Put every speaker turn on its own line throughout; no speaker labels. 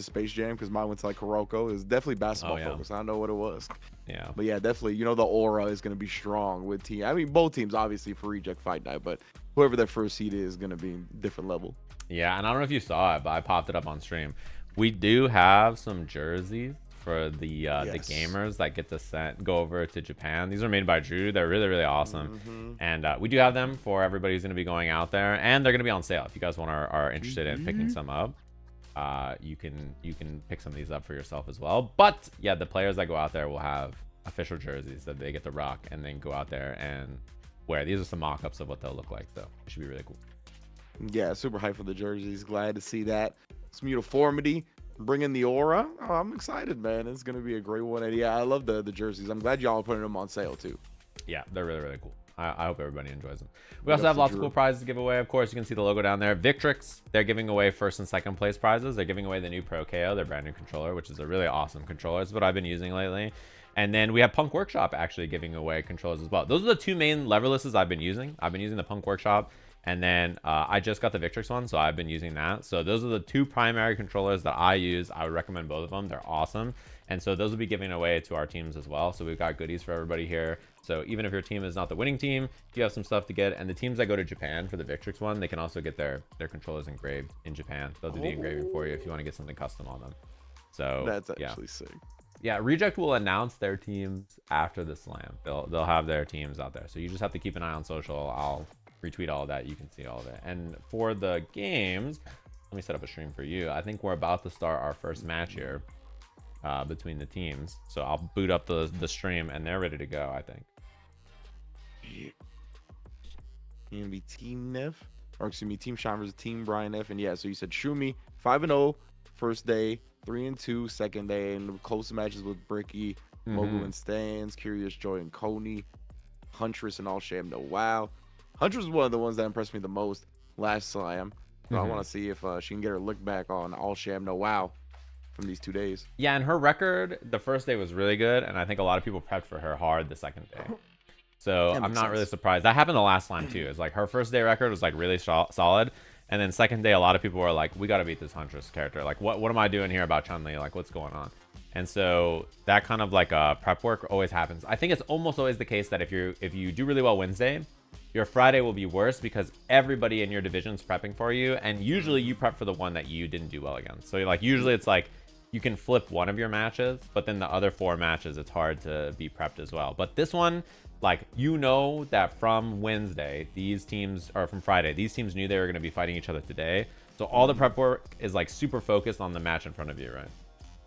to Space Jam because mine went to like Kuroko. It was definitely basketball focused. I don't know what it was.
Yeah.
But yeah, definitely, you know, the aura is going to be strong with team. I mean, both teams obviously for Reject Fight Night, but whoever their first seed is going to be different level.
Yeah, and I don't know if you saw it, but I popped it up on stream. We do have some jerseys for the gamers that get to go over to Japan. These are made by Drew. They're really, really awesome. And we do have them for everybody who's going to be going out there, and they're going to be on sale. If you guys are interested in picking some up, you can pick some of these up for yourself as well. But yeah, the players that go out there will have official jerseys that they get to rock and then go out there and wear. These are some mock-ups of what they'll look like, so it should be really cool.
Yeah, super hyped for the jerseys. Glad to see that. Some uniformity, bringing the aura. Oh, I'm excited, man. It's gonna be a great one. And yeah, I love the jerseys. I'm glad y'all are putting them on sale too.
Yeah, they're really, really cool. I hope everybody enjoys them. We also have lots of cool prizes to give away. Of course, you can see the logo down there. Victrix, they're giving away first and second place prizes. They're giving away the new Pro KO, their brand new controller, which is a really awesome controller. It's what I've been using lately. And then we have Punk Workshop actually giving away controllers as well. Those are the two main leverlesses I've been using. I've been using the Punk Workshop, and then I just got the Victrix one, so I've been using that. So those are the two primary controllers that I use. I would recommend both of them. They're awesome. And so those will be giving away to our teams as well. So we've got goodies for everybody here. So even if your team is not the winning team, you have some stuff to get. And the teams that go to Japan for the Victrix one, they can also get their controllers engraved in Japan. They'll do the engraving for you if you want to get something custom on them. So
that's actually sick.
Yeah, Reject will announce their teams after the slam. They'll have their teams out there. So you just have to keep an eye on social. I'll retweet all of that. You can see all of it. And for the games, let me set up a stream for you. I think we're about to start our first match here between the teams. So I'll boot up the stream and they're ready to go, I think.
Gonna be Team Neff, or excuse me, Team Sham versus Team Brian F. And yeah, so you said Shumi 5-0 first day, 3-2 second day, and close matches with Bricky, Mogu and Stans, Curious Joy and Coney, Huntress and All Sham No Wow. Huntress is one of the ones that impressed me the most last slam. So I want to see if she can get her look back on All Sham No Wow from these 2 days.
Yeah, and her record the first day was really good, and I think a lot of people prepped for her hard the second day. So I'm not really surprised. That happened the last slam too. It's like her first day record was like really solid, and then second day a lot of people were like, we got to beat this Huntress character. Like what am I doing here about Chun-Li? Like what's going on? And so that kind of like prep work always happens. I think it's almost always the case that if you do really well Wednesday, your Friday will be worse because everybody in your division's prepping for you, and usually you prep for the one that you didn't do well against. So like usually it's like you can flip one of your matches, but then the other 4 matches it's hard to be prepped as well. But this one, like, you know that from Wednesday, these teams, or from Friday, these teams knew they were going to be fighting each other today. So all the prep work is like super focused on the match in front of you, right?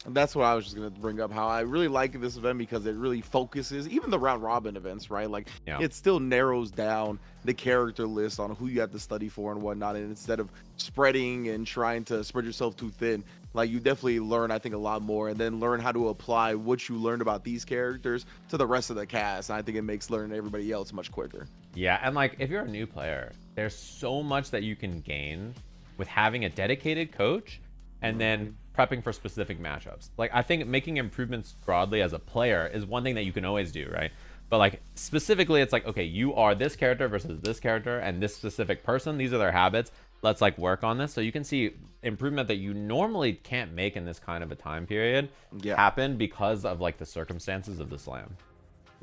And that's what I was just going to bring up, how I really like this event because it really focuses, even the round robin events, right? Like it still narrows down the character list on who you have to study for and whatnot. And instead of spreading and trying to spread yourself too thin, like you definitely learn, I think, a lot more, and then learn how to apply what you learned about these characters to the rest of the cast. And I think it makes learning everybody else much quicker.
Yeah, and like if you're a new player, there's so much that you can gain with having a dedicated coach and then prepping for specific matchups. Like I think making improvements broadly as a player is one thing that you can always do, right? But like specifically, it's like, okay, you are this character versus this character and this specific person. These are their habits. Let's like work on this. So you can see improvement that you normally can't make in this kind of a time period happen because of like the circumstances of the slam.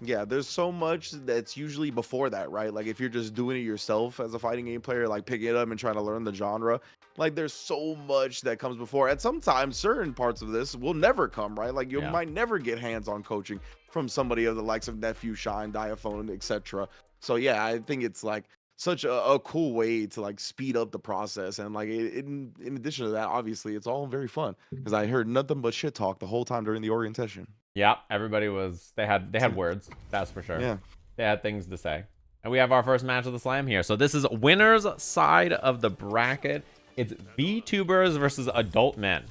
Yeah, there's so much that's usually before that, right? Like if you're just doing it yourself as a fighting game player, like picking it up and trying to learn the genre, like there's so much that comes before. And sometimes certain parts of this will never come, right? Like you might never get hands-on coaching from somebody of the likes of Nephew, Shine, Diaphone, etc. So yeah, I think it's like such a cool way to like speed up the process. And like in addition to that, obviously it's all very fun because I heard nothing but shit talk the whole time during the orientation.
Yeah, everybody was, they had words, that's for sure.
Yeah,
they had things to say. And we have our first match of the slam here. So this is winner's side of the bracket. It's VTubers versus adult men,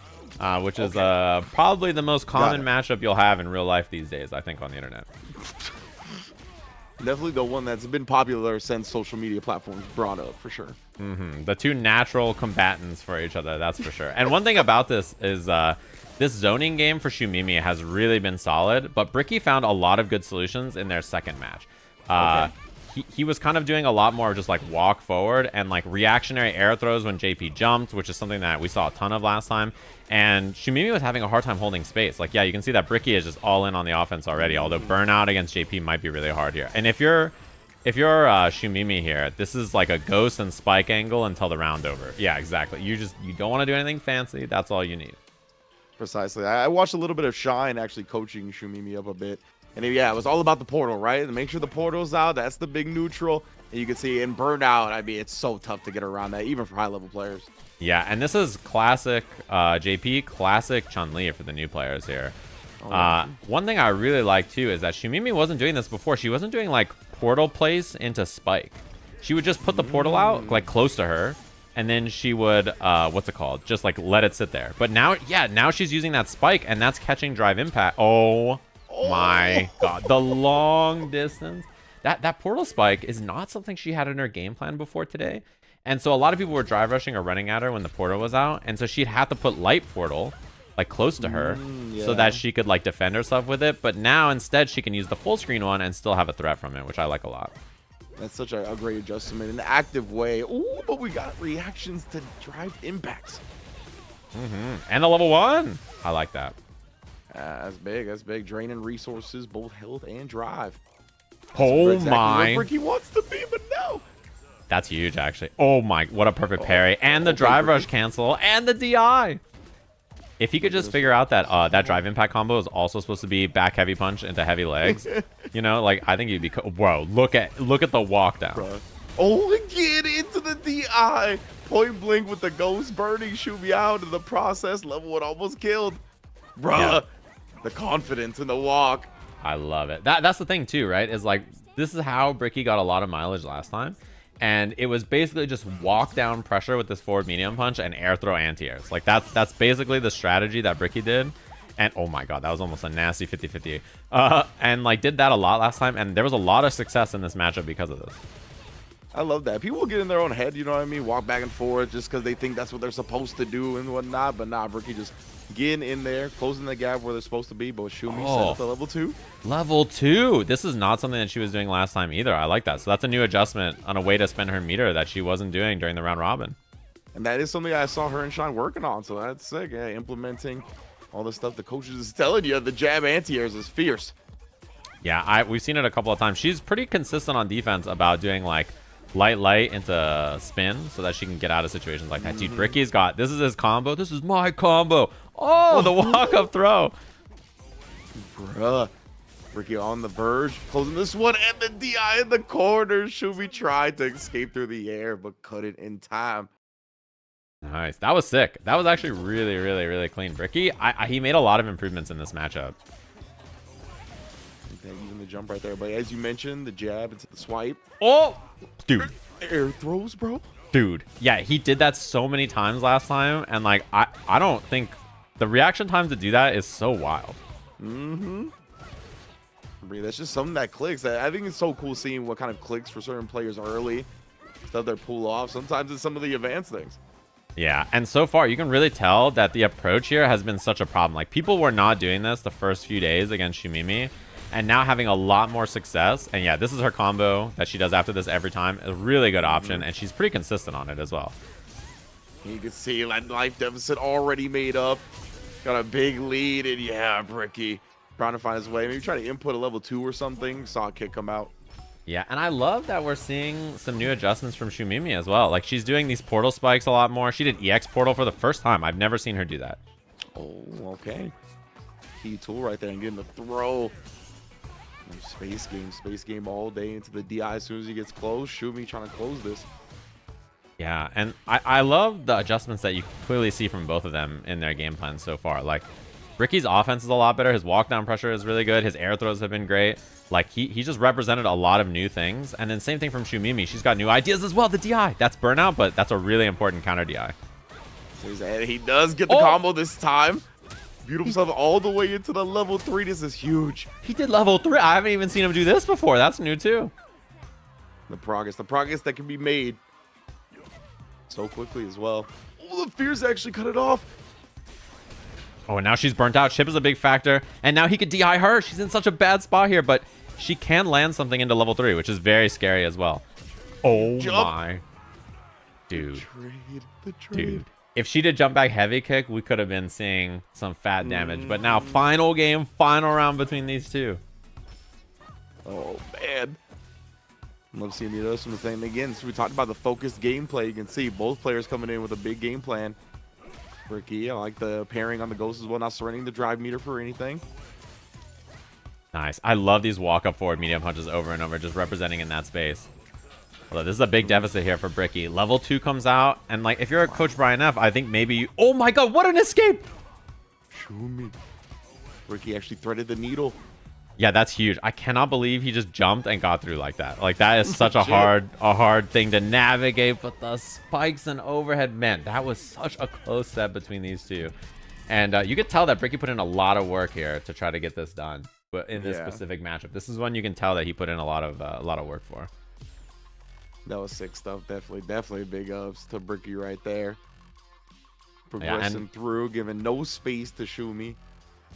which is probably the most common matchup you'll have in real life these days, I think, on the internet.
Definitely the one that's been popular since social media platforms brought up, for sure.
The two natural combatants for each other, that's for sure. And one thing about this is this zoning game for Shumimi has really been solid, but Bricky found a lot of good solutions in their second match. he was kind of doing a lot more of just like walk forward and like reactionary air throws when JP jumped, which is something that we saw a ton of last time. And Shumimi was having a hard time holding space. Like, yeah, you can see that Bricky is just all in on the offense already, although burnout against JP might be really hard here. And if you're Shumimi here, this is like a ghost and spike angle until the round over. Yeah, exactly. You don't want to do anything fancy. That's all you need.
Precisely. I watched a little bit of Shine actually coaching Shumimi up a bit. And yeah, it was all about the portal, right? And make sure the portal's out. That's the big neutral. And you can see in burnout, I mean, it's so tough to get around that, even for high-level players.
Yeah, and this is classic JP, classic Chun-Li for the new players here. One thing I really like, too, is that Shumimi wasn't doing this before. She wasn't doing, like, portal place into spike. She would just put the portal out, like, close to her. And then she would, what's it called? Just, like, let it sit there. But now, yeah, now she's using that spike, and that's catching drive impact. Oh my god. The long distance. That portal spike is not something she had in her game plan before today. And so a lot of people were drive rushing or running at her when the portal was out. And so she'd have to put light portal, like, close to her so that she could, like, defend herself with it. But now, instead, she can use the full screen one and still have a threat from it, which I like a lot.
That's such a great adjustment in an active way. Ooh, but we got reactions to drive impacts.
And a level 1. I like that.
That's big. That's big. Draining resources, both health and drive.
Oh
exactly
my.
Where Ricky wants to be, but no.
That's huge, actually. Oh my. What a perfect parry. And the drive rush cancel. And the DI. If he could just figure out that that drive impact combo is also supposed to be back heavy punch into heavy legs, you know, like, I think you'd be... Whoa, look at the walk down.
Bruh. Oh, again into the DI. Point blank with the ghost burning, shoot me out in the process. Level 1 almost killed. Bruh. Yeah. The confidence in the walk.
I love it. That's the thing too, right? Is like, this is how Bricky got a lot of mileage last time. And it was basically just walk down pressure with this forward medium punch and air throw anti-airs. Like, that's basically the strategy that Bricky did. And oh my god, that was almost a nasty 50-50. And like, did that a lot last time. And there was a lot of success in this matchup because of this.
I love that. People get in their own head, you know what I mean? Walk back and forth just because they think that's what they're supposed to do and whatnot. But nah, Bricky just getting in there, closing the gap where they're supposed to be. But Shumi set up the level 2.
Level 2. This is not something that she was doing last time either. I like that. So that's a new adjustment on a way to spend her meter that she wasn't doing during the round robin.
And that is something I saw her and Shine working on. So that's sick. Yeah, implementing all the stuff the coaches is telling you. The jab anti-airs is fierce.
Yeah, we've seen it a couple of times. She's pretty consistent on defense about doing like light into spin so that she can get out of situations like that. Dude, Bricky's got, this is his combo. This is my combo. Oh, the walk-up throw.
Bruh. Bricky on the verge, closing this one, and the DI in the corner. Shumi tried to escape through the air, but couldn't in time.
Nice. That was sick. That was actually really, really, really clean. Bricky, he made a lot of improvements in this matchup.
Even the jump right there, but as you mentioned, the jab into the swipe.
Oh, dude.
Air throws, bro.
Dude, yeah, he did that so many times last time, and like, I don't think the reaction time to do that is so wild.
That's just something that clicks. I think it's so cool seeing what kind of clicks for certain players early, stuff they pull off. Sometimes it's some of the advanced things.
Yeah, and so far you can really tell that the approach here has been such a problem. Like, people were not doing this the first few days against Shumimi, and now having a lot more success. And yeah, this is her combo that she does after this every time. A really good option, and she's pretty consistent on it as well.
You can see that life deficit already made up. Got a big lead, and yeah, Bricky trying to find his way. Maybe try to input a level 2 or something. Saw a kick come out.
Yeah, and I love that we're seeing some new adjustments from Shumimi as well. Like, she's doing these portal spikes a lot more. She did EX portal for the first time. I've never seen her do that.
Oh, okay. Key tool right there and getting the throw. Space game all day into the DI as soon as he gets close. Shumi trying to close this.
Yeah, and I love the adjustments that you clearly see from both of them in their game plans so far. Like, Ricky's offense is a lot better. His walk down pressure is really good. His air throws have been great. Like, he just represented a lot of new things. And then same thing from Shumimi. She's got new ideas as well. The DI. That's burnout, but that's a really important counter DI.
And he does get the combo this time. Beautiful stuff all the way into the level 3. This is huge.
He did level 3. I haven't even seen him do this before. That's new too.
The progress that can be made so quickly as well. Oh, the fears actually cut it off.
Oh, and now she's burnt out. Chip is a big factor. And now he could DI her. She's in such a bad spot here, but she can land something into level 3, which is very scary as well. Oh my. Dude.
The trade.
Dude. If she did jump back heavy kick, we could have been seeing some fat damage. But now, final game, final round between these two.
Oh, man. Love seeing the others from the same again. So we talked about the focused gameplay. You can see both players coming in with a big game plan. Ricky, I like the pairing on the Ghost as well, not surrendering the drive meter for anything.
Nice. I love these walk-up forward medium punches over and over, just representing in that space. Although this is a big deficit here for Bricky. Level 2 comes out, and like if you're a Coach Brian F, I think maybe you... Oh my god, what an escape!
Show me. Ricky actually threaded the needle.
Yeah, that's huge. I cannot believe he just jumped and got through like that. Like that is such a hard thing to navigate, but the spikes and overhead, man, that was such a close set between these two. And you could tell that Bricky put in a lot of work here to try to get this done. But in this specific matchup, this is one you can tell that he put in a lot of work for.
That was sick stuff. Definitely big ups to Bricky right there. Progressing through, giving no space to Shumi.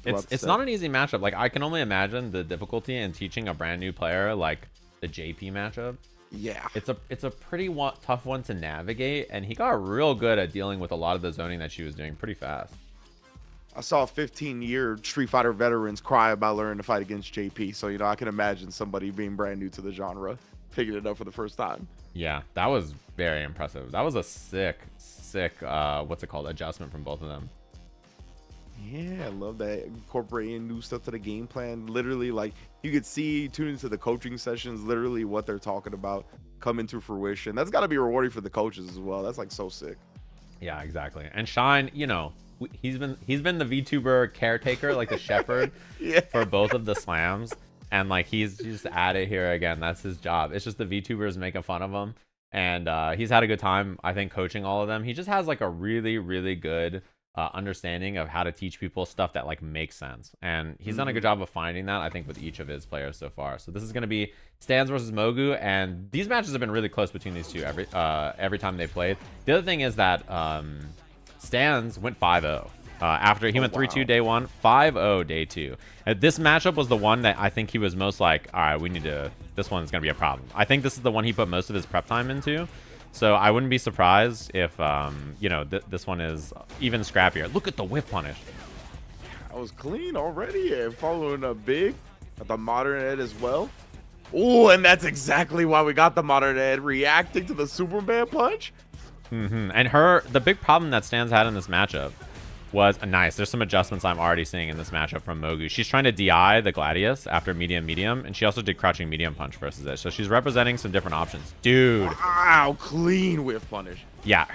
It's not an easy matchup. Like I can only imagine the difficulty in teaching a brand new player like the JP matchup.
Yeah.
It's a pretty tough one to navigate, and he got real good at dealing with a lot of the zoning that she was doing pretty fast.
I saw 15-year Street Fighter veterans cry about learning to fight against JP. So, you know, I can imagine somebody being brand new to the genre, picking it up for the first time.
Yeah, that was very impressive. That was a sick, what's it called, adjustment from both of them.
Yeah, I love that. Incorporating new stuff to the game plan. Literally, like, you could see, tune into the coaching sessions, literally what they're talking about coming to fruition. That's got to be rewarding for the coaches as well. That's, like, so sick.
Yeah, exactly. And Shine, you know, he's been the VTuber caretaker, like the shepherd for both of the slams. And like he's just at it here again. That's his job. It's just the VTubers making fun of him. And he's had a good time, I think, coaching all of them. He just has like a really, really good understanding of how to teach people stuff that like makes sense. And he's done a good job of finding that, I think, with each of his players so far. So this is going to be Stans versus Mogu. And these matches have been really close between these two every time they played. The other thing is that Stans went 5-0. After he went 3-2 day 1, 5-0 day 2. This matchup was the one that I think he was most like, all right, this one's going to be a problem. I think this is the one he put most of his prep time into. So I wouldn't be surprised if, you know, this one is even scrappier. Look at the whip punish.
I was clean already. And following up big at the modern ed as well. Oh, and that's exactly why we got the modern ed reacting to the Superman punch.
And the big problem that Stans had in this matchup was nice. There's some adjustments I'm already seeing in this matchup from Mogu. She's trying to DI the Gladius after medium, and she also did crouching medium punch versus it. So she's representing some different options. Dude.
Wow, clean whiff punish.
Yeah,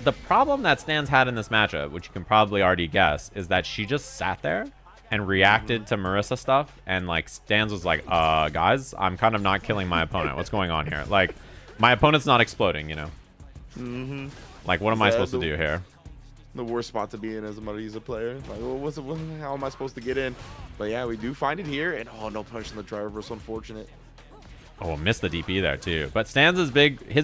the problem that Stans had in this matchup, which you can probably already guess, is that she just sat there and reacted to Marissa stuff. And like Stans was like, guys, I'm kind of not killing my opponent. What's going on here? Like, my opponent's not exploding, you know? Like, what am I supposed to do here?
The worst spot to be in as a Marisa player. Like, well, how am I supposed to get in? But yeah, we do find it here. And no punch in the driver reverse, unfortunate.
Oh, missed the DP there too. But Stans' his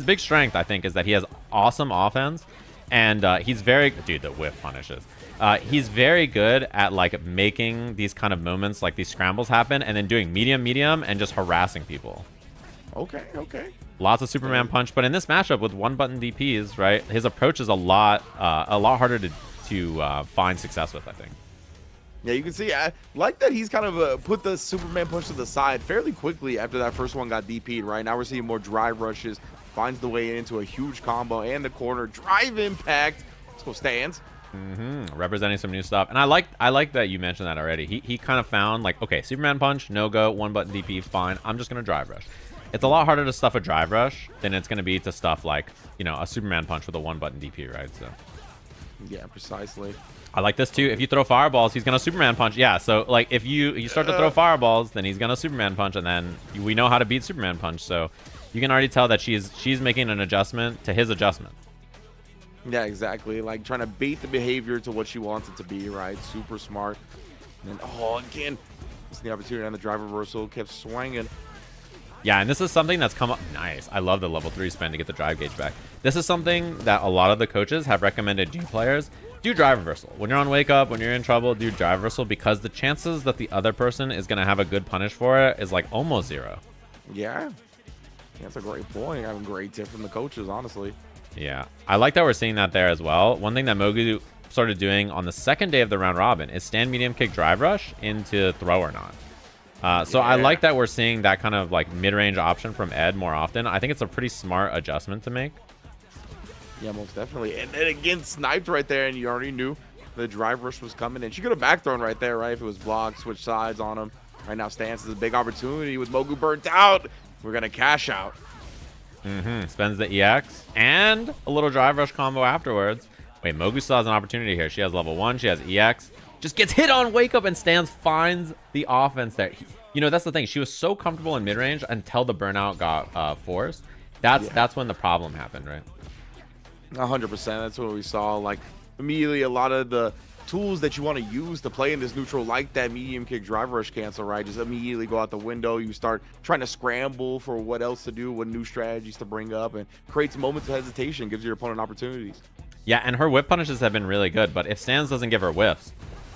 big strength, I think, is that he has awesome offense. And he's dude, the whiff punishes. He's very good at like making these kind of moments, like these scrambles happen, and then doing medium, and just harassing people.
Okay.
Lots of Superman punch, but in this matchup with one button DPs, right, his approach is a lot harder to find success with, I think.
Yeah, you can see, I like that he's kind of put the Superman punch to the side fairly quickly after that first one got DP'd, right? Now we're seeing more drive rushes, finds the way into a huge combo and the corner drive impact. Let's go Stans.
Representing some new stuff. And I like that you mentioned that already. He kind of found like, okay, Superman punch, no go, one button DP, fine. I'm just going to drive rush. It's a lot harder to stuff a drive rush than it's going to be to stuff like, you know, a Superman punch with a one button DP, right? So
yeah, precisely.
I like this too. If you throw fireballs, he's going to Superman punch. Yeah, so like if you start to throw fireballs, then he's going to Superman punch, and then we know how to beat Superman punch. So you can already tell that she's making an adjustment to his adjustment.
Yeah, exactly. Like trying to bait the behavior to what she wants it to be, right? Super smart. And then, again, it's the opportunity on the drive reversal. Kept swinging.
Yeah, and this is something that's come up. Nice. I love the level 3 spin to get the drive gauge back. This is something that a lot of the coaches have recommended G players do drive reversal. When you're on wake up, when you're in trouble, do drive reversal, because the chances that the other person is going to have a good punish for it is like almost 0.
Yeah. That's a great point. I have a great tip from the coaches, honestly.
Yeah, I like that we're seeing that there as well. One thing that Mogu started doing on the second day of the round robin is stand medium kick drive rush into throw or not. So I like that we're seeing that kind of like mid-range option from Ed more often. I think it's a pretty smart adjustment to make.
Yeah, most definitely. And then again, sniped right there, and you already knew the drive rush was coming. And she could have back thrown right there, right? If it was blocked, switch sides on him. Right now, Stance is a big opportunity with Mogu burnt out. We're going to cash out.
Spends the EX and a little drive rush combo afterwards. Wait, Mogu still has an opportunity here. She has level 1. She has EX. Just gets hit on wake up, and Stance finds the offense there. You know, that's the thing. She was so comfortable in mid-range until the burnout got forced. That's when the problem happened, right?
100%. That's what we saw. Like, immediately, a lot of the tools that you want to use to play in this neutral, like that medium kick drive rush cancel, right, just immediately go out the window. You start trying to scramble for what else to do, what new strategies to bring up, and creates moments of hesitation, gives your opponent opportunities.
Yeah, and her whip punishes have been really good, but if Stans doesn't give her whiffs,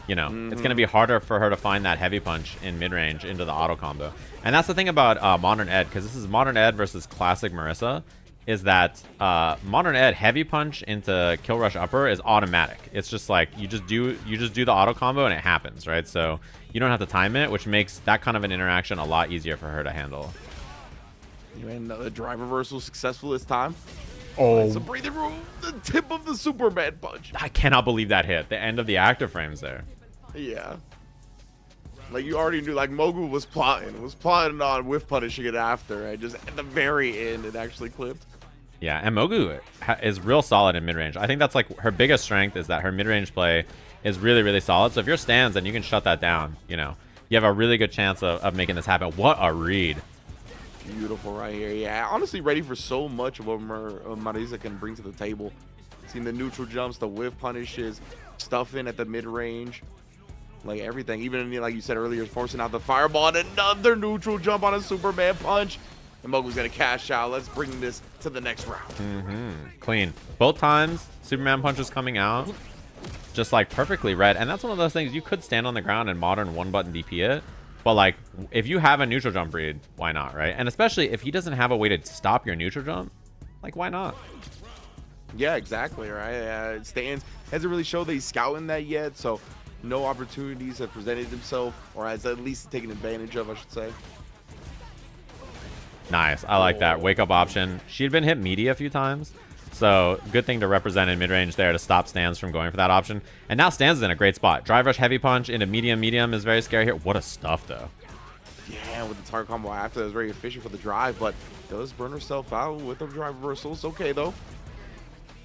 you know, it's going to be harder for her to find that heavy punch in mid-range into the auto combo. And that's the thing about Modern Ed, because this is Modern Ed versus Classic Marissa, is that Modern Ed heavy punch into kill rush upper is automatic. It's just like you just do the auto combo and it happens, right? So you don't have to time it, which makes that kind of an interaction a lot easier for her to handle.
And the drive reversal successful this time.
Oh,
so breathing room, the tip of the Superman punch.
I cannot believe that hit. The end of the active frames there.
Yeah. Like, you already knew, like, Mogu was plotting on whiff punishing it after, right? Just at the very end, it actually clipped.
Yeah, and Mogu is real solid in mid-range. I think that's, like, her biggest strength is that her mid-range play is really, really solid. So if you're Stans, then you can shut that down, you know. You have a really good chance of making this happen. What a read.
Beautiful right here. Yeah, honestly ready for so much of what Marisa can bring to the table. Seeing the neutral jumps, the whiff punishes, stuffing at the mid-range. Like, everything. Even, like you said earlier, forcing out the fireball and another neutral jump on a Superman punch. And Mogu's going to cash out. Let's bring this to the next round.
Clean. Both times, Superman punch was coming out. Just, like, perfectly read. And that's one of those things. You could stand on the ground and modern one-button DP it. But, like, if you have a neutral jump read, why not, right? And especially if he doesn't have a way to stop your neutral jump, like, why not?
Yeah, exactly, right? Stans hasn't really showed that he's scouting that yet, so no opportunities have presented himself, or has at least taken advantage of, I should say.
Nice. I like that. Wake up option. She'd been hit meaty a few times. So good thing to represent in mid-range there to stop Stans from going for that option. And now Stans is in a great spot. Drive rush heavy punch into medium. Medium is very scary here. What a stuff, though.
Yeah, with the target combo after, that was very efficient for the drive, but does burn herself out with the drive reversals. Okay, though.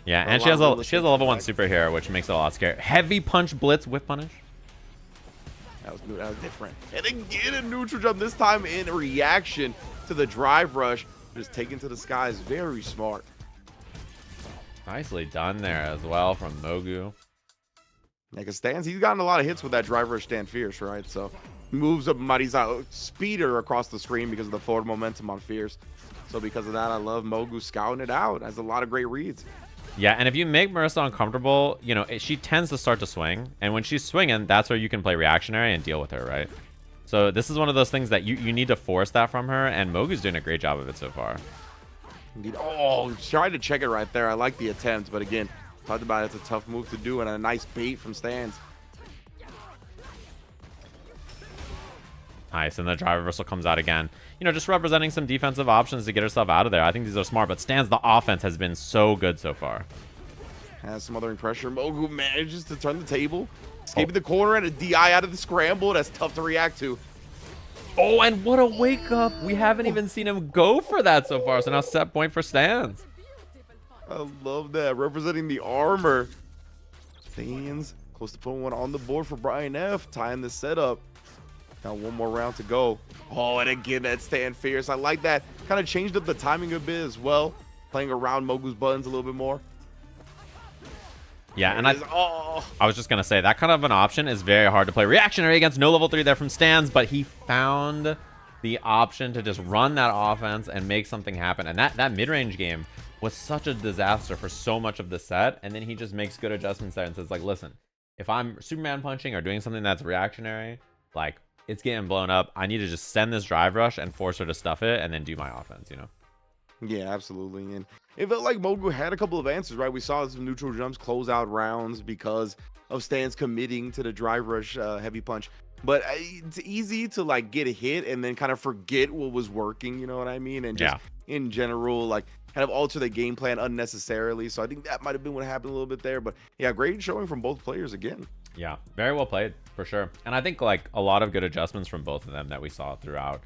Yeah, and she has a level 1 super here, which makes it a lot scary. Heavy punch blitz whip punish.
That was different. And again, a neutral jump, this time in reaction to the drive rush. Just taken to the skies. Very smart.
Nicely done there as well from Mogu.
Yeah, because Stans, he's gotten a lot of hits with that drive rush stand fierce, right? So moves up Marisa, speeder across the screen because of the forward momentum on fierce. So because of that, I love Mogu scouting it out. Has a lot of great reads.
Yeah, and if you make Marissa uncomfortable, you know, she tends to start to swing. And when she's swinging, that's where you can play reactionary and deal with her, right? So this is one of those things that you need to force that from her, and Mogu's doing a great job of it so far.
Indeed. Oh, tried to check it right there. I like the attempt, but again, talked about it's a tough move to do and a nice bait from Stans.
Nice, and the drive reversal comes out again. You know, just representing some defensive options to get herself out of there. I think these are smart, but Stans, the offense has been so good so far.
Has smothering pressure. Mogu manages to turn the table, escaping the corner and a DI out of the scramble. That's tough to react to.
Oh, and what a wake up. We haven't even seen him go for that so far. So now set point for Stans.
I love that. Representing the armor. Stans close to putting one on the board for Brian F. Tying the setup. Now one more round to go. Oh, and again, that stand fierce. I like that. Kind of changed up the timing a bit as well. Playing around Mogu's buttons a little bit more.
Yeah, and I was just going to say, that kind of an option is very hard to play. Reactionary against no level 3 there from Stans, but he found the option to just run that offense and make something happen. And that mid-range game was such a disaster for so much of the set. And then he just makes good adjustments there and says, like, listen, if I'm Superman punching or doing something that's reactionary, like, it's getting blown up. I need to just send this drive rush and force her to stuff it and then do my offense, you know?
Yeah, absolutely. And it felt like Mogu had a couple of answers, right? We saw some neutral jumps close out rounds because of Stans committing to the drive rush heavy punch. But it's easy to like get a hit and then kind of forget what was working, you know what I mean? And just in general, like kind of alter the game plan unnecessarily. So I think that might have been what happened a little bit there. But yeah, great showing from both players again.
Yeah, very well played for sure. And I think like a lot of good adjustments from both of them that we saw throughout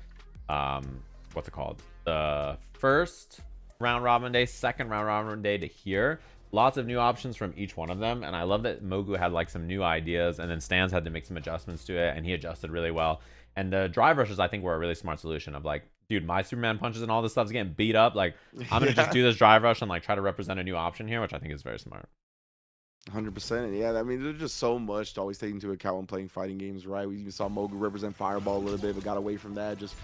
what's it called? The first round robin day, second round robin day to here. Lots of new options from each one of them. And I love that Mogu had like some new ideas and then Stans had to make some adjustments to it and he adjusted really well. And the drive rushes, I think, were a really smart solution of like, dude, my Superman punches and all this stuff's getting beat up. Like, I'm going to just do this drive rush and like try to represent a new option here, which I think is very smart.
100%. Yeah, I mean, there's just so much to always take into account when playing fighting games, right? We even saw Mogu represent Fireball a little bit, but got away from that. Just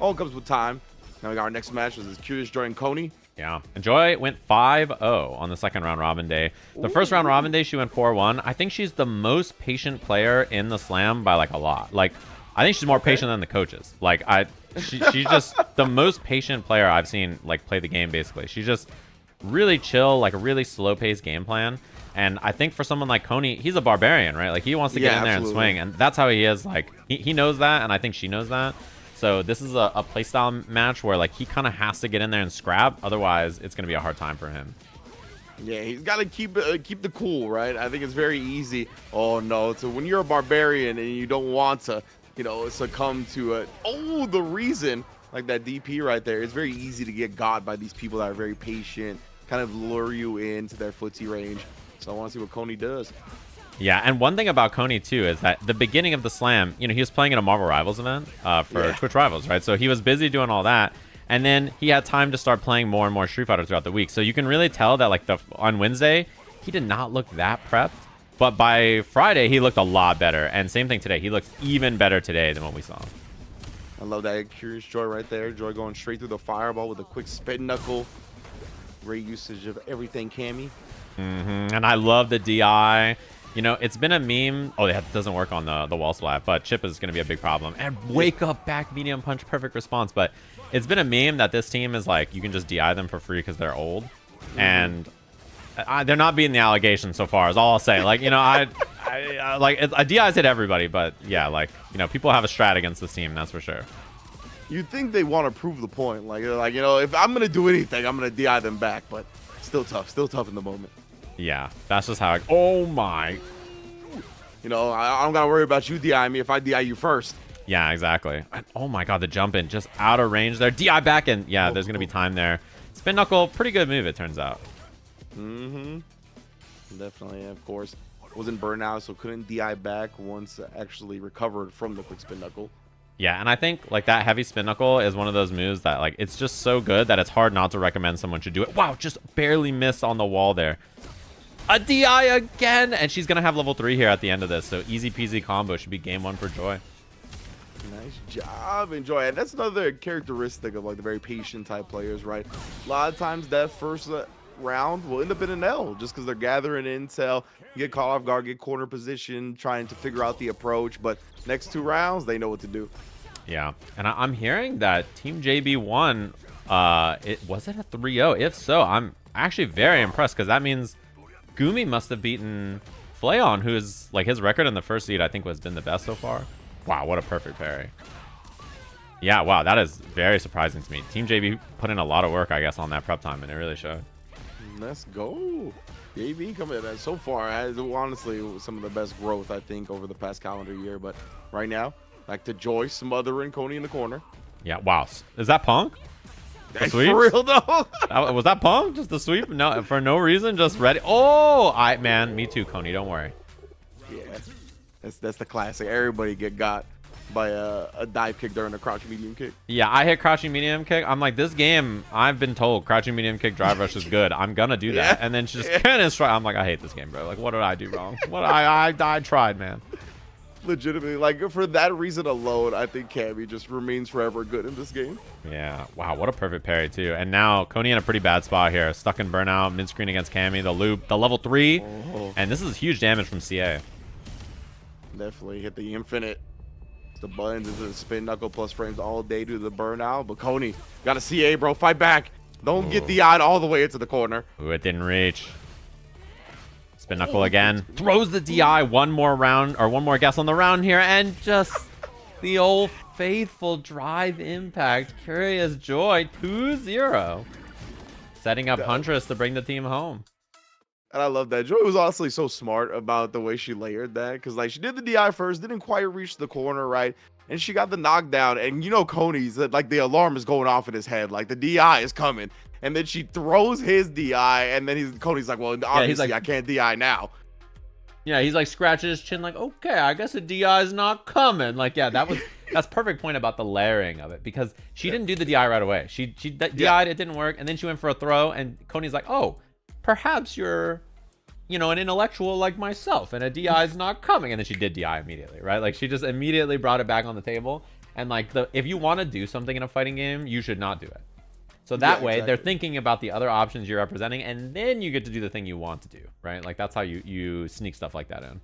all comes with time. Now we got our next match, which is Curious Joy and Coney.
Yeah, and Joy went 5-0 on the second round robin day. The first round robin day, she went 4-1. I think she's the most patient player in the slam by like a lot. Like, I think she's more patient than the coaches. Like, she's just the most patient player I've seen like play the game. Basically, she's just really chill, like a really slow paced game plan. And I think for someone like Coney, he's a barbarian, right? Like he wants to get in there and swing, and that's how he is. Like he knows that, and I think she knows that. So this is a playstyle match where like he kind of has to get in there and scrap, otherwise it's going to be a hard time for him.
Yeah, he's got to keep the cool, right? I think it's very easy. Oh no, so when you're a barbarian and you don't want to, you know, succumb to the reason like that DP right there, it's very easy to get got by these people that are very patient, kind of lure you into their footsie range. So I want to see what Coney does.
Yeah, and one thing about Coney too is that the beginning of the slam, you know, he was playing in a Marvel Rivals event for Twitch Rivals, right? So he was busy doing all that, and then he had time to start playing more and more Street Fighter throughout the week. So you can really tell that like on Wednesday, he did not look that prepped, but by Friday he looked a lot better. And same thing today, he looks even better today than what we saw.
I love that Curious Joy right there. Joy going straight through the fireball with a quick spin knuckle. Great usage of everything, Cammy.
And I love the DI. You know, it's been a meme. Oh, that doesn't work on the wall splat, but chip is going to be a big problem. And wake up back medium punch, perfect response. But it's been a meme that this team is like, you can just DI them for free because they're old. And they're not beating the allegation so far, is all I'll say. Like, you know, I DI's hit everybody, but yeah, like, you know, people have a strat against this team, that's for sure.
You think they want to prove the point. Like, you know, if I'm going to do anything, I'm going to DI them back. But still tough in the moment.
Yeah, that's just how oh my.
You know, I don't got to worry about you DI me if I DI you first.
Yeah, exactly. And, oh my god, the jump in just out of range there. DI back and yeah, there's going to be time there. Spin knuckle, pretty good move, it turns out.
Definitely, of course. Wasn't burnout, so couldn't DI back once actually recovered from the quick spin knuckle.
Yeah, and I think like that heavy spin knuckle is one of those moves that like it's just so good that it's hard not to recommend someone should do it. Wow, just barely missed on the wall there. A DI again, and she's gonna have level 3 here at the end of this, so easy peasy combo should be game 1 for Joy.
Nice job, Joy. And that's another characteristic of like the very patient type players, right? A lot of times that first round will end up in an L just because they're gathering intel, get caught off guard, get corner position, trying to figure out the approach. But next 2 rounds, they know what to do.
Yeah, and I'm hearing that Team JB won. Was it a 3-0? If so, I'm actually very impressed because that means Gumi must have beaten Flayon, who's like his record in the first seed I think has been the best so far. Wow, what a perfect parry. Yeah, wow, that is very surprising to me. Team JB put in a lot of work, I guess, on that prep time, and it really showed.
Let's go. JB coming in so far has honestly some of the best growth I think over the past calendar year. But right now, back to Joy smothering Coney in the corner.
Yeah, wow. Is that Punk?
For real though?
Was that Punk? Just the sweep? No, for no reason, just ready. Oh, man, me too, Coney. Don't worry.
Yeah, that's the classic. Everybody get got by a dive kick during a crouching medium kick.
Yeah, I hit crouching medium kick. I'm like, this game, I've been told crouching medium kick drive rush is good. I'm gonna do that, and then just kind of try. I'm like, I hate this game, bro. Like, what did I do wrong? What I tried, man.
Legitimately, like for that reason alone, I think Cammy just remains forever good in this game.
Yeah. Wow, what a perfect parry too. And now Coney in a pretty bad spot here. Stuck in burnout, mid screen against Cammy, the loop, the level 3.
Oh.
And this is huge damage from CA.
Definitely hit the infinite. The buttons into the spin knuckle plus frames all day due to the burnout. But Coney, got a CA, bro. Fight back. Don't get the eye all the way into the corner.
Ooh, it didn't reach. Spin knuckle again. Throws the DI. One more round, or one more guess on the round here. And just the old faithful drive impact. Curious Joy 2-0. Setting up Huntress to bring the team home.
And I love that. Joy was honestly so smart about the way she layered that. Because, like, she did the DI first, didn't quite reach the corner, right? And she got the knockdown. And, you know, Coney's, like, the alarm is going off in his head. Like, the DI is coming. And then she throws his DI. And then Coney's like, well, obviously, I can't DI now.
Yeah, he's, like, scratching his chin like, okay, I guess the DI is not coming. Like, yeah, that's perfect point about the layering of it. Because she didn't do the DI right away. She DI'd, it didn't work. And then she went for a throw. And Coney's like, oh, perhaps you're, you know, an intellectual like myself, and a DI is not coming. And then she did DI immediately, right? Like, she just immediately brought it back on the table. And, like, if you want to do something in a fighting game, you should not do it. So that way, they're thinking about the other options you're representing, and then you get to do the thing you want to do, right? Like, that's how you sneak stuff like that in.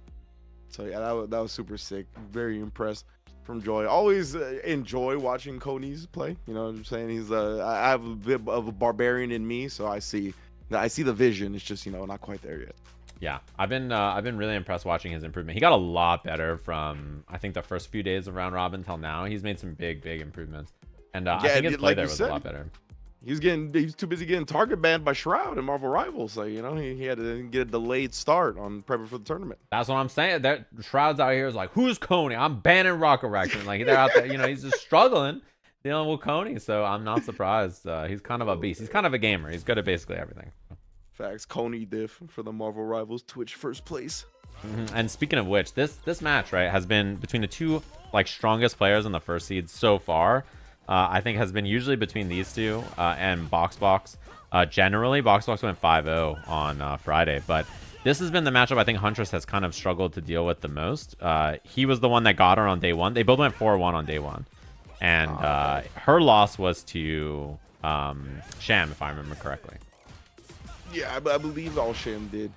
So, yeah, that was super sick. Very impressed from Joy. Always enjoy watching Coney's play. You know what I'm saying? He's I have a bit of a barbarian in me, so I see the vision. It's just, you know, not quite there yet.
Yeah, I've been really impressed watching his improvement. He got a lot better from, I think, the first few days of round robin till now. He's made some big improvements, and I think his play there was a lot better.
He's too busy getting target banned by Shroud and Marvel Rivals. So, you know, he had to get a delayed start on prepping for the tournament.
That's what I'm saying. That Shroud's out here is like, who's Coney? I'm banning Rocket Raccoon. Like, they're out there, you know, he's just struggling dealing with Coney. So I'm not surprised. He's kind of a beast. He's kind of a gamer. He's good at basically everything.
Facts. Coney diff for the Marvel Rivals Twitch first place.
And speaking of which, this match, right, has been between the two, like, strongest players in the first seed so far. I think has been usually between these two and BoxBox. Generally, BoxBox went 5-0 on Friday, but this has been the matchup I think Huntress has kind of struggled to deal with the most. He was the one that got her on day one. They both went 4-1 on day one. And her loss was to Sham, if I remember correctly.
Yeah, I believe all Sham did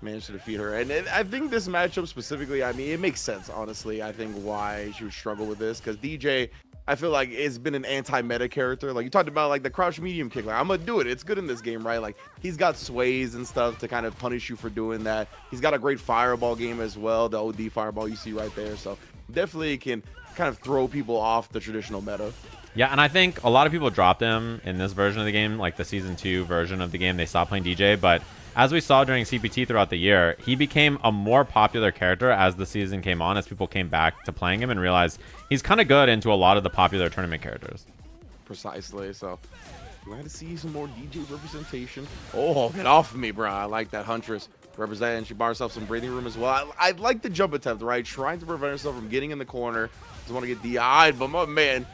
manage to defeat her. And I think this matchup specifically, I mean, it makes sense, honestly. I think why she would struggle with this, because DJ, I feel like it's been an anti-meta character. Like, you talked about, like, the crouch medium kick. Like, I'm gonna do it. It's good in this game, right? Like, he's got sways and stuff to kind of punish you for doing that. He's got a great fireball game as well, the OD fireball you see right there. So definitely can kind of throw people off the traditional meta.
Yeah, and I think a lot of people dropped him in this version of the game, like the Season 2 version of the game. They stopped playing DJ, but as we saw during CPT throughout the year, he became a more popular character as the season came on, as people came back to playing him and realized he's kind of good into a lot of the popular tournament characters.
Precisely. So glad to see some more DJ representation. Oh, get off of me, bro. I like that Huntress representing. She bought herself some breathing room as well. I like the jump attempt, right? Trying to prevent herself from getting in the corner. Doesn't want to get DI'd, but my man,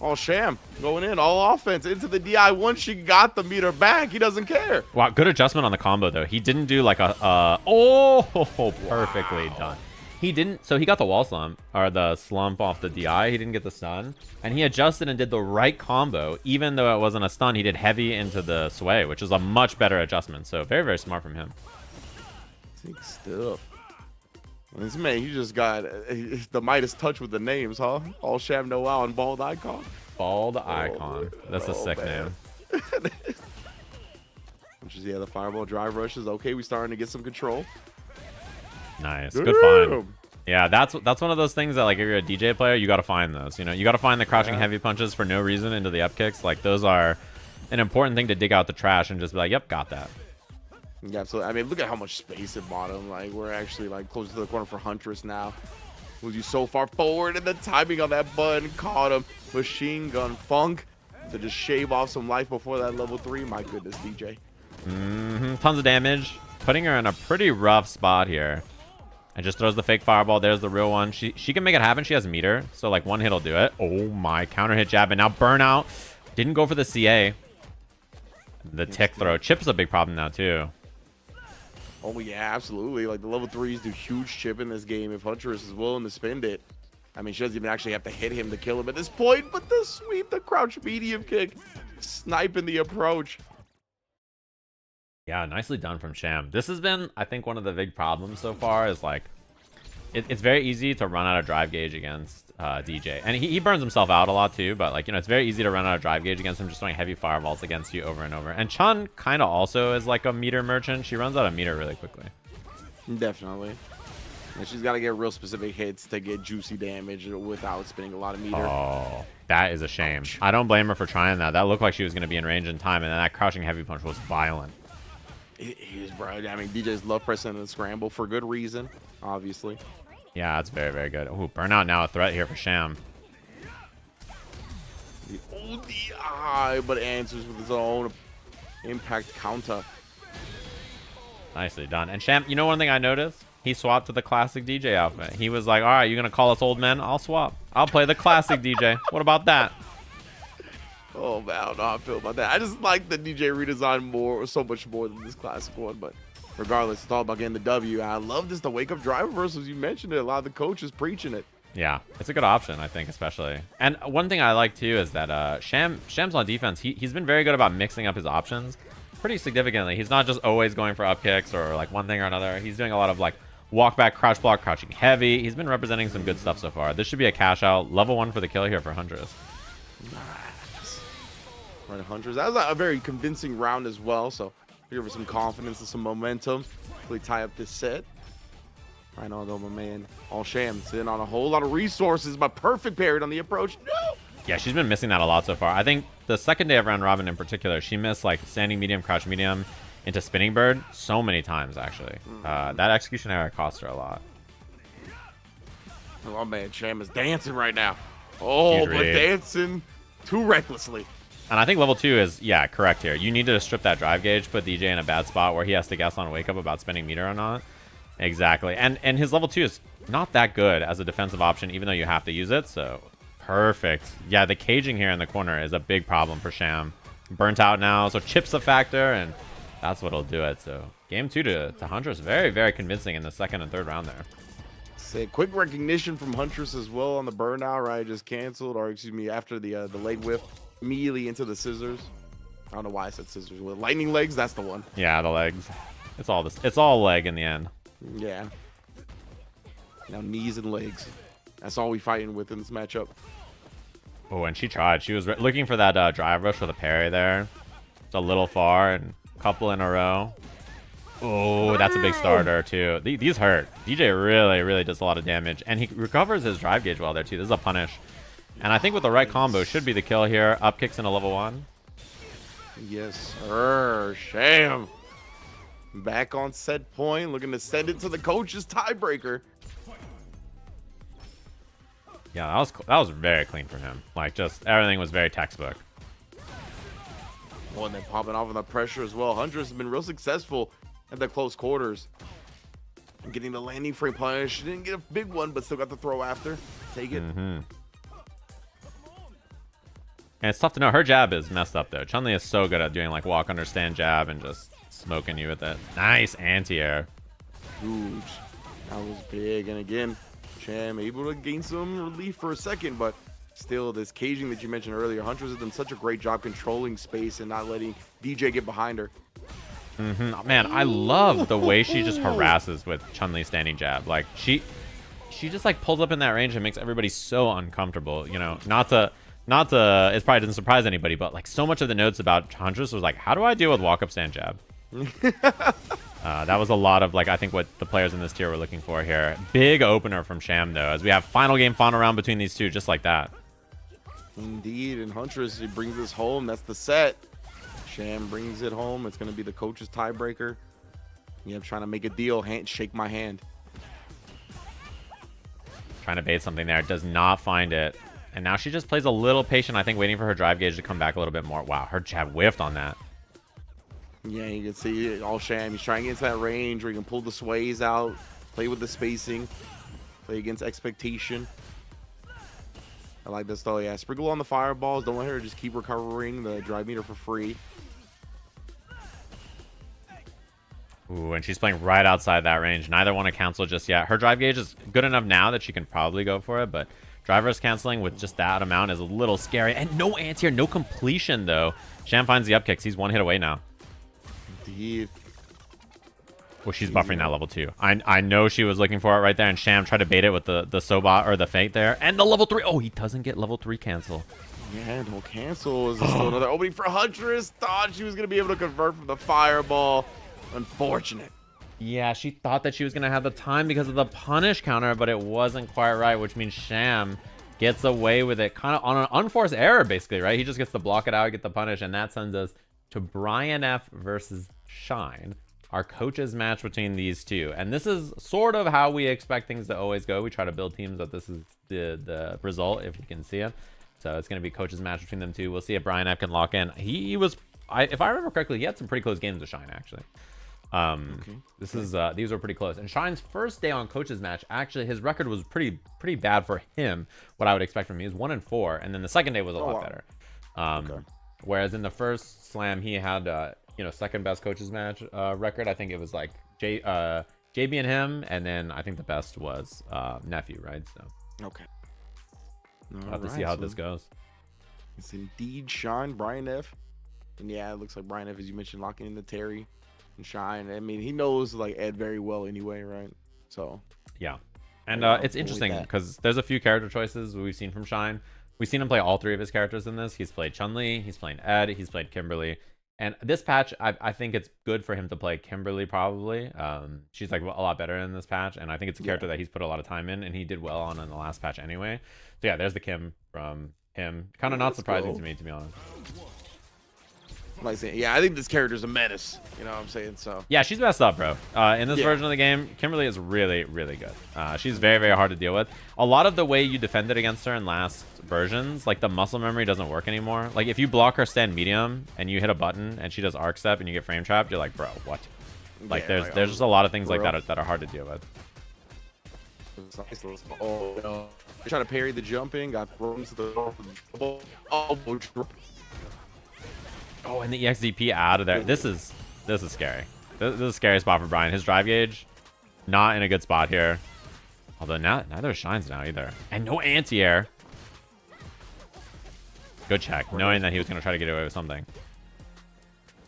all Sham going in, all offense into the DI. Once she got the meter back, he doesn't care.
Wow, good adjustment on the combo though. He didn't do like perfectly done. He didn't, so he got the wall slump, or the slump off the DI. He didn't get the stun, and he adjusted and did the right combo. Even though it wasn't a stun, he did heavy into the sway, which is a much better adjustment. So very, very smart from him.
Sick stuff. This man, he just got the Midas touch with the names, huh? All Sham No Wow and Bald Icon.
Bald Icon. That's a sick
man.
name.
Which is, yeah, the fireball drive rush is okay. We starting to get some control.
Nice. Good find. Yeah, that's one of those things that, like, if you're a DJ player, you got to find those. You know, you got to find the crouching heavy punches for no reason into the up kicks. Like, those are an important thing to dig out the trash and just be like, yep, got that.
Yeah, so I mean, look at how much space it bought him. Like, we're actually, like, close to the corner for Huntress now. Moves you so far forward, and the timing on that button caught him. Machine gun funk to just shave off some life before that level 3. My goodness, DJ.
Tons of damage, putting her in a pretty rough spot here. And just throws the fake fireball. There's the real one. She can make it happen. She has meter, so like one hit will do it. Oh my, counter hit jab, and now burnout. Didn't go for the CA. The tick throw. Chip's a big problem now too.
Oh yeah, absolutely. Like the level 3s do huge chip in this game if Huntress is willing to spend it. I mean, she doesn't even actually have to hit him to kill him at this point, but the sweep, the crouch medium kick, sniping the approach.
Yeah, nicely done from Sham. This has been, I think, one of the big problems so far is like, it's very easy to run out of drive gauge against DJ. And he burns himself out a lot too, but like, you know, it's very easy to run out of drive gauge against him just throwing heavy fireballs against you over and over. And Chun kind of also is like a meter merchant. She runs out of meter really quickly.
Definitely. And she's got to get real specific hits to get juicy damage without spending a lot of meter.
Oh, that is a shame. I don't blame her for trying that. That looked like she was going to be in range in time, and then that crouching heavy punch was violent.
It is, bro. I mean, DJs love pressing the scramble for good reason, obviously.
Yeah, that's very, very good. Ooh, burnout now a threat here for Sham.
The ODI, but answers with his own impact counter.
Nicely done. And Sham, you know one thing I noticed? He swapped to the classic DJ outfit. He was like, all right, you're going to call us old men? I'll swap. I'll play the classic DJ. What about that?
Oh, man, I don't know how I feel about that. I just like the DJ redesign so much more than this classic one. But regardless, it's all about getting the W. I love this, the wake-up drive reversals. You mentioned it. A lot of the coaches preaching it.
Yeah, it's a good option, I think, especially. And one thing I like, too, is that Sham's on defense. He's been very good about mixing up his options pretty significantly. He's not just always going for up kicks or like one thing or another. He's doing a lot of like walk back, crouch block, crouching heavy. He's been representing some good stuff so far. This should be a cash out. Level 1 for the kill here for Huntress.
Nice. Right, Huntress. That was a very convincing round as well. So give her some confidence and some momentum. Really tie up this set. Right on, though, my man. All Sham sitting on a whole lot of resources, but perfect parried on the approach. No!
Yeah, she's been missing that a lot so far. I think the second day of round robin in particular, she missed like standing medium, crouch medium into spinning bird so many times, actually. That execution error cost her a lot.
Oh, man, Sham is dancing right now. Oh, but dancing too recklessly.
And I think level 2 is, yeah, correct here. You need to strip that drive gauge, put DJ in a bad spot where he has to guess on wake up about spinning meter or not. Exactly. And his level 2 is not that good as a defensive option, even though you have to use it. So perfect. Yeah, the caging here in the corner is a big problem for Sham. Burnt out now, so chip's a factor, and that's what'll do it. So game 2 to Huntress, very, very convincing in the second and third round there.
Say quick recognition from Huntress as well on the burnout, right? Just canceled, or excuse me, after the leg whip, immediately into the scissors. I don't know why I said scissors. With lightning legs, that's the one.
Yeah, the legs. It's all leg in the end.
Yeah. Now knees and legs. That's all we fighting with in this matchup.
Oh, and she tried. She was looking for that drive rush with a parry there. It's a little far, and a couple in a row. Oh, that's a big starter, too. These hurt. DJ really, really does a lot of damage. And he recovers his drive gauge well there, too. This is a punish. And I think with the right combo, should be the kill here. Up kicks into level 1.
Yes, sir. Sham. Back on set point. Looking to send it to the coach's tiebreaker.
Yeah, that was very clean for him. Like, just everything was very textbook.
Oh, and then popping off on the pressure as well. Huntress has been real successful at the close quarters. And getting the landing frame punish. She didn't get a big one, but still got the throw after. Take it.
And it's tough to know. Her jab is messed up, though. Chun-Li is so good at doing, like, walk, understand jab and just smoking you with it. Nice anti-air.
Huge. That was big. And again, Sham able to gain some relief for a second, but still this caging that you mentioned earlier, Huntress has done such a great job controlling space and not letting DJ get behind her.
Man, I love the way she just harasses with Chun-Li standing jab. Like, she just, like, pulls up in that range and makes everybody so uncomfortable. You know, not to it probably doesn't surprise anybody, but like so much of the notes about Huntress was like, how do I deal with walk up stand jab? That was a lot of like, I think what the players in this tier were looking for here. Big opener from Sham though, as we have final game, final round between these two, just like that.
Indeed, and Huntress, he brings this home. That's the set. Sham brings it home. It's going to be the coach's tiebreaker. Yeah, I'm trying to make a deal. Shake my hand.
Trying to bait something there. Does not find it. And now she just plays a little patient, I think, waiting for her drive gauge to come back a little bit more. Wow, her jab whiffed on that.
Yeah, you can see all Sham. He's trying to get into that range where he can pull the sways out, play with the spacing, play against expectation. I like this though. Yeah, sprinkle on the fireballs. Don't let her just keep recovering the drive meter for free.
Ooh, and she's playing right outside that range. Neither want to cancel just yet. Her drive gauge is good enough now that she can probably go for it, but driver's canceling with just that amount is a little scary. And no anti-air, no completion, though. Sham finds the up kicks. He's one hit away now.
Indeed.
Well, she's buffering that level 2. I know she was looking for it right there, and Sham tried to bait it with the Sobot or the Fate there. And the level 3. Oh, he doesn't get level 3 cancel.
Yeah, no cancel. Is this still another opening for Huntress? Thought she was going to be able to convert from the fireball. Unfortunate.
Yeah, she thought that she was going to have the time because of the punish counter, but it wasn't quite right, which means Sham gets away with it kind of on an unforced error, basically, right? He just gets to block it out, get the punish, and that sends us to Brian F versus Shine, our coaches match between these two. And this is sort of how we expect things to always go. We try to build teams that this is the result, if we can see it. So it's going to be coaches match between them two. We'll see if Brian F can lock in. He was, if I remember correctly, he had some pretty close games with Shine, actually. These were pretty close. And Shine's first day on coaches match, actually his record was pretty bad for him. What I would expect from him, he was 1-4, and then the second day was a lot better. Whereas in the first slam he had second best coaches match record. I think it was like JB and him, and then I think the best was Nephew, right? So
okay,
we'll have to see how this goes.
It's indeed Shine, Brian F, and yeah, it looks like Brian F, as you mentioned, locking in the Terry. Shine. I mean, he knows like Ed very well anyway, right? So
yeah, and it's interesting because there's a few character choices we've seen from Shine. We've seen him play all 3 of his characters in this. He's played Chun-Li, he's playing Ed, he's played Kimberly, and this patch I think it's good for him to play Kimberly probably. She's like a lot better in this patch, and I think it's a character that he's put a lot of time in, and he did well on in the last patch anyway. So yeah, there's the Kim from him. Kind of not surprising to me, to be honest.
Like saying, yeah, I think this character's a menace. You know what I'm saying? So
yeah, she's messed up, bro. In this version of the game, Kimberly is really, really good. She's very, very hard to deal with. A lot of the way you defended against her in last versions, like the muscle memory doesn't work anymore. Like if you block her stand medium and you hit a button and she does arc step and you get frame trapped, you're like, bro, what? Like there's just a lot of things like that are hard to deal with.
Oh no! They're trying to parry the jumping, got thrown to the
Oh, and the EXDP out of there. This is scary. This is a scary spot for Brian. His drive gauge, not in a good spot here. Although neither Shines now either. And no anti-air. Good check, knowing that he was going to try to get away with something.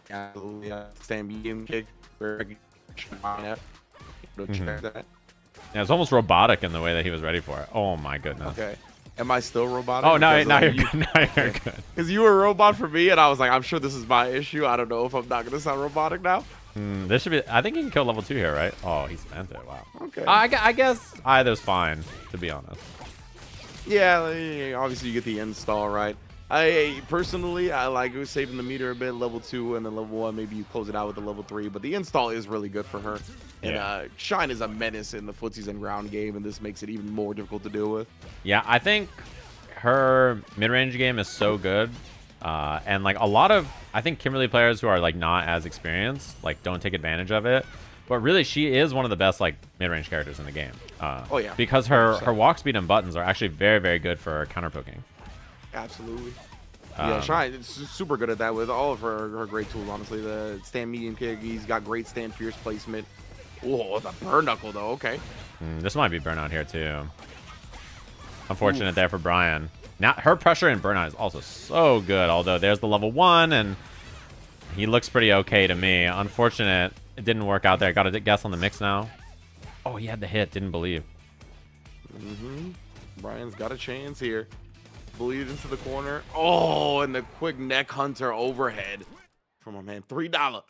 Yeah, stand medium kick.
Yeah, it's almost robotic in the way that he was ready for it. Oh my goodness.
Okay. Am I still robotic?
Oh, now you're good. Now you're good.
Because you were a robot for me, and I was like, I'm sure this is my issue. I don't know if I'm not going to sound robotic now.
This should be... I think he can kill level 2 here, right? Oh, he spent it. Wow.
Okay.
I guess either's fine, to be honest.
Yeah, obviously you get the install, right? Personally, I like saving the meter a bit, level 2, and then level 1, maybe you close it out with the level 3, but the install is really good for her. And Shine is a menace in the footsies and ground game, and this makes it even more difficult to deal with.
Yeah, I think her mid-range game is so good. And like a lot of, I think Kimberly players who are like not as experienced, like don't take advantage of it. But really, she is one of the best like mid-range characters in the game.
Oh yeah.
Because her walk speed and buttons are actually very, very good for counter poking.
Absolutely. Yeah, Shine is super good at that with all of her great tools, honestly. The stand medium kick, he's got great stand fierce placement. Oh, the burn knuckle, though. Okay.
This might be burnout here, too. Unfortunate there for Brian. Now, her pressure in burnout is also so good, although there's the level 1, and he looks pretty okay to me. Unfortunate it didn't work out there. Got a guess on the mix now. Oh, he had the hit. Didn't believe.
Brian's got a chance here. Bleed into the corner. Oh, and the quick neck hunter overhead from my man. $3.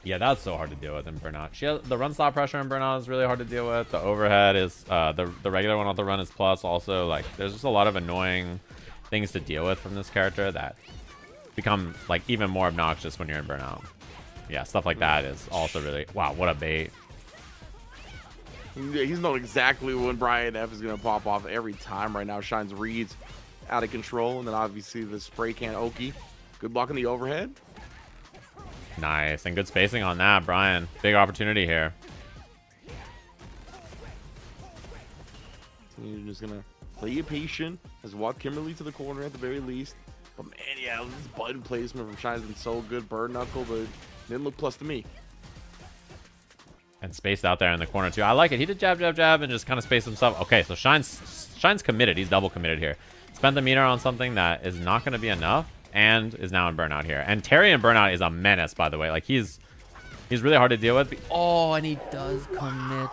Yeah, that's so hard to deal with in burnout. She has, the run stop pressure in burnout is really hard to deal with. The overhead is the regular one off the run is plus. Also, like there's just a lot of annoying things to deal with from this character that become like even more obnoxious when you're in burnout. Yeah, stuff like that is also really wow. What a bait.
Yeah, he's known exactly when Brian F is gonna pop off every time right now. Shine's reads out of control, and then obviously the spray can Oki. Good block on the overhead.
Nice, and good spacing on that, Brian. Big opportunity here.
So you're just gonna play it patient, has walked Kimberly to the corner at the very least. But man, yeah, this button placement from Shine has been so good. Bird knuckle, but didn't look plus to me.
And spaced out there in the corner too. I like it. He did jab, jab, jab, and just kind of spaced himself. Okay, so Shine's committed. He's double committed here. Spent the meter on something that is not going to be enough, and is now in burnout here. And Terry in burnout is a menace, by the way. Like he's really hard to deal with. Oh, and he does commit.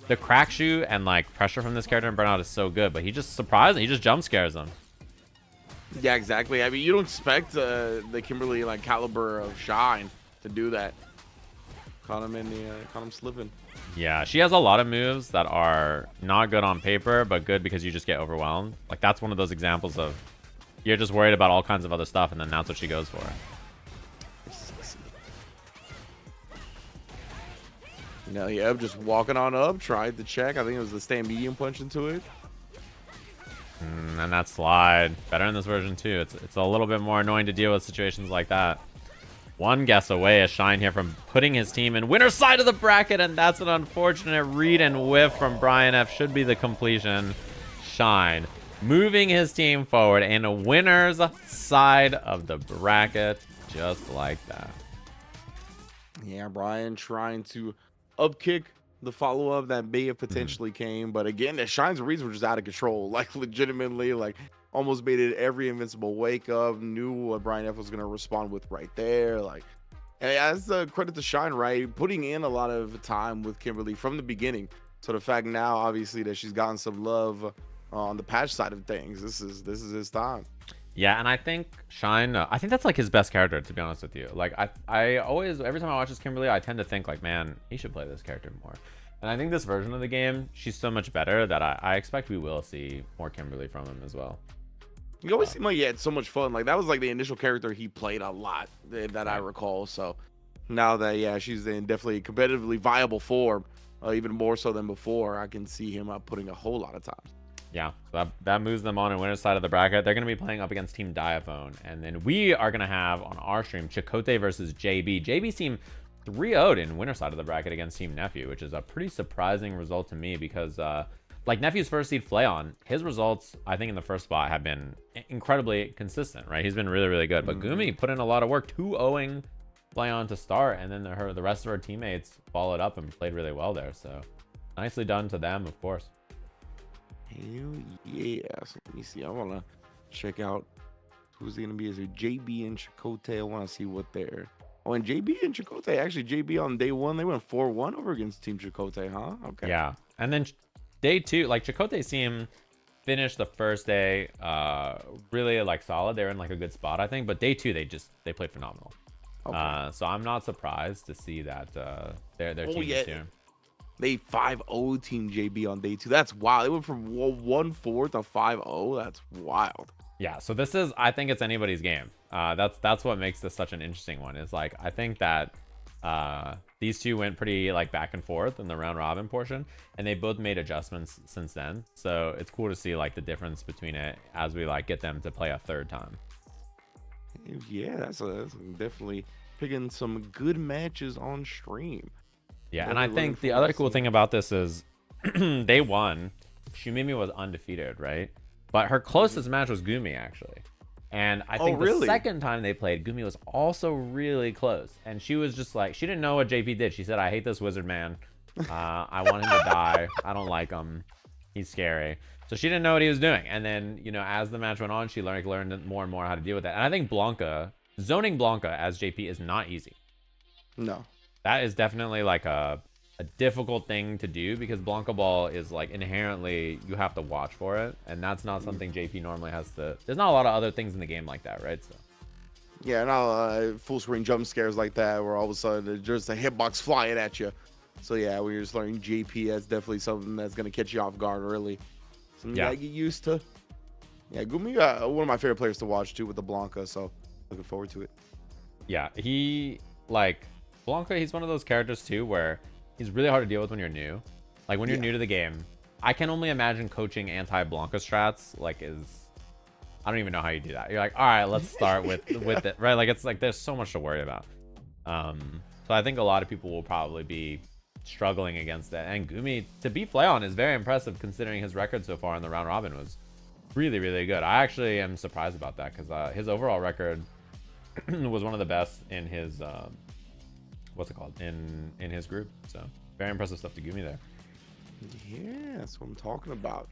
The crack shoot and like pressure from this character in burnout is so good, but he just surprising. He just jump scares him.
Yeah, exactly. I mean, you don't expect the Kimberly like caliber of Shine to do that. Caught him slipping.
Yeah, she has a lot of moves that are not good on paper, but good because you just get overwhelmed. Like that's one of those examples of you're just worried about all kinds of other stuff, and then that's what she goes for.
No, yeah, just walking on up, tried to check. I think it was the stand medium punch into it.
And that slide, better in this version too. It's a little bit more annoying to deal with situations like that. One guess away is Shine here from putting his team in winner's side of the bracket, and that's an unfortunate read and whiff from Brian F. Should be the completion. Shine moving his team forward in a winner's side of the bracket, just like that.
Yeah, Brian trying to upkick the follow-up that may have potentially came, but again, the Shine's reads were just out of control. Like legitimately, like almost made it every invincible wake up. Knew what Brian F was gonna respond with right there. Like, and as credit to Shine, right, putting in a lot of time with Kimberly from the beginning. So the fact now, obviously, that she's gotten some love on the patch side of things, this is his time.
Yeah, and I think Shine, I think that's like his best character, to be honest with you. Like I always, every time I watch this Kimberly, I tend to think like, man, he should play this character more. And I think this version of the game, she's so much better that I expect we will see more Kimberly from him as well.
You always seem like he had so much fun. Like that was like the initial character he played a lot that I recall. So now that, yeah, she's in definitely competitively viable form, even more so than before, I can see him putting a whole lot of time.
Yeah, so that moves them on in winner's side of the bracket. They're going to be playing up against Team Diaphone. And then we are going to have on our stream Chakotay versus JB. JB's team 3-0'd in winner's side of the bracket against Team Nephew, which is a pretty surprising result to me because like Nephew's first seed Flayon, his results, I think in the first spot have been incredibly consistent, right? He's been really, really good. But Gumi put in a lot of work, 2-0ing Flayon to start, and then the rest of her teammates followed up and played really well there. So nicely done to them, of course.
Hell yeah. So let me see. I want to check out who's going to be. Is it JB and Chakotay? I want to see what they're... Oh, and JB and Chakotay, actually, JB on day one, they went 4-1 over against Team Chakotay, huh? Okay.
Yeah. And then day two, like Chakotay's team finished the first day really like solid. They were in like a good spot, I think. But day two, they played phenomenal. Okay. So I'm not surprised to see that their team is here.
They 5-0 Team JB on day two. That's wild. They went from 1-4 to 5-0. That's wild.
Yeah, so this is, I think it's anybody's game. That's what makes this such an interesting one. Is like I think that these two went pretty like back and forth in the round robin portion, and they both made adjustments since then. So it's cool to see like the difference between it as we like get them to play a third time.
Yeah, that's definitely picking some good matches on stream.
Yeah, and I think the other cool thing about this is day one, Shumimi was undefeated, right? But her closest match was Gumi, actually. And I think the second time they played, Gumi was also really close. And she was just like, she didn't know what JP did. She said, I hate this wizard man. I want him to die. I don't like him. He's scary. So she didn't know what he was doing. And then, you know, as the match went on, she learned more and more how to deal with that. And I think zoning Blanca as JP is not easy.
No. That
is definitely like a difficult thing to do because Blanca Ball is like inherently you have to watch for it, and that's not something JP normally has to. There's not a lot of other things in the game like that, right? So
yeah, not full screen jump scares like that where all of a sudden there's a hitbox flying at you. So yeah, we're just learning JP. That's definitely something that's gonna catch you off guard early. Something you gotta get used to. Yeah, Gumi, one of my favorite players to watch too with the Blanca. So looking forward to it.
Yeah, he like Blanca. He's one of those characters too where he's really hard to deal with when you're new. Like when you're new to the game, I can only imagine coaching anti-Blanca strats like I don't even know how you do that. You're like, all right, let's start with it, right? Like it's like there's so much to worry about. So I think a lot of people will probably be struggling against that. And Gumi to beat Flayon is very impressive considering his record so far in the round robin was really, really good. I actually am surprised about that because his overall record was one of the best in his what's it called, in his group. So very impressive stuff to Gumi there.
Yeah, that's what I'm talking about.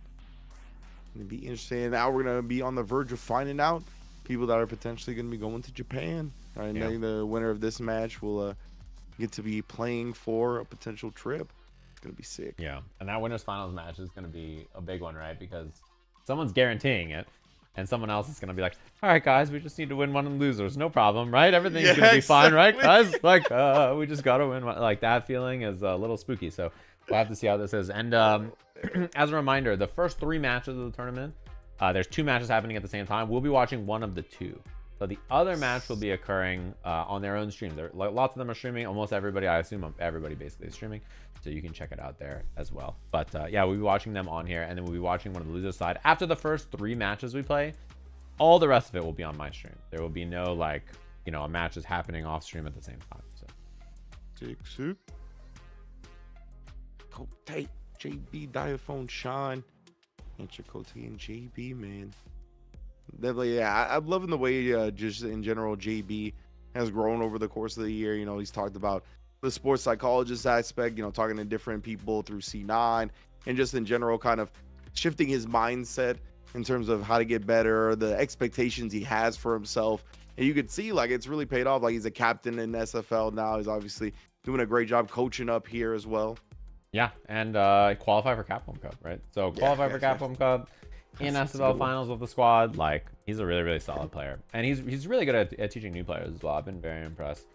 It'll be interesting. Now we're gonna be on the verge of finding out people that are potentially gonna be going to Japan. All right,
Yeah.
the winner of this match will get to be playing for a potential trip. It's gonna be sick.
Yeah, and that winners finals match is gonna be a big one, right? Because someone's guaranteeing it, and someone else is gonna be like, "All right, guys, we just need to win one and losers, no problem, right? Everything's gonna be fine, right, guys? Like, we just gotta win one." Like that feeling is a little spooky. So we'll have to see how this is. And as a reminder, the first 3 matches of the tournament, there's 2 matches happening at the same time. We'll be watching one of the 2. So the other match will be occurring on their own streams. Lots of them are streaming. Almost everybody, I assume everybody basically is streaming. So you can check it out there as well. But yeah, we'll be watching them on here, and then we'll be watching one of the losers side. After the first 3 matches we play, all the rest of it will be on my stream. There will be no, like, you know, a match is happening off stream at the same time. So.
Soup. Cote, JB, Diaphone, Sean, and Chicote and JB, man. Definitely, yeah. I'm loving the way just in general JB has grown over the course of the year. You know, he's talked about the sports psychologist aspect, you know, talking to different people through C9, and just in general kind of shifting his mindset in terms of how to get better, the expectations he has for himself. And you could see, like, it's really paid off. Like, he's a captain in SFL now. He's obviously doing a great job coaching up here as well.
Yeah, and qualify for Capcom Cup, right? So qualify for Capcom Cup in SFL finals with the squad. Like, he's a really, really solid player, and he's really good at teaching new players as well. I've been very impressed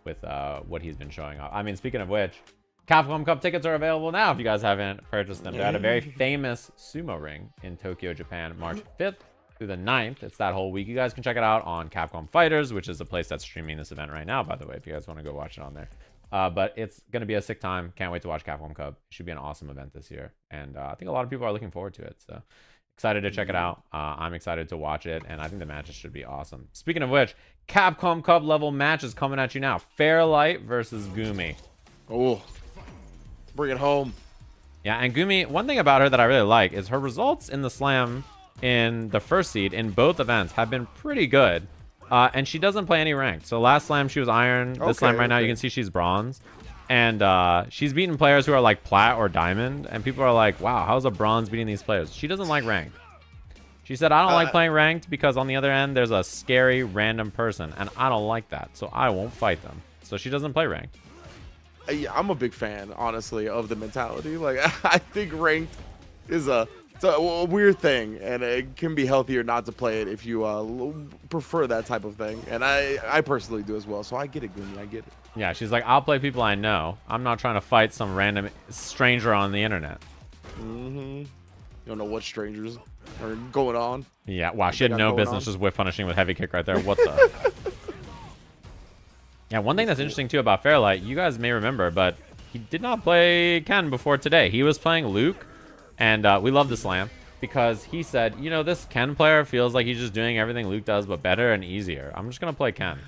with what he's been showing up. I mean, speaking of which, Capcom Cup tickets are available now if you guys haven't purchased them. They're at a very famous sumo ring in Tokyo, Japan, March 5th through the 9th. It's that whole week. You guys can check it out on Capcom Fighters, which is the place that's streaming this event right now, by the way, if you guys want to go watch it on there. But it's going to be a sick time. Can't wait to watch Capcom Cup. It should be an awesome event this year. And I think a lot of people are looking forward to it. So excited to check it out. I'm excited to watch it. And I think the matches should be awesome. Speaking of which, Capcom Cup level matches coming at you now. Fairlight versus Gumi.
Oh, bring it home.
Yeah, and Gumi, one thing about her that I really like is her results in the slam in the first seed in both events have been pretty good. And she doesn't play any ranked. So last slam she was iron. This slam right now you can see she's bronze. And she's beaten players who are like plat or diamond. And people are like, wow, how's a bronze beating these players? She doesn't like ranked. She said, I don't like playing ranked because on the other end there's a scary random person. And I don't like that. So I won't fight them. So she doesn't play ranked.
I'm a big fan, honestly, of the mentality. Like, I think ranked is it's a weird thing, and it can be healthier not to play it if you prefer that type of thing. And I personally do as well, so I get it, Gumi. I get it.
Yeah, she's like, I'll play people I know. I'm not trying to fight some random stranger on the internet.
You don't know what strangers are going on.
Yeah, wow, she had no business just whip punishing with heavy kick right there. What the? Yeah, one thing that's interesting too about Fairlight, you guys may remember, but he did not play Ken before today. He was playing Luke, and we love the slam because he said, you know, this Ken player feels like he's just doing everything Luke does, but better and easier. I'm just going to play Ken.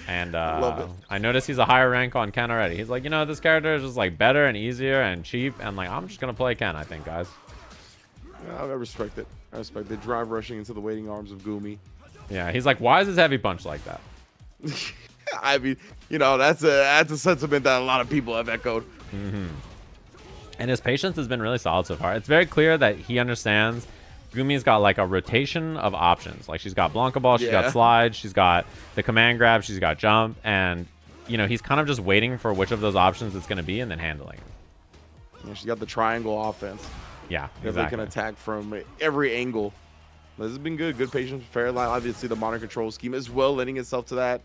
And I noticed he's a higher rank on Ken already. He's like, you know, this character is just like better and easier and cheap. And like, I'm just going to play Ken, I think, guys.
Yeah, I respect it. I respect it. Drive rushing into the waiting arms of Gumi.
Yeah, he's like, why is his heavy punch like that?
I mean, you know, that's a sentiment that a lot of people have echoed.
And his patience has been really solid so far. It's very clear that he understands Gumi's got like a rotation of options. Like she's got Blanca Ball, she's got Slide, she's got the command grab, she's got jump, and you know, he's kind of just waiting for which of those options it's going to be and then handling it.
Yeah, she's got the triangle offense.
Yeah,
exactly. They can attack from every angle. This has been good. Good patience for Fairlight. Obviously, the modern control scheme as well, lending itself to that.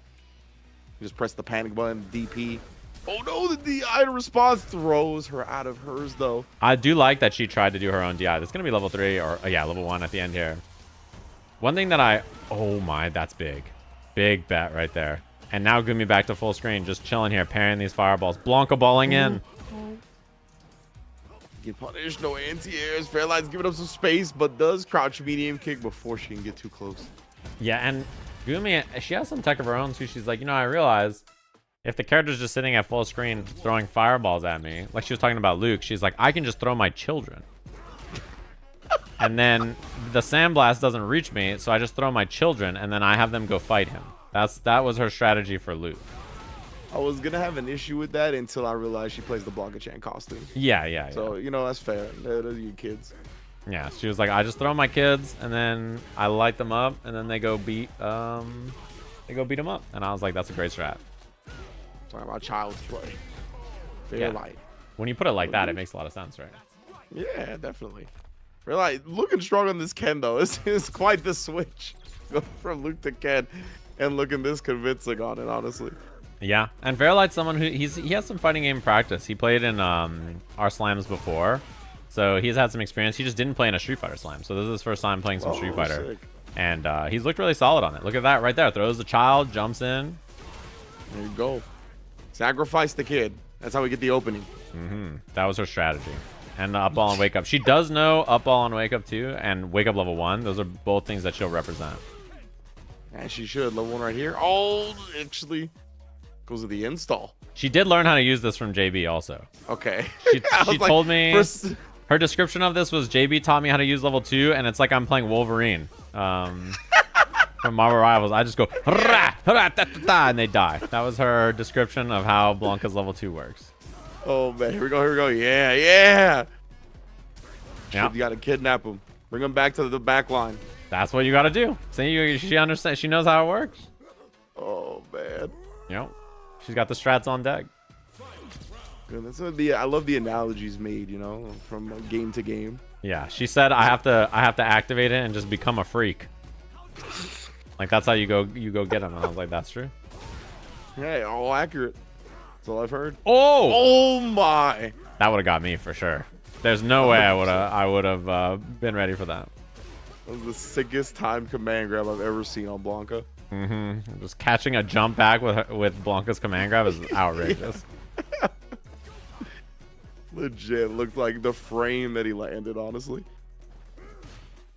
Just press the panic button, DP. Oh no, the DI response throws her out of hers, though.
I do like that she tried to do her own DI. That's going to be level 3 or, yeah, level 1 at the end here. One thing that oh my, that's big. Big bet right there. And now Gumi back to full screen, just chilling here, parrying these fireballs. Blanca balling in.
Get punished, no anti-airs. Fairlight's giving up some space, but does crouch medium kick before she can get too close.
Yeah, and Gumi, she has some tech of her own too. She's like, you know, I realize if the character's just sitting at full screen throwing fireballs at me, like she was talking about Luke, she's like, I can just throw my children. And then the sandblast doesn't reach me, so I just throw my children, and then I have them go fight him. That was her strategy for Luke.
I was gonna have an issue with that until I realized she plays the Blanca-chan costume.
Yeah.
So you know that's fair. Those are your kids.
Yeah, she was like, I just throw my kids and then I light them up and then they go beat them up. And I was like, that's a great strat.
Talking about child's play. Fairlight.
Yeah. When you put it like that, it makes a lot of sense, right?
Yeah, definitely. Fairlight looking strong on this Ken though. It's quite the switch. Go from Luke to Ken and looking this convincing on it, honestly.
Yeah, and Fairlight's someone who he has some fighting game practice. He played in our slams before, so he's had some experience. He just didn't play in a Street Fighter slam, so this is his first time playing some Street Fighter.
Sick.
And he's looked really solid on it. Look at that right there. Throws the child, jumps in.
There you go. Sacrifice the kid. That's how we get the opening.
That was her strategy. And up ball and wake up. She does know up ball and wake up too, and wake up level 1. Those are both things that she'll represent.
And she should. Level 1 right here. Oh, actually goes to the install.
She did learn how to use this from JB also.
Okay.
She told me her description of this was JB taught me how to use level 2, and it's like I'm playing Wolverine from Marvel Rivals. I just go hurrah, hurrah, da, da, da, and they die. That was her description of how Blanca's level 2 works.
Oh man, here we go. Yeah.
Yeah.
You gotta kidnap him. Bring him back to the back line.
That's what you gotta do. See, she understands. She knows how it works.
Oh man.
Yep. She's got the strats on deck.
Goodness. I love the analogies made, you know, from game to game.
Yeah, she said I have to activate it and just become a freak. Like that's how you go get him. And I was like, that's true.
Hey, all accurate. That's all I've heard.
Oh
my!
That would have got me for sure. There's no way I would have been ready for that.
That was the sickest time command grab I've ever seen on Blanca.
Just catching a jump back with Blanca's command grab is outrageous.
Legit looked like the frame that he landed, honestly.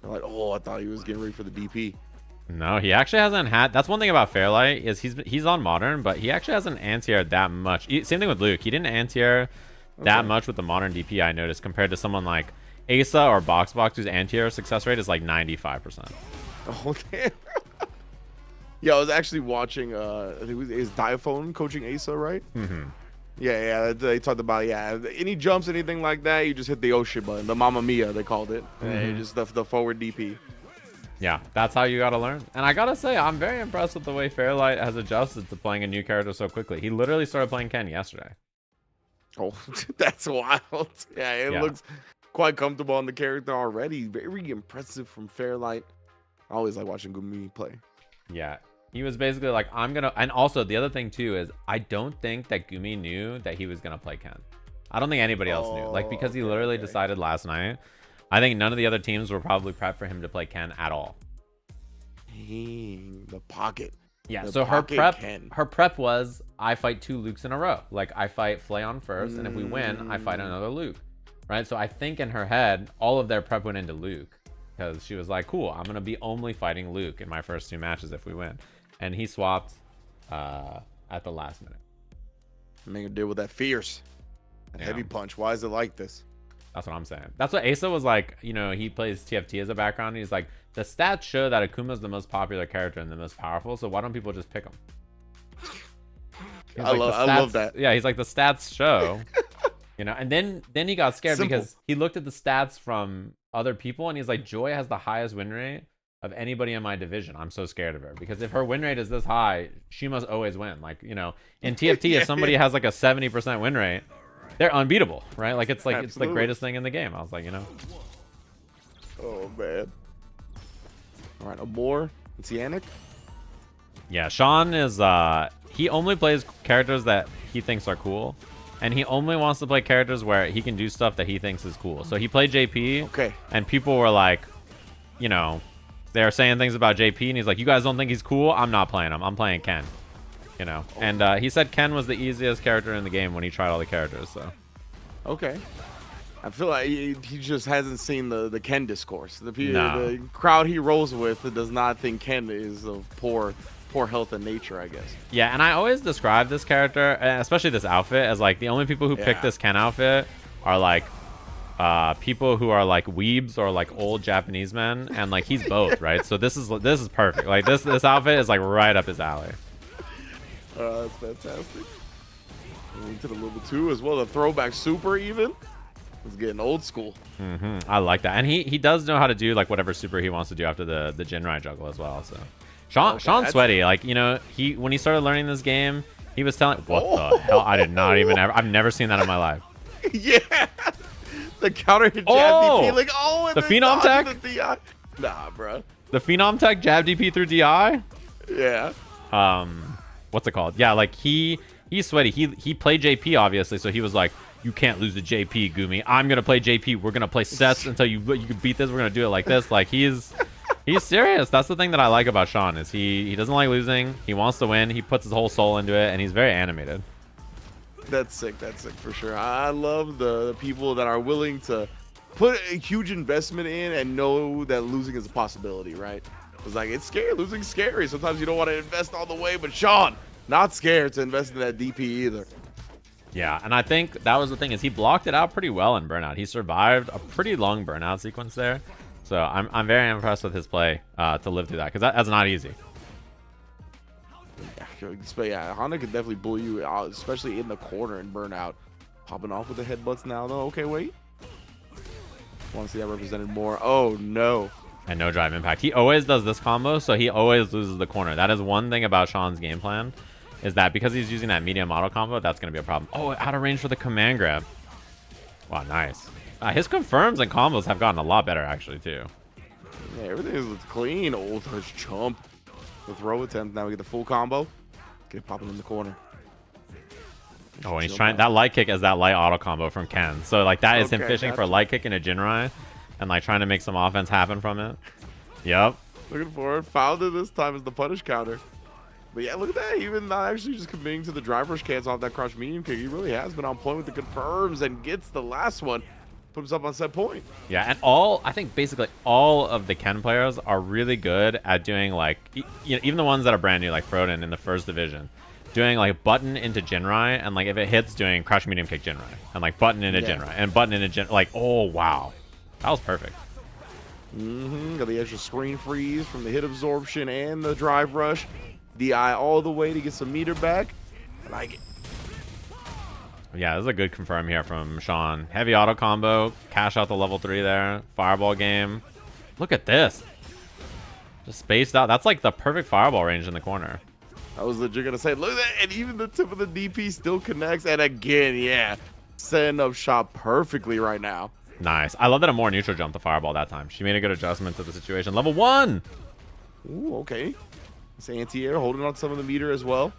I'm like, oh, I thought he was getting ready for the DP.
No, he actually hasn't had. That's one thing about Fairlight is he's on modern, but he actually hasn't anti-aired that much. Same thing with Luke. He didn't anti-air that much with the modern DP, I noticed, compared to someone like Asa or Box whose anti-air success rate is like 95%.
Oh damn. Yeah, I was actually watching. I think it was Diaphone coaching Asa, right? Yeah. They talked about any jumps, anything like that, you just hit the Oshi button, the Mamma Mia they called it, and just the forward DP.
Yeah, that's how you gotta learn. And I gotta say, I'm very impressed with the way Fairlight has adjusted to playing a new character so quickly. He literally started playing Ken yesterday.
Oh, that's wild. Yeah, it looks quite comfortable on the character already. Very impressive from Fairlight. I always like watching Gumiho play.
Yeah, he was basically like, I'm gonna. And also the other thing too is I don't think that Gumi knew that he was gonna play Ken. I don't think anybody else knew. Like because he literally decided last night. I think none of the other teams were probably prepped for him to play Ken at all.
Dang, the pocket.
Yeah, so her prep was I fight 2 Lukes in a row. Like I fight Flayon first, and if we win, I fight another Luke. Right? So I think in her head, all of their prep went into Luke. Because she was like, cool, I'm gonna be only fighting Luke in my first 2 matches if we win. And he swapped at the last minute.
Make him deal with that fierce. Heavy punch. Why is it like this?
That's what I'm saying. That's what Asa was like. You know, he plays TFT as a background. He's like, the stats show that Akuma's the most popular character and the most powerful. So why don't people just pick him?
I love that.
Yeah, he's like, the stats show. You know, and then he got scared because he looked at the stats from other people and he's like, Joy has the highest win rate of anybody in my division. I'm so scared of her because if her win rate is this high, she must always win. Like, you know, in TFT, if somebody has like a 70% win rate, they're unbeatable, right? Like it's like it's the greatest thing in the game. I was like, you know.
Oh man. All right, Amor, it's Yannick.
Yeah, Sean is he only plays characters that he thinks are cool, and he only wants to play characters where he can do stuff that he thinks is cool. So he played JP, and people were like, you know, they're saying things about JP, and he's like, you guys don't think he's cool? I'm not playing him. I'm playing Ken. You know, and he said Ken was the easiest character in the game when he tried all the characters. So,
I feel like he just hasn't seen the Ken discourse. The crowd he rolls with does not think Ken is of poor health and nature, I guess.
Yeah, and I always describe this character, especially this outfit, as like the only people who pick this Ken outfit are like people who are like weebs or like old Japanese men, and like he's both, right? So this is perfect. Like this outfit is like right up his alley.
That's fantastic. Into the level 2 as well. The throwback super even. It's getting old school.
I like that. And he does know how to do like whatever super he wants to do after the Jinrai juggle as well. So Sean's sweaty. Like, you know, when he started learning this game, he was telling what the hell? I did not even I've never seen that in my life.
Yeah. The counter hit jab DP, like, and
the Phenom tech?
The DI. Nah, bro.
The Phenom tech jab DP through DI?
Yeah.
What's it called? Yeah, like he's sweaty. He played JP obviously, so he was like, you can't lose to JP, Gumi. I'm gonna play JP. We're gonna play sets until you can beat this. We're gonna do it like this. Like he's serious. That's the thing that I like about Sean is he doesn't like losing. He wants to win. He puts his whole soul into it, and he's very animated.
That's sick. That's sick for sure. I love the people that are willing to put a huge investment in and know that losing is a possibility, right? It's like, it's scary. Losing's scary. Sometimes you don't want to invest all the way, but Sean, not scared to invest in that DP either.
Yeah, and I think that was the thing is he blocked it out pretty well in Burnout. He survived a pretty long Burnout sequence there. So I'm very impressed with his play to live through that because that's not easy.
But yeah, Honda could definitely bully you out, especially in the corner and Burnout. Popping off with the headbutts now, though. Okay, wait. Want to see that represented more. Oh, no.
And no drive impact. He always does this combo, so he always loses the corner. That is one thing about Sean's game plan, is that because he's using that medium auto combo, that's going to be a problem. Oh, out of range for the command grab. Wow, nice. His confirms and combos have gotten a lot better, actually, too.
Yeah, everything is clean. Old touch chump. The throw attempt. Now we get the full combo. Get it popping in the corner.
Oh, and he's trying that light kick as that light auto combo from Ken. So like that is him fishing for a light kick in a Jinrai and like trying to make some offense happen from it. Yep.
Looking for it. Found it this time as the punish counter. But yeah, look at that. Even not actually just committing to the drive rush cans off that crouch medium kick. He really has been on point with the confirms and gets the last one. Put himself on set point.
Yeah, and I think basically all of the Ken players are really good at doing like, you know, even the ones that are brand new, like Froden in the first division, doing like button into Jinrai, and like if it hits, doing crouch medium kick Jinrai, and like button into Jinrai, and button into Jinrai. Like, oh wow, that was perfect.
Got the extra screen freeze from the hit absorption and the drive rush. DI all the way to get some meter back. I like it.
Yeah, this is a good confirm here from Sean. Heavy auto combo, cash out the level 3 there. Fireball game. Look at this. Just spaced out. That's like the perfect fireball range in the corner.
I was legit gonna say, look at that, and even the tip of the DP still connects. And again, yeah, setting up shot perfectly right now.
Nice. I love that a more neutral jumped the fireball that time. She made a good adjustment to the situation. Level 1.
Ooh, okay. This anti-air holding on some of the meter as well.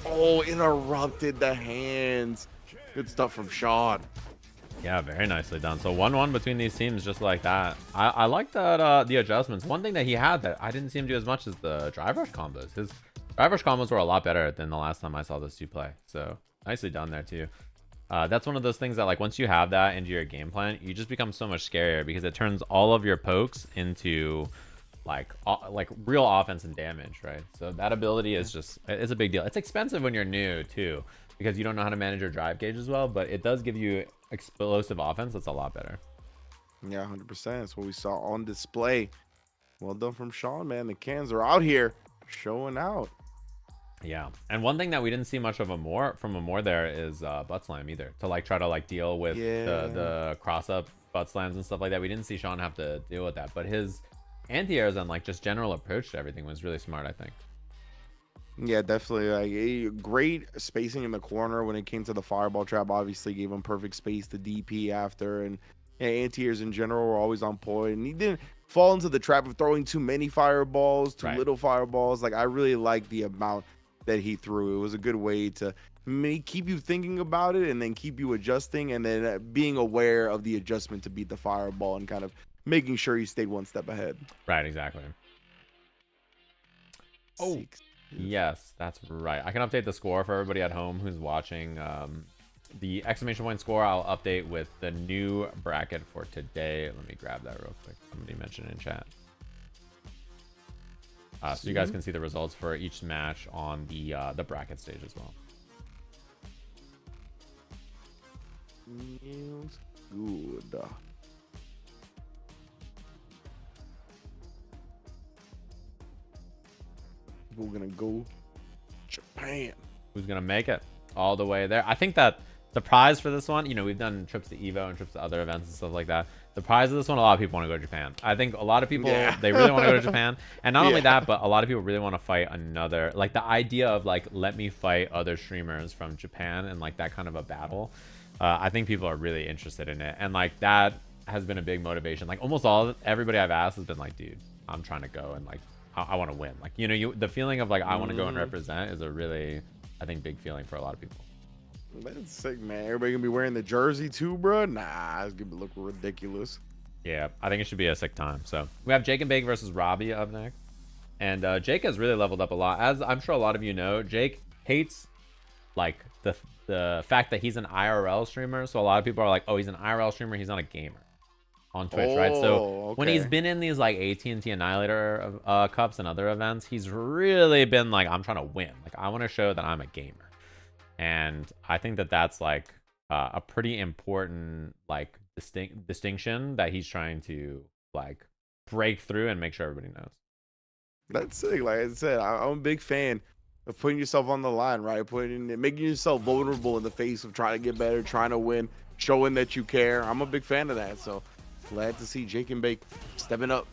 Oh, interrupted the hands. Good stuff from Sean.
Yeah, very nicely done. So 1-1 between these teams just like that. I like that the adjustments. One thing that he had that I didn't see him do as much is the drive rush combos. His drive rush combos were a lot better than the last time I saw those two play. So nicely done there too. That's one of those things that like once you have that into your game plan, you just become so much scarier because it turns all of your pokes into like real offense and damage, right? So that ability is just, it's a big deal. It's expensive when you're new too because you don't know how to manage your drive gauge as well, but it does give you explosive offense that's a lot better.
Yeah, 100%. That's what we saw on display. Well done from Sean, man. The cans are out here showing out.
Yeah, and one thing that we didn't see much of from Amor there is butt slam either, to like try to like deal with the cross up butt slams and stuff like that. We didn't see Sean have to deal with that, but his anti-airs and like just general approach to everything was really smart, I think.
Yeah, definitely. Like a great spacing in the corner when it came to the fireball trap. Obviously gave him perfect space to DP after, and anti-airs in general were always on point. And he didn't fall into the trap of throwing too many fireballs, too little fireballs. Like I really like the amount that he threw. It was a good way to keep you thinking about it and then keep you adjusting and then being aware of the adjustment to beat the fireball and kind of making sure you stayed one step ahead.
Right, exactly. Oh, yes, that's right. I can update the score for everybody at home who's watching. The exclamation point score I'll update with the new bracket for today. Let me grab that real quick. Somebody mentioned it in chat. So you guys can see the results for each match on the bracket stage as well.
Good. We're gonna go Japan.
Who's gonna make it? all the way there. I think that the prize for this one, you know, we've done trips to Evo and trips to other events and stuff like that. The prize of this one, a lot of people want to go to Japan. I think a lot of people, they really want to go to Japan. And not only that, but a lot of people really want to fight another, like the idea of like, let me fight other streamers from Japan and like that kind of a battle. I think people are really interested in it. And like that has been a big motivation. Like almost everybody I've asked has been like, dude, I'm trying to go and like, I want to win. Like, you know, the feeling of like, I want to go and represent is a really, I think, big feeling for a lot of people.
That's sick, man. Everybody gonna be wearing the jersey too, bro? Nah, it's gonna look ridiculous.
Yeah, I think it should be a sick time. So we have Jake and Bake versus Robbie up next. And Jake has really leveled up a lot. As I'm sure a lot of you know, Jake hates like the fact that he's an IRL streamer. So a lot of people are like, oh, he's an IRL streamer, he's not a gamer on Twitch, right? So when he's been in these like AT&T Annihilator Cups and other events, he's really been like, I'm trying to win. Like, I want to show that I'm a gamer. And I think that that's like a pretty important like distinction that he's trying to like break through and make sure everybody knows.
That's sick. Like I said, I'm a big fan of putting yourself on the line, right? Making yourself vulnerable in the face of trying to get better, trying to win, showing that you care. I'm a big fan of that. So glad to see Jake and Bake stepping up.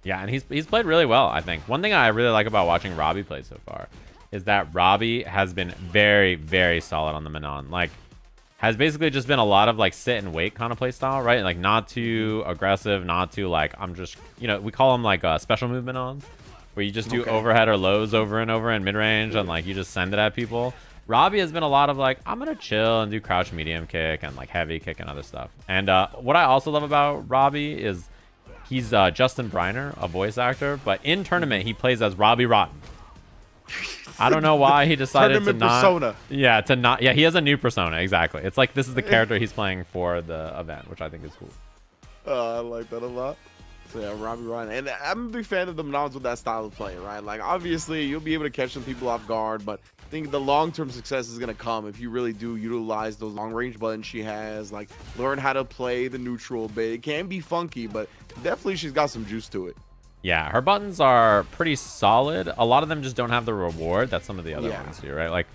Yeah, and he's played really well, I think. One thing I really like about watching Robbie play so far is that Robbie has been very, very solid on the Manon. Like, has basically just been a lot of like sit and wait kind of play style, right? Like not too aggressive, not too like, I'm just, you know, we call them like special movement on, where you just do overhead or lows over and over in mid range and like you just send it at people. Robbie has been a lot of like, I'm gonna chill and do crouch medium kick and like heavy kick and other stuff. And what I also love about Robbie is he's Justin Briner, a voice actor, but in tournament he plays as Robbie Rotten. I don't know why he decided to not. Persona. Yeah, to not. Yeah, he has a new persona. Exactly. It's like this is the character he's playing for the event, which I think is cool.
I like that a lot. So yeah, Robbie Ryan, and I'm a big fan of the Manons with that style of play, right? Like obviously you'll be able to catch some people off guard, but I think the long-term success is gonna come if you really do utilize those long-range buttons she has. Like learn how to play the neutral bit. It can be funky, but definitely she's got some juice to it.
Yeah, her buttons are pretty solid. A lot of them just don't have the reward that some of the other ones do, right? Like,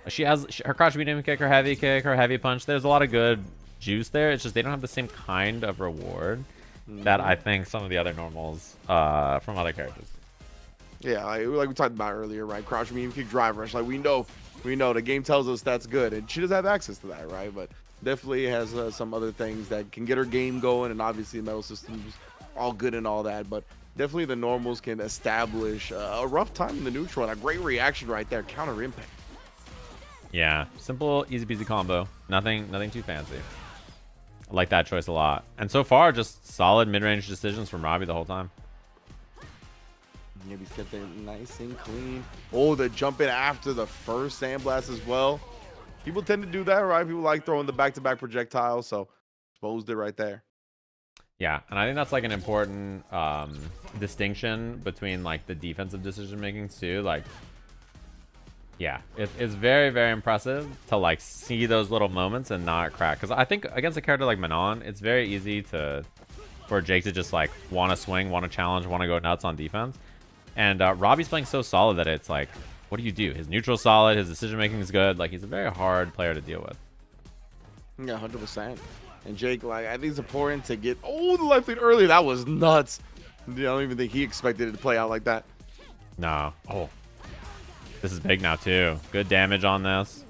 she has her crouch medium kick, her heavy punch. There's a lot of good juice there. It's just they don't have the same kind of reward that I think some of the other normals from other characters.
Yeah, like we talked about earlier, right? Crouch medium kick, drive rush. Like we know the game tells us that's good, and she doesn't have access to that, right? But definitely has some other things that can get her game going, and obviously the metal system's all good and all that, but definitely the normals can establish a rough time in the neutral, and a great reaction right there, counter impact.
Yeah, simple, easy peasy combo. Nothing too fancy. I like that choice a lot. And so far, just solid mid-range decisions from Robbie the whole time.
Maybe he's kept it nice and clean. Oh, the jump in after the first sandblast as well. People tend to do that, right? People like throwing the back-to-back projectiles, so exposed it right there.
Yeah, and I think that's like an important distinction between like the defensive decision making too. Like, yeah, it's very, very impressive to like see those little moments and not crack. Because I think against a character like Manon, it's very easy for Jake to just like want to swing, want to challenge, want to go nuts on defense. And Robbie's playing so solid that it's like, what do you do? His neutral's solid, his decision making is good. Like, he's a very hard player to deal with.
Yeah, 100%. And Jake, like, I think it's important to get the left lead early. That was nuts. I don't even think he expected it to play out like that.
No. Oh, this is big now too. Good damage on this.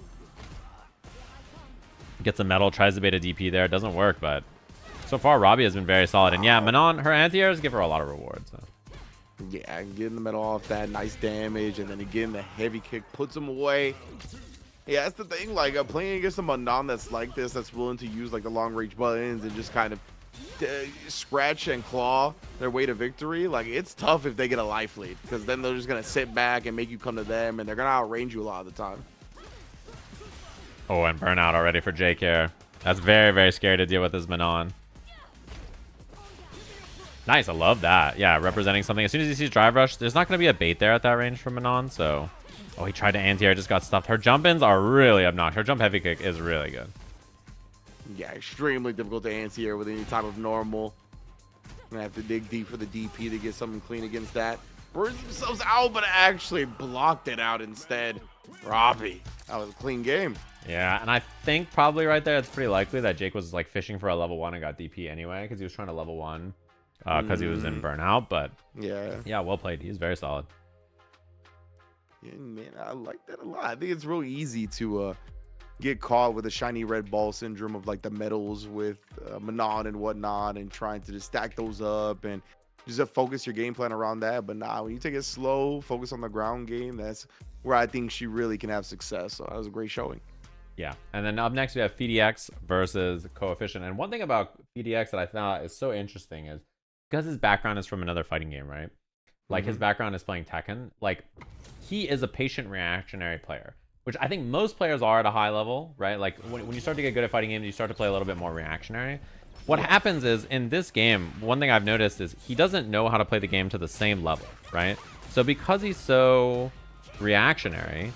Gets a metal, tries to bait a DP there. It doesn't work, but so far Robbie has been very solid. And yeah, Manon, her anti-airs give her a lot of rewards. So.
Yeah, getting the metal off that, nice damage, and then again the heavy kick puts him away. Yeah, that's the thing. Like playing against a Manon that's like this, that's willing to use like the long range buttons and just kind of scratch and claw their way to victory. Like it's tough if they get a life lead, because then they're just gonna sit back and make you come to them, and they're gonna outrange you a lot of the time.
Oh, and burnout already for Jake here. That's very, very scary to deal with as Manon. Nice, I love that. Yeah, representing something. As soon as he sees drive rush, there's not going to be a bait there at that range for Manon, so... Oh, he tried to anti-air, just got stuffed. Her jump-ins are really obnoxious. Her jump heavy kick is really good.
Yeah, extremely difficult to anti-air with any type of normal. Gonna have to dig deep for the DP to get something clean against that. Burns themselves out, but actually blocked it out instead. Robbie, that was a clean game.
Yeah, and I think probably right there, it's pretty likely that Jake was like fishing for a level 1 and got DP anyway, because he was trying to level 1 because he was in burnout. But yeah, well played. He's very solid.
Yeah, man, I like that a lot. I think it's real easy to get caught with a shiny red ball syndrome of like the medals with Manon and whatnot, and trying to just stack those up and just focus your game plan around that. But nah, when you take it slow, focus on the ground game, that's where I think she really can have success. So that was a great showing.
Yeah, and then up next we have FDX versus Coefficient. And one thing about FDX that I thought is so interesting is because his background is from another fighting game, right? Like his background is playing Tekken. Like he is a patient reactionary player, which I think most players are at a high level, right? Like when you start to get good at fighting games, you start to play a little bit more reactionary. What happens is in this game, one thing I've noticed is he doesn't know how to play the game to the same level, right? So because he's so reactionary,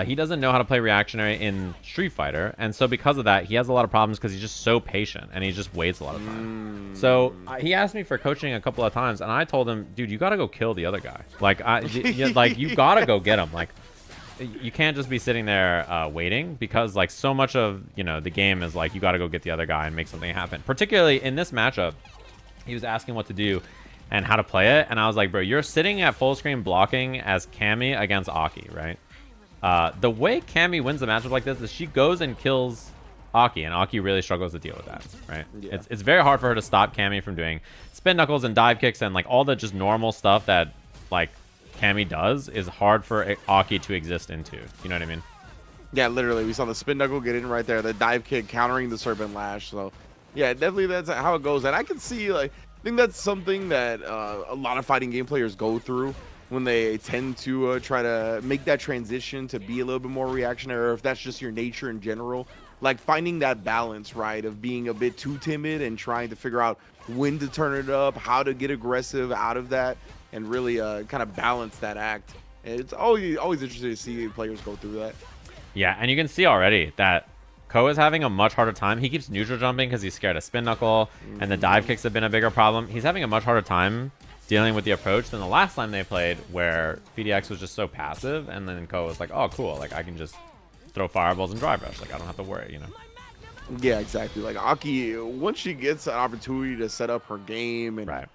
he doesn't know how to play reactionary in Street Fighter, and so because of that, he has a lot of problems because he's just so patient and he just waits a lot of time. So he asked me for coaching a couple of times, and I told him, dude, you gotta go kill the other guy. Like, like you gotta go get him. Like, you can't just be sitting there waiting, because like so much of the game is like you gotta go get the other guy and make something happen. Particularly in this matchup, he was asking what to do and how to play it, and I was like, bro, you're sitting at full screen blocking as Cammy against Aki, right? The way Cammy wins a matchup like this is she goes and kills Aki, and Aki really struggles to deal with that, right? Yeah. It's very hard for her to stop Cammy from doing spin knuckles and dive kicks and like all the just normal stuff that like Cammy does is hard for Aki to exist into. You know what I mean?
Yeah, literally. We saw the spin knuckle get in right there, the dive kick countering the serpent lash. So yeah, definitely that's how it goes. And I can see, like, I think that's something that a lot of fighting game players go through when they tend to try to make that transition to be a little bit more reactionary, or if that's just your nature in general. Like finding that balance, right, of being a bit too timid and trying to figure out when to turn it up, how to get aggressive out of that, and really kind of balance that act. And it's always interesting to see players go through that.
Yeah, and you can see already that Ko is having a much harder time. He keeps neutral jumping because he's scared of spin knuckle, and the dive kicks have been a bigger problem. He's having a much harder time dealing with the approach than the last time they played, where FDX was just so passive, and then Ko was like, oh, cool, like I can just throw fireballs and drive rush. Like I don't have to worry,
Yeah, exactly. Like Aki, once she gets an opportunity to set up her game and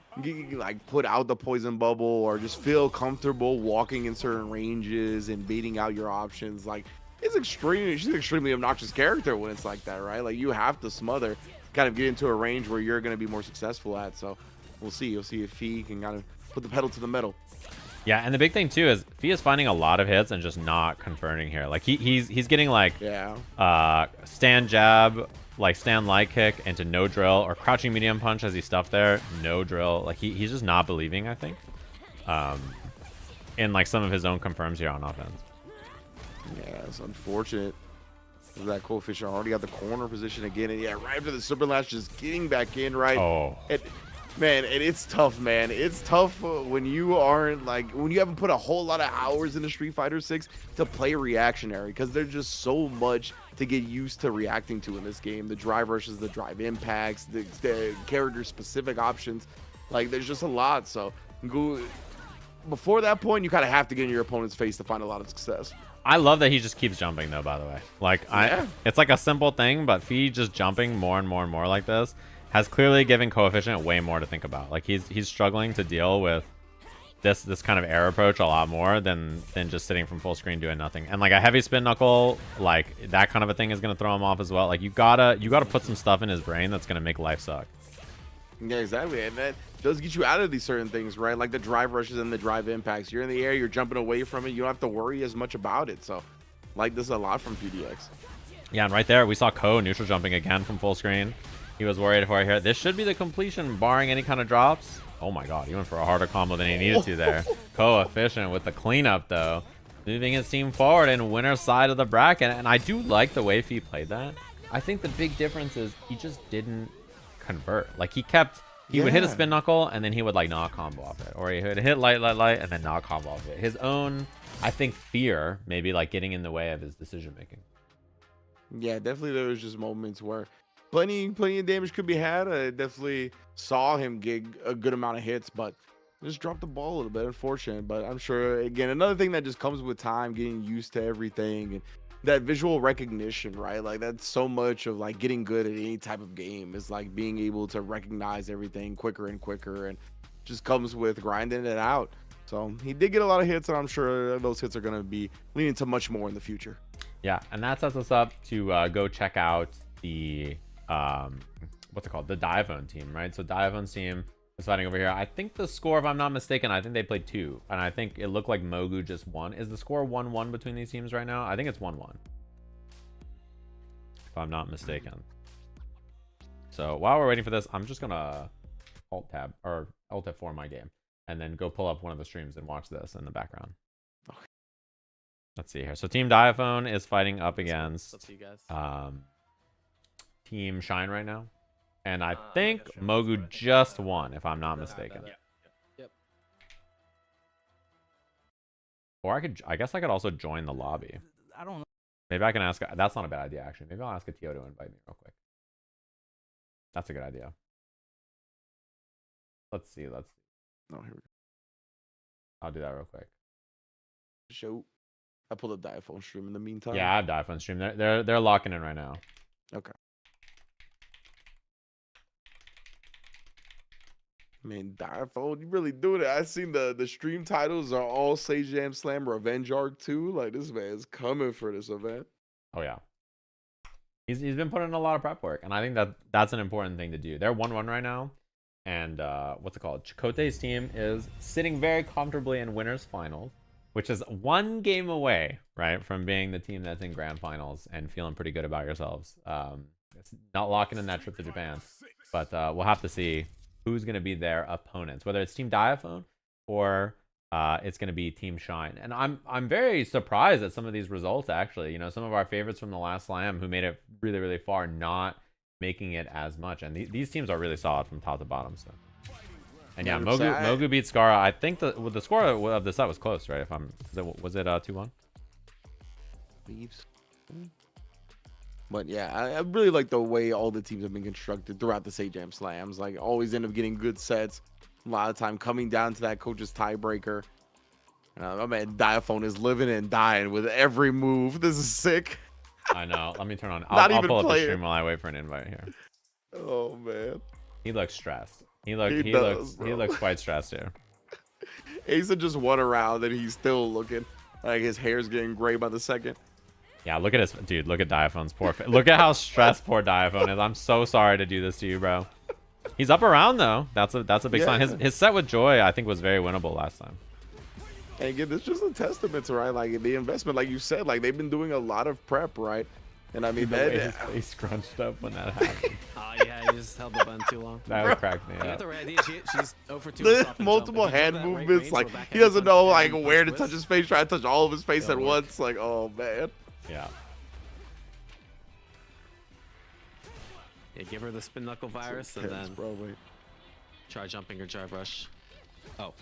like put out the poison bubble or just feel comfortable walking in certain ranges and beating out your options, like she's an extremely obnoxious character when it's like that, right? Like you have to smother, kind of get into a range where you're going to be more successful at. So we'll see. You'll see if he can kind of put the pedal to the metal.
Yeah, and the big thing too is Fee is finding a lot of hits and just not converting here. Like he's getting like stand jab, like stand light kick into no drill, or crouching medium punch as he stuffed there, no drill. Like he's just not believing, I think, in like some of his own confirms here on offense.
Yeah, it's unfortunate. That Coefficient already got the corner position again, and yeah, right after the super lash, just getting back in, right?
Oh.
Man, and it's tough, man. It's tough when you aren't like, when you haven't put a whole lot of hours into Street Fighter 6 to play reactionary, because there's just so much to get used to reacting to in this game. The drive rushes, the drive impacts, the character specific options. Like there's just a lot. So before that point, you kind of have to get in your opponent's face to find a lot of success.
I love that he just keeps jumping though, by the way. Like it's like a simple thing, but Fee just jumping more and more and more like this has clearly given Coefficient way more to think about. Like he's struggling to deal with this kind of air approach a lot more than just sitting from full screen doing nothing. And like a heavy spin knuckle, like that kind of a thing is gonna throw him off as well. Like you gotta put some stuff in his brain that's gonna make life suck.
Yeah, exactly. And that does get you out of these certain things, right? Like the drive rushes and the drive impacts. You're in the air, you're jumping away from it. You don't have to worry as much about it. So like this a lot from FDX.
Yeah, and right there we saw Ko neutral jumping again from full screen. He was worried for here. This should be the completion, barring any kind of drops. Oh my god, he went for a harder combo than he needed to there. Coefficient with the cleanup, though. Moving his team forward in winner's side of the bracket. And I do like the way Fee played that. I think the big difference is he just didn't convert. Like he would hit a spin knuckle, and then he would like not combo off it. Or he would hit light, and then not combo off it. His own, I think, fear maybe like getting in the way of his decision making.
Yeah, definitely there was just moments where plenty of damage could be had. I definitely saw him get a good amount of hits, but just dropped the ball a little bit, unfortunate. But I'm sure, again, another thing that just comes with time, getting used to everything, and that visual recognition, right? Like that's so much of like getting good at any type of game is like being able to recognize everything quicker and quicker, and just comes with grinding it out. So he did get a lot of hits, and I'm sure those hits are going to be leading to much more in the future.
Yeah, and that sets us up to go check out the what's it called, the Diaphone team, right? So Diaphone's team is fighting over here. I think the score, if I'm not mistaken, I think they played 2, and I think it looked like Mogu just won. Is the score 1-1 between these teams right now? I think it's 1-1, if I'm not mistaken. So while we're waiting for this, I'm just gonna alt tab or alt F4 my game, and then go pull up one of the streams and watch this in the background. Let's see here. So Team Diaphone is fighting up against Team Shine right now. And I think Mogu just won, if I'm not mistaken.
Yep.
Or I guess I could also join the lobby.
I don't know.
Maybe I can ask, that's not a bad idea actually. Maybe I'll ask a TO to invite me real quick. That's a good idea. Let's see.
Oh, here we go.
I'll do that real quick.
Show. I pulled up Diaphone stream in the meantime.
Yeah, I have Diaphone stream. They're locking in right now.
Okay. Man, Diaphone, you really doing it. I seen the stream titles are all Sajam Slam Revenge Arc 2. Like this man's coming for this event.
Oh yeah. He's been putting in a lot of prep work, and I think that's an important thing to do. They're 1-1 right now. And what's it called? Chakotay's team is sitting very comfortably in winners finals, which is 1 game away, right, from being the team that's in grand finals and feeling pretty good about yourselves. It's not locking in that trip to Japan, but we'll have to see who's going to be their opponents, whether it's Team Diaphone or it's going to be Team Shine. And I'm very surprised at some of these results, actually. You know, some of our favorites from the last slam who made it really, really far, not making it as much. And these teams are really solid from top to bottom. So, and yeah, Mogu beat Scara. I think the score of the set was close, right? Was it 2-1?
But yeah, I really like the way all the teams have been constructed throughout the Sajam Slams. Like always end up getting good sets. A lot of time coming down to that coach's tiebreaker. My man Diaphone is living and dying with every move. This is sick.
I know. Let me turn on. I'll pull up the stream while I wait for an invite here.
Oh man,
he looks stressed. He looks quite stressed here.
Asa just won a round and he's still looking like his hair's getting gray by the second.
Yeah, look at his dude. Look at Diaphone's poor face. Look at how stressed poor Diaphone is. I'm so sorry to do this to you, bro. He's up around though. That's a big sign. His set with Joy, I think, was very winnable last time.
And again, it's just a testament to, right, like the investment, like you said, like they've been doing a lot of prep, right? And I mean,
his face scrunched up when that happened.
Oh yeah, he just held the button too long.
That would crack me
You got
up.
the right idea. She's over 2.
The multiple hand movements, like he doesn't know like where to touch his face, try to touch all of his face at once. Like, oh man.
Yeah.
Yeah, give her the spin knuckle virus and then try jumping or drive rush. Oh.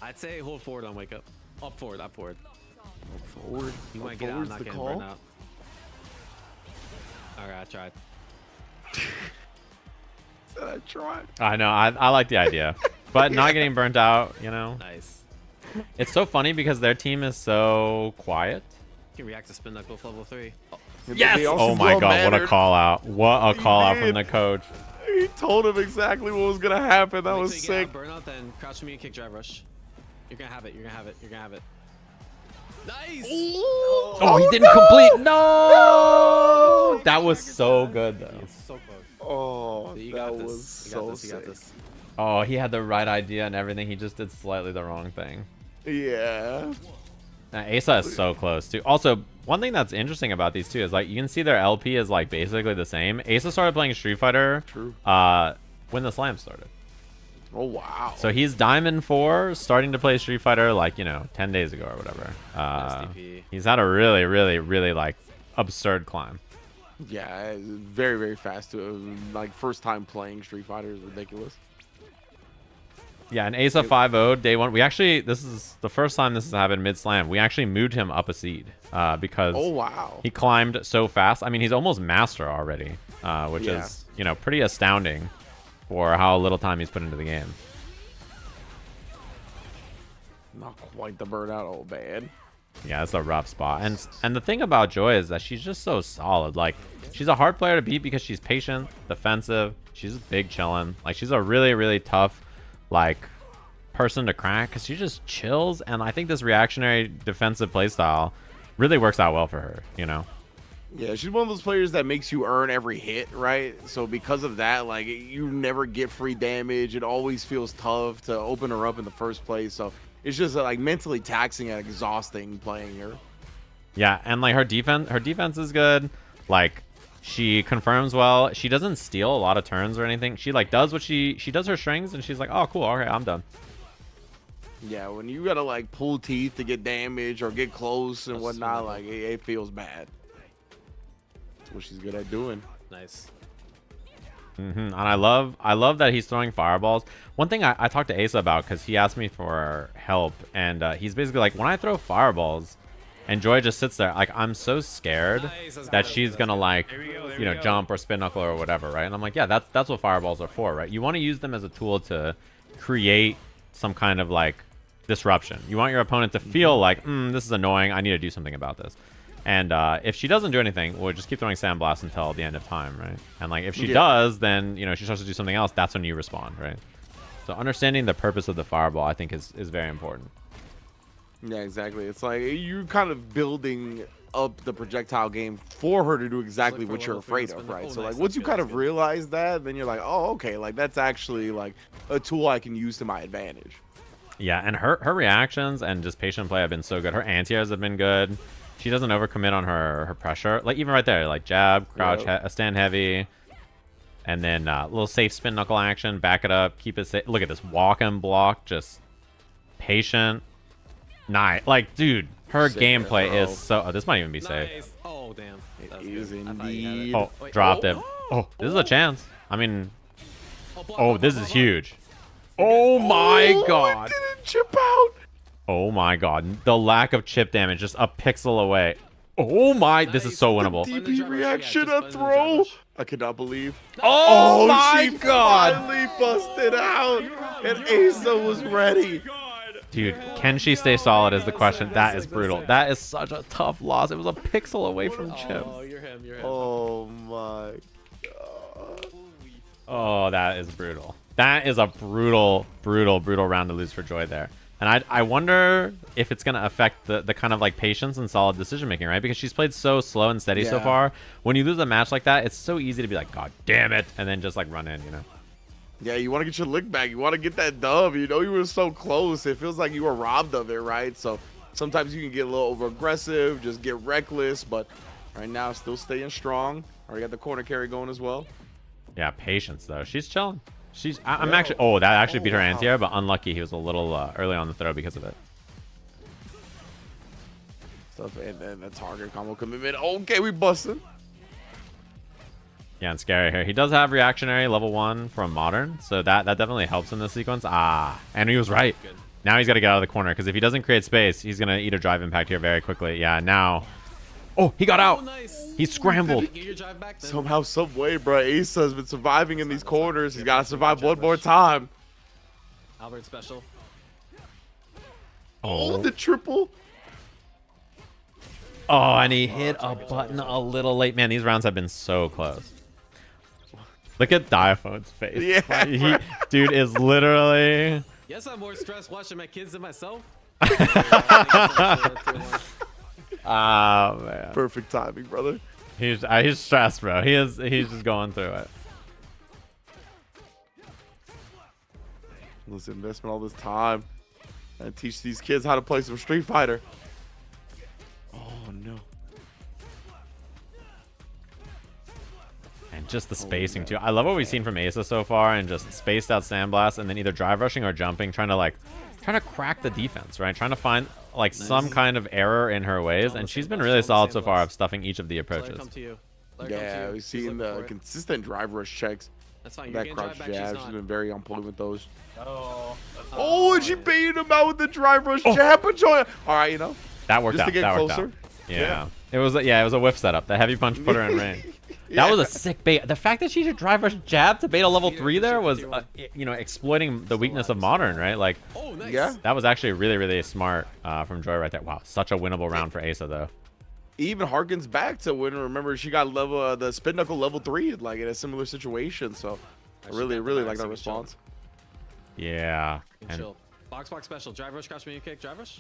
I'd say hold forward on wake up. Up forward, up forward.
Up forward.
You might get out, not getting burned out. Alright, I tried.
I tried.
I know. I like the idea, but not getting burnt out. You know.
Nice.
It's so funny because their team is so quiet.
You can react to spin knuckle level 3. Oh.
Yes! Oh my god, what a call out. What a call out from the coach.
He told him exactly what was going to happen. That was sick.
Burnout, then crouch for me and kick drive rush. You're going to have it. You're going to have it. You're going to have it. Nice!
Oh, he didn't complete. No! That was so good, though.
It's so close.
Oh, that was so sick.
Oh, he had the right idea and everything. He just did slightly the wrong thing.
Yeah.
Now, Asa is so close, too. Also, one thing that's interesting about these two is, like, you can see their LP is, like, basically the same. Asa started playing Street Fighter when the Slam started.
Oh, wow.
So he's Diamond 4, starting to play Street Fighter, like, you know, 10 days ago or whatever. He's had a really, really, really, like, absurd climb.
Yeah, very, very fast. Like, first time playing Street Fighter is ridiculous.
Yeah, and Asa 5-0 day one. We actually, this is the first time this has happened mid-slam. We actually moved him up a seed because he climbed so fast. I mean, he's almost master already, which is, you know, pretty astounding for how little time he's put into the game.
Not quite the burnout, old man.
Yeah, it's a rough spot. And the thing about Joy is that she's just so solid. Like, she's a hard player to beat because she's patient, defensive. She's big chilling. Like, she's a really, really tough, like, person to crack because she just chills. And I think this reactionary defensive playstyle really works out well for her, you know?
Yeah, she's one of those players that makes you earn every hit, right? So because of that, like, you never get free damage. It always feels tough to open her up in the first place. So it's just like mentally taxing and exhausting playing her.
Yeah, and like her defense is good. Like, she confirms well. She doesn't steal a lot of turns or anything. She like does what she does her strings, and she's like, oh cool, okay, I'm done.
Yeah, when you gotta like pull teeth to get damage or get close and whatnot, like it feels bad. That's what she's good at doing.
Nice.
And I love that he's throwing fireballs. One thing I talked to Asa about, because he asked me for help, and he's basically like, when I throw fireballs and Joy just sits there, like, I'm so scared that she's gonna like, you know, jump or spin knuckle or whatever, right? And I'm like, yeah, that's what fireballs are for, right? You want to use them as a tool to create some kind of like disruption. You want your opponent to feel like, this is annoying, I need to do something about this. And if she doesn't do anything, we'll just keep throwing sandblast until the end of time, right? And like, if she does, then, you know, she starts to do something else. That's when you respond, right? So understanding the purpose of the fireball, I think, is very important.
Yeah, exactly. It's like you're kind of building up the projectile game for her to do exactly what you're afraid of, right? So like, once you kind of realize that, then you're like, oh, okay, like that's actually like a tool I can use to my advantage.
Yeah, and her reactions and just patient play have been so good. Her anti-airs have been good. She doesn't overcommit on her pressure. Like, even right there, like jab, crouch, stand heavy, and then a little safe spin knuckle action, back it up, keep it safe. Look at this walk and block, just patient. Nice. Like, dude, her gameplay is so... Oh, this might even be safe.
Oh, damn.
It is indeed.
Oh, dropped it. Oh, this is a chance. I mean... Oh, this is huge. Oh, my God.
It didn't chip out.
Oh my god, the lack of chip damage, just a pixel away. Oh my, this is so winnable.
DP reaction, a throw. I cannot believe.
Oh my
she
god.
Finally busted out, and Asa was ready.
Dude, can she stay solid is the question. That is brutal. That is such a tough loss. It was a pixel away from chip.
Oh, you're him.
Oh my god.
Oh, that is brutal. That is a brutal round to lose for Joy there. And I wonder if it's going to affect the kind of like patience and solid decision making, right? Because she's played so slow and steady so far. When you lose a match like that, it's so easy to be like, God damn it, and then just like run in, you know?
Yeah, you want to get your lick back. You want to get that dub. You know, you were so close. It feels like you were robbed of it, right? So sometimes you can get a little over aggressive, just get reckless. But right now, still staying strong. Already got the corner carry going as well.
Yeah, patience though. She's chilling. I'm actually... Oh, that actually beat her anti-air, but unlucky. He was a little early on the throw because of it.
Stuff, and then the target combo commitment. Okay, we busted.
Yeah, and scary here. He does have reactionary level 1 from Modern, so that definitely helps in this sequence. And he was right. Now he's got to get out of the corner, because if he doesn't create space, he's going to eat a drive impact here very quickly. Yeah, now... Oh, he got out.
Nice.
He scrambled.
Somehow, some way, bro. Asa has been surviving in these corners. He's got to survive one more time.
Albert special.
Oh, the triple.
Oh, and he hit a button a little late. Man, these rounds have been so close. Look at Diaphone's face.
Yeah,
he, dude is literally...
Yes, I'm more stressed watching my kids than myself.
Oh man,
perfect timing, brother.
He's stressed, bro. He's just going through it.
Let's investment all this time and teach these kids how to play some Street Fighter. Oh no.
And just the spacing too. I love what we've seen from Asa so far, and just spaced out sandblast, and then either drive rushing or jumping, trying to crack the defense, right? Trying to find like some kind of error in her ways, and she's been really solid so far of stuffing each of the approaches.
Yeah, we've seen the consistent drive rush checks.
That's fine. You're
That
getting
crouch
drive back.
jab,
She's
she's
not.
been very on point with those.
Oh.
Oh, and she baited him out with the drive rush jab. All right, you know.
That worked
Just
out.
to get
That worked
closer.
out. Yeah. It was a whiff setup. The heavy punch put her in range.
Yeah.
That was a sick bait. The fact that she should drive rush jab to bait a level 3 there was, you know, exploiting the weakness of Modern, right? Like,
Oh, nice.
Yeah.
that was actually really, really smart from Joy right there. Wow, such a winnable round for Asa, though.
Even harkens back to when, remember, she got the spin knuckle level 3, like in a similar situation. So I really like that response.
Yeah. And,
Chill. Box special. Drive rush, crouch medium kick. Drive rush.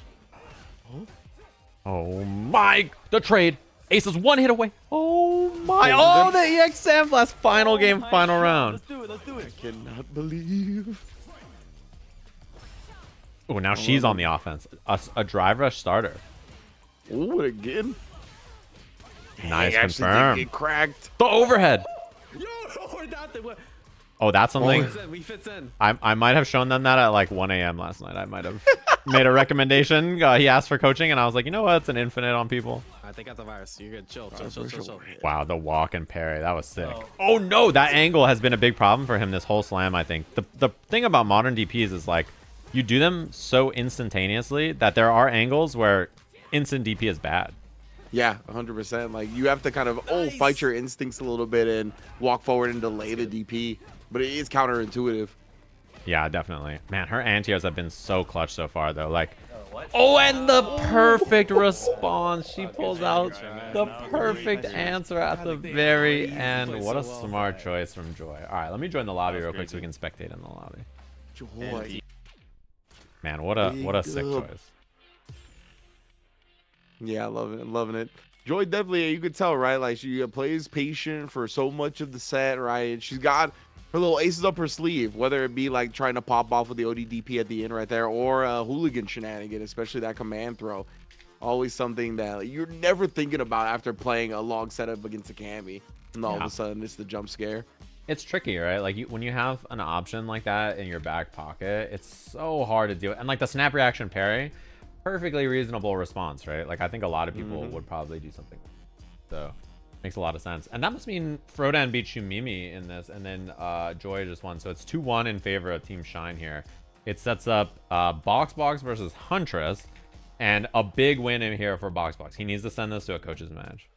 oh my, the trade. Asa's one hit away. Oh my. Oh, the EX Sandblast final game, final round.
Let's do it. Let's do it.
I cannot believe.
Oh, now she's on the offense. A drive rush starter.
Oh, again.
Nice,
Dang, actually did
confirm.
get cracked.
The overhead.
Yo, we're not the.
Oh, that's something.
We fits in.
I might have shown them that at like 1 a.m. last night. I might have made a recommendation. He asked for coaching, and I was like, you know what? It's an infinite on people.
Alright, they got the virus. You're good. Chill.
Wow, the walk and parry. That was sick. Oh, no. That angle has been a big problem for him this whole slam, I think. The thing about modern DPs is like you do them so instantaneously that there are angles where instant DP is bad.
Yeah, 100%. Like you have to kind of fight your instincts a little bit and walk forward and delay the DP, but it is counterintuitive.
Yeah, definitely. Man, her anti-airs have been so clutch so far, though. Like, oh, and the perfect response. She pulls out the perfect answer at the very end. What a smart choice from Joy. All right, let me join the lobby real quick so we can spectate in the lobby.
Joy.
Man, what a sick choice.
Yeah, loving it. Joy definitely, you could tell, right? Like she plays patient for so much of the set, right? And she's got her little aces up her sleeve, whether it be like trying to pop off with the ODDP at the end right there, or a hooligan shenanigan, especially that command throw. Always something that you're never thinking about after playing a long setup against a Cammy. And all of a sudden, it's the jump scare.
It's tricky, right? Like when you have an option like that in your back pocket, it's so hard to do it. And like the snap reaction parry, perfectly reasonable response, right? Like I think a lot of people would probably do something. So makes a lot of sense. And that must mean Frodan beat Shumimi in this, and then Joy just won. So it's 2-1 in favor of Team Shine here. It sets up Box versus Huntress, and a big win in here for Box. He needs to send this to a coach's match.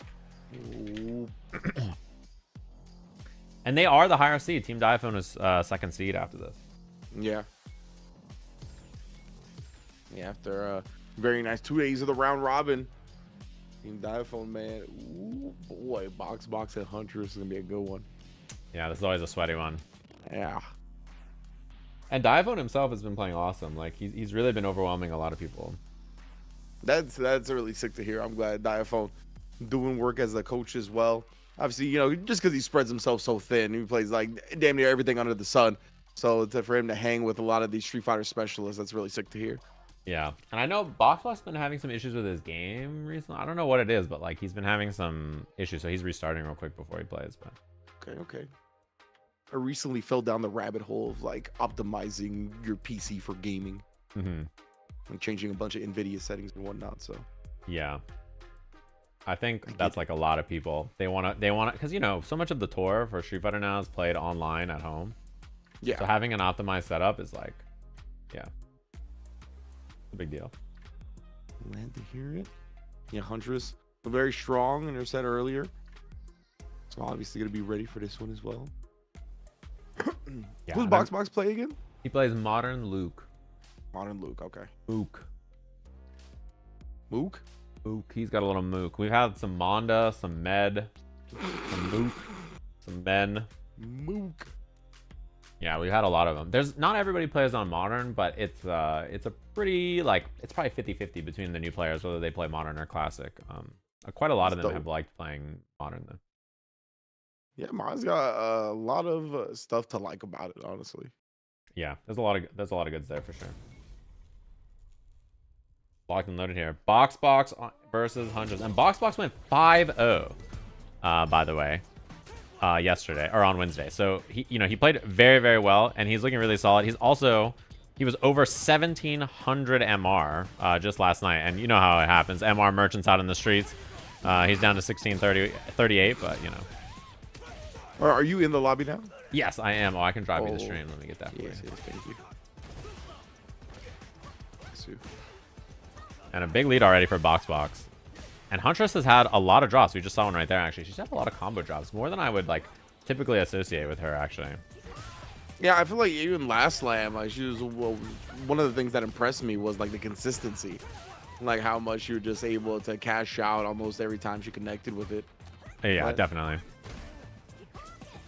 And they are the higher seed. Team Diaphone is second seed after this.
Yeah. Yeah, after very nice 2 days of the round robin. Team Diaphone, man. Ooh, boy, Box and Huntress is going to be a good one.
Yeah, this is always a sweaty one.
Yeah.
And Diaphone himself has been playing awesome. Like, he's really been overwhelming a lot of people.
That's really sick to hear. I'm glad Diaphone doing work as a coach as well. Obviously, you know, just because he spreads himself so thin, he plays like damn near everything under the sun. So for him to hang with a lot of these Street Fighter specialists, that's really sick to hear.
Yeah, and I know Boxbox been having some issues with his game recently. I don't know what it is, but like he's been having some issues, so he's restarting real quick before he plays. But
Okay. I recently fell down the rabbit hole of like optimizing your PC for gaming, and changing a bunch of NVIDIA settings and whatnot. So
yeah, I think that's like a lot of people. They want to, because you know, so much of the tour for Street Fighter now is played online at home.
Yeah.
So having an optimized setup is like, yeah, a big deal.
Glad to hear it. Yeah, Huntress very strong in her set earlier, so obviously gonna be ready for this one as well.
Yeah,
Who's Box play again?
He plays Modern Luke.
Modern Luke. Okay.
Mook.
Mook.
Mook. He's got a little Mook. We've had some Monda, some Med, some Mook, some Ben.
Mook.
Yeah, we've had a lot of them. There's not everybody plays on Modern, but it's a pretty, like, it's probably 50-50 between the new players, whether they play Modern or Classic. Quite a lot of them have liked playing Modern, though.
Yeah, mine's got a lot of stuff to like about it, honestly.
Yeah, there's a lot of goods there for sure. Locked and loaded here. Box versus Huntress, and Box went 5-0, by the way, yesterday or on Wednesday. So he played very, very well, and he's looking really solid. He was over 1,700 MR just last night, and you know how it happens. MR merchants out in the streets. He's down to 1638, but you know.
Are you in the lobby now?
Yes, I am. Oh, I can drop you the stream. Let me get that for
Yes,
you.
yes, thank you. Let's see.
And a big lead already for Box. And Huntress has had a lot of drops. We just saw one right there, actually. She's had a lot of combo drops. More than I would, like, typically associate with her, actually.
Yeah, I feel like even last slam, like, she was, well, one of the things that impressed me was, like, the consistency. Like, how much she was just able to cash out almost every time she connected with it.
Yeah,
But,
definitely.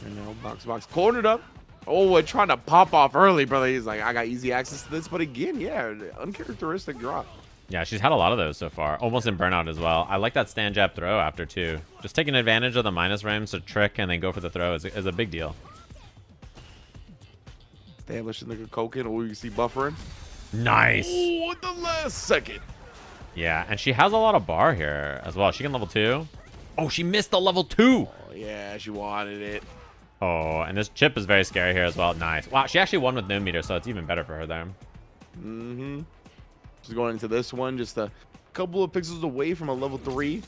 you know, Box cornered up. Oh, we're trying to pop off early, brother. He's like, I got easy access to this. But again, yeah, uncharacteristic drop.
Yeah, she's had a lot of those so far. Almost in burnout as well. I like that stand jab throw after, too. Just taking advantage of the minus frames to trick and then go for the throw is a big deal.
Establishing the coking. Oh, you see buffering.
Nice.
Oh, at the last second.
Yeah, and she has a lot of bar here as well. She can level 2. Oh, she missed the level 2.
Oh, yeah, she wanted it.
Oh, and this chip is very scary here as well. Nice. Wow, she actually won with no meter, so it's even better for her there.
Mm-hmm. She's going into this one just a couple of pixels away from a level 3.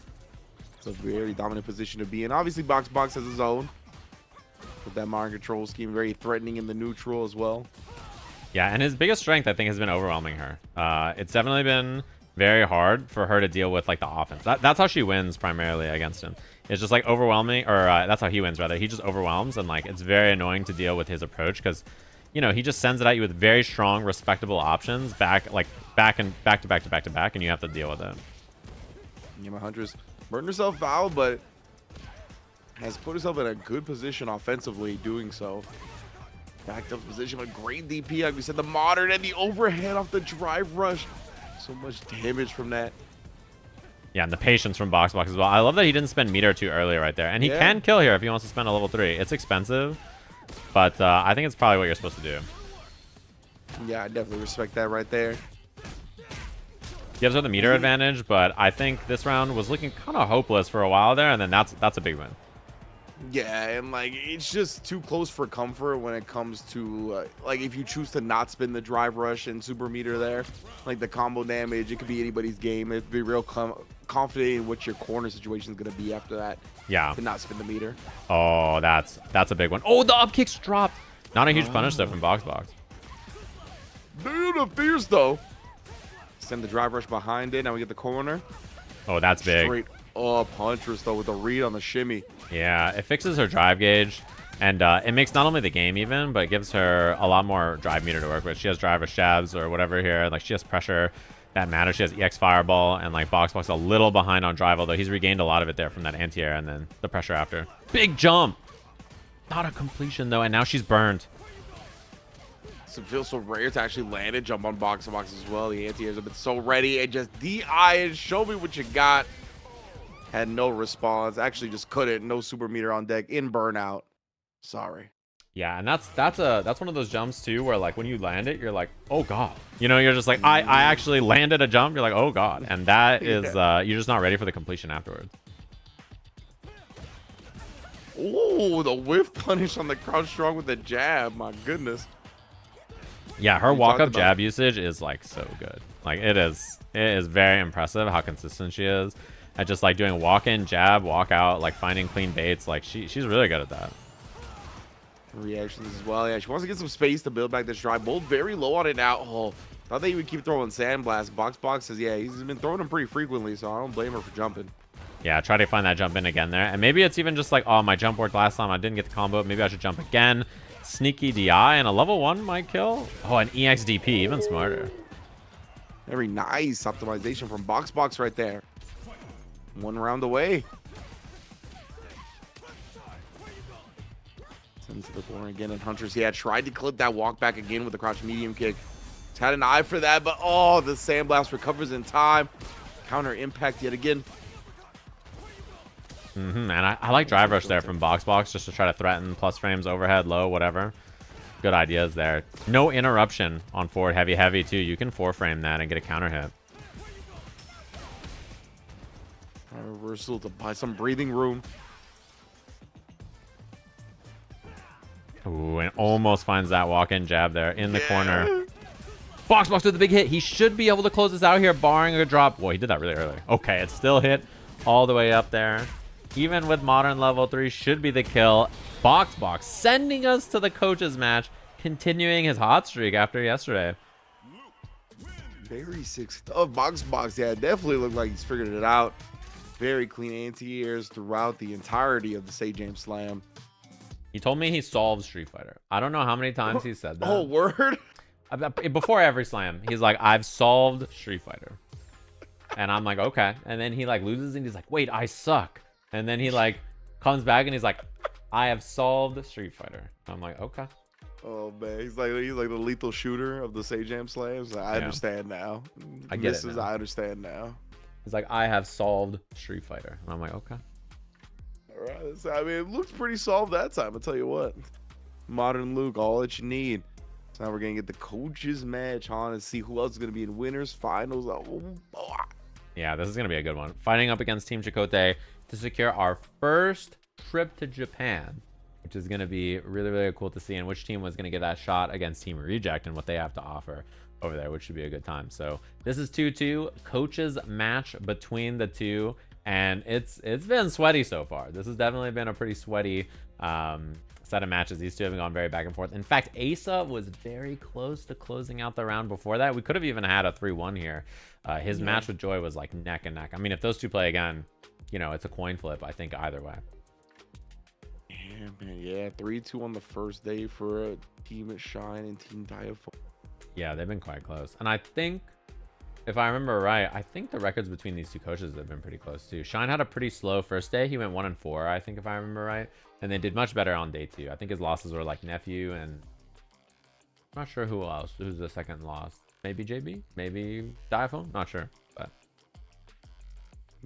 It's a very dominant position to be in. Obviously, Box has his own. With that mind control scheme, very threatening in the neutral as well.
Yeah, and his biggest strength, I think, has been overwhelming her. It's definitely been very hard for her to deal with, like, the offense. That's how she wins primarily against him. It's just, like, overwhelming, or that's how he wins, rather. He just overwhelms, and, like, it's very annoying to deal with his approach because, you know, he just sends it at you with very strong, respectable options back to back, and you have to deal with it.
Yeah, my Huntress burned herself out, but has put herself in a good position offensively doing so. Backed up position with great DP, like we said, the modern and the overhead off the drive rush. So much damage from that.
Yeah, and the patience from Box as well. I love that he didn't spend meter too early right there. And he can kill here if he wants to spend a level 3. It's expensive, but I think it's probably what you're supposed to do.
Yeah, I definitely respect that right there.
Gives her the meter advantage, but I think this round was looking kind of hopeless for a while there, and then that's a big win.
Yeah, and like it's just too close for comfort when it comes to like if you choose to not spin the drive rush and super meter there, like the combo damage, it could be anybody's game. It'd be real confident in what your corner situation is going to be after that.
Yeah.
To not spin the meter.
Oh, that's a big one. Oh, the up kicks dropped. Not a huge punish though from Box.
Dude, the fierce though. Send the drive rush behind it. Now we get the corner.
Oh, that's big.
Straight up Huntress though with the read on the shimmy.
Yeah, it fixes her drive gauge, and it makes not only the game even, but it gives her a lot more drive meter to work with. She has drive with shabs or whatever here. Like, she has pressure that matters. She has EX Fireball, and like Box a little behind on drive, although he's regained a lot of it there from that anti-air and then the pressure after. Big jump! Not a completion though, and now she's burned.
It feels so rare to actually land a jump on Box as well. The anti-airs have been so ready and just DI and show me what you got. Had no response. Actually just couldn't. No super meter on deck in burnout. Sorry.
Yeah, and that's one of those jumps too where like when you land it, you're like, oh god. You know, you're just like, I actually landed a jump. You're like, oh god. And that is you're just not ready for the completion afterwards.
Oh, the whiff punish on the crouch strong with the jab. My goodness.
Yeah, her walk-up jab usage is like so good. Like it is very impressive how consistent she is at just like doing walk-in, jab, walk out, like finding clean baits. Like she's really good at that.
Reactions as well. Yeah, she wants to get some space to build back this drive. Both very low on it now. Oh, thought they would keep throwing sandblast. Box says, yeah, he's been throwing them pretty frequently, so I don't blame her for jumping.
Yeah, try to find that jump in again there. And maybe it's even just like, oh, my jump worked last time. I didn't get the combo. Maybe I should jump again. Sneaky DI and a level 1 might kill. Oh, an EXDP, even smarter.
Very nice optimization from Box right there. 1 round away. Sends to the corner again, and Huntress, yeah, tried to clip that walk back again with the crouch medium kick. He's had an eye for that, but oh, the sandblast recovers in time. Counter impact yet again.
And I like drive rush there from Box just to try to threaten plus frames, overhead, low, whatever. Good ideas there. No interruption on forward heavy too. You can 4-frame that and get a counter hit.
Reversal to buy some breathing room.
Ooh, and almost finds that walk-in jab there in the corner. Box with the big hit. He should be able to close this out here, barring a drop. Boy, he did that really early. Okay, it's still hit all the way up there. even with modern level 3, should be the kill. Box sending us to the coaches match, continuing his hot streak after yesterday.
Very sick stuff. Box, yeah, definitely looked like he's figured it out. Very clean anti-airs throughout the entirety of the Sajam Slam.
He told me he solved Street Fighter. I don't know how many times he said that.
Oh, word?
Before every slam, he's like, I've solved Street Fighter. And I'm like, okay. And then he like loses and he's like, wait, I suck. And then he like comes back and he's like, I have solved Street Fighter. I'm like, okay.
Oh man, he's like the lethal shooter of the Sajam Slams. I understand now.
I get it now.
I understand now.
He's like, I have solved Street Fighter. And I'm like, okay.
All right. I mean, it looks pretty solved that time. I'll tell you what. Modern Luke, all that you need. So now we're gonna get the coaches match on and see who else is gonna be in winners finals. Oh, boy.
Yeah, this is gonna be a good one. Fighting up against Team Chakotay to secure our first trip to Japan, which is going to be really, really cool to see, and which team was going to get that shot against Team Reject and what they have to offer over there, which should be a good time. So this is 2-2 coaches match between the two, and it's been sweaty so far. This has definitely been a pretty sweaty set of matches. These two have gone very back and forth. In fact, Asa was very close to closing out the round before that. We could have even had a 3-1 here. His match with Joy was like neck and neck. I mean, if those two play again, you know, it's a coin flip, I think, either way.
Yeah, man. Yeah, 3-2 on the first day for Team Shine and Team Diaphone.
Yeah, they've been quite close. And I think, if I remember right, I think the records between these two coaches have been pretty close too. Shine had a pretty slow first day. He went 1-4, I think, if I remember right. And they did much better on day 2. I think his losses were like Nephew and I'm not sure who else. Who's the second loss? Maybe JB? Maybe Diaphone? Not sure. But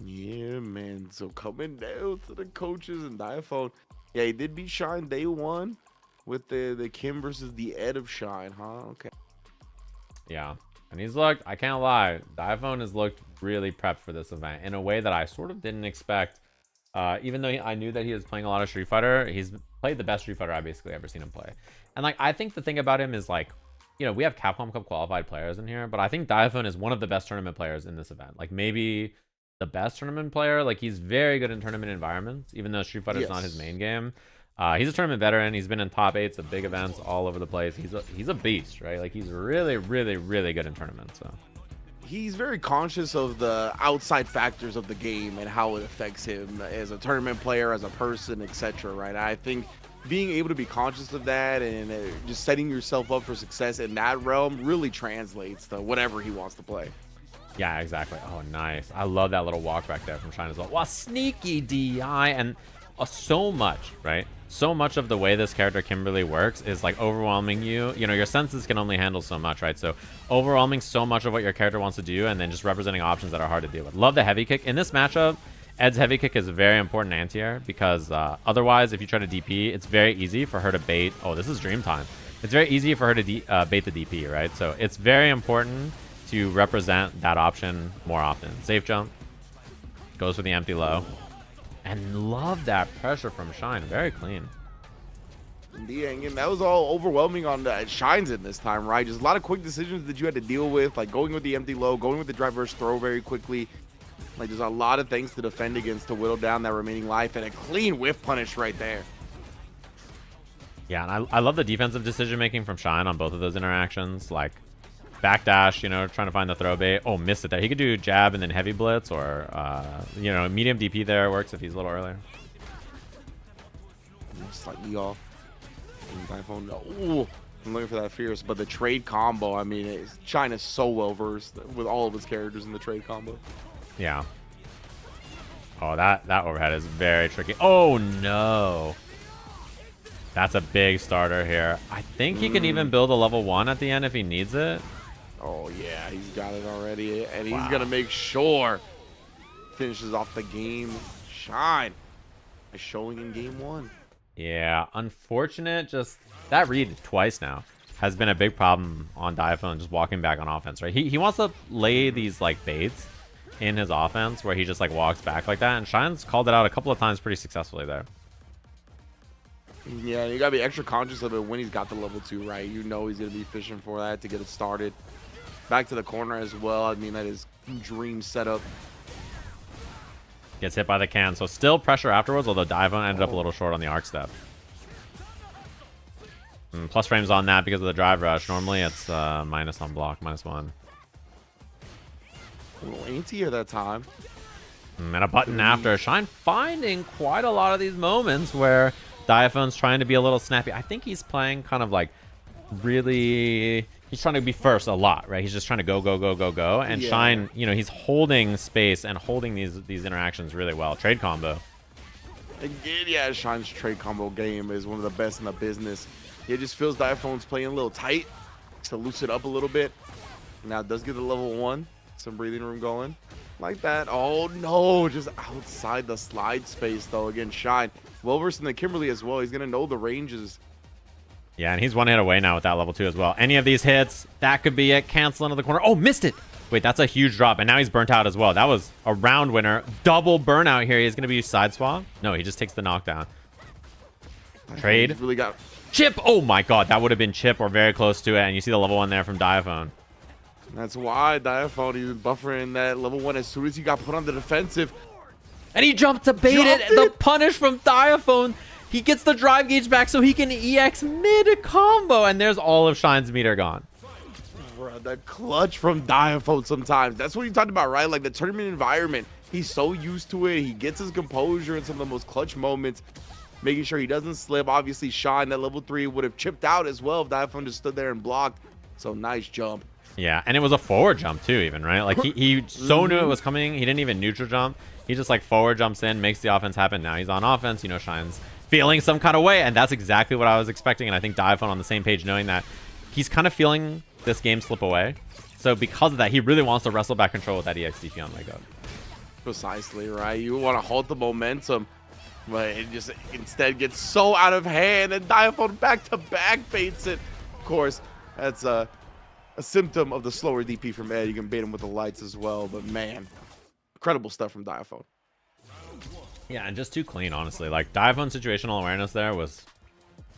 yeah, man. So coming down to the coaches and Diaphone. Yeah, he did beat Shine day 1 with the Kim versus the Ed of Shine, huh? Okay.
Yeah. And he's looked, I can't lie, Diaphone has looked really prepped for this event in a way that I sort of didn't expect. Even though I knew that he was playing a lot of Street Fighter, he's played the best Street Fighter I've basically ever seen him play. And like, I think the thing about him is like, you know, we have Capcom Cup qualified players in here, but I think Diaphone is one of the best tournament players in this event. Like maybe the best tournament player. Like he's very good in tournament environments, even though Street Fighter is not his main game. He's a tournament veteran. He's been in top 8s of big events all over the place. He's a beast, right? Like he's really, really, really good in tournaments. So
he's very conscious of the outside factors of the game and how it affects him as a tournament player, as a person, etc. Right? I think being able to be conscious of that and just setting yourself up for success in that realm really translates to whatever he wants to play.
Yeah, exactly. Oh, nice. I love that little walk back there from Shine as well. Wow, sneaky DI. And so much, right? So much of the way this character Kimberly works is like overwhelming you. You know, your senses can only handle so much, right? So overwhelming so much of what your character wants to do and then just representing options that are hard to deal with. Love the heavy kick. In this matchup, Ed's heavy kick is a very important anti-air because otherwise, if you try to DP, it's very easy for her to bait. Oh, this is dream time. It's very easy for her to bait the DP, right? So it's very important to represent that option more often. Safe jump. Goes for the empty low. And love that pressure from Shine. Very clean.
Yeah, and that was all overwhelming on Shine's in this time, right? Just a lot of quick decisions that you had to deal with, like going with the empty low, going with the drive versus throw very quickly. Like there's a lot of things to defend against to whittle down that remaining life, and a clean whiff punish right there.
Yeah, and I love the defensive decision making from Shine on both of those interactions. Like backdash, you know, trying to find the throw bait. Oh, missed it there. He could do jab and then heavy blitz, or you know, medium DP there works if he's a little earlier.
Slightly off. Ooh, I'm looking for that fierce, but the trade combo, I mean, China's so well versed with all of his characters in the trade combo.
Yeah. Oh, that overhead is very tricky. Oh no. That's a big starter here. I think he can even build a level 1 at the end if he needs it.
Oh yeah, he's got it already, and he's gonna make sure finishes off the game. Shine by showing in game 1.
Yeah, unfortunate. Just that read twice now has been a big problem on Diaphone, just walking back on offense, right? He wants to lay these like baits in his offense where he just like walks back like that, and Shine's called it out a couple of times pretty successfully there.
Yeah, you gotta be extra conscious of it when he's got the level 2, right? You know he's gonna be fishing for that to get it started. Back to the corner as well. I mean, that is dream setup.
Gets hit by the can. So still pressure afterwards, although Dive ended up a little short on the arc step. Plus frames on that because of the drive rush. Normally it's minus on block, -1.
A little anti at that time.
And a button after. Shine finding quite a lot of these moments where Diaphone's trying to be a little snappy. I think he's playing kind of like really... He's trying to be first a lot, right? He's just trying to go, go, go, go, go. And Shine, you know, he's holding space and holding these interactions really well. Trade combo.
Again, yeah, Shine's trade combo game is one of the best in the business. It just feels Diaphone's playing a little tight to loosen up a little bit. Now it does get the level 1. Some breathing room going. Like that. Oh, no. Just outside the slide space, though. Again, Shine. Well versed in the Kimberly as well. He's going to know the ranges.
Yeah, and he's 1 hit away now with that level 2 as well. Any of these hits, that could be it. Cancel into the corner. Oh, missed it. Wait, that's a huge drop. And now he's burnt out as well. That was a round winner. Double burnout here. He's going to be side swap. No, he just takes the knockdown. Trade.
He's really got...
Chip. Oh, my God. That would have been chip or very close to it. And you see the level 1 there from Diaphone.
That's why Diaphone, he was buffering that level 1 as soon as he got put on the defensive.
And he jumped to bait it. The punish from Diaphone. He gets the drive gauge back so he can EX mid-combo. And there's all of Shine's meter gone.
Bro, the clutch from Diaphone sometimes. That's what you talked about, right? Like the tournament environment. He's so used to it. He gets his composure in some of the most clutch moments. Making sure he doesn't slip. Obviously, Shine, that level 3 would have chipped out as well if Diaphone just stood there and blocked. So nice jump.
Yeah, and it was a forward jump too, even, right? Like he so knew it was coming. He didn't even neutral jump. He just like forward jumps in, makes the offense happen. Now he's on offense. You know, Shine's feeling some kind of way, and that's exactly what I was expecting. And I think Diaphone on the same page, knowing that he's kind of feeling this game slip away. So because of that, he really wants to wrestle back control with that EXDP on leg up.
Precisely, right? You want to halt the momentum, but it just instead gets so out of hand, and Diaphone back-to-back baits it. Of course, that's a symptom of the slower DP from Ed. You can bait him with the lights as well, but man, incredible stuff from Diaphone.
Yeah, and just too clean, honestly. Like, Diaphone's situational awareness there was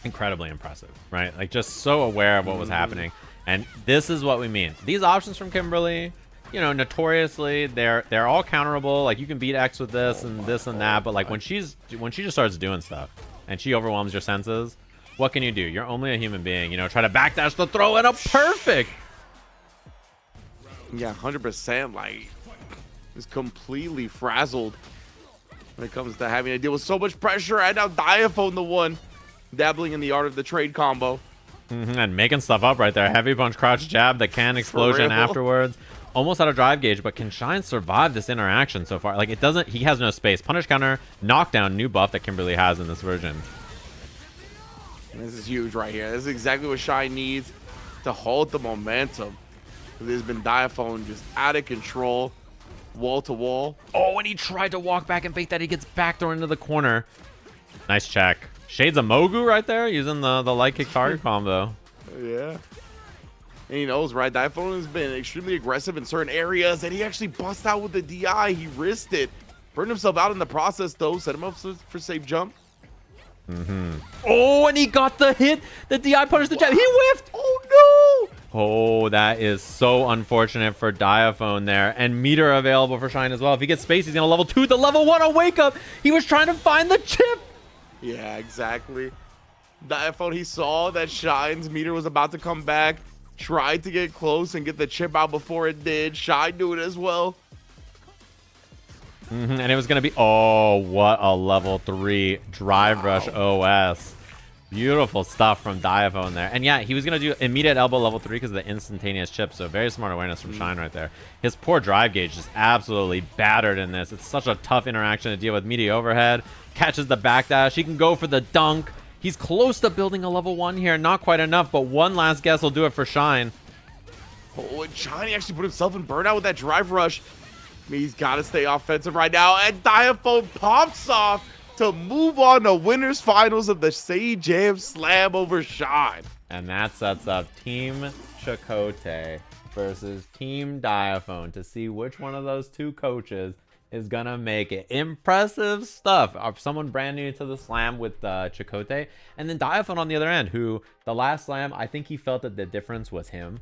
incredibly impressive, right? Like, just so aware of what was happening. And this is what we mean. These options from Kimberly, you know, notoriously, they're all counterable. Like, you can beat X with this and this and that, but like when she just starts doing stuff and she overwhelms your senses, what can you do? You're only a human being. You know, try to backdash the throw and a perfect.
Yeah, 100%. Like, is completely frazzled when it comes to having to deal with so much pressure. And now Diaphone, the one dabbling in the art of the trade combo.
And making stuff up right there. Heavy punch, crouch jab, the can explosion afterwards. Almost out of drive gauge, but can Shine survive this interaction so far? Like, it doesn't, he has no space. Punish counter, knockdown, new buff that Kimberly has in this version.
And this is huge right here. This is exactly what Shine needs to hold the momentum. There's been Diaphone just out of control, wall to wall.
Oh, and he tried to walk back and bait that. He gets backdoor into the corner. Nice check. Shades of Mogu right there, using the light kick target combo.
Yeah. And he knows, right? Diaphone has been extremely aggressive in certain areas, and he actually busts out with the DI. He risked it. Burned himself out in the process, though. Set him up for safe jump.
Oh, and he got the hit. The DI punished the jab. He whiffed.
Oh, no.
Oh, that is so unfortunate for Diaphone there. And meter available for Shine as well. If he gets space, he's going to level 2. The level 1 on wake up. He was trying to find the chip.
Yeah, exactly. Diaphone, he saw that Shine's meter was about to come back. Tried to get close and get the chip out before it did. Shine knew it as well.
And it was going to be... Oh, what a level 3 drive rush OS. Beautiful stuff from Diaphone there. And yeah, he was going to do immediate elbow level 3 because of the instantaneous chip. So very smart awareness from Shine right there. His poor drive gauge just absolutely battered in this. It's such a tough interaction to deal with. Meaty overhead. Catches the backdash. He can go for the dunk. He's close to building a level 1 here. Not quite enough, but one last guess will do it for Shine.
Oh, and Shine actually put himself in burnout with that drive rush. I mean, he's got to stay offensive right now. And Diaphone pops off to move on to winners finals of the Sajam Slam over Shine.
And that sets up Team Chakotay versus Team Diaphone to see which one of those two coaches is gonna make it. Impressive stuff. Someone brand new to the slam with Chakotay, and then Diaphone on the other end, who the last slam, I think he felt that the difference was him.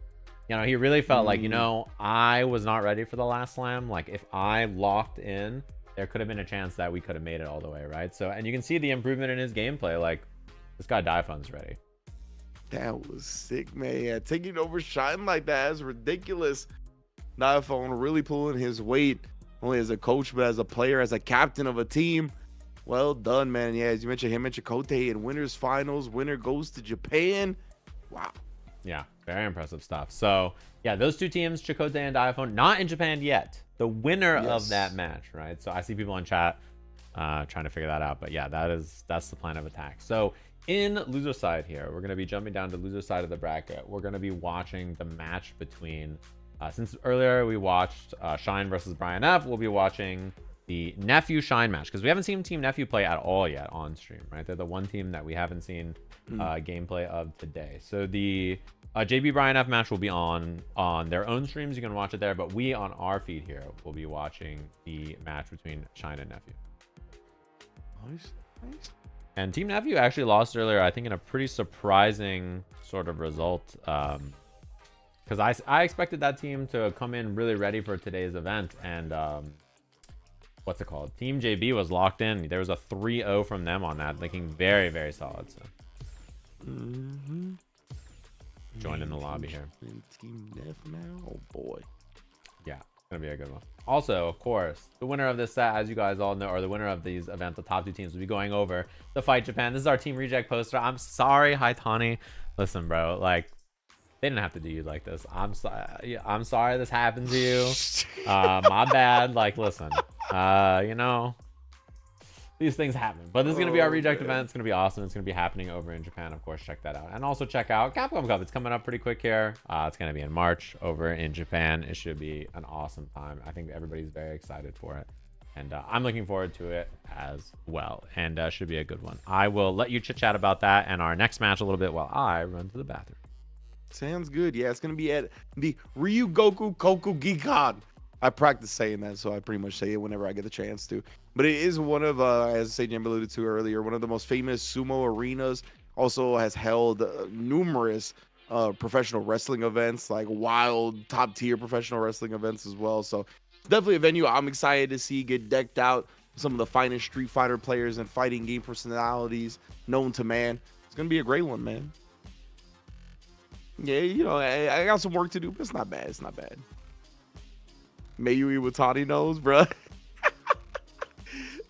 You know, he really felt like, you know, I was not ready for the last slam. Like, if I locked in there could have been a chance that we could have made it all the way, right? So, and you can see the improvement in his gameplay. Like, this guy Daifun's ready.
That was sick, man. Yeah, taking over Shine like that is ridiculous. Daifun really pulling his weight, only as a coach, but as a player, as a captain of a team. Well done, man. Yeah, as you mentioned, him and Chakotay in winners finals. Winner goes to Japan. Wow.
Yeah, very impressive stuff. So, yeah, those two teams, Chakotay and Daifun, not in Japan yet. The winner of that match, right? So I see people in chat trying to figure that out. But yeah, that's the plan of attack. So in loser side here, we're going to be jumping down to loser side of the bracket. We're going to be watching the match between, since earlier we watched Shine versus Brian F, we'll be watching the Nephew Shine match, because we haven't seen Team Nephew play at all yet on stream, right? They're the one team that we haven't seen gameplay of today. So the JB Brian F match will be on their own streams. You can watch it there, but we on our feed here will be watching the match between Shine and Nephew.
Nice.
And Team Nephew actually lost earlier, I think, in a pretty surprising sort of result. Because I expected that team to come in really ready for today's event, and what's it called? Team JB was locked in. There was a 3-0 from them on that, looking very, very solid. So. Join in the lobby here.
Team Neff now? Oh boy.
Yeah, it's gonna be a good one. Also, of course, the winner of this set, as you guys all know, or the winner of these events, the top two teams will be going over to fight Japan. This is our Team Reject poster. I'm sorry, Hi Tani. Listen, bro, like, they didn't have to do you like this. I'm sorry this happened to you. My bad. Like, listen, you know, these things happen. But this is gonna be our reject event. It's gonna be awesome. It's gonna be happening over in Japan. Of course, check that out. And also check out Capcom Cup. It's coming up pretty quick here. It's gonna be in March over in Japan. It should be an awesome time. I think everybody's very excited for it, and I'm looking forward to it as well. And should be a good one. I will let you chit chat about that and our next match a little bit while I run to the bathroom.
Sounds good. Yeah, it's gonna be at the Ryugoku Kokugikan. I practice saying that, so I pretty much say it whenever I get the chance to. But it is one of, as Sajam alluded to earlier, one of the most famous sumo arenas. Also has held numerous professional wrestling events, like wild top tier professional wrestling events as well. So it's definitely a venue I'm excited to see get decked out. Some of the finest Street Fighter players and fighting game personalities known to man. It's gonna be a great one, man. Yeah, you know, I got some work to do, but it's not bad. It's not bad. Mayu Iwatani knows, bro.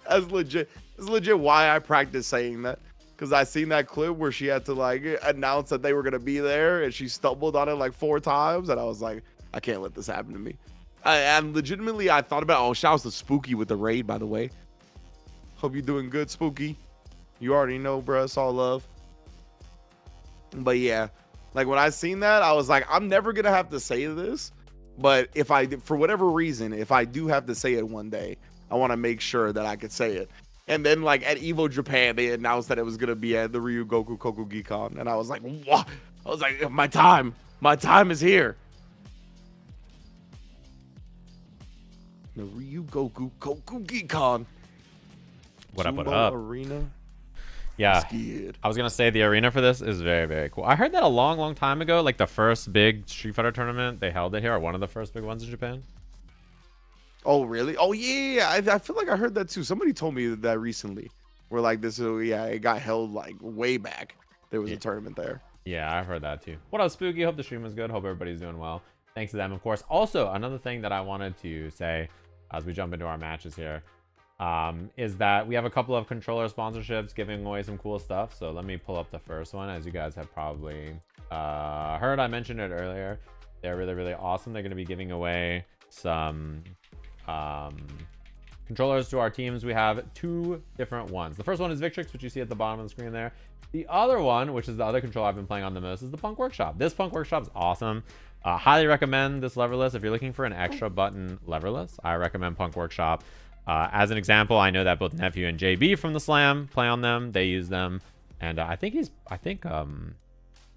That's legit. That's legit why I practice saying that. Because I seen that clip where she had to like announce that they were gonna be there, and she stumbled on it like 4 times, and I was like, I can't let this happen to me. And legitimately, I thought about, oh, shouts to Spooky with the raid, by the way. Hope you're doing good, Spooky. You already know, bro. It's all love. But yeah, like when I seen that, I was like, I'm never gonna have to say this. But if I, for whatever reason, if I do have to say it one day, I want to make sure that I could say it. And then like at Evo Japan, they announced that it was going to be at the Ryugoku Kokugikan. And I was like, what? I was like, my time is here. The Ryugoku Kokugikan.
What up, what
Sumo
up?
Arena.
Yeah, I was gonna say the arena for this is very, very cool. I heard that a long time ago, like the first big Street Fighter tournament, they held it here, or one of the first big ones in Japan.
Oh, really? Oh, yeah. I feel like I heard that too. Somebody told me that recently. Where like this, yeah, it got held like way back. There was a tournament there.
Yeah, I've heard that too. What up, Spooky? Hope the stream was good. Hope everybody's doing well. Thanks to them, of course. Also, another thing that I wanted to say as we jump into our matches here. Is that we have a couple of controller sponsorships giving away some cool stuff. So let me pull up the first one. As you guys have probably heard, I mentioned it earlier. They're really, really awesome. They're going to be giving away some controllers to our teams. We have 2 different ones. The first one is Victrix, which you see at the bottom of the screen there. The other one, which is the other controller I've been playing on the most, is the Punk Workshop. This Punk Workshop is awesome. Highly recommend this leverless. If you're looking for an extra button leverless, I recommend Punk Workshop. As an example, I know that both Nephew and JB from the Slam play on them. They use them, and I think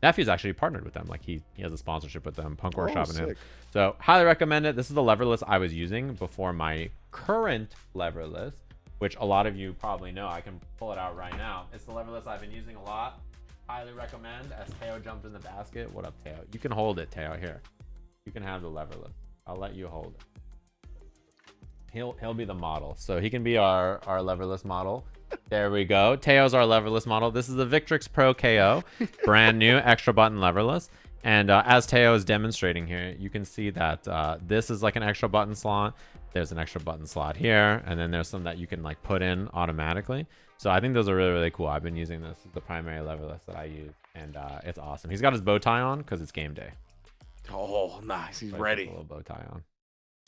Nephew's actually partnered with them. Like he has a sponsorship with them, Punk Workshop and him. So highly recommend it. This is the leverless I was using before my current leverless, which a lot of you probably know. I can pull it out right now. It's the leverless I've been using a lot. Highly recommend. As Teo jumped in the basket. What up, Teo? You can hold it, Teo. Here, you can have the leverless. I'll let you hold it. He'll be the model. So he can be our leverless model. There we go. Teo's our leverless model. This is the Victrix Pro KO, brand new, extra button leverless. And as Teo is demonstrating here, you can see that this is like an extra button slot. There's an extra button slot here, and then there's some that you can like put in automatically. So I think those are really, really cool. I've been using this as the primary leverless that I use, and it's awesome. He's got his bow tie on because it's game day.
Oh, nice. He's
So
ready.
a little bow tie on.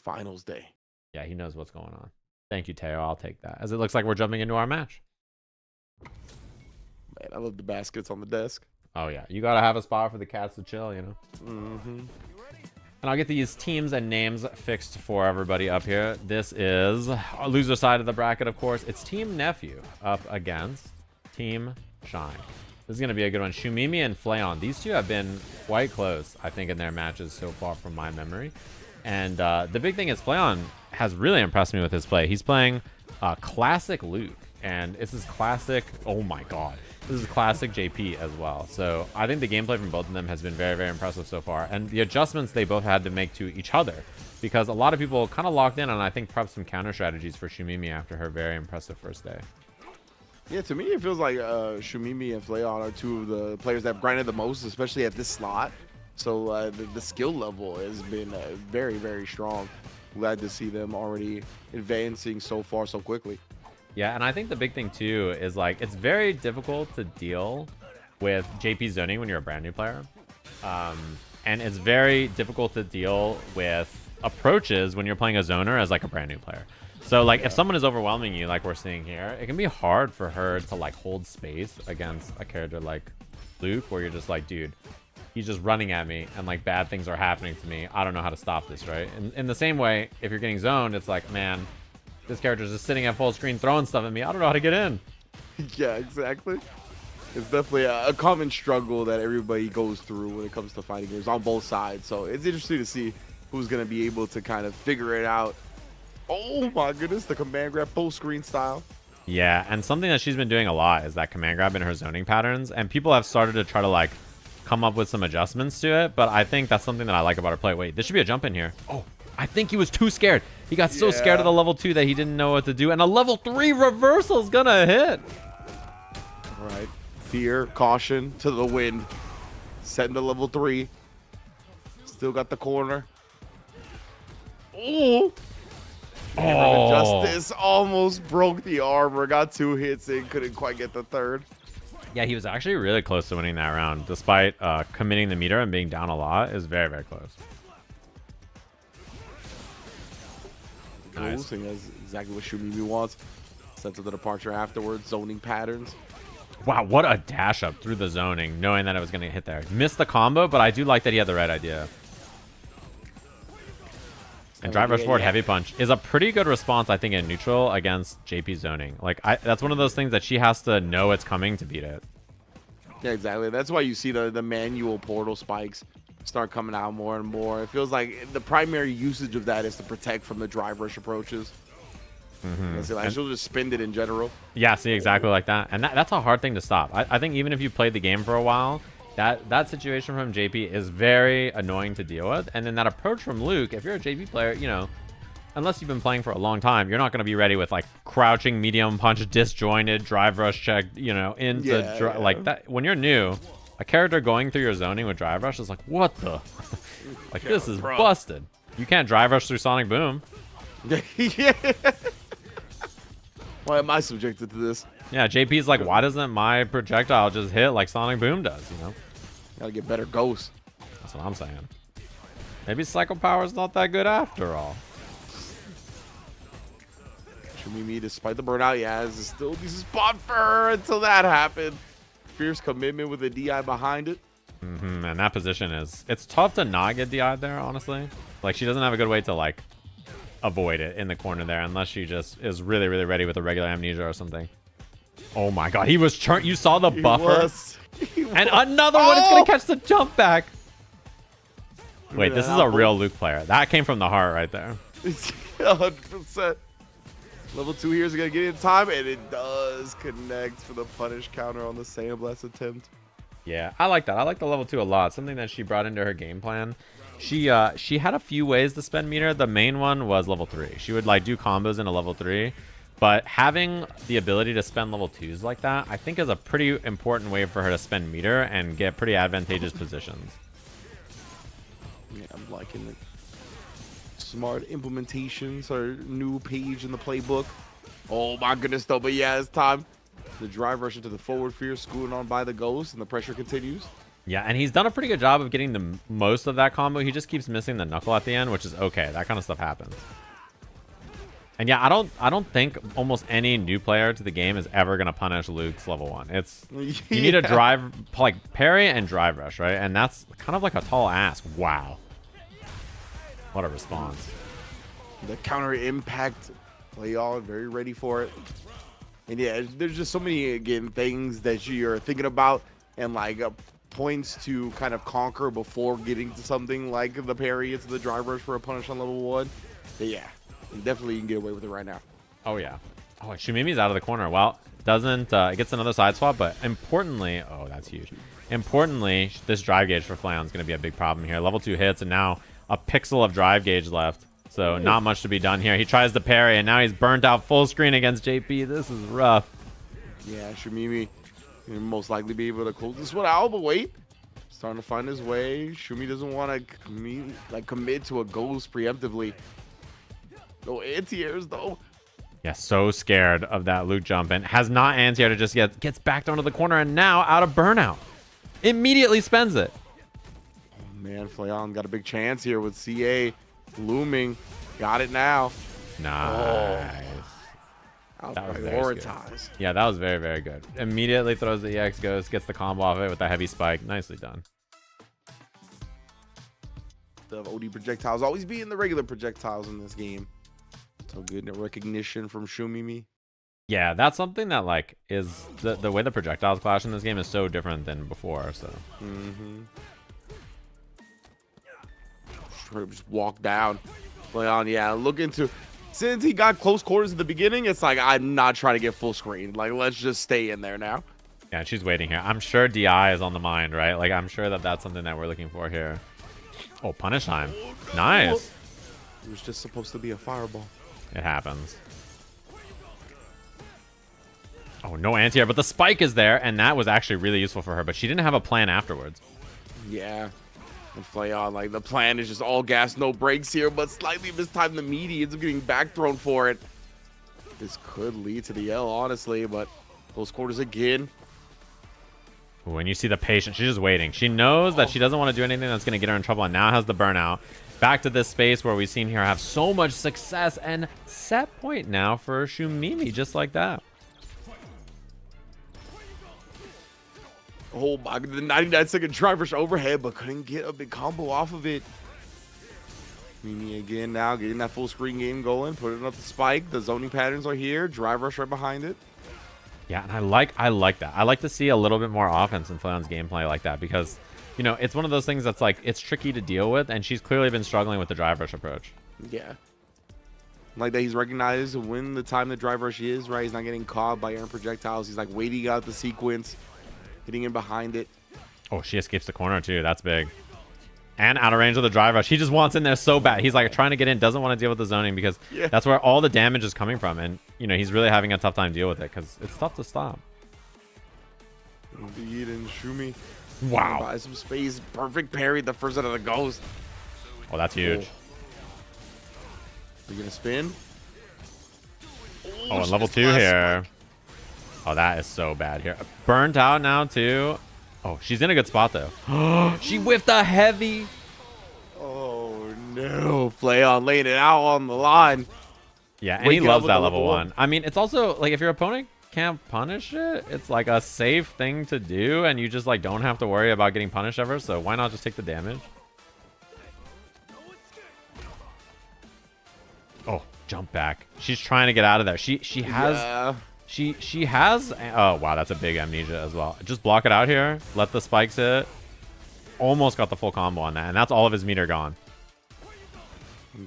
Finals day.
Yeah, he knows what's going on. Thank you, Teo. I'll take that. As it looks like we're jumping into our match.
Man, I love the baskets on the desk.
Oh, yeah. You got to have a spot for the cats to chill, you know?
Mm-hmm.
And I'll get these teams and names fixed for everybody up here. This is our loser side of the bracket, of course. It's Team Nephew up against Team Shine. This is going to be a good one. Shumimi and Flayon. These two have been quite close, I think, in their matches so far from my memory. And the big thing is Flayon has really impressed me with his play. He's playing classic Luke. And this is classic... Oh, my God. This is classic JP as well. So I think the gameplay from both of them has been very, very impressive so far. And the adjustments they both had to make to each other. Because a lot of people kind of locked in on, I think, prepped some counter strategies for Shumimi after her very impressive first day.
Yeah, to me, it feels like Shumimi and Flayon are two of the players that have grinded the most, especially at this slot. So the skill level has been very, very strong. Glad to see them already advancing so far so quickly.
Yeah, and I think the big thing, too, is, like, it's very difficult to deal with JP zoning when you're a brand new player. And it's very difficult to deal with approaches when you're playing a zoner as, like, a brand new player. So, like, if someone is overwhelming you, like we're seeing here, it can be hard for her to, like, hold space against a character like Luke, where you're just like, dude, he's just running at me, and, like, bad things are happening to me. I don't know how to stop this, right? And in the same way, if you're getting zoned, it's like, man... This character's just sitting at full screen throwing stuff at me. I don't know how to get in.
Yeah, exactly. It's definitely a common struggle that everybody goes through when it comes to fighting games on both sides. So it's interesting to see who's going to be able to kind of figure it out. Oh my goodness, the command grab full screen style.
Yeah, and something that she's been doing a lot is that command grab in her zoning patterns. And people have started to try to like come up with some adjustments to it. But I think that's something that I like about her play. Wait, there should be a jump in here. Oh, I think he was too scared. He got so scared of the level 2 that he didn't know what to do. And a level 3 reversal's gonna hit.
All right. Fear, caution to the wind. Setting to level 3. Still got the corner. Oh! Justice almost broke the armor. Got 2 hits in. Couldn't quite get the 3rd.
Yeah, he was actually really close to winning that round. Despite committing the meter and being down a lot. It was very, very close.
Nice. And that's exactly what Shumimi wants. Sets up the departure afterwards. Zoning patterns.
Wow, what a dash up through the zoning, knowing that it was going to hit there. Missed the combo, but I do like that he had the right idea. And drive rush forward heavy punch is a pretty good response, I think, in neutral against JP zoning. Like, that's one of those things that she has to know it's coming to beat it.
Yeah, exactly. That's why you see the manual portal spikes start coming out more and more. It feels like the primary usage of that is to protect from the drive rush approaches. Like she'll just spin it in general.
Yeah, see, exactly like that. And that's a hard thing to stop. I think even if you played the game for a while, that situation from JP is very annoying to deal with. And then that approach from Luke, if you're a JP player, you know, unless you've been playing for a long time, you're not going to be ready with like crouching medium punch, disjointed drive rush check, you know, into like that. When you're new, a character going through your zoning with drive rush is like, what the? Like, this is busted. You can't drive rush through Sonic Boom.
Yeah. Why am I subjected to this?
Yeah, JP's like, why doesn't my projectile just hit like Sonic Boom does, you know?
Gotta get better ghosts.
That's what I'm saying. Maybe Psycho Power's not that good after all.
Shumimi, despite the burnout, yeah, this is still a decent spot for her until that happened. Fierce commitment with a DI behind it.
And that position it's tough to not get DI'd there, honestly. Like, she doesn't have a good way to, like, avoid it in the corner there unless she just is really, really ready with a regular amnesia or something. Oh my god, he was you saw the buffer? And another one is going to catch the jump back. Wait, this is a real Luke player. That came from the heart right there.
100%. Level 2 here is going to get in time, and it does connect for the punish counter on the Sandblast attempt.
Yeah, I like that. I like the level 2 a lot. Something that she brought into her game plan She had a few ways to spend meter. The main one was level 3. She would like do combos in a level 3. But having the ability to spend level 2s like that, I think is a pretty important way for her to spend meter and get pretty advantageous positions.
Yeah, I'm liking it. Smart implementations, our new page in the playbook. Oh my goodness though, but yeah, it's time. The drive rush into the forward fear, scooting on by the ghost, and the pressure continues.
Yeah, and he's done a pretty good job of getting the most of that combo. He just keeps missing the knuckle at the end, which is okay. That kind of stuff happens. And yeah, I don't think almost any new player to the game is ever gonna punish Luke's level 1. It's you need a drive like parry and drive rush, right? And that's kind of like a tall ask. Wow. What a response.
The counter impact play on, very ready for it. And yeah, there's just so many, again, things that you're thinking about and like points to kind of conquer before getting to something like the parry into the drive rush for a punish on level 1. But yeah, definitely you can get away with it right now.
Oh yeah. Oh, Shumimi's out of the corner. Well, doesn't it gets another side swap, but importantly, oh, that's huge. Importantly, this drive gauge for Flayon is going to be a big problem here. Level 2 hits and now a pixel of drive gauge left. So not much to be done here. He tries to parry, and now he's burnt out full screen against JP. This is rough.
Yeah, Shumimi will most likely be able to close this one out, but wait. Starting to find his way. Shumi doesn't want to commit to a ghost preemptively. No anti-airs, though.
Yeah, so scared of that Luke jump, and has not anti-air to just gets backed onto the corner, and now out of burnout. Immediately spends it.
Oh, man, Flayon got a big chance here with CA looming. Got it now.
Nice.
Oh,
that was
prioritized.
Yeah, that was very, very good. Immediately throws the EX Ghost, gets the combo off it with the heavy spike. Nicely done.
The OD projectiles always being the regular projectiles in this game. So good recognition from Shumimi.
Yeah, that's something that like is the way the projectiles clash in this game is so different than before. So.
Just walk down. Flayon, yeah, look into. Since he got close quarters at the beginning, it's like, I'm not trying to get full screen. Like, let's just stay in there now.
Yeah, she's waiting here. I'm sure DI is on the mind, right? Like, I'm sure that that's something that we're looking for here. Oh, punish time. Nice.
It was just supposed to be a fireball.
It happens. Oh, no anti-air, but the spike is there, and that was actually really useful for her, but she didn't have a plan afterwards.
Yeah. And Flayon, like, the plan is just all gas, no brakes here, but slightly mistimed the meaty. Ends up getting back thrown for it. This could lead to the L, honestly, but close quarters again.
When you see the patience, she's just waiting. She knows that she doesn't want to do anything that's going to get her in trouble, and now has the burnout. Back to this space where we've seen her have so much success, and set point now for Shumimi, just like that.
Oh my, the 99-second drive rush overhead, but couldn't get a big combo off of it. Mimi again now, getting that full screen game going, putting up the spike. The zoning patterns are here. Drive rush right behind it.
Yeah, and I like that. I like to see a little bit more offense in Flayon's gameplay like that because, you know, it's one of those things that's like, it's tricky to deal with, and she's clearly been struggling with the drive rush approach.
Yeah. Like that he's recognized when the time the drive rush is, right? He's not getting caught by air projectiles. He's like waiting out the sequence. Hitting in behind it.
Oh, she escapes the corner too. That's big. And out of range of the drive rush. He just wants in there so bad. He's like trying to get in, doesn't want to deal with the zoning because that's where all the damage is coming from. And, you know, he's really having a tough time deal with it because it's tough to stop.
Indeed, and Shumi.
Wow.
Buy some space. Perfect parry the first out of the ghost.
Oh, that's huge.
You're going to spin.
Oh, and level 2 here. Spike. Oh, that is so bad here. Burnt out now, too. Oh, she's in a good spot, though. She whiffed a heavy.
Oh, no. Flayon laying it out on the line.
Yeah, and he loves that level 1. I mean, it's also, like, if your opponent can't punish it, it's, like, a safe thing to do, and you just, like, don't have to worry about getting punished ever, so why not just take the damage? Oh, jump back. She's trying to get out of there. She has... Yeah. She has... Oh, wow, that's a big amnesia as well. Just block it out here. Let the spikes hit. Almost got the full combo on that, and that's all of his meter gone.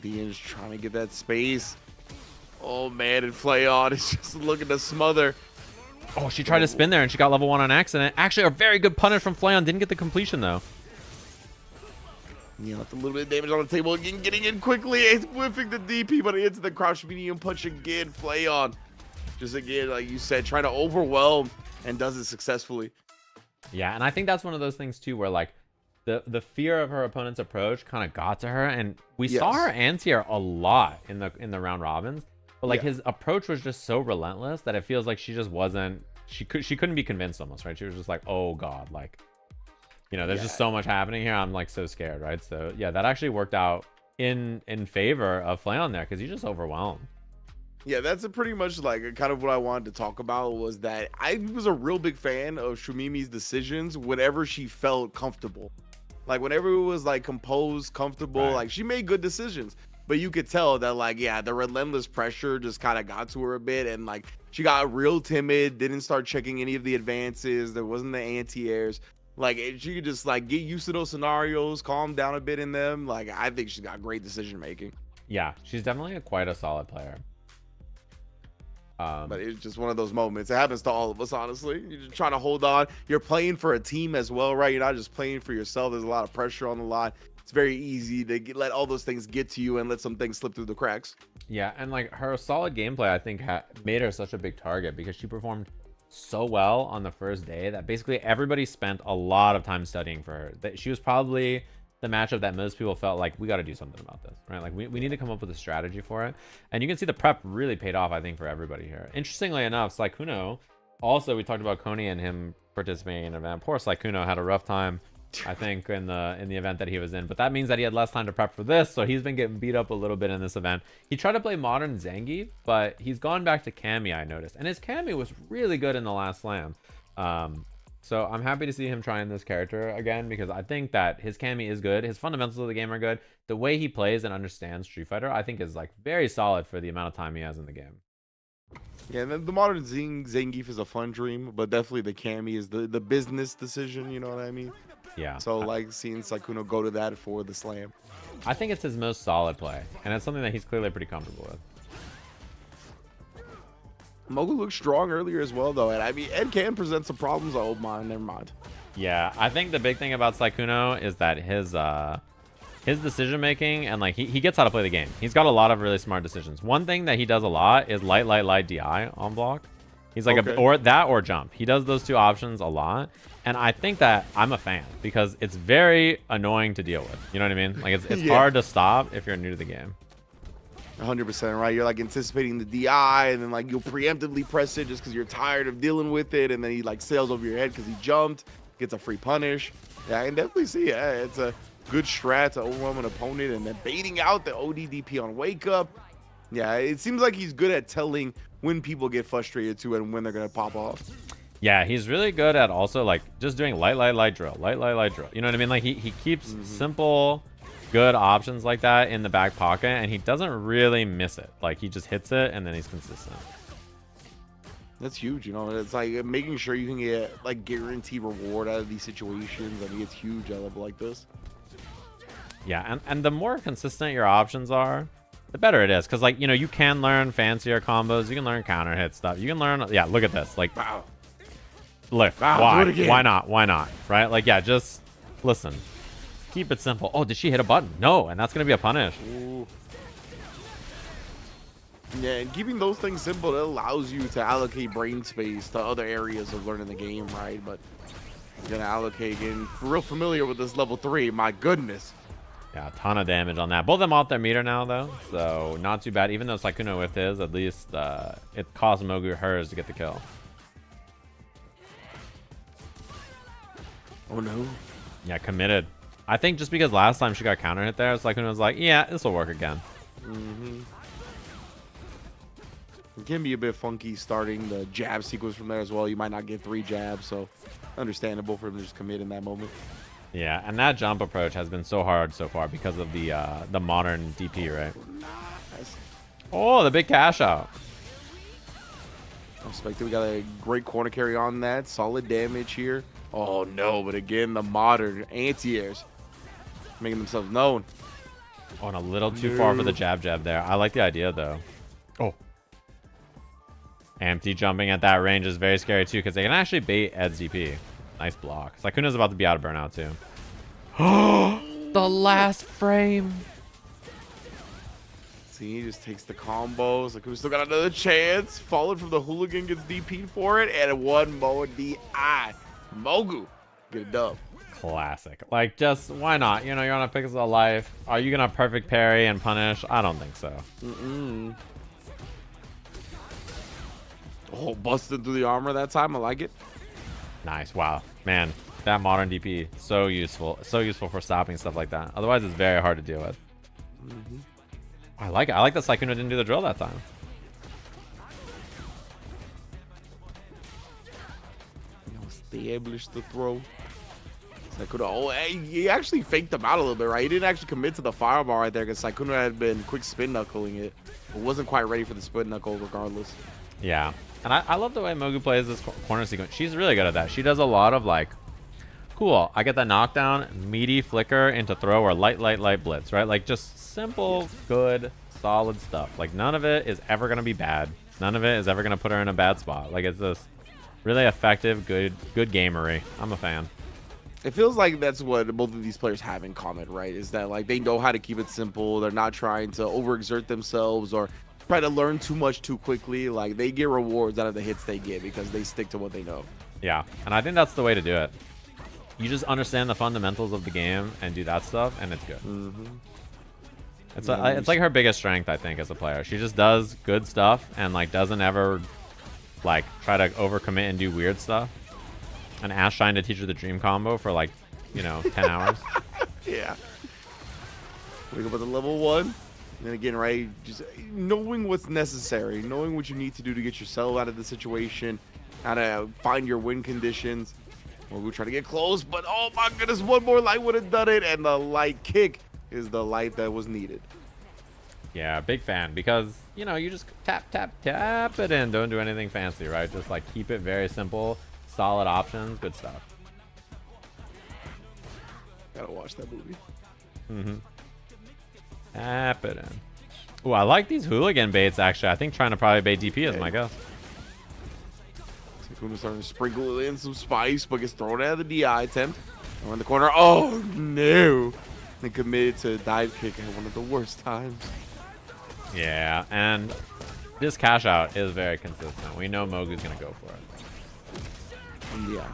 Dean's trying to get that space. Oh, man, and Flayon is just looking to smother.
Oh, she tried to spin there, and she got level 1 on accident. Actually, a very good punish from Flayon. Didn't get the completion, though.
Yeah, left a little bit of damage on the table again, getting in quickly. It's whiffing the DP, but into the crouch medium punch again. Play on. Just again, like you said, trying to overwhelm and does it successfully.
Yeah, and I think that's one of those things too where like the fear of her opponent's approach kind of got to her, and we saw her anti-air a lot in the round robins, but like his approach was just so relentless that it feels like she just wasn't, she couldn't be convinced almost, right? She was just like, oh god, like, you know, there's just so much happening here, I'm like so scared, right? So yeah, that actually worked out in favor of Flayon there, because he just overwhelmed.
Yeah, that's pretty much like kind of what I wanted to talk about, was that I was a real big fan of Shumimi's decisions whenever she felt comfortable. Like whenever it was like composed, comfortable, like she made good decisions. But you could tell that like, yeah, the relentless pressure just kind of got to her a bit, and like she got real timid, didn't start checking any of the advances. There wasn't the anti-airs. Like she could just like get used to those scenarios, calm down a bit in them. Like I think she's got great decision making.
Yeah, she's definitely quite a solid player.
But it's just one of those moments. It happens to all of us, honestly. You're just trying to hold on. You're playing for a team as well, right? You're not just playing for yourself. There's a lot of pressure on the line. It's very easy to let all those things get to you and let some things slip through the cracks.
Yeah, and like her solid gameplay, I think, made her such a big target because she performed so well on the first day that basically everybody spent a lot of time studying for her. That she was probably the matchup that most people felt like we got to do something about this, right? Like we need to come up with a strategy for it. And you can see the prep really paid off, I think, for everybody here. Interestingly enough, Slykuno, also we talked about Coney and him participating in an event. Poor Slykuno had a rough time, I think, in the event that he was in, but that means that he had less time to prep for this, so he's been getting beat up a little bit in this event. He tried to play modern Zangief, but he's gone back to Cammy, I noticed, and his Cammy was really good in the last slam. So I'm happy to see him trying this character again, because I think that his Cammy is good. His fundamentals of the game are good. The way he plays and understands Street Fighter, I think, is like very solid for the amount of time he has in the game.
Yeah, and then the modern Zangief is a fun dream, but definitely the Cammy is the business decision, you know what I mean?
Yeah.
So like seeing Slykuno go to that for the slam.
I think it's his most solid play, and it's something that he's clearly pretty comfortable with.
Mogu looked strong earlier as well, though, and I mean, Ed can present some problems. Oh, never mind.
Yeah, I think the big thing about Slykuno is that his decision making, and like he gets how to play the game. He's got a lot of really smart decisions. One thing that he does a lot is light DI on block. He's like or jump. He does those two options a lot, and I think that I'm a fan because it's very annoying to deal with. You know what I mean? Like it's hard to stop if you're new to the game.
100% right. You're like anticipating the DI, and then like you'll preemptively press it just because you're tired of dealing with it, and then he like sails over your head because he jumped, gets a free punish. Yeah, I can definitely see it. Yeah, it's a good strat to overwhelm an opponent, and then baiting out the ODDP on wake up. Yeah, it seems like he's good at telling when people get frustrated too and when they're gonna pop off.
Yeah, he's really good at also like just doing light drill, light drill. You know what I mean? Like he keeps simple, good options like that in the back pocket, and he doesn't really miss it. Like he just hits it, and then he's consistent.
That's huge, you know. It's like making sure you can get like guaranteed reward out of these situations. I think it's huge at a level like this.
Yeah, and the more consistent your options are, the better it is. Because like, you know, you can learn fancier combos, you can learn counter hit stuff, you can learn, yeah, look at this, like, wow. Look, why not, right? Like, yeah, just listen, keep it simple. Oh, did she hit a button? No, and that's gonna be a punish.
Ooh. Yeah, and keeping those things simple, it allows you to allocate brain space to other areas of learning the game, right? But you're gonna allocate, getting real familiar with this level 3, my goodness.
Yeah, a ton of damage on that. Both of them off their meter now, though, so not too bad. Even though Slykuno whiffed his, at least it cost Mogu hers to get the kill.
Oh, no.
Yeah, committed. I think just because last time she got counter hit there, Slykuno was like, yeah, this will work again.
It can be a bit funky starting the jab sequence from there as well. You might not get 3 jabs, so understandable for him to just commit in that moment.
Yeah, and that jump approach has been so hard so far because of the modern DP, right?
Nice.
Oh, the big cash out.
I expect we got a great corner carry on that. Solid damage here. Oh, no, but again, the modern anti-airs making themselves known.
Oh, and a little too far for the jab there. I like the idea, though. Oh. Empty jumping at that range is very scary, too, because they can actually bait Ed's DP. Nice block. Slykuno's about to be out of burnout, too. The last frame.
See, he just takes the combos. Like, we still got another chance. Fallen from the hooligan gets DP'd for it, and one more DI. Mogu get a dub.
Classic. Like, just why not? You know, you're on a pixel of life. Are you gonna perfect parry and punish? I don't think so.
Oh, busted through the armor that time. I like it.
Nice. Wow, man, that modern DP so useful. So useful for stopping stuff like that. Otherwise, it's very hard to deal with. I like it. I like that Sykkuno didn't do the drill that time.
Established the throw. Sykkuno, oh, hey, he actually faked him out a little bit, right? He didn't actually commit to the fireball right there because Sykkuno had been quick spin knuckling it, but wasn't quite ready for the spin knuckle regardless.
Yeah, and I love the way Mogu plays this corner sequence. She's really good at that. She does a lot of like, cool, I get that knockdown, meaty flicker into throw or light blitz, right? Like just simple, good, solid stuff. Like none of it is ever gonna be bad. None of it is ever gonna put her in a bad spot. Like it's this really effective, good gamery. I'm a fan.
It feels like that's what both of these players have in common, right? Is that like they know how to keep it simple. They're not trying to overexert themselves or try to learn too much too quickly. Like they get rewards out of the hits they get because they stick to what they know.
Yeah, and I think that's the way to do it. You just understand the fundamentals of the game and do that stuff, and it's good. It's like her biggest strength, I think, as a player. She just does good stuff and like doesn't ever like try to overcommit and do weird stuff. And Ash trying to teach her the dream combo for like, you know, 10 hours.
Yeah. Wake up at the level 1. And then again, right, just knowing what's necessary, knowing what you need to do to get yourself out of the situation, how to find your win conditions. Well, we're trying to get close, but oh my goodness, one more light would have done it, and the light kick is the light that was needed.
Yeah, big fan, because, you know, you just tap it in. Don't do anything fancy, right? Just like keep it very simple, solid options, good stuff.
Gotta watch that movie.
Tap it in. Ooh, I like these hooligan baits, actually. I think trying to probably bait DP is my guess.
Sykkuno starting to sprinkle in some spice, but gets thrown out of the DI attempt. Around the corner. Oh, no. Then committed to a dive kick at one of the worst times.
Yeah, and this cash out is very consistent. We know Mogu's going to go for it.
Yeah.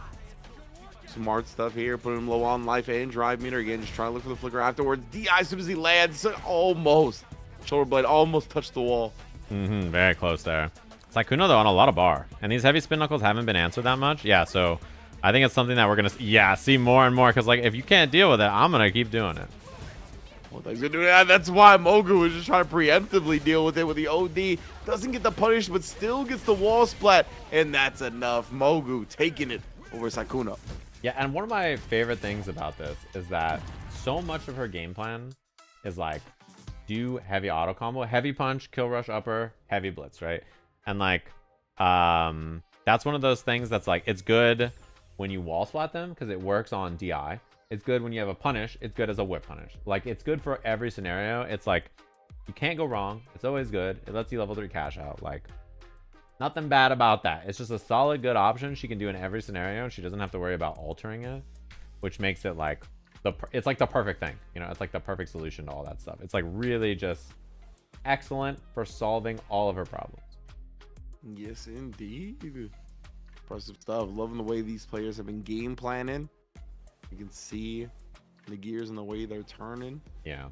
Smart stuff here. Put him low on life and drive meter. Again, just trying to look for the flicker afterwards. DI as soon as he lands. Almost. Shoulder blade almost touched the wall.
Very close there. Sykkuno, though, on a lot of bar. And these heavy spin knuckles haven't been answered that much. Yeah, so I think it's something that we're going to see more and more. Because, like, if you can't deal with it, I'm going to keep doing it.
Well, thanks for doing that. That's why Mogu was just trying to preemptively deal with it with the OD. Doesn't get the punish, but still gets the wall splat. And that's enough. Mogu taking it over Sykkuno.
Yeah, and one of my favorite things about this is that so much of her game plan is like, do heavy auto combo, heavy punch, kill rush upper, heavy blitz, right? And like, that's one of those things that's like, it's good when you wall splat them because it works on DI. It's good when you have a punish. It's good as a whip punish. Like, it's good for every scenario. It's like, you can't go wrong. It's always good. It lets you level 3 cash out. Like, nothing bad about that. It's just a solid, good option she can do in every scenario. She doesn't have to worry about altering it, which makes it like it's like the perfect thing. You know, it's like the perfect solution to all that stuff. It's like really just excellent for solving all of her problems.
Yes, indeed. Impressive stuff. Loving the way these players have been game planning. You can see the gears and the way they're turning.
Yeah.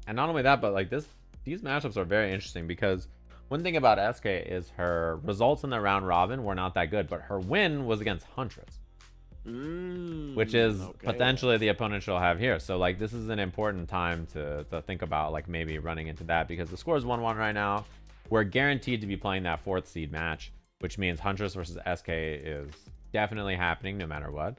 And not only that, but like these matchups are very interesting because one thing about SK is her results in the round robin were not that good, but her win was against Huntress, which is potentially the opponent she'll have here. So like this is an important time to think about like maybe running into that because the score is 1-1 right now. We're guaranteed to be playing that 4th seed match, which means Huntress versus SK is definitely happening no matter what.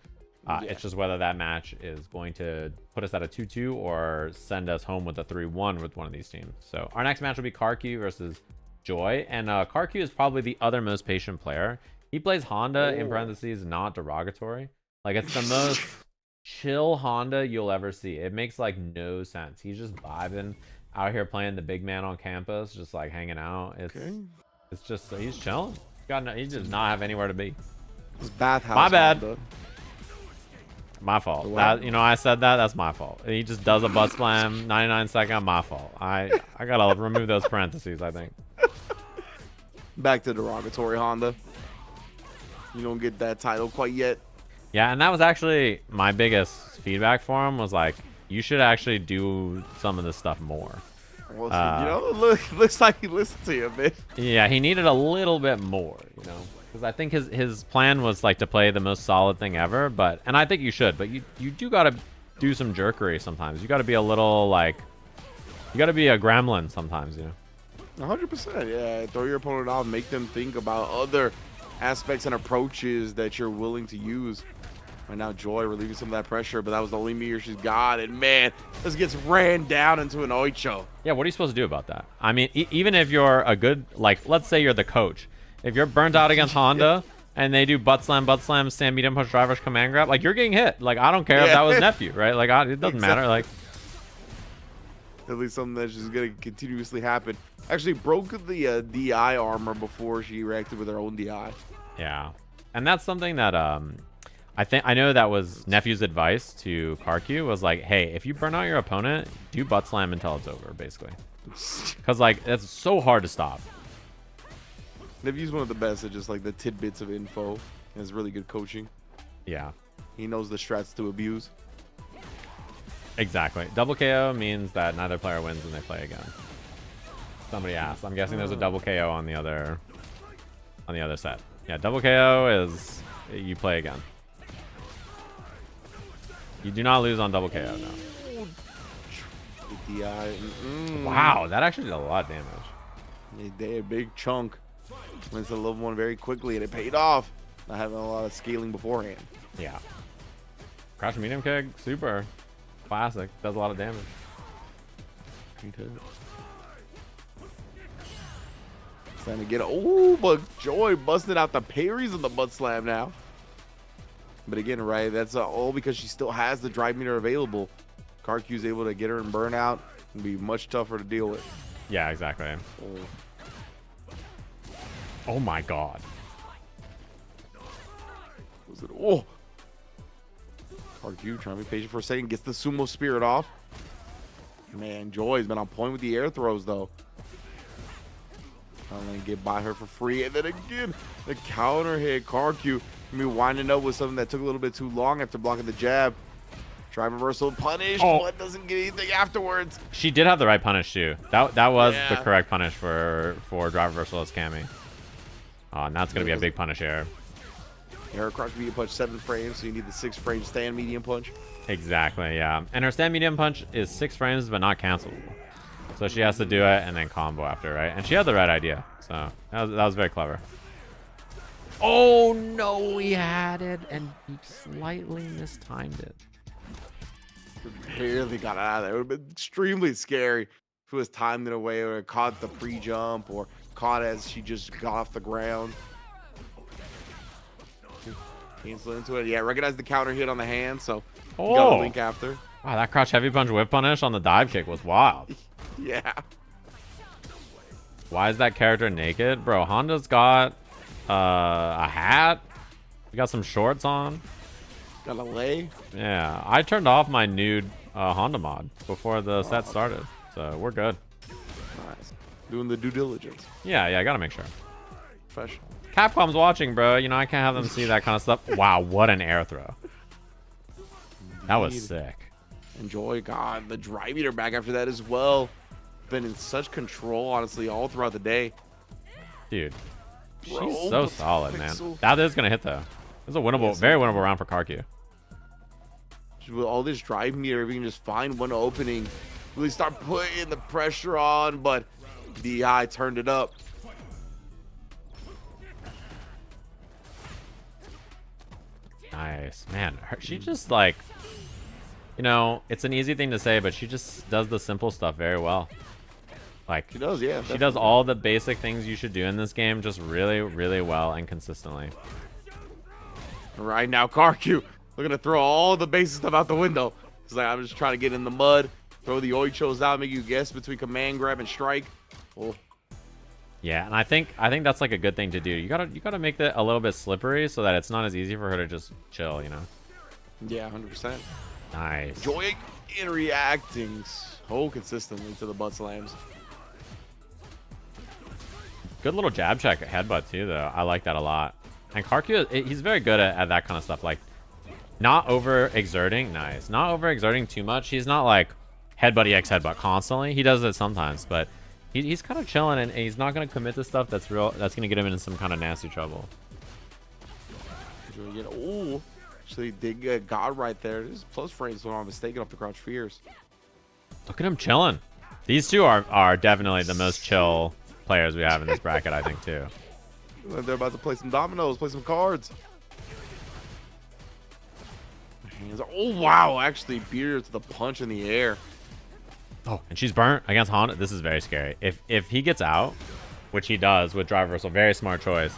It's just whether that match is going to put us at a 2-2 or send us home with a 3-1 with one of these teams. So our next match will be Karki versus Joy, and Karki is probably the other most patient player. He plays Honda in parentheses, not derogatory. Like it's the most chill Honda you'll ever see. It makes like no sense. He's just vibing out here playing the big man on campus, just like hanging out. It's just he's chilling. He does not have anywhere to be.
His bathhouse.
My bad.
Honda.
My fault.
Wow.
That, you know, I said that. That's my fault. He just does a butt slam, 99 second. My fault. I gotta remove those parentheses, I think.
Back to derogatory Honda. You don't get that title quite yet.
Yeah, and that was actually my biggest feedback for him was like, you should actually do some of this stuff more.
Well, you know, looks like he listened to you, man.
Yeah, he needed a little bit more, you know, because I think his plan was like to play the most solid thing ever. But and I think you should, but you do gotta do some jerkery sometimes. You gotta be a little like, you gotta be a gremlin sometimes, you know.
100%. Yeah, throw your opponent off, make them think about other aspects and approaches that you're willing to use. Right now, Joy relieving some of that pressure, but that was the only meter she's got. And man, this gets ran down into an oicho.
Yeah, what are you supposed to do about that? I mean, even if you're a good, like, let's say you're the coach. If you're burnt out against Honda and they do butt slam, stand, medium punch, drive rush, command grab, like, you're getting hit. Like, I don't care if that was Nephew, right? Like, it doesn't matter. Like,
at least something that's just going to continuously happen. Actually broke the DI armor before she reacted with her own DI.
Yeah. And that's something that, I know that was Nephew's advice to Karku was like, hey, if you burn out your opponent, do butt slam until it's over, basically. Because, like, it's so hard to stop.
Nephew's one of the best at just, like, the tidbits of info. He has really good coaching.
Yeah.
He knows the strats to abuse.
Exactly. Double KO means that neither player wins and they play again. Somebody asked. I'm guessing there's a double KO on the other set. Yeah, double KO is you play again. You do not lose on double KO, no.
DI.
Wow, that actually did a lot of damage.
They a big chunk. Went to level 1 very quickly, and it paid off. Not having a lot of scaling beforehand.
Yeah. Crouch medium kick, super. Classic. Does a lot of damage.
It's time to get but Joy busting out the parries on the butt slam now. But again, right, that's all because she still has the drive meter available. Karku's able to get her in burnout and be much tougher to deal with.
Yeah, exactly. Oh my god.
Was it? Oh! Karku trying to be patient for a second, gets the sumo spirit off. Man, Joy's been on point with the air throws, though. I'm going to get by her for free. And then again, the counter hit. Karku me winding up with something that took a little bit too long after blocking the jab. Drive reversal punish, but doesn't get anything afterwards.
She did have the right punish too. That was the correct punish for drive reversal as Cammy. Oh, and that's gonna be a big punish error.
Her crouch medium punch 7 frames, so you need the 6-frame stand medium punch.
Exactly, yeah. And her stand medium punch is 6 frames, but not cancelable. So she has to do it and then combo after, right? And she had the right idea, so that was very clever. Oh no, he had it and he slightly mistimed it.
Barely got it out of there. It would have been extremely scary if it was timed in a way or it caught the pre-jump or caught as she just got off the ground. Cancel into it. Yeah, recognize the counter hit on the hand, so you got a link after.
Wow, that crouch heavy punch whip punish on the dive kick was wild.
Yeah.
Why is that character naked? Bro, Honda's got a hat. We got some shorts on.
Got a lay.
Yeah, I turned off my nude Honda mod before the set started, so we're good.
Nice. Doing the due diligence.
Yeah, I gotta make sure.
Professional.
Capcom's watching, bro. You know, I can't have them see that kind of stuff. Wow, what an air throw. That was sick.
Enjoy. God, the drive meter back after that as well. Been in such control, honestly, all throughout the day.
Dude, she's
Bro,
so solid, man.
pixel.
That is gonna hit though. It's a winnable, very winnable round for Karku.
With all this drive meter, we can just find one opening, really start putting the pressure on, but DI turned it up.
Nice, man. She just like, you know, it's an easy thing to say, but she just does the simple stuff very well. Like
She does, yeah.
she does all the basic things you should do in this game just really, really well and consistently.
Right now, Karku looking to throw all the basic stuff out the window. He's like, I'm just trying to get in the mud, throw the oichos out, make you guess between command grab and strike. Oh.
Yeah, and I think that's like a good thing to do. You gotta make that a little bit slippery so that it's not as easy for her to just chill, you know.
Yeah, 100%.
Nice.
Enjoying and reacting so consistently to the butt slams.
Good little jab check headbutt too, though. I like that a lot. And Karkyu, he's very good at that kind of stuff. Like, not overexerting. Nice. Not overexerting too much. He's not like headbutt EX headbutt constantly. He does it sometimes, but he's kind of chilling, and he's not going to commit to stuff that's going to get him in some kind of nasty trouble.
Oh, actually did get God right there. This is plus frames, so I'm mistaken, off the crouch fears.
Look at him chilling. These two are definitely the most chill players we have in this bracket, I think, too.
They're about to play some dominoes, play some cards. Oh, wow. Actually beat her to the punch in the air.
Oh, and she's burnt against Honda. This is very scary. If he gets out, which he does with drive reversal, very smart choice.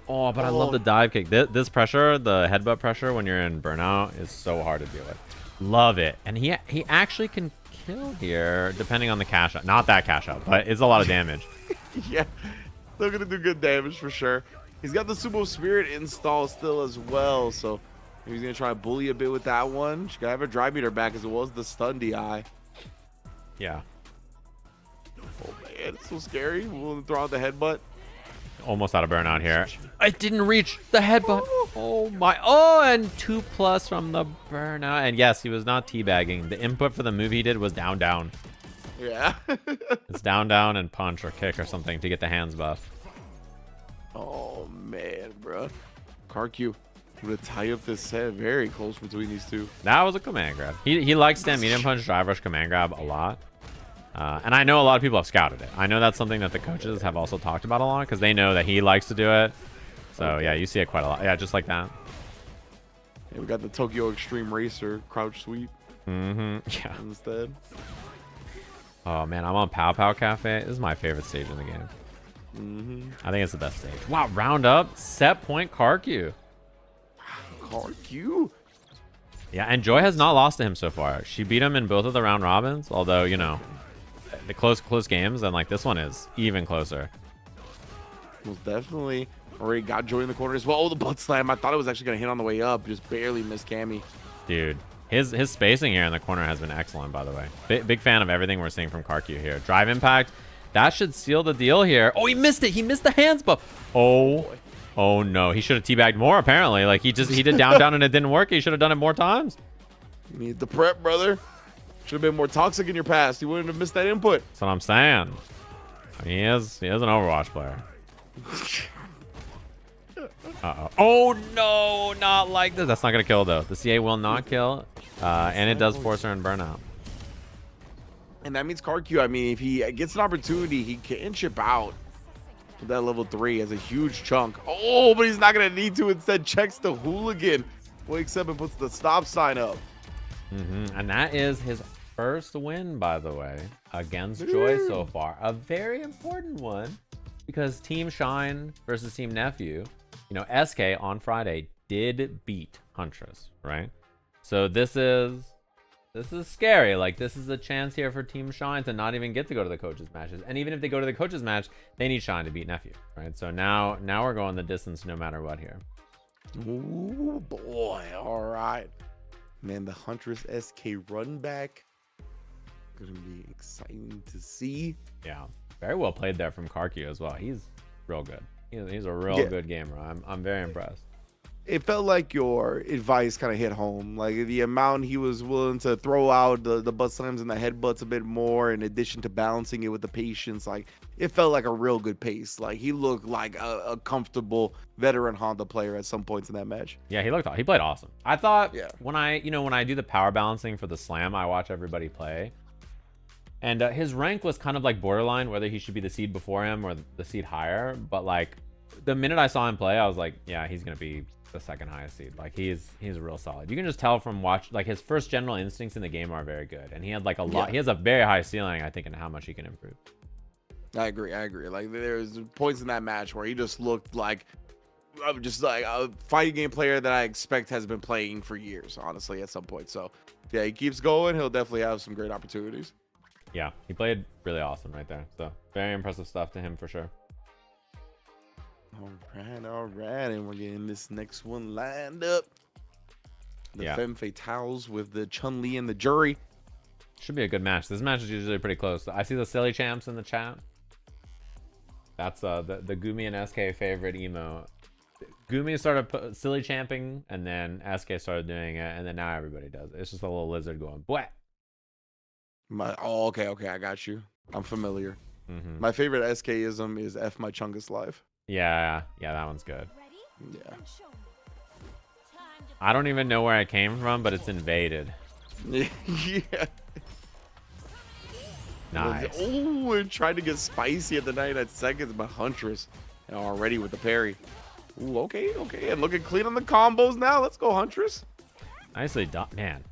Oh, but I love the dive kick. This pressure, the headbutt pressure when you're in burnout, is so hard to deal with. Love it. And he actually can kill here, depending on the cash out. Not that cash out, but it's a lot of damage.
Yeah, they're going to do good damage for sure. He's got the Sumo Spirit installed still as well, so he's going to try to bully a bit with that one. She got to have her drive meter back as well as the stun DI.
Yeah.
Oh, man, it's so scary. We'll throw out the headbutt.
Almost out of burnout here. I didn't reach the headbutt. Oh my. Oh, and 2+ from the burnout. And yes, he was not teabagging. The input for the move he did was down, down.
Yeah.
It's down, down, and punch or kick or something to get the hands buff.
Oh, man, bro. Karkyu would tie up this set very close between these two.
That was a command grab. He likes stand medium punch, drive rush, command grab a lot. And I know a lot of people have scouted it. I know that's something that the coaches have also talked about a lot because they know that he likes to do it. So, yeah, you see it quite a lot. Yeah, just like that.
Yeah, we got the Tokyo Extreme Racer crouch sweep.
Yeah.
Instead.
Oh, man, I'm on Pow Pow Cafe. This is my favorite stage in the game. I think it's the best stage. Wow, round up. Set point Karkyu.
Karkyu?
Yeah, and Joy has not lost to him so far. She beat him in both of the round robins, although, you know, the close games, and like this one is even closer.
Most definitely. Already got Joy in the corner as well. Oh, the butt slam. I thought it was actually going to hit on the way up. Just barely missed Cammy.
Dude, his spacing here in the corner has been excellent, by the way. Big fan of everything we're seeing from Karkyu here. Drive impact. That should seal the deal here. Oh, he missed it. He missed the hands buff. Oh no, he should have teabagged more apparently. Like he did down down and it didn't work. He should have done it more times.
You need the prep, brother. Should have been more toxic in your past. You wouldn't have missed that input.
That's what I'm saying. He is an Overwatch player. Uh-oh. Oh no, not like this. That's not gonna kill though. The CA will not kill. And it does force her in burnout.
And that means Karkyu, I mean, if he gets an opportunity, he can chip out. That level 3 has a huge chunk. Oh, but he's not gonna need to. Instead, checks the hooligan, wakes up and puts the stop sign up.
And that is his first win, by the way, against Joy so far. A very important one because Team Shine versus Team Nephew. You know, SK on Friday did beat Huntress, right? So this is scary. Like, this is a chance here for Team Shine to not even get to go to the coaches matches. And even if they go to the coaches match, they need Shine to beat Nephew, right? So now we're going the distance no matter what here.
Ooh, boy. All right. Man, the Huntress SK run back. Gonna be exciting to see.
Yeah. Very well played there from Karkyu as well. He's real good. He's a real good gamer. I'm very impressed.
It felt like your advice kind of hit home. Like the amount he was willing to throw out the butt slams and the headbutts a bit more, in addition to balancing it with the patience. Like it felt like a real good pace. Like he looked like a comfortable veteran Honda player at some points in that match.
Yeah, he played awesome. I thought when I do the power balancing for the slam, I watch everybody play. And his rank was kind of like borderline, whether he should be the seed before him or the seed higher. But like the minute I saw him play, I was like, yeah, he's gonna be the second highest seed. Like he's real solid. You can just tell from like his first general instincts in the game are very good, and he had like a lot. He has a very high ceiling, I think, in how much he can improve.
I agree. Like there's points in that match where he just looked like just like a fighting game player that I expect has been playing for years, honestly, at some point. So yeah, he keeps going. He'll definitely have some great opportunities.
Yeah, he played really awesome right there. So very impressive stuff to him for sure.
All right, and we're getting this next one lined up. The
Yeah.
femme fatales with the Chun-Li and the jury.
Should be a good match. This match is usually pretty close. I see the silly champs in the chat. That's the Gumi and SK favorite emo. Gumi started silly champing, and then SK started doing it, and then now everybody does it. It's just a little lizard going bwah.
Oh, okay, I got you. I'm familiar.
Mm-hmm.
My favorite SK-ism is F my Chungus live.
Yeah, that one's good.
Yeah.
I don't even know where I came from, but it's invaded.
Yeah.
Nice.
Oh, and tried to get spicy at the 99 seconds, but Huntress already with the parry. Ooh, okay, and looking clean on the combos now. Let's go, Huntress.
Nicely done, man.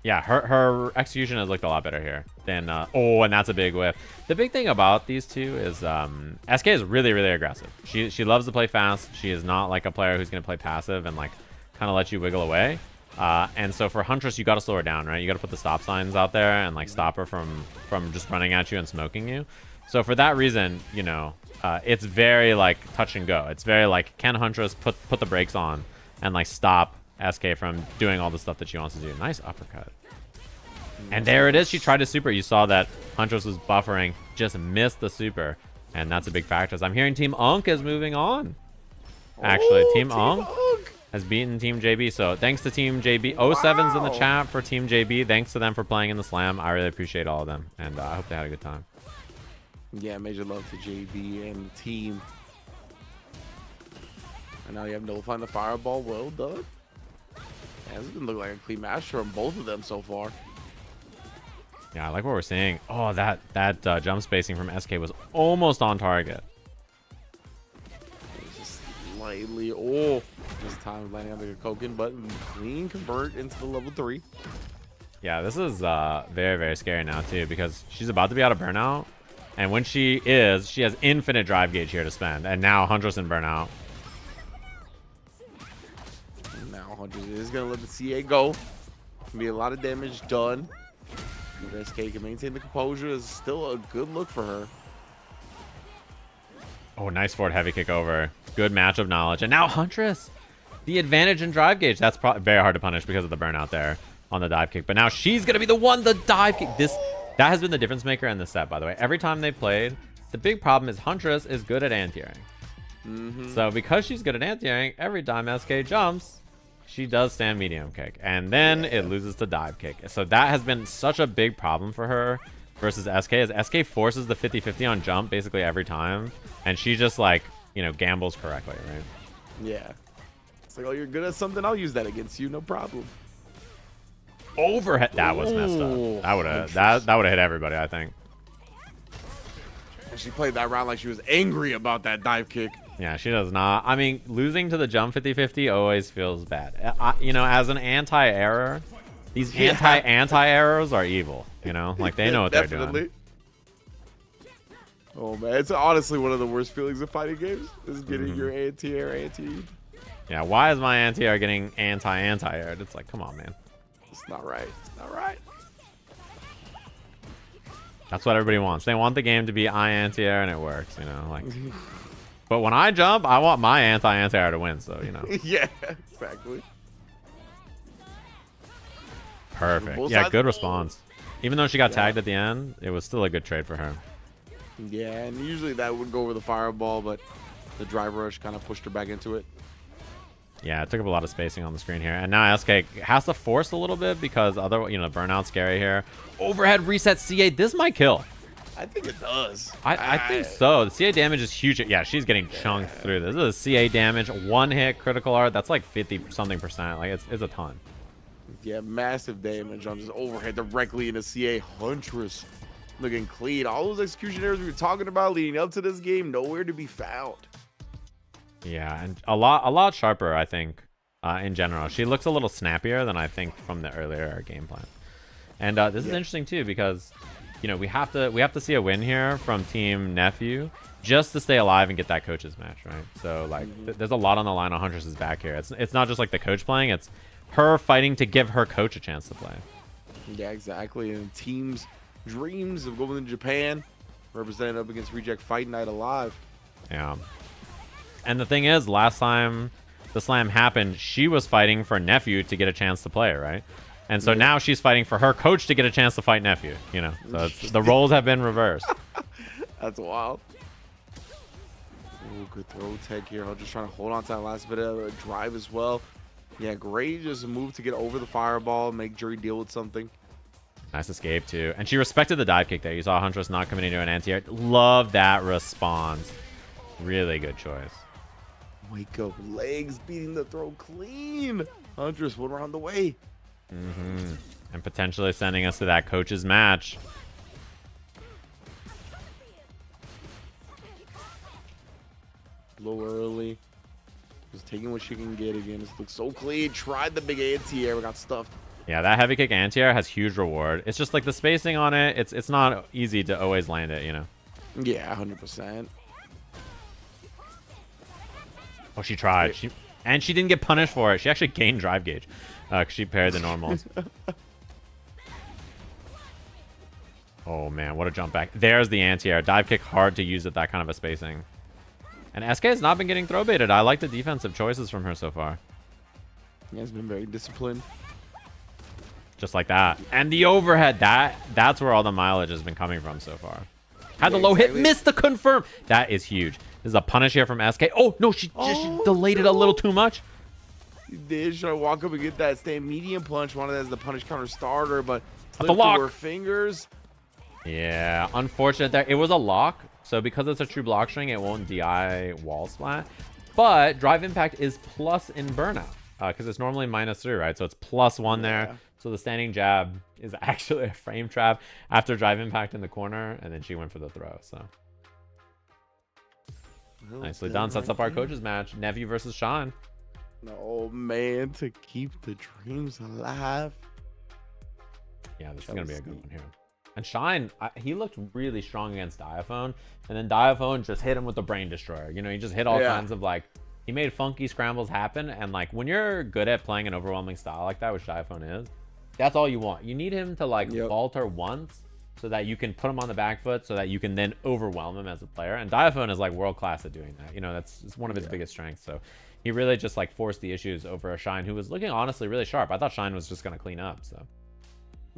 Yeah, her execution has looked a lot better here than oh, and that's a big whiff. The big thing about these two is SK is really aggressive. She loves to play fast. She is not like a player who's gonna play passive and like kind of let you wiggle away. And so for Huntress, you got to slow her down, right? You got to put the stop signs out there and like stop her from just running at you and smoking you. So for that reason, you know, it's very like touch and go. It's very like, can Huntress put the brakes on and like stop SK from doing all the stuff that she wants to do? Nice uppercut. And there it is. She tried to super. You saw that Huntress was buffering, just missed the super, and that's a big factor. So I'm hearing Team Unk is moving on. Actually, Team Unk has beaten Team JB. So thanks to Team JB. 07's in the chat for Team JB. Thanks to them for playing in the slam. I really appreciate all of them, and I hope they had a good time.
Yeah, major love to JB and the team. And now you have nullified the fireball. Well done. Yeah, this is gonna look like a clean match from both of them so far.
Yeah, I like what we're seeing. Oh, that jump spacing from SK was almost on target.
Just slightly. Oh, this time landing on the Koken button. Clean convert into the level 3.
Yeah, this is very scary now too, because she's about to be out of burnout, and when she has infinite drive gauge here to spend, and now Huntress in burnout.
Now Huntress is gonna let the CA go. Gonna be a lot of damage done. If SK can maintain the composure, is still a good look for her.
Oh, nice forward heavy kick over. Good match of knowledge. And now Huntress, the advantage in drive gauge. That's probably very hard to punish because of the burnout there on the dive kick. But now she's going to be the one, the dive kick. That has been the difference maker in this set, by the way. Every time they played, the big problem is Huntress is good at anti-airing. So because she's good at anti-airing, every time SK jumps, she does stand medium kick, and then it loses to dive kick. So that has been such a big problem for her versus SK, as SK forces the 50-50 on jump basically every time, and she just like, you know, gambles correctly, right?
Yeah. It's like, oh, you're good at something, I'll use that against you, no problem.
Overhead. That was messed up. That would have hit everybody, I think.
And she played that round like she was angry about that dive kick.
Yeah, she does not. I mean, losing to the jump 50-50 always feels bad. You know, as an anti-error, these anti-errors are evil. You know, like they know what they're doing.
Oh man, it's honestly one of the worst feelings of fighting games is getting your anti-air anti.
Yeah, why is my anti-air getting anti-aired? It's like, come on, man.
It's not right. It's not right.
That's what everybody wants. They want the game to be anti-air, and it works. You know, like. But when I jump, I want my anti-air to win, so, you know.
Yeah, exactly.
Perfect. Yeah, good response. Even though she got tagged at the end, it was still a good trade for her.
Yeah, and usually that would go over the fireball, but the drive rush kind of pushed her back into it.
Yeah, it took up a lot of spacing on the screen here. And now SK has to force a little bit because you know, burnout's scary here. Overhead reset CA. This might kill.
I think it does.
I think so. The CA damage is huge. Yeah, she's getting chunked through this. This is CA damage. One hit critical art. That's like 50-something%. Like, it's a ton.
Yeah, massive damage on just overhead directly into CA. Huntress looking clean. All those execution errors we were talking about leading up to this game, nowhere to be found.
Yeah, and a lot sharper, I think, in general. She looks a little snappier than I think from the earlier game plan. And this is interesting too, because you know, we have to see a win here from Team Nephew just to stay alive and get that coach's match, right? So like, there's a lot on the line on Huntress's back here. It's not just like the coach playing; it's her fighting to give her coach a chance to play.
Yeah, exactly. And team's dreams of going to Japan, represented up against Reject Fight Night alive.
Yeah. And the thing is, last time the slam happened, she was fighting for Nephew to get a chance to play, right? And so now she's fighting for her coach to get a chance to fight Nephew, you know? So the roles have been reversed.
That's wild. Ooh, good throw tech here. I'm just trying to hold on to that last bit of a drive as well. Yeah, great just move to get over the fireball, make Jury deal with something.
Nice escape, too. And she respected the dive kick there. You saw Huntress not coming into an anti-air. Love that response. Really good choice.
Wake up legs, beating the throw clean. Huntress one round away.
And potentially sending us to that coach's match.
Low early. Just taking what she can get again. This looks so clean. Tried the big anti-air, but got stuffed.
Yeah, that heavy kick anti-air has huge reward. It's just like the spacing on it. It's not easy to always land it, you know?
Yeah, 100%.
Oh, she tried. And she didn't get punished for it. She actually gained drive gauge because she parried the normals. Oh, man, what a jump back. There's the anti-air. Dive kick hard to use at that kind of a spacing. And SK has not been getting throw baited. I like the defensive choices from her so far.
Yeah, it's been very disciplined.
Just like that. And the overhead, that's where all the mileage has been coming from so far. Had the low hit, missed the confirm. That is huge. This is a punish here from SK. Oh, no, she delayed it a little too much.
She did try to walk up and get that stand medium punch. Wanted that as the punish counter starter, but
That's a lock.
her fingers.
Yeah, unfortunate there. It was a lock, so because it's a true block string, it won't DI wall splat. But drive impact is plus in burnout because it's normally -3, right? So it's +1 there. So the standing jab is actually a frame trap after drive impact in the corner, and then she went for the throw. So nicely done. Sets up our coaches match. Nephew versus Sean.
Oh man, to keep the dreams alive.
Yeah, this is gonna be a good one here. And Shine, he looked really strong against Diaphone, and then Diaphone just hit him with the Brain Destroyer. You know, he just hit all kinds of like, he made funky scrambles happen. And like, when you're good at playing an overwhelming style like that, which Diaphone is, that's all you want. You need him to like falter once so that you can put him on the back foot so that you can then overwhelm him as a player. And Diaphone is like world class at doing that. You know, it's one of his biggest strengths. So he really just like forced the issues over a Shine who was looking honestly really sharp. I thought Shine was just going to clean up. So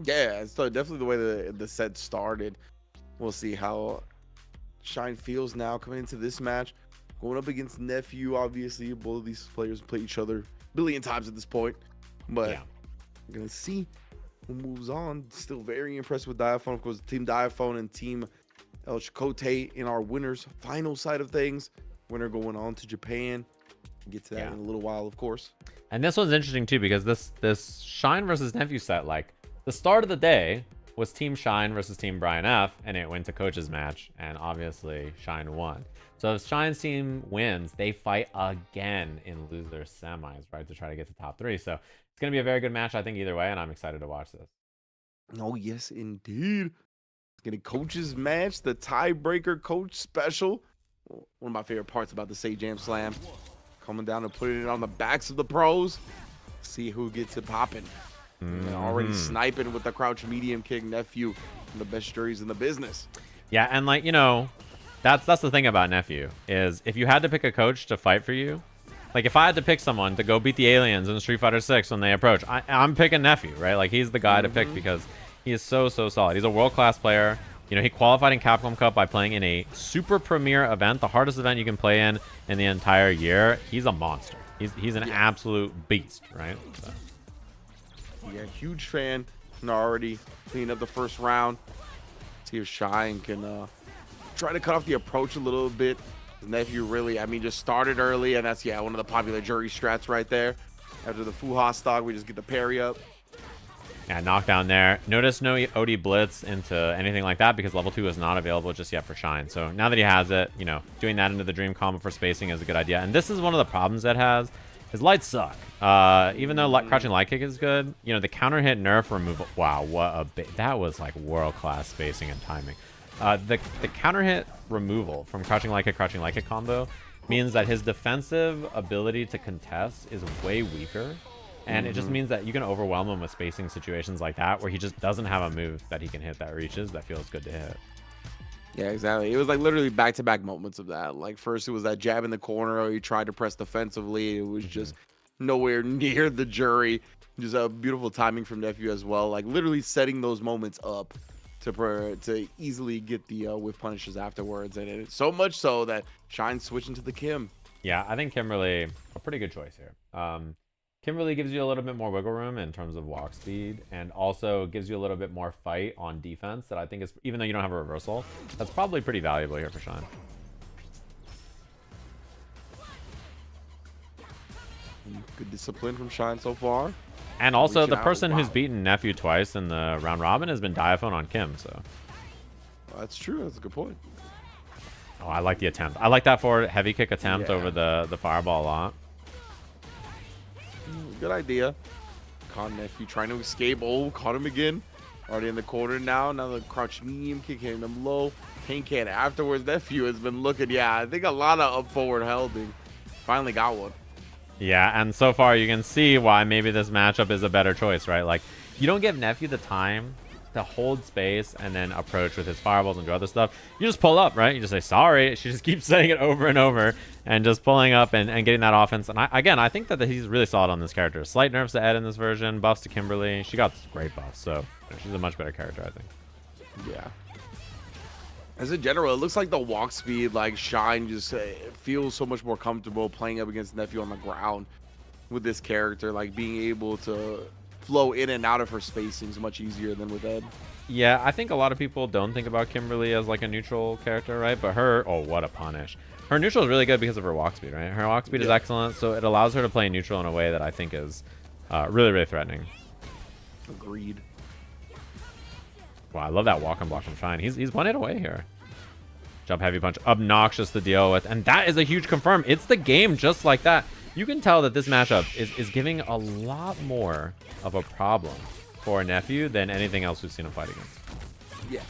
yeah, it's definitely the way the set started. We'll see how Shine feels now coming into this match. Going up against Nephew, obviously. Both of these players play each other a billion times at this point. But I'm going to see who moves on. Still very impressed with Diaphone. Of course, Team Diaphone and Team El Chicote in our winners final side of things. Winner going on to Japan. Get to that in a little while, of course.
And this one's interesting too because this Shine versus Nephew set, like, the start of the day was Team Shine versus Team Brian F, and it went to coaches match, and obviously Shine won. So if Shine's team wins, they fight again in loser semis, right, to try to get to top 3. So it's going to be a very good match, I think, either way, and I'm excited to watch this.
Oh, yes, indeed. It's going to coaches match, the tiebreaker coach special. One of my favorite parts about the Sajam Slam. Coming down and putting it on the backs of the pros. See who gets it popping. And already sniping with the crouch medium kick. Nephew, one of the best juries in the business.
Yeah, and like, you know, that's the thing about Nephew is if you had to pick a coach to fight for you, like if I had to pick someone to go beat the aliens in Street Fighter 6 when they approach, I'm picking Nephew, right? Like he's the guy to pick because he is so solid. He's a world-class player. You know, he qualified in Capcom Cup by playing in a super premier event, the hardest event you can play in the entire year. He's a monster. He's an absolute beast, right? So.
Yeah, huge fan. And already cleaned up the first round. See if Shine can try to cut off the approach a little bit. His Nephew really, I mean, just started early, and that's, one of the popular jury strats right there. After the Fuha stock, we just get the parry up.
Yeah, knockdown there. Notice no OD blitz into anything like that because level 2 is not available just yet for Shine. So now that he has it, you know, doing that into the dream combo for spacing is a good idea. And this is one of the problems that has. His lights suck. Even though crouching light kick is good, you know, the counter hit nerf removal. Wow, what a that was like world-class spacing and timing. The counter hit removal from crouching light kick combo means that his defensive ability to contest is way weaker. And it just means that you can overwhelm him with spacing situations like that where he just doesn't have a move that he can hit that reaches that feels good to hit.
Yeah, exactly. It was like literally back-to-back moments of that. Like first it was that jab in the corner, or he tried to press defensively. It was just nowhere near the jury. Just a beautiful timing from Nephew as well. Like literally setting those moments up to easily get the whiff punishes afterwards. And it's so much so that Shine's switching to the Kim.
Yeah, I think Kimberly, a pretty good choice here. Kimberly gives you a little bit more wiggle room in terms of walk speed, and also gives you a little bit more fight on defense that I think is, even though you don't have a reversal, that's probably pretty valuable here for Shine.
Good discipline from Shine so far.
And also,
Reaching
the
out.
person
Wow.
who's beaten Nephew twice in the round robin has been Diaphone on Kim, so.
That's true. That's a good point.
Oh, I like the attempt. I like that forward heavy kick attempt
Yeah.
over the fireball a lot.
Good idea. Caught Nephew trying to escape. Oh, caught him again. Already in the corner now. Now the crouch medium kick hitting him low. Pain can afterwards. Nephew has been looking. Yeah, I think a lot of up forward helding. Finally got one.
Yeah, and so far you can see why maybe this matchup is a better choice, right? Like, you don't give Nephew the time to hold space and then approach with his fireballs and do other stuff. You just pull up, right? You just say, sorry. She just keeps saying it over and over and just pulling up and getting that offense. And I think that he's really solid on this character. Slight nerfs to Ed in this version, buffs to Kimberly. She got great buffs, so she's a much better character, I think.
Yeah. As in general, it looks like the walk speed, like Shine just feels so much more comfortable playing up against Nephew on the ground with this character. Like being able to flow in and out of her spacing is much easier than with Ed.
Yeah, I think a lot of people don't think about Kimberly as like a neutral character, right? But her, oh, what a punish. Her neutral is really good because of her walk speed, right? Her walk speed is excellent, so it allows her to play neutral in a way that I think is really, really threatening.
Agreed.
Wow, I love that walk and block from Shine. He's 1 hit away here. Jump heavy punch, obnoxious to deal with, and that is a huge confirm. It's the game just like that. You can tell that this matchup is giving a lot more of a problem for Nephew than anything else we've seen him fight against.
Yeah.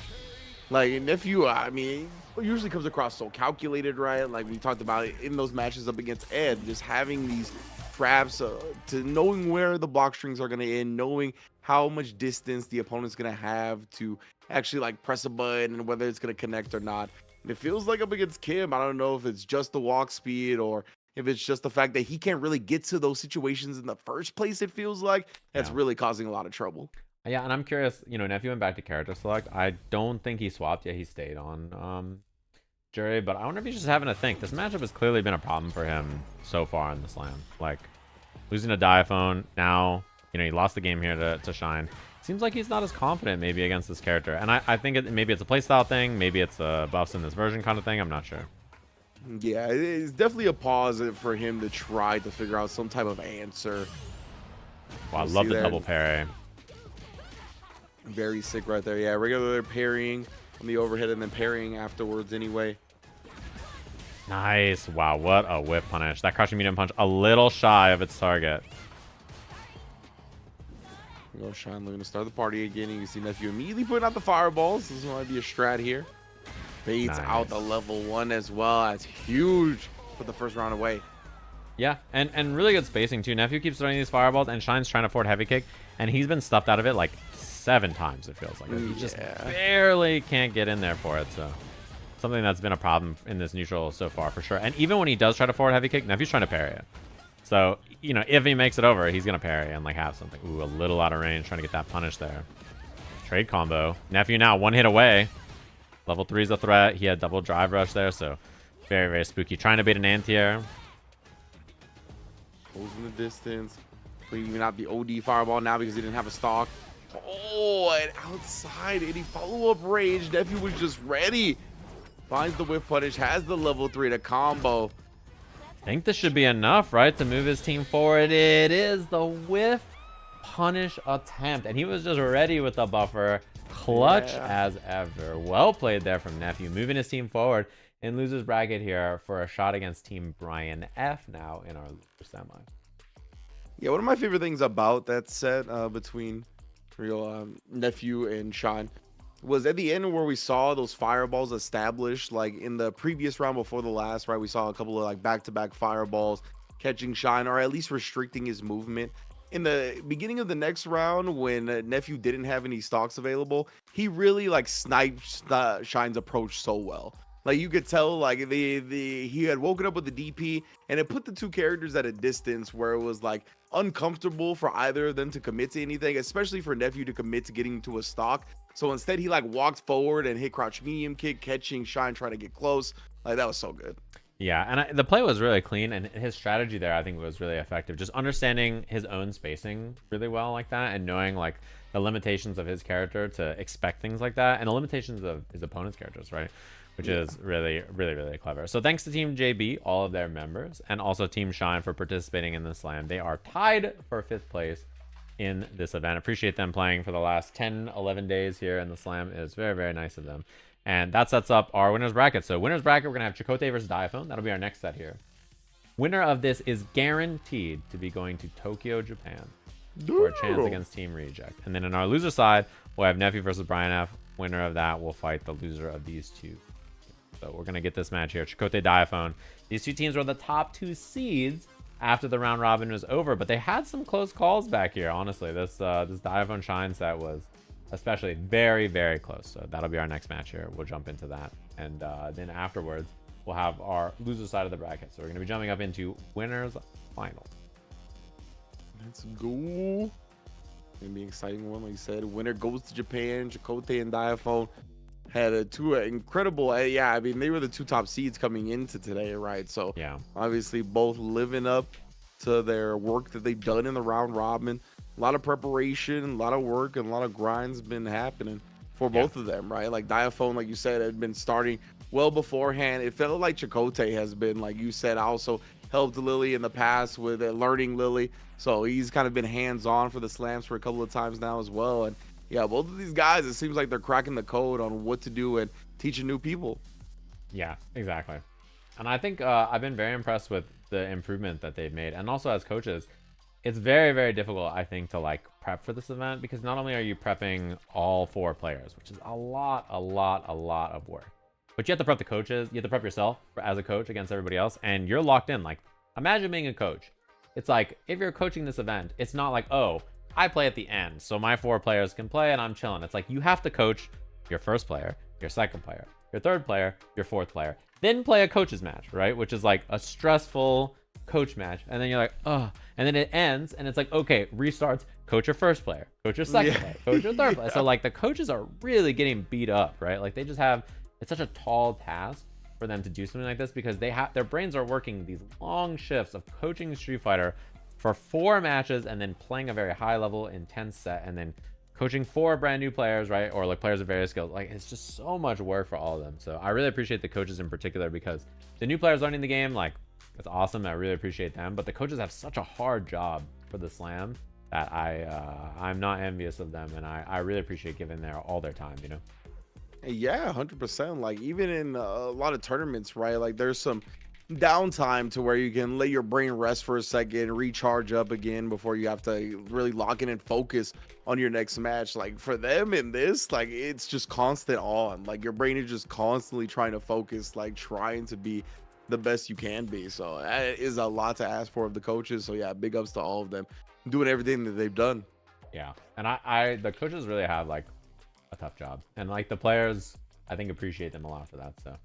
Like Nephew, I mean, usually comes across so calculated, right? Like we talked about it in those matches up against Ed, just having these traps to knowing where the block strings are going to end, knowing how much distance the opponent's going to have to actually like press a button and whether it's going to connect or not. And it feels like up against Kim, I don't know if it's just the walk speed or if it's just the fact that he can't really get to those situations in the first place, it feels like that's really causing a lot of trouble.
Yeah, and I'm curious, Nephew went back to character select. I don't think he swapped yet. He stayed on Jury, but I wonder if he's just having to think. This matchup has clearly been a problem for him so far in the slam. Like, losing a Diaphone, now, he lost the game here to Shine. Seems like he's not as confident maybe against this character. And I think maybe it's a playstyle thing. Maybe it's buffs in this version kind of thing. I'm not sure.
Yeah, it's definitely a pause for him to try to figure out some type of answer.
Wow, I love the double parry.
Very sick right there. Yeah, regular parrying on the overhead and then parrying afterwards anyway.
Nice. Wow, what a whip punish. That crushing medium punch a little shy of its target.
Go Shine looking to start the party again. You can see Nephew immediately putting out the fireballs. This might be a strat here. Baits out the level 1 as well. That's huge. Put the first round away.
Yeah, and really good spacing too. Nephew keeps throwing these fireballs, and Shine's trying to forward heavy kick, and he's been stuffed out of it like 7 times, it feels like. He just barely can't get in there for it, so something that's been a problem in this neutral so far for sure. And even when he does try to forward heavy kick, Nephew's trying to parry it. So, if he makes it over, he's going to parry and like have something. Ooh, a little out of range, trying to get that punish there. Trade combo. Nephew now 1 hit away. Level 3 is a threat. He had double drive rush there, so very, very spooky. Trying to bait an anti-air.
Closing the distance. Cleaning out the OD fireball now because he didn't have a stock. Oh, and outside any follow-up range. Nephew was just ready. Finds the whiff punish, has the level 3 to combo.
I think this should be enough, right, to move his team forward. It is the whiff punish attempt, and he was just ready with the buffer. Clutch as ever. Well played there from Nephew, moving his team forward in losers bracket here for a shot against Team Brian F now in our semi.
Yeah, one of my favorite things about that set between real Nephew and Shine was at the end where we saw those fireballs established, like in the previous round before the last, right? We saw a couple of like back-to-back fireballs catching Shine, or at least restricting his movement. in the beginning of the next round when Nephew didn't have any stocks available, he really like sniped Shine's approach so well. Like you could tell, like the he had woken up with the DP, and it put the two characters at a distance where it was like uncomfortable for either of them to commit to anything, especially for Nephew to commit to getting to a stock. So instead, he like walked forward and hit crouch medium kick, catching Shine, trying to get close. Like that was so good.
Yeah, and the play was really clean, and his strategy there I think was really effective. Just understanding his own spacing really well like that, and knowing like the limitations of his character to expect things like that, and the limitations of his opponent's characters, right? Which is really, really, really clever. So thanks to Team JB, all of their members, and also Team Shine for participating in the slam. They are tied for 5th place in this event. Appreciate them playing for the last 10, 11 days here in the slam. It is very, very nice of them. And that sets up our winner's bracket. So winner's bracket, we're going to have Chakotay versus Diaphone. That'll be our next set here. Winner of this is guaranteed to be going to Tokyo, Japan for a chance against Team Reject. And then in our loser side, we'll have Nephew versus Brian F. Winner of that will fight the loser of these two. So we're going to get this match here. Chakotay, Diaphone. These two teams were the top 2 seeds after the round robin was over, but they had some close calls back here, honestly. This Diaphone Shine set was especially very, very close. So that'll be our next match here. We'll jump into that. And then afterwards, we'll have our loser side of the bracket. So we're going to be jumping up into winners final.
Let's go. Gonna be an exciting one, like you said. Winner goes to Japan. Chakotay and Diaphone had two incredible. Yeah, I mean they were the 2 top seeds coming into today, right? So
yeah,
obviously both living up to their work that they've done in the round robin. A lot of preparation, a lot of work, and a lot of grind's been happening for both of them, right? Like Diaphone, like you said, had been starting well beforehand. It felt like Chakotay has been, like you said, also helped Lily in the past with learning Lily. So he's kind of been hands-on for the slams for a couple of times now as well. And yeah, both of these guys, it seems like they're cracking the code on what to do and teaching new people.
Yeah, exactly. And I think I've been very impressed with the improvement that they've made. And also as coaches, it's very, very difficult, I think, to like prep for this event, because not only are you prepping all 4 players, which is a lot of work, but you have to prep the coaches. You have to prep yourself as a coach against everybody else, and you're locked in. Like, imagine being a coach. It's like, if you're coaching this event, it's not like, oh, I play at the end, so my 4 players can play and I'm chilling. It's like, you have to coach your first player, your second player, your third player, your 4th player, then play a coach's match, right? Which is like a stressful coach match, and then you're like, oh, and then it ends and it's like, okay, restarts, coach your first player, coach your second player, coach your third player. So like the coaches are really getting beat up, right? Like they just have, it's such a tall task for them to do something like this, because they have, their brains are working these long shifts of coaching Street Fighter for 4 matches and then playing a very high level intense set, and then coaching 4 brand new players, right? Or like players of various skills. Like it's just so much work for all of them. So I really appreciate the coaches in particular, because the new players learning the game, like, it's awesome. I really appreciate them, but the coaches have such a hard job for the slam that I'm not envious of them, and I really appreciate giving all their time, you know.
Yeah, 100%. Like even in a lot of tournaments, right? Like there's some downtime to where you can let your brain rest for a second, recharge up again before you have to really lock in and focus on your next match. Like for them in this, like it's just constant on. Like your brain is just constantly trying to focus, like trying to be the best you can be. So that is a lot to ask for of the coaches. So yeah, big ups to all of them doing everything that they've done.
Yeah, and I the coaches really have like a tough job, and like the players, I think, appreciate them a lot for that. So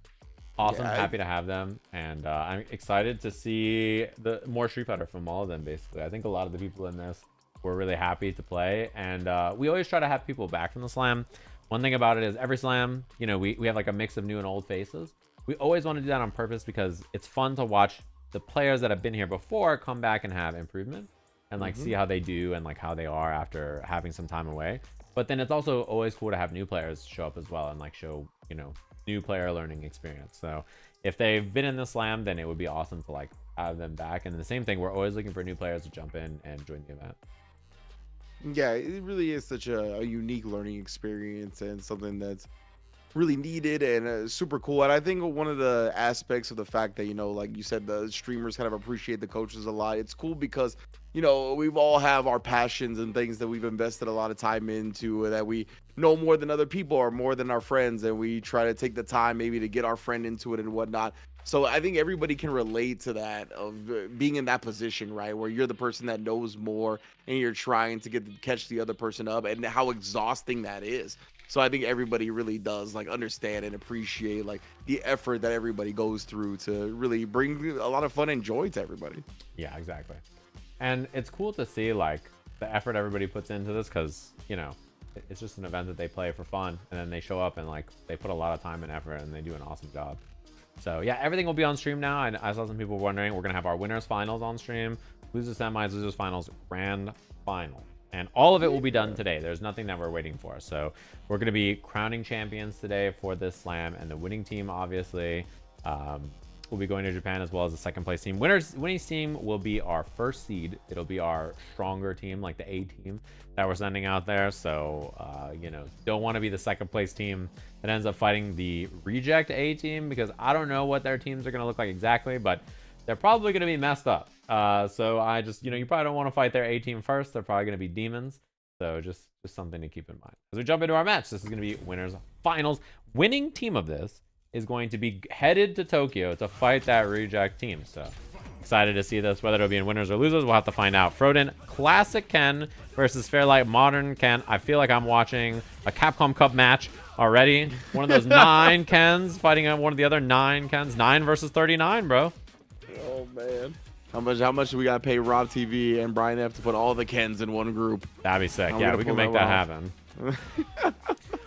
awesome.
Yeah,
happy to have them, and I'm excited to see the more Street Fighter from all of them. Basically, I think a lot of the people in this were really happy to play, and we always try to have people back from the slam. One thing about it is every slam, you know, we have like a mix of new and old faces. We always want to do that on purpose, because it's fun to watch the players that have been here before come back and have improvement, and like see how they do and like how they are after having some time away. But then it's also always cool to have new players show up as well and like show, you know, new player learning experience. So if they've been in the slam, then it would be awesome to like have them back. And the same thing, we're always looking for new players to jump in and join the event.
Yeah, it really is such a unique learning experience, and something that's really needed and super cool. And I think one of the aspects of the fact that, you know, like you said, the streamers kind of appreciate the coaches a lot. It's cool because, you know, we've all have our passions and things that we've invested a lot of time into, that we know more than other people or more than our friends, and we try to take the time maybe to get our friend into it and whatnot. So I think everybody can relate to that of being in that position, right? Where you're the person that knows more and you're trying to catch the other person up, and how exhausting that is. So I think everybody really does like understand and appreciate like the effort that everybody goes through to really bring a lot of fun and joy to everybody.
Yeah, exactly. And it's cool to see like the effort everybody puts into this, because you know it's just an event that they play for fun, and then they show up and like they put a lot of time and effort and they do an awesome job. So yeah, everything will be on stream now. And I saw some people wondering, we're gonna have our winners finals on stream, losers semis, losers finals, grand final, and all of it will be done today. There's nothing that we're waiting for. So we're gonna be crowning champions today for this slam, and the winning team obviously will be going to Japan, as well as the second place team. Winning team will be our first seed. It'll be our stronger team, like the A team that we're sending out there. So you know, don't want to be the second place team that ends up fighting the reject A team, because I don't know what their teams are going to look like exactly, but they're probably going to be messed up. So I just, you know, you probably don't want to fight their A team first. They're probably going to be demons. So just something to keep in mind as we jump into our match. This is going to be winners finals. Winning team of this is going to be headed to Tokyo to fight that reject team. So excited to see this. Whether it'll be in winners or losers, we'll have to find out. Froden classic Ken versus Fairlight modern Ken. I feel like I'm watching a Capcom Cup match already. One of those 9 Kens fighting one of the other 9 Kens. 9 versus 39, bro.
Oh man. How much do we gotta pay Rob TV and Brian F to put all the Kens in one group?
That'd be sick. Yeah, we can make that happen.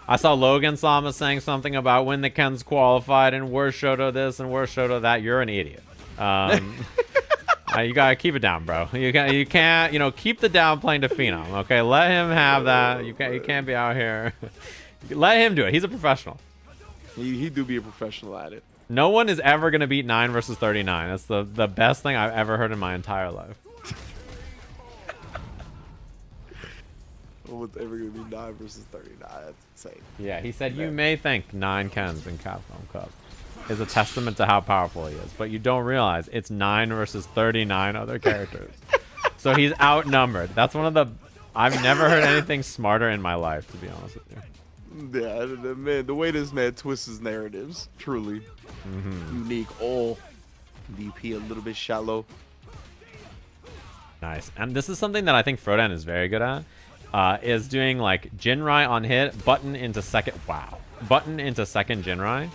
I saw Logan Sama saying something about when the Kens qualified and worst Shoto this and worst Shoto that. You're an idiot. You gotta keep it down, bro. You can't, you know, keep the downplaying to Phenom. Okay, let him have that. You can't be out here. Let him do it. He's a professional.
He do be a professional at it.
No one is ever gonna beat 9 versus 39. That's the best thing I've ever heard in my entire life.
No one's ever gonna be 9 versus 39. That's insane.
Yeah, he said you may think 9 Kens in Capcom Cup is a testament to how powerful he is, but you don't realize it's 9 versus 39 other characters. So he's outnumbered. That's one of the... I've never heard anything smarter in my life, to be honest with you.
Yeah, man, the way this man twists his narratives, truly unique. Oh, DP a little bit shallow.
Nice. And this is something that I think Frodan is very good at, is doing like Jinrai on hit, button into second. Wow. Button into second Jinrai.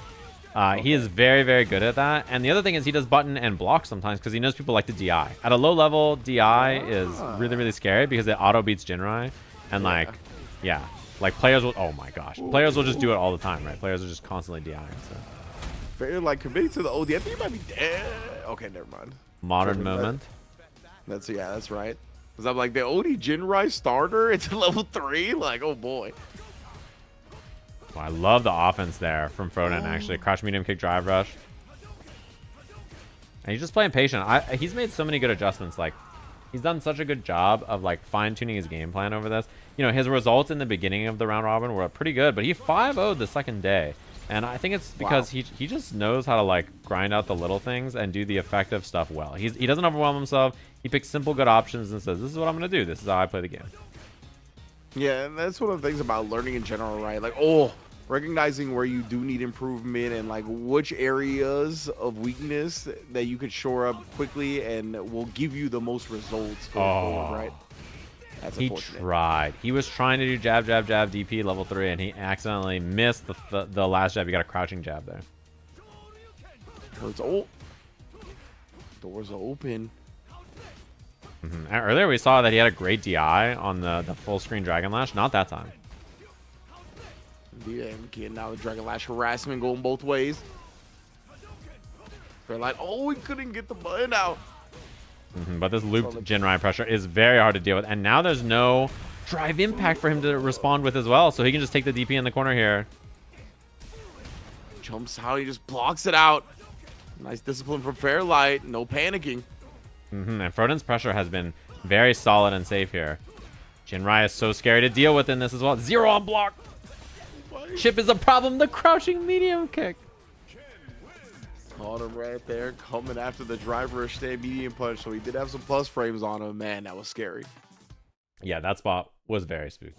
He is very, very good at that. And the other thing is he does button and block sometimes because he knows people like to DI. At a low level, DI is really, really scary because it auto beats Jinrai. And like, yeah, like players will, oh my gosh. Players will just do it all the time, right? Players are just constantly DIing. So.
Fair, like committing to the OD. I think he might be dead. Okay, never mind.
Modern moment.
That's right. Because I'm like, the OD Jinrai starter, it's level 3. Like, oh boy.
Well, I love the offense there from Frodan, actually. Crouch medium kick drive rush. And he's just playing patient. He's made so many good adjustments. Like, he's done such a good job of like fine-tuning his game plan over this. You know, his results in the beginning of the round robin were pretty good, but he 5-0'd the second day. And I think it's because he just knows how to like grind out the little things and do the effective stuff well. He doesn't overwhelm himself. He picks simple good options and says, this is what I'm going to do. This is how I play the game.
Yeah, and that's one of the things about learning in general, right? Like, recognizing where you do need improvement and like which areas of weakness that you could shore up quickly and will give you the most results going forward, right? That's
he tried. He was trying to do jab, jab, jab, DP level 3, and he accidentally missed the last jab. He got a crouching jab there.
Doors are open.
And earlier we saw that he had a great DI on the full screen Dragon Lash. Not that time.
Yeah, getting now the Dragon Lash harassment going both ways. Fairlight, he couldn't get the button out.
But this looped Jinrai pressure is very hard to deal with. And now there's no drive impact for him to respond with as well. So he can just take the DP in the corner here.
Jumps out. He just blocks it out. Nice discipline from Fairlight. No panicking.
And Frodan's pressure has been very solid and safe here. Jinrai is so scary to deal with in this as well. 0 on block. Chip is a problem. The crouching medium kick.
Caught him right there, coming after the driver stay medium punch. So he did have some plus frames on him. Man, that was scary.
Yeah, that spot was very spooky.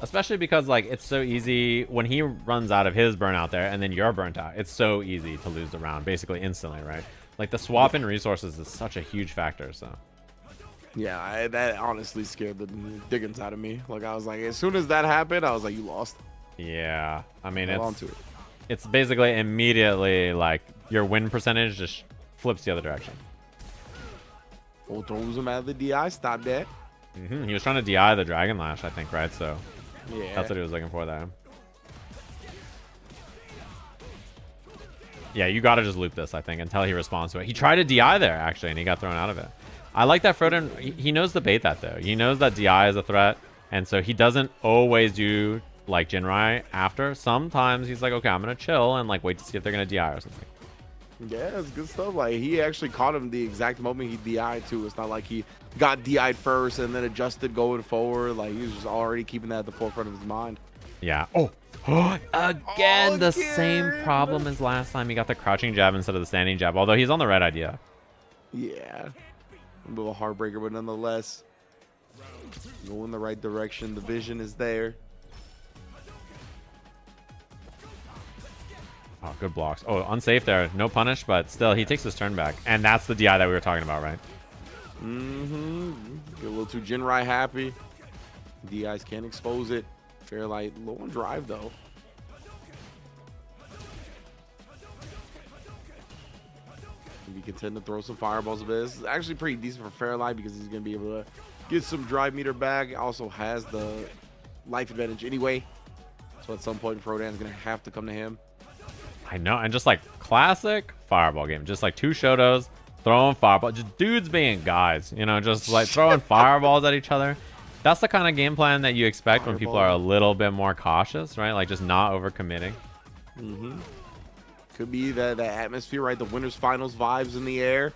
Especially because, like, it's so easy when he runs out of his burnout there and then you're burnt out. It's so easy to lose the round basically instantly, right? Like, the swap in resources is such a huge factor, so.
Yeah, that honestly scared the dickens out of me. Like, I was like, as soon as that happened, I was like, you lost.
Yeah, I mean, it's basically immediately, like, your win percentage just flips the other direction.
Oh, throws him out of the DI. Stop that.
He was trying to DI the Dragon Lash, I think, right? So
yeah,
that's what he was looking for there. Yeah, you got to just loop this, I think, until he responds to it. He tried to DI there, actually, and he got thrown out of it. I like that Froden. He knows to bait that, though. He knows that DI is a threat, and so he doesn't always do, like, Jinrai after. Sometimes he's like, okay, I'm going to chill and, like, wait to see if they're going to DI or something.
Yeah, it's good stuff. Like, he actually caught him the exact moment he DI'd, too. It's not like he got DI'd first and then adjusted going forward. Like, he was just already keeping that at the forefront of his mind.
Yeah. Oh, again, the same problem as last time. He got the crouching jab instead of the standing jab, although he's on the right idea.
Yeah. A little heartbreaker, but nonetheless, go in the right direction. The vision is there.
Oh, good blocks. Oh, unsafe there. No punish, but still, he takes his turn back. And that's the DI that we were talking about, right?
Get a little too Jinrai happy. DIs can't expose it. Fairlight low on drive, though. He can tend to throw some fireballs a bit. This is actually pretty decent for Fairlight because he's going to be able to get some drive meter back. Also has the life advantage anyway. So at some point, Frodan's going to have to come to him.
I know, and just like classic fireball game, just like two Shotos throwing fireballs, just dudes being guys, you know, just like throwing fireballs at each other. That's the kind of game plan that you expect when people are a little bit more cautious, right? Like just not overcommitting.
Could be that atmosphere, right? The winners finals vibes in the air,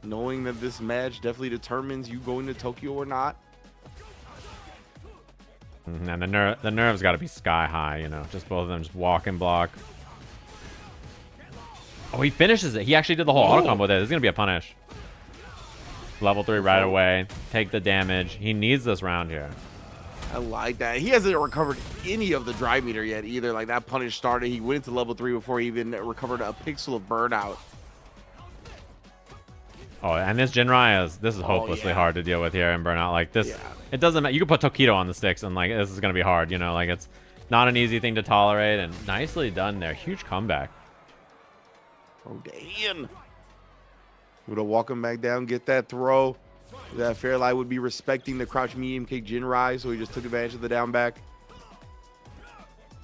knowing that this match definitely determines you going to Tokyo or not.
And the nerves got to be sky high, you know, just both of them just walk and block. Oh, he finishes it. He actually did the whole auto combo there. This is going to be a punish. Level 3 right away. Take the damage. He needs this round here.
I like that. He hasn't recovered any of the drive meter yet either. Like that punish started. He went into level 3 before he even recovered a pixel of burnout.
Oh, and this Jinrai this is hopelessly hard to deal with here in burnout. Like this, it doesn't matter. You can put Tokido on the sticks and like this is going to be hard, you know, like it's not an easy thing to tolerate and nicely done there. Huge comeback.
Oh, damn. Would have walk him back down, get that throw. That Fairlight would be respecting the crouch medium kick Jinrai, so he just took advantage of the down back.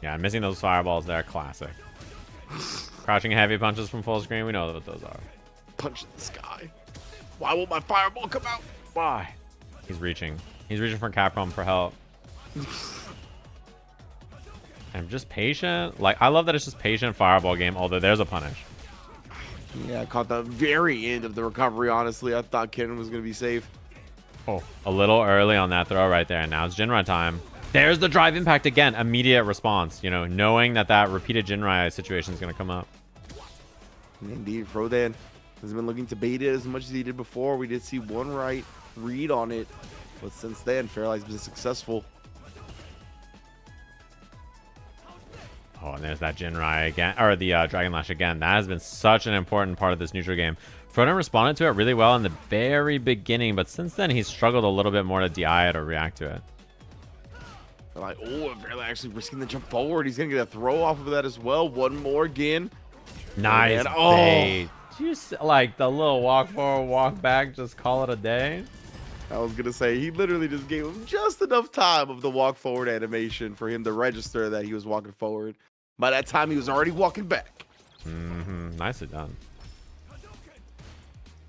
Yeah, missing those fireballs there, classic. Crouching heavy punches from full screen, we know what those are.
Punch in the sky. Why won't my fireball come out?
Why? He's reaching. He's reaching for Capcom for help. I'm just patient. Like, I love that it's just patient fireball game, although there's a punish.
Yeah, I caught the very end of the recovery, honestly. I thought Ken was going to be safe.
Oh, a little early on that throw right there. And now it's Jinrai time. There's the drive impact again. Immediate response, you know, knowing that repeated Jinrai situation is going to come up.
Indeed, Frodan has been looking to bait it as much as he did before. We did see one right read on it. But since then, Fairlight's been successful.
Oh, and there's that Jinrai again, or the Dragon Lash again. That has been such an important part of this neutral game. Frodan responded to it really well in the very beginning, but since then he's struggled a little bit more to DI it or react to it.
Like, oh, Fairlight actually risking the jump forward. He's going to get a throw off of that as well. One more again.
Nice bait. Just like the little walk forward, walk back, just call it a day.
I was going to say, he literally just gave him just enough time of the walk forward animation for him to register that he was walking forward. By that time, he was already walking back.
Nicely done.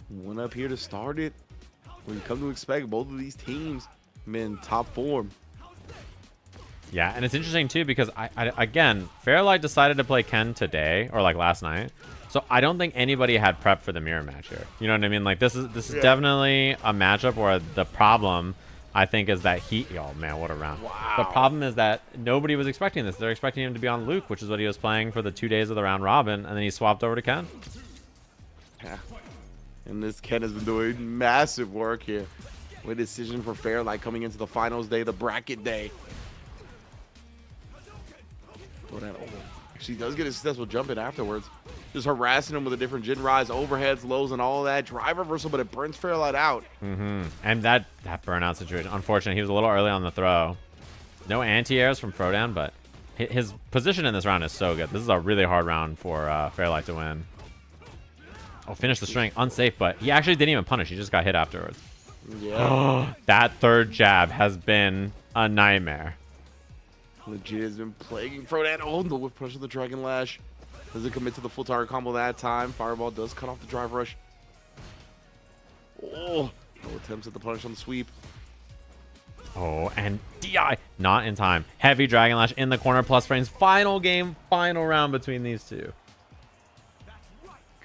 One up here to start it. When you come to expect both of these teams in top form.
Yeah, and it's interesting too because I again, Fairlight decided to play Ken today or like last night. So I don't think anybody had prep for the mirror match here. You know what I mean? Like this is definitely a matchup where the problem I think is that oh man, what a round.
Wow.
The problem is that nobody was expecting this. They're expecting him to be on Luke, which is what he was playing for the 2 days of the round robin, and then he swapped over to Ken.
Yeah. And this Ken has been doing massive work here. With decision for Fairlight coming into the finals day, the bracket day. She does get a successful jump in afterwards. Just harassing him with a different Jin rise, overheads, lows, and all of that. Drive reversal, but it burns Fairlight out.
And that burnout situation, unfortunate. He was a little early on the throw. No anti-airs from Frodan, but his position in this round is so good. This is a really hard round for Fairlight to win. Oh, finish the string. Unsafe, but he actually didn't even punish. He just got hit afterwards.
Yeah.
That third jab has been a nightmare.
Legit has been plaguing Frodan. Oh, no whip push of the Dragon Lash. Doesn't commit to the full target combo that time. Fireball does cut off the drive rush. Oh, no attempts at the punish on the sweep.
Oh, and DI. Not in time. Heavy Dragon Lash in the corner, plus frames. Final game, final round between these two.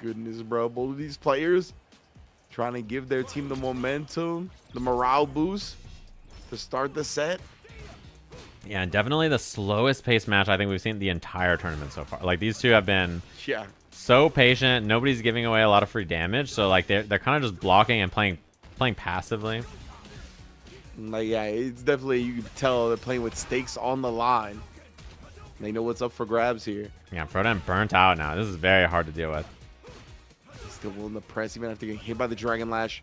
Goodness, bro. Both of these players trying to give their team the momentum, the morale boost to start the set.
Yeah, definitely the slowest paced match I think we've seen the entire tournament so far. Like, these two have been so patient. Nobody's giving away a lot of free damage, so like they're kind of just blocking and playing passively.
Like, yeah, it's definitely, you can tell they're playing with stakes on the line. They know what's up for grabs here.
Yeah, Frodan burnt out now. This is very hard to deal with.
Still willing to press, even after getting hit by the Dragon Lash.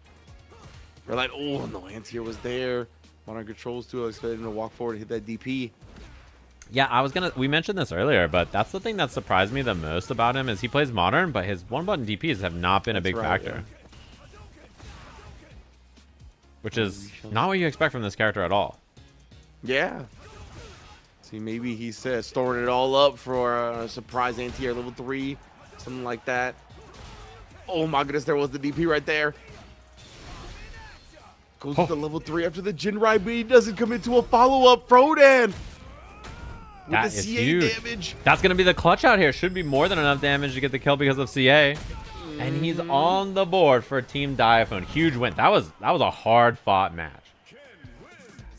They're like, oh, no, anti-air was there. Modern controls too. I expected him to walk forward and hit that DP.
Yeah, we mentioned this earlier, but that's the thing that surprised me the most about him is he plays Modern, but his one-button DPs have not been a big factor. Yeah. Which is not what you expect from this character at all.
Yeah. See, maybe he says storing it all up for a surprise anti-air level 3, something like that. Oh my goodness, there was the DP right there. Goes to the level 3 after the Jinrai, but he doesn't come into a follow-up. Frodan with
that
the
is
CA
huge.
damage.
That's going to be the clutch out here. Should be more than enough damage to get the kill because of CA. And he's on the board for Team Diaphone. Huge win. That was a hard-fought match.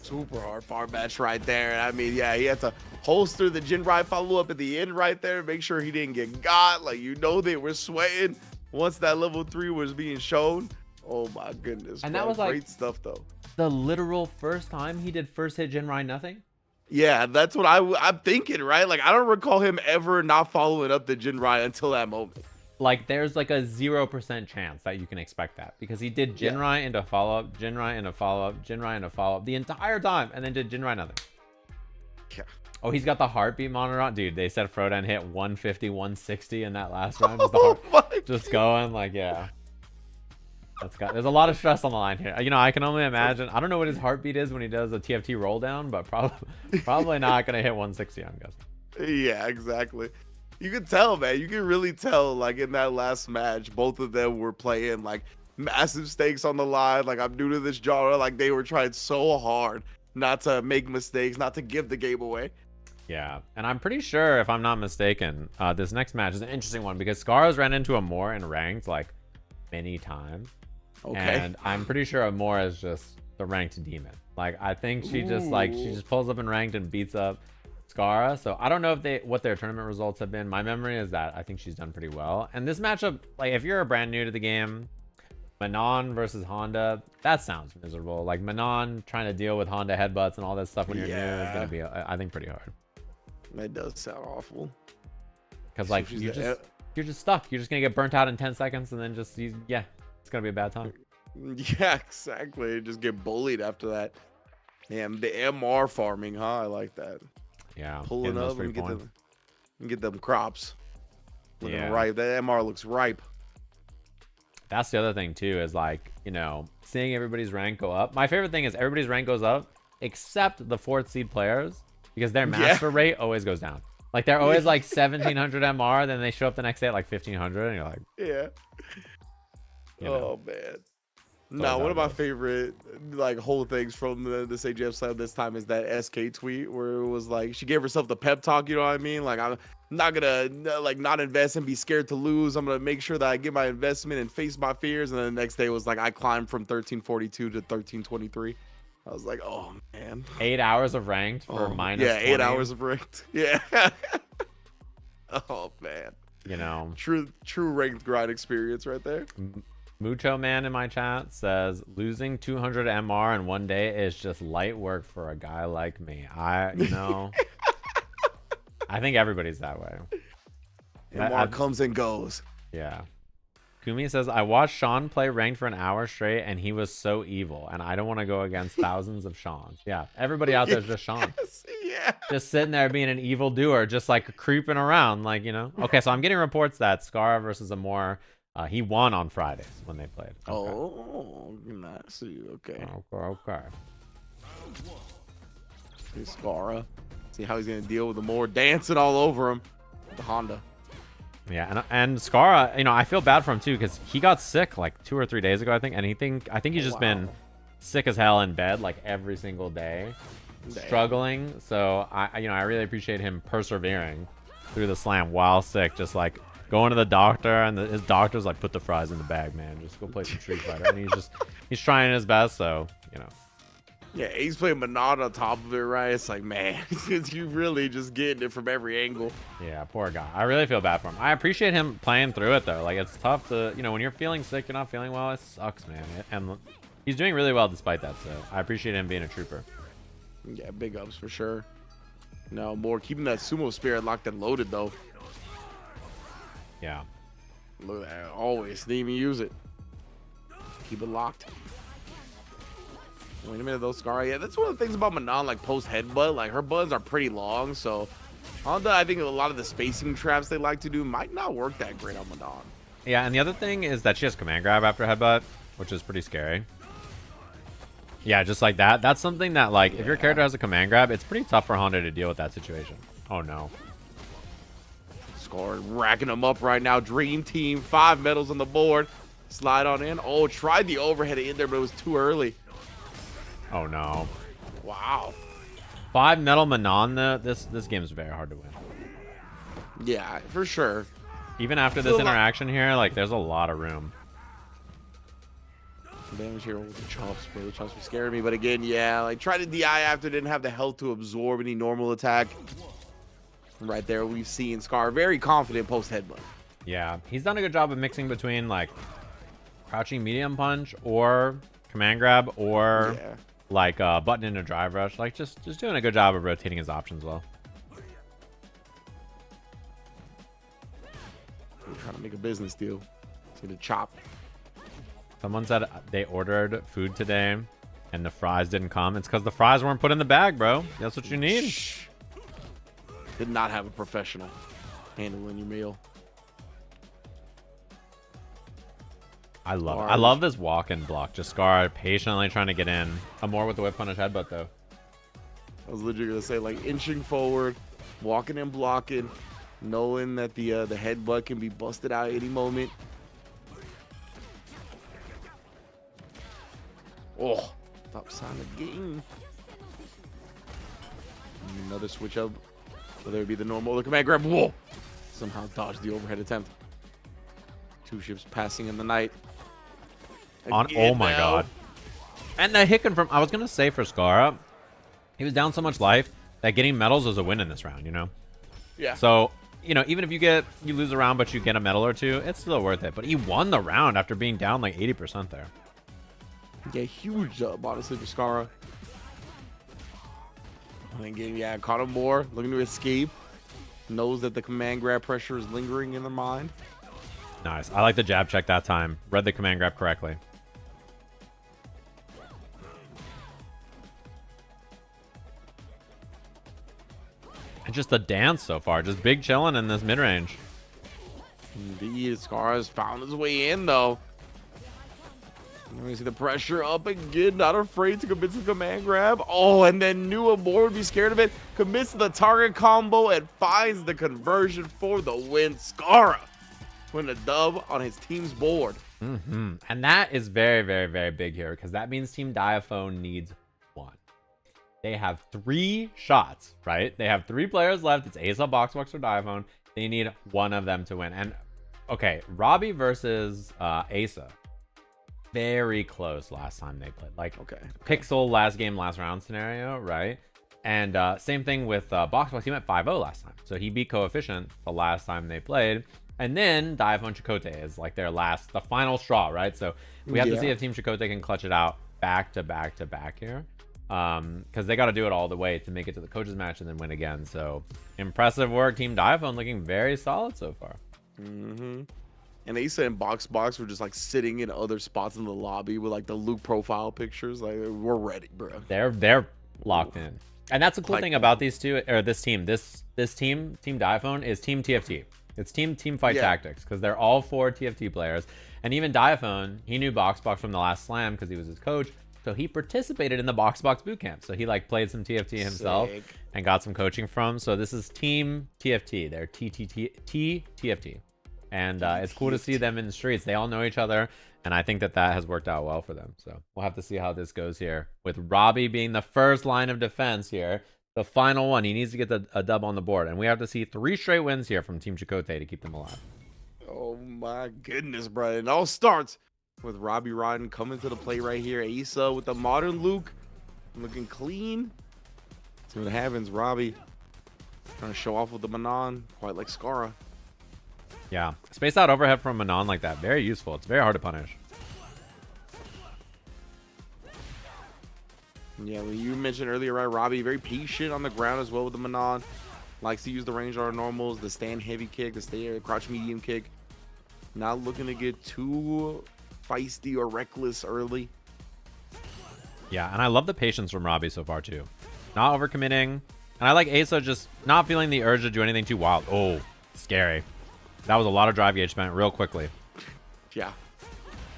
Super hard-fought match right there. I mean, yeah, he had to holster the Jinrai follow-up at the end right there, make sure he didn't get got. Like, you know, they were sweating once that level 3 was being shown. Oh my goodness.
And
bro.
that was
great
like
stuff though.
The literal first time he did first hit Jinrai nothing.
Yeah, that's what I'm thinking, right? Like, I don't recall him ever not following up the Jinrai until that moment.
Like, there's like a 0% chance that you can expect that because he did Jinrai into follow-up, Jinrai into follow-up, Jinrai into follow-up the entire time, and then did Jinrai nothing.
Yeah.
Oh, he's got the heartbeat monitor on. Dude, they said Frodan hit 150, 160 in that last round. Just, just going, like, yeah. There's a lot of stress on the line here. You know, I can only imagine. I don't know what his heartbeat is when he does a TFT roll down, but probably not going to hit 160, I'm guessing.
Yeah, exactly. You can tell, man. You can really tell, like, in that last match, both of them were playing, like, massive stakes on the line. Like, I'm new to this genre. Like, they were trying so hard not to make mistakes, not to give the game away.
Yeah, and I'm pretty sure, if I'm not mistaken, this next match is an interesting one because Scar's ran into Amore in ranked, like, many times. Okay. And I'm pretty sure Amore is just the ranked demon. Like, I think she just pulls up in ranked and beats up Scara. So I don't know if what their tournament results have been. My memory is that I think she's done pretty well. And this matchup, like, if you're brand new to the game, Manon versus Honda, that sounds miserable. Like, Manon trying to deal with Honda headbutts and all that stuff when you're new is gonna be, I think, pretty hard.
That does sound awful.
Because, like, you're just stuck. You're just gonna get burnt out in 10 seconds and then just it's gonna be a bad time.
Yeah, exactly. Just get bullied after that. Damn, the MR farming, huh? I like that.
Yeah,
pulling up and get them crops. Looking ripe. That MR looks ripe.
That's the other thing too, is like, you know, seeing everybody's rank go up. My favorite thing is everybody's rank goes up except the 4th seed players, because their master rate always goes down. Like, they're always like 1700 MR, then they show up the next day at like 1500, and you're like,
you know. Oh man. No, one of my favorite, like, whole things from the Sajam Slam this time is that SK tweet where it was like, she gave herself the pep talk, you know what I mean? Like, I'm not gonna, like, not invest and be scared to lose. I'm gonna make sure that I get my investment and face my fears. And then the next day was like, I climbed from 1342 to 1323. I was like, oh man.
8 hours of ranked for minus
8
20.
hours of ranked. Yeah. Oh man.
You know,
true ranked grind experience right there.
Mucho Man in my chat says losing 200 MR in one day is just light work for a guy like me. I think everybody's that way.
MR comes and goes.
Yeah. Kumi says, I watched Sean play ranked for an hour straight, and he was so evil, and I don't want to go against thousands of Seans. Yeah, everybody out there is just Sean.
Yeah.
Just sitting there being an evil doer, just like creeping around, like, you know. Okay, so I'm getting reports that Scara versus Amor, he won on Fridays when they played. Okay.
Oh, nice. Okay.
Okay.
See Scara. See how he's going to deal with Amor dancing all over him. The Honda.
Yeah, and Scara, you know, I feel bad for him too because he got sick like 2 or 3 days ago, I think, and I think he's just been sick as hell in bed like every single day, struggling. So I really appreciate him persevering through the slam while sick, just like going to the doctor, and his doctor's like, put the fries in the bag, man, just go play some Street Fighter, and he's trying his best, so you know.
Yeah, he's playing Monad on top of it, right? It's like, man, you really just getting it from every angle.
Yeah, poor guy. I really feel bad for him. I appreciate him playing through it, though. Like, it's tough to, you know, when you're feeling sick, you're not feeling well, it sucks, man. And he's doing really well despite that, so I appreciate him being a trooper.
Yeah, big ups for sure. No, more keeping that sumo spirit locked and loaded, though.
Yeah.
Look at that. Always. Didn't even use it. Keep it locked. Wait a minute, though, Scara. Yeah, that's one of the things about Manon, like post headbutt. Like her buttons are pretty long, so Honda, I think a lot of the spacing traps they like to do might not work that great on Manon.
Yeah, and the other thing is that she has command grab after headbutt, which is pretty scary. Yeah, just like that. That's something that, like, if your character has a command grab, it's pretty tough for Honda to deal with that situation. Oh no.
Scara racking them up right now. Dream Team, 5 medals on the board. Slide on in. Oh, tried the overhead in there, but it was too early.
Oh no.
Wow.
5 metal Manon, this game is very hard to win.
Yeah, for sure.
Even after this interaction here, like, there's a lot of room.
Damage here with the chops, bro. The chops were scaring me, but again, yeah, like tried to DI after, didn't have the health to absorb any normal attack. Right there, we've seen Scar very confident post headbutt.
Yeah, he's done a good job of mixing between like crouching medium punch or command grab or like button into drive rush. Like just doing a good job of rotating his options well.
We're trying to make a business deal. See the chop.
Someone said they ordered food today and the fries didn't come. It's because the fries weren't put in the bag, bro. That's what you need.
Shh. Did not have a professional handling your meal.
I love this walk and block. Just Scar patiently trying to get in. I'm more with the whip punish headbutt though.
I was literally gonna say, like, inching forward, walking and blocking, knowing that the headbutt can be busted out any moment. Oh, top sign of game. Another switch up. Whether it be the normal or the command grab. Whoa! Somehow dodged the overhead attempt. 2 ships passing in the night.
Oh my god. And the Hicken from, I was gonna say for Scara, he was down so much life that getting medals is a win in this round, you know?
Yeah.
So, you know, even if you lose a round but you get a medal or 2, it's still worth it. But he won the round after being down like 80% there.
Yeah, huge job, honestly, for Scara. I think, yeah, caught him more, looking to escape. Knows that the command grab pressure is lingering in their mind.
Nice. I like the jab check that time. Read the command grab correctly. And just the dance so far. Just big chilling in this mid-range.
Indeed, Scar has found his way in, though. We see the pressure up again, not afraid to commit to the command grab. Oh, and then knew Amor would be scared of it. Commits to the target combo and finds the conversion for the win. Scara win a dub on his team's board.
And that is very, very, very big here because that means Team Diaphone needs 1. They have 3 shots, right? They have 3 players left. It's Asa, Boxbox, or Diaphone. They need 1 of them to win. And okay, Robbie versus Asa. Very close last time they played. Like, Pixel last game, last round scenario, right? And same thing with Boxbox. He went 5-0 last time. So he beat Coefficient the last time they played. And then Dive-On Chakotay is like the final straw, right? So we have to see if Team Chakotay can clutch it out back to back to back here. Because they got to do it all the way to make it to the coaches match and then win again. So impressive work, Team Dive-On, looking very solid so far.
And Asa and Box were just like sitting in other spots in the lobby with like the Luke profile pictures. Like, we're ready, bro.
They're locked in. And that's the cool thing about these two, or this team. This team, Team Dive-On, is Team TFT. It's team fight tactics, because they're all 4 TFT players. And even Dive-On, he knew Box from the last slam because he was his coach. So he participated in the Box bootcamp. So he like played some TFT himself and got some coaching from. So this is Team TFT. They're TFT. And it's cool to see them in the streets. They all know each other. And I think that has worked out well for them. So we'll have to see how this goes here. With Robbie being the first line of defense here. The final one. He needs to get a dub on the board. And we have to see 3 straight wins here from Team Chakotay to keep them alive.
Oh my goodness, bro. It all starts with Robbie Rodden coming to the play right here. Asa with the modern Luke. Looking clean. See what happens. Robbie trying to show off with the Manon. Quite like Scara.
Yeah, space out overhead from Manon like that. Very useful. It's very hard to punish.
Yeah, well, you mentioned earlier, right? Robbie, very patient on the ground as well with the Manon. Likes to use the range R normals, the stand heavy kick, the stay crouch medium kick. Not looking to get too feisty or reckless early.
Yeah, and I love the patience from Robbie so far too. Not overcommitting. And I like Asa just not feeling the urge to do anything too wild. Oh, scary. That was a lot of drive gauge spent real quickly.
Yeah.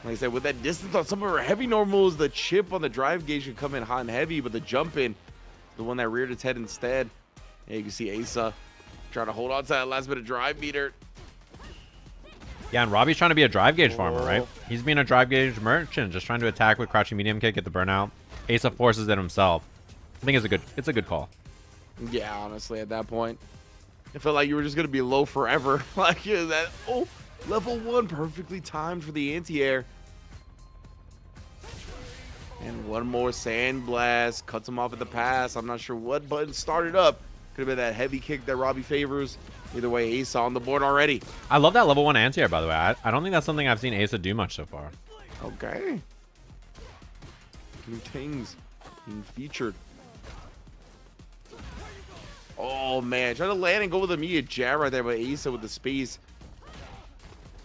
Like I said, with that distance on some of our heavy normals, the chip on the drive gauge can come in hot and heavy, but the jump in, the one that reared its head instead. Yeah, you can see Asa trying to hold on to that last bit of drive meter.
Yeah, and Robbie's trying to be a drive gauge farmer, right? He's being a drive gauge merchant, just trying to attack with crouching medium kick, get the burnout. Asa forces it himself. I think it's a good call.
Yeah, honestly, at that point, it felt like you were just gonna be low forever. Like that. Oh, level 1, perfectly timed for the anti-air. And one more sand blast cuts him off at the pass. I'm not sure what button started up. Could have been that heavy kick that Robbie favors. Either way, Asa on the board already.
I love that level 1 anti-air, by the way. I don't think that's something I've seen Asa do much so far.
Okay. New things being featured. Oh man, trying to land and go with the immediate jab right there, but Asa with the space.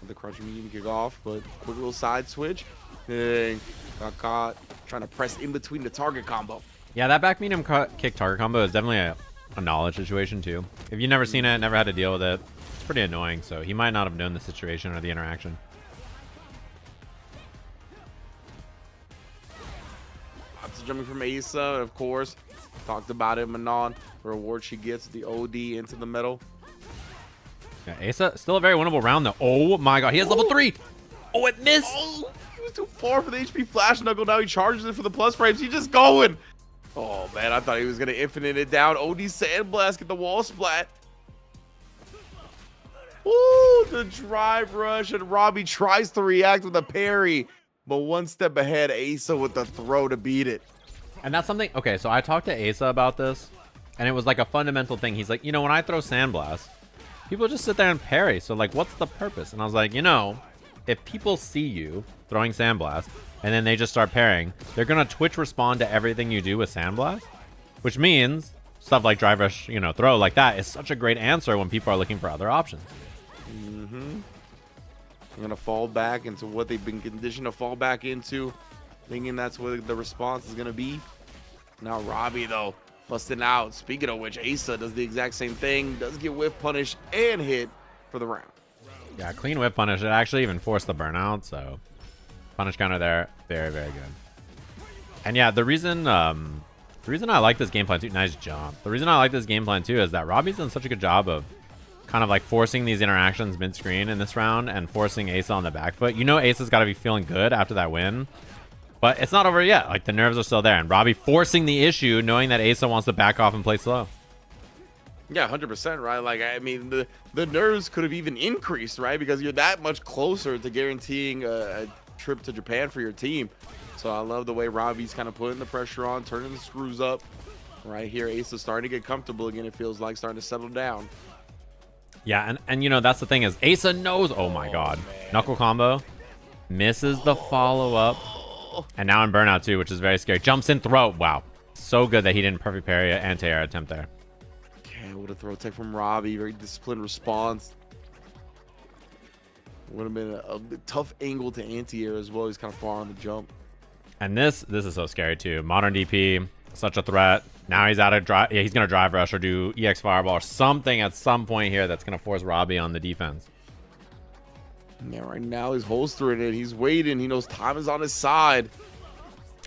The crouching medium kick off, but quick little side switch. Dang, got caught. Trying to press in between the target combo.
Yeah, that back medium kick target combo is definitely a knowledge situation too. If you've never seen it, never had to deal with it, it's pretty annoying. So he might not have known the situation or the interaction.
Lots of jumping from Asa, of course. Talked about it, Manon. Reward she gets, the OD into the middle.
Yeah, Asa, still a very winnable round though. Oh my god, he has level 3. Oh, it missed.
Oh, he was too far for the HP flash knuckle. Now he charges it for the plus frames. He's just going. Oh man, I thought he was gonna infinite it down. OD sandblast, get the wall splat. Ooh, the drive rush, and Robbie tries to react with a parry, but one step ahead, Asa with the throw to beat it.
And that's something. Okay, so I talked to Asa about this, and it was like a fundamental thing. He's like, you know, when I throw sandblast, people just sit there and parry. So like, what's the purpose? And I was like, you know, if people see you throwing sandblast and then they just start parrying, they're gonna Twitch respond to everything you do with sandblast, which means stuff like drive rush, you know, throw like that is such a great answer when people are looking for other options.
I'm gonna fall back into what they've been conditioned to fall back into, thinking that's what the response is gonna be. Now Robbie though busting out. Speaking of which, Asa does the exact same thing, does get whiff punish and hit for the round.
Yeah, clean whip punish. It actually even forced the burnout, so punish counter there, very, very good. And yeah, the reason I like this game plan too, nice jump. The reason I like this game plan too is that Robbie's done such a good job of kind of like forcing these interactions mid-screen in this round and forcing Asa on the back foot. You know Asa's got to be feeling good after that win, but it's not over yet. Like the nerves are still there, and Robbie forcing the issue, knowing that Asa wants to back off and play slow.
Yeah, 100%, right? Like, I mean, the nerves could have even increased, right? Because you're that much closer to guaranteeing a trip to Japan for your team. So I love the way Robbie's kind of putting the pressure on, turning the screws up. Right here, Asa's starting to get comfortable again, it feels like, starting to settle down.
Yeah, and you know, that's the thing is Asa knows. Oh my god.
Man.
Knuckle combo. Misses the follow-up. And now in burnout too, which is very scary. Jumps in throw. Wow. So good that he didn't perfect parry an anti-air attempt there.
Okay, what a throw tech from Robbie. Very disciplined response. Would have been a tough angle to anti-air as well. He's kind of far on the jump.
And this is so scary too. Modern DP, such a threat. Now he's out of drive. Yeah, he's gonna drive rush or do EX fireball or something at some point here that's gonna force Robbie on the defense.
Yeah, right now he's holstering it. He's waiting. He knows time is on his side.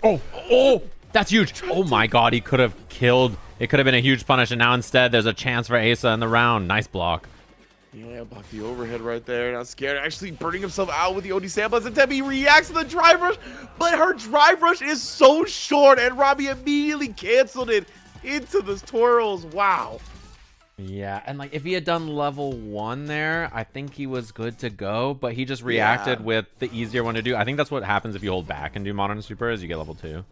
Oh, that's huge. Oh my god, he could have killed. It could have been a huge punish, and now instead there's a chance for Asa in the round. Nice block.
Yeah, block the overhead right there. Not scared. Actually burning himself out with the OD samples. And Tebby reacts to the drive rush, but her drive rush is so short, and Robbie immediately canceled it into the twirls. Wow.
Yeah, and like if he had done level 1 there, I think he was good to go, but he just reacted with the easier one to do. I think that's what happens if you hold back and do modern super is you get level 2.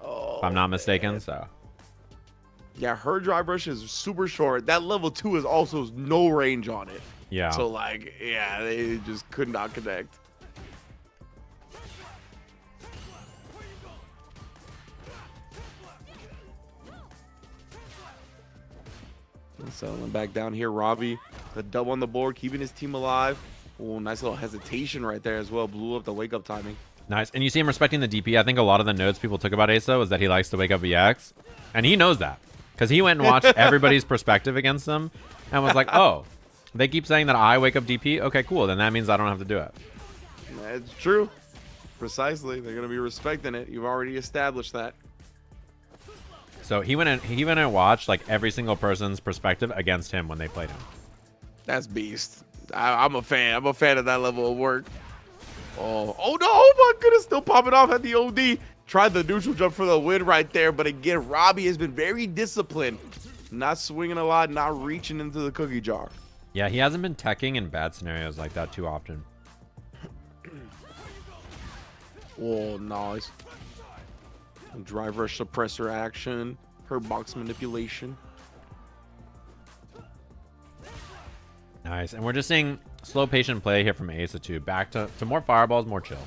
Oh,
if I'm not mistaken,
man.
so.
Yeah, her drive rush is super short. That level 2 is also no range on it.
Yeah.
So like, yeah, they just could not connect. Settling back down here, Robbie, the dub on the board, keeping his team alive. Oh, nice little hesitation right there as well. Blew up the wake up timing.
Nice. And you see him respecting the DP. I think a lot of the notes people took about Asa was that he likes to wake up EX. And he knows that. Because he went and watched everybody's perspective against him and was like, oh, they keep saying that I wake up DP? Okay, cool. Then that means I don't have to do it.
That's true. Precisely. They're going to be respecting it. You've already established that.
So he went and watched like every single person's perspective against him when they played him.
That's beast. I'm a fan. I'm a fan of that level of work. Oh no! Oh my goodness! Still popping off at the OD. Tried the neutral jump for the win right there, but again, Robbie has been very disciplined, not swinging a lot, not reaching into the cookie jar.
Yeah, he hasn't been teching in bad scenarios like that too often.
Oh, nice. Drive rush suppressor action, her box manipulation.
Nice. And we're just seeing slow, patient play here from Asa too. Back to more fireballs, more chill.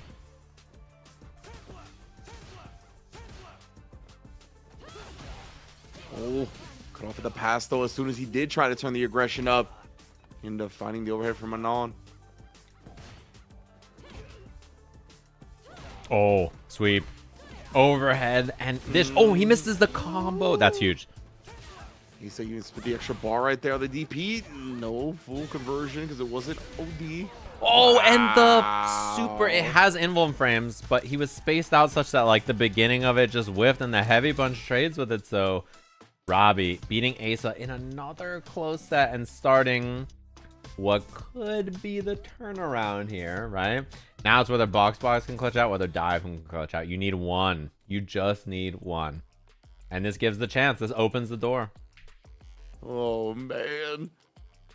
Oh, cut off at the pass though. As soon as he did try to turn the aggression up, end up finding the overhead from Anon.
Oh, sweep. Overhead and this. Oh, he misses the combo. That's huge.
He said you can split the extra bar right there on the DP. No full conversion because it wasn't OD.
Oh,
wow.
And the super. It has invuln frames, but he was spaced out such that like the beginning of it just whiffed and the heavy punch trades with it. So Robbie beating Asa in another close set and starting what could be the turnaround here, right? Now it's whether box can clutch out, whether dive can clutch out. You need one. You just need one. And this gives the chance. This opens the door.
Oh, man.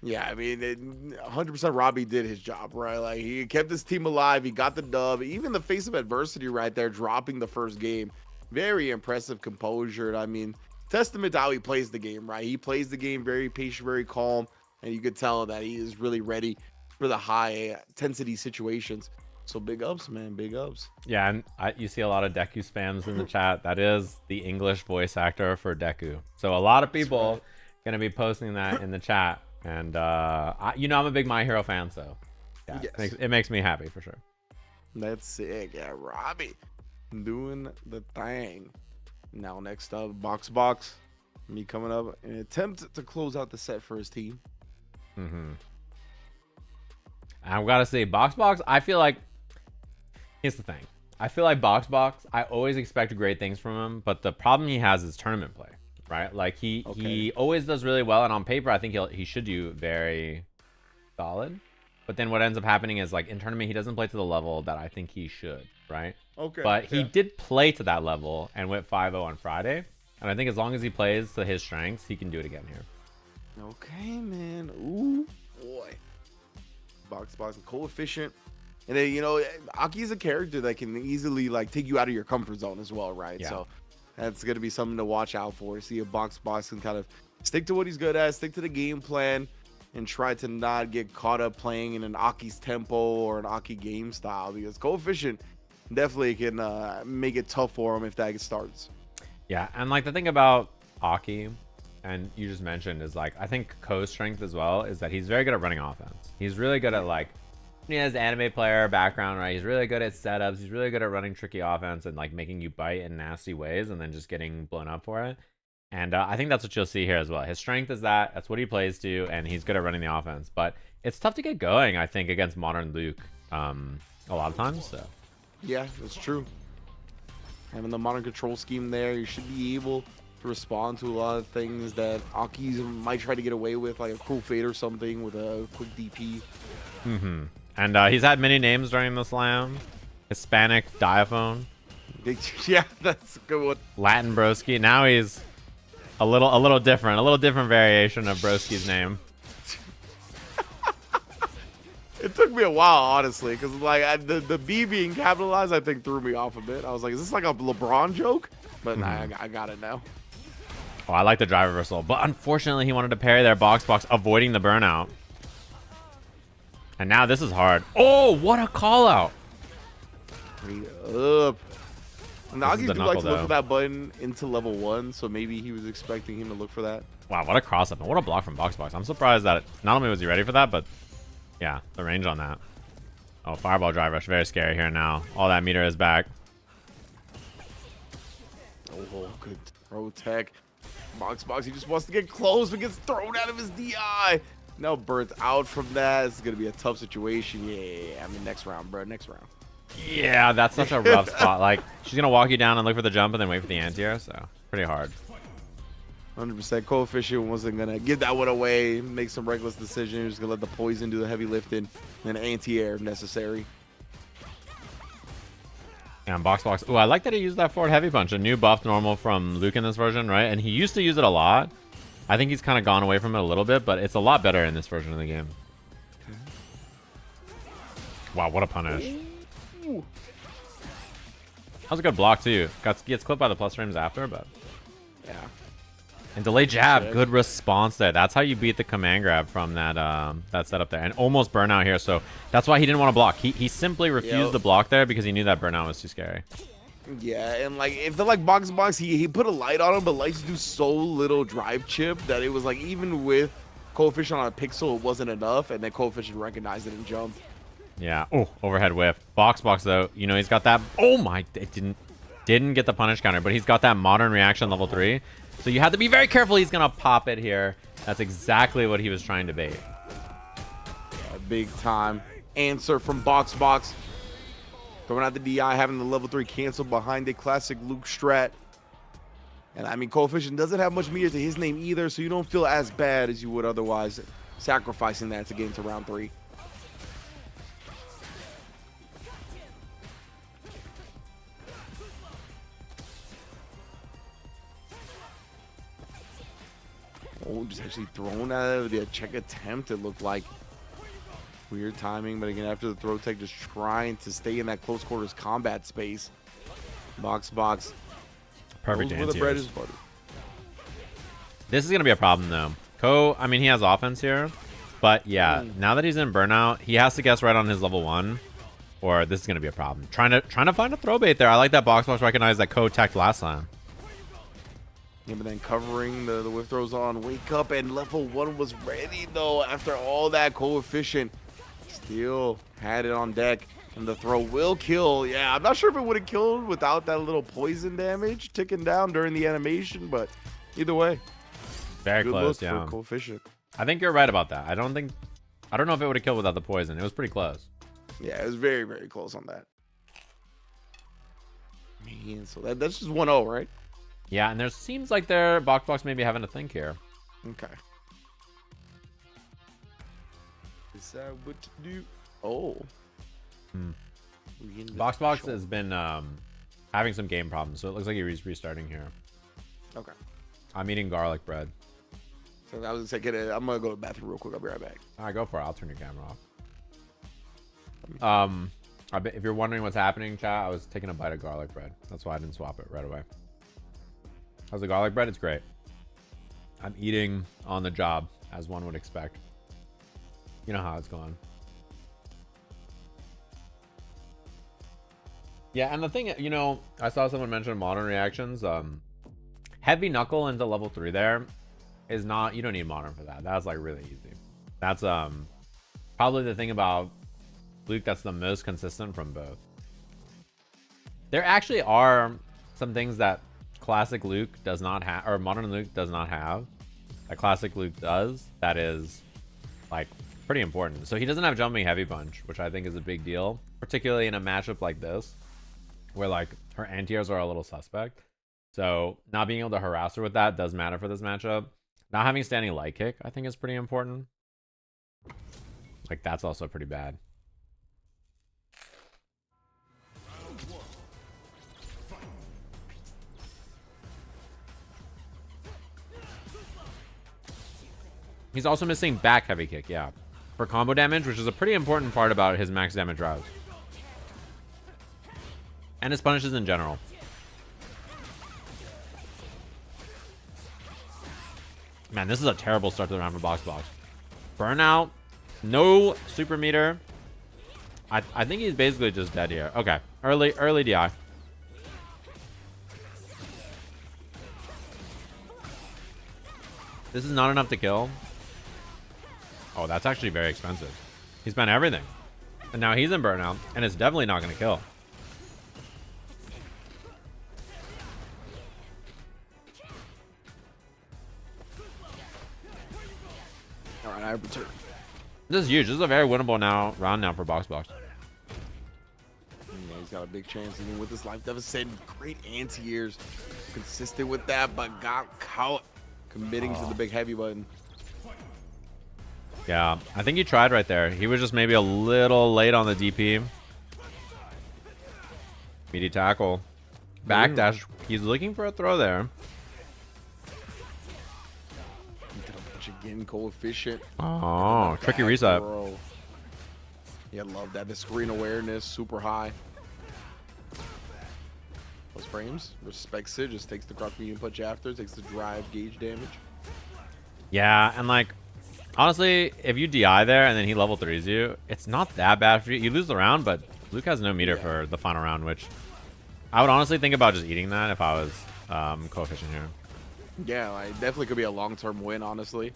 Yeah, I mean, 100% Robbie did his job, right? Like, he kept his team alive. He got the dub. Even in the face of adversity right there, dropping the first game. Very impressive composure. I mean, testament to how he plays the game, right? He plays the game very patient, very calm. And you could tell that he is really ready for the high intensity situations. So big ups, man. Big ups.
Yeah, and you see a lot of Deku spams in the chat. That is the English voice actor for Deku. So a lot of people going to be posting that in the chat. And, you know, I'm a big My Hero fan, so yeah, yes. It makes me happy for sure.
That's sick. Yeah, Robbie doing the thing. Now next up, Box. Me coming up in an attempt to close out the set for his team.
I've got to say, Box, I feel like, here's the thing. I feel like Box, I always expect great things from him, but the problem he has is tournament play, right? Like he always does really well, and on paper, I think he should do very solid. But then what ends up happening is like in tournament, he doesn't play to the level that I think he should, right?
Okay.
But he did play to that level and went 5-0 on Friday. And I think as long as he plays to his strengths, he can do it again here.
Okay, man. Ooh, boy. Box, coefficient. And then, you know, Aki is a character that can easily, like, take you out of your comfort zone as well, right?
Yeah.
So that's going to be something to watch out for. See if Box can kind of stick to what he's good at, stick to the game plan, and try to not get caught up playing in an Aki's tempo or an Aki game style, because Coefficient definitely can make it tough for him if that starts.
Yeah, and like the thing about Aki, and you just mentioned, is like I think Ko's strength as well is that he's very good at running offense. He's really good at like, he has anime player background, right? He's really good at setups. He's really good at running tricky offense and like making you bite in nasty ways and then just getting blown up for it. And I think that's what you'll see here as well. His strength is that. That's what he plays to, and he's good at running the offense. But it's tough to get going, I think, against modern Luke a lot of times. So
yeah, that's true. Having the modern control scheme there, you should be able to respond to a lot of things that Aki's might try to get away with, like a cool fade or something with a quick DP.
Mm-hmm. And he's had many names during the slam. Hispanic Diaphone.
Yeah, that's a good one.
Latin Broski. Now he's a little different variation of Broski's name.
It took me a while, honestly, because like the B being capitalized, I think threw me off a bit. I was like, is this like a LeBron joke? But nah, I got it now.
Oh, I like the drive reversal, but unfortunately he wanted to parry their box, avoiding the burnout. And now this is hard. Oh, what a call out!
Up. Nagi's do like to look
though.
for that button into level 1, so maybe he was expecting him to look for that.
Wow, what a cross up and what a block from box. I'm surprised that not only was he ready for that, but yeah, the range on that. Oh, fireball drive rush, very scary here now. All that meter is back.
Oh, good throw tech. Box, he just wants to get close, but gets thrown out of his DI. Now burnt out from that. It's going to be a tough situation. Yeah, I mean, next round, bro. Next round.
Yeah, that's such a rough spot. Like, she's going to walk you down and look for the jump and then wait for the anti-air, so pretty hard.
100% Coefficient wasn't going to give that one away, make some reckless decisions. Just going to let the poison do the heavy lifting, and anti-air if necessary.
And box. Oh, I like that he used that forward heavy punch, a new buff normal from Luke in this version, right? And he used to use it a lot. I think he's kind of gone away from it a little bit, but it's a lot better in this version of the game. Wow, what a punish. That was a good block, too. Gets clipped by the plus frames after, but...
yeah.
And delayed jab, good response there. That's how you beat the command grab from that that setup there. And almost burnout here, so that's why he didn't want to block. He simply refused the block there because he knew that burnout was too scary.
Yeah, and like if they're like box, he put a light on him, but lights do so little drive chip that it was like even with Coefficient on a pixel, it wasn't enough, and then Coefficient recognized it and jumped.
Yeah. Oh, overhead whiff. Box though. You know he's got that. Oh my! It didn't get the punish counter, but he's got that modern reaction level 3. So you have to be very careful. He's gonna pop it here. That's exactly what he was trying to bait.
A big time answer from box. Throwing out the DI, having the level 3 cancel behind a classic Luke strat. And I mean, Coefficient doesn't have much meter to his name either, so you don't feel as bad as you would otherwise, sacrificing that to get into round 3. Oh, just actually thrown at it. The check attempt, it looked like. Weird timing, but again, after the throw tech, just trying to stay in that close quarters combat space. Box.
Perfect
Where the bread is buttered.
This is going to be a problem, though. Ko, I mean, he has offense here. But, yeah, now that he's in burnout, he has to guess right on his level 1. Or this is going to be a problem. Trying to find a throw bait there. I like that box recognized that Ko teched last time.
Yeah, but then covering the whiff throws on. Wake up, and level 1 was ready, though. After all that, Coefficient still had it on deck. And the throw will kill. Yeah, I'm not sure if it would have killed without that little poison damage ticking down during the animation, but either way.
Very
good
close,
look
yeah.
for Coefficient.
I think you're right about that. I don't know if it would have killed without the poison. It was pretty close.
Yeah, it was very, very close on that. Man, so that's just 1-0, right?
Yeah, and there seems like their box maybe having to think here.
Okay. Decide what to do. Oh.
Box has been having some game problems, so it looks like he's restarting here.
Okay.
I'm eating garlic bread.
So I was gonna say, I'm gonna go to the bathroom real quick. I'll be right back.
All right, go for it. I'll turn your camera off. If you're wondering what's happening, chat, I was taking a bite of garlic bread. That's why I didn't swap it right away. How's the garlic bread? It's great. I'm eating on the job, as one would expect. You know how it's going. Yeah, and the thing, you know, I saw someone mention modern reactions. Heavy knuckle into level 3 there is not, you don't need modern for that. That's like really easy. That's probably the thing about Luke that's the most consistent from both. There actually are some things that classic Luke does not have, or modern Luke does not have, that classic Luke does, that is like pretty important. So he doesn't have jumping heavy punch, which I think is a big deal, particularly in a matchup like this, where like her anti-airs are a little suspect. So not being able to harass her with that does matter for this matchup. Not having standing light kick, I think, is pretty important. Like, that's also pretty bad. He's also missing back heavy kick, yeah, for combo damage, which is a pretty important part about his max damage route. And his punishes in general. Man, this is a terrible start to the round for Box. Burnout. No super meter. I think he's basically just dead here. Okay. Early DI. This is not enough to kill. Oh, that's actually very expensive. He spent everything. And now he's in burnout. And it's definitely not going to kill.
Alright, I return.
This is huge. This is a very winnable round now for Box.
Yeah, he's got a big chance even with this life deficit. Great anti-airs. Consistent with that, but got caught committing to the big heavy button.
Yeah, I think he tried right there. He was just maybe a little late on the DP. Meaty tackle. Backdash. He's looking for a throw there.
Again, coefficient.
Oh, tricky reset.
Bro. Yeah, love that. The screen awareness, super high. Those frames, respects it, just takes the cross medium punch after, takes the drive gauge damage.
Yeah, and like, honestly, if you DI there and then he level 3s you, it's not that bad for you. You lose the round, but Luke has no meter for the final round, which I would honestly think about just eating that if I was coefficient here.
Yeah, like, definitely could be a long-term win, honestly.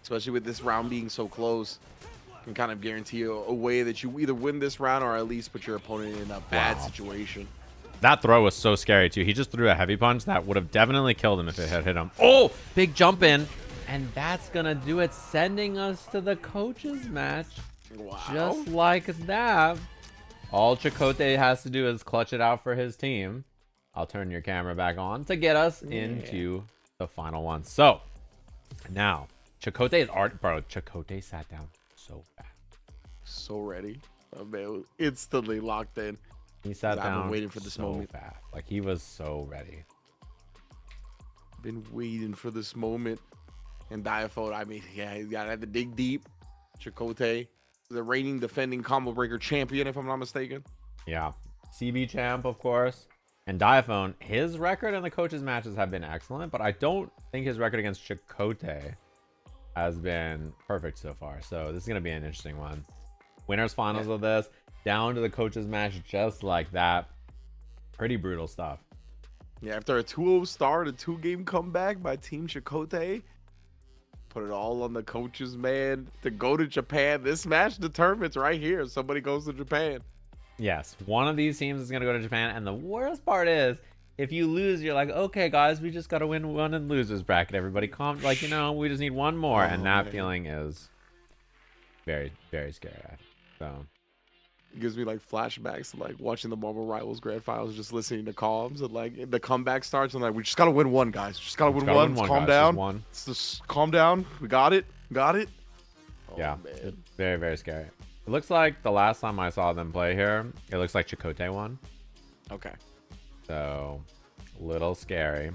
Especially with this round being so close. Can kind of guarantee a way that you either win this round or at least put your opponent in a bad situation.
That throw was so scary, too. He just threw a heavy punch that would have definitely killed him if it had hit him. Oh, big jump in. And that's going to do it, sending us to the coaches match.
Wow.
Just like that. All Chakotay has to do is clutch it out for his team. I'll turn your camera back on to get us into the final one. So, now, Chakotay's art, bro. Chakotay sat down so fast.
So ready. Oh, man, instantly locked in.
He sat down.
I've been waiting for this moment.
Fast. Like, he was so ready.
Been waiting for this moment. And Diaphone, I mean, yeah, he's got to have to dig deep. Chakotay, the reigning defending combo breaker champion, if I'm not mistaken.
Yeah. CB champ, of course. And Diaphone, his record in the coaches matches have been excellent, but I don't think his record against Chakotay has been perfect so far. So this is going to be an interesting one. Winners finals of this, down to the coaches match just like that. Pretty brutal stuff.
Yeah, after a 2-0 start, a 2-game comeback by Team Chakotay, put it all on the coaches, man, to go to Japan. This match determines right here. Somebody goes to Japan.
Yes, one of these teams is going to go to Japan. And the worst part is, if you lose, you're like, okay, guys, we just got to win one in losers bracket. Everybody calm. Like, you know, we just need one more. And that feeling is very, very scary. So
it gives me like flashbacks to like watching the Marvel Rivals Grand Finals, just listening to comms and like the comeback starts and like, we just got to win one, guys. Just got to win one. Calm down. Let's just calm down. We got it. Got it. Oh,
yeah,
man.
Very, very scary. It looks like the last time I saw them play here, it looks like Chakotay won.
Okay.
So, a little scary.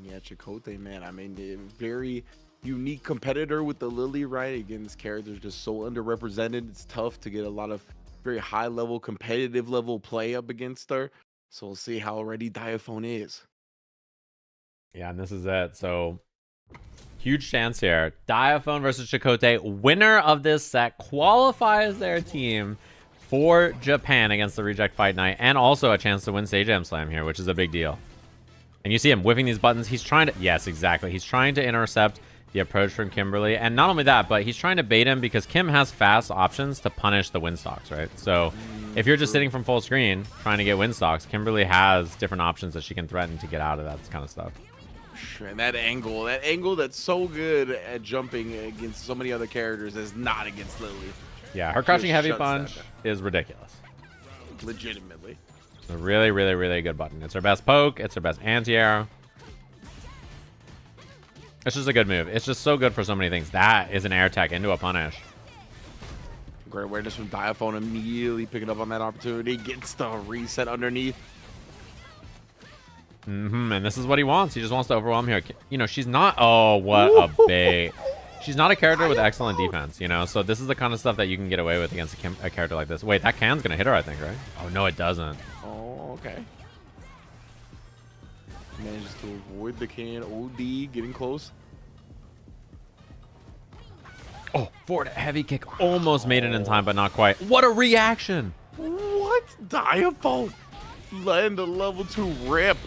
Yeah, Chakotay, man. I mean, a very unique competitor with the Lily, right? Again, this character's just so underrepresented. It's tough to get a lot of very high-level, competitive-level play up against her. So we'll see how ready Diaphone is.
Yeah, and this is it. So, Huge chance here. Diaphone versus Chakotay. Winner of this set qualifies their team for Japan against the Reject Fight Night, and also a chance to win Sajam Slam here, which is a big deal. And you see him whipping these buttons. He's trying to... Yes, exactly. He's trying to intercept the approach from Kimberly. And not only that, but he's trying to bait him because Kim has fast options to punish the win stocks, right? So if you're just sitting from full screen trying to get win stocks, Kimberly has different options that she can threaten to get out of that kind of stuff.
And that angle that's so good at jumping against so many other characters is not against Lily.
Yeah, her crouching heavy punch is ridiculous.
Legitimately.
It's a really, really, really good button. It's her best poke. It's her best anti-arrow. It's just a good move. It's just so good for so many things. That is an air tech into a punish.
Great awareness from Diaphone, immediately picking up on that opportunity. Gets the reset underneath.
And this is what he wants. He just wants to overwhelm here. You know, she's not... Oh, what a bait. She's not a character with excellent defense, you know? So this is the kind of stuff that you can get away with against a character like this. Wait, that can's going to hit her, I think, right? Oh, no, it doesn't.
Oh, okay. Manages to avoid the can. OD, getting close.
Oh, forward heavy kick. Almost made it in time, but not quite. What a reaction.
What? Diaphone land a level 2 rip.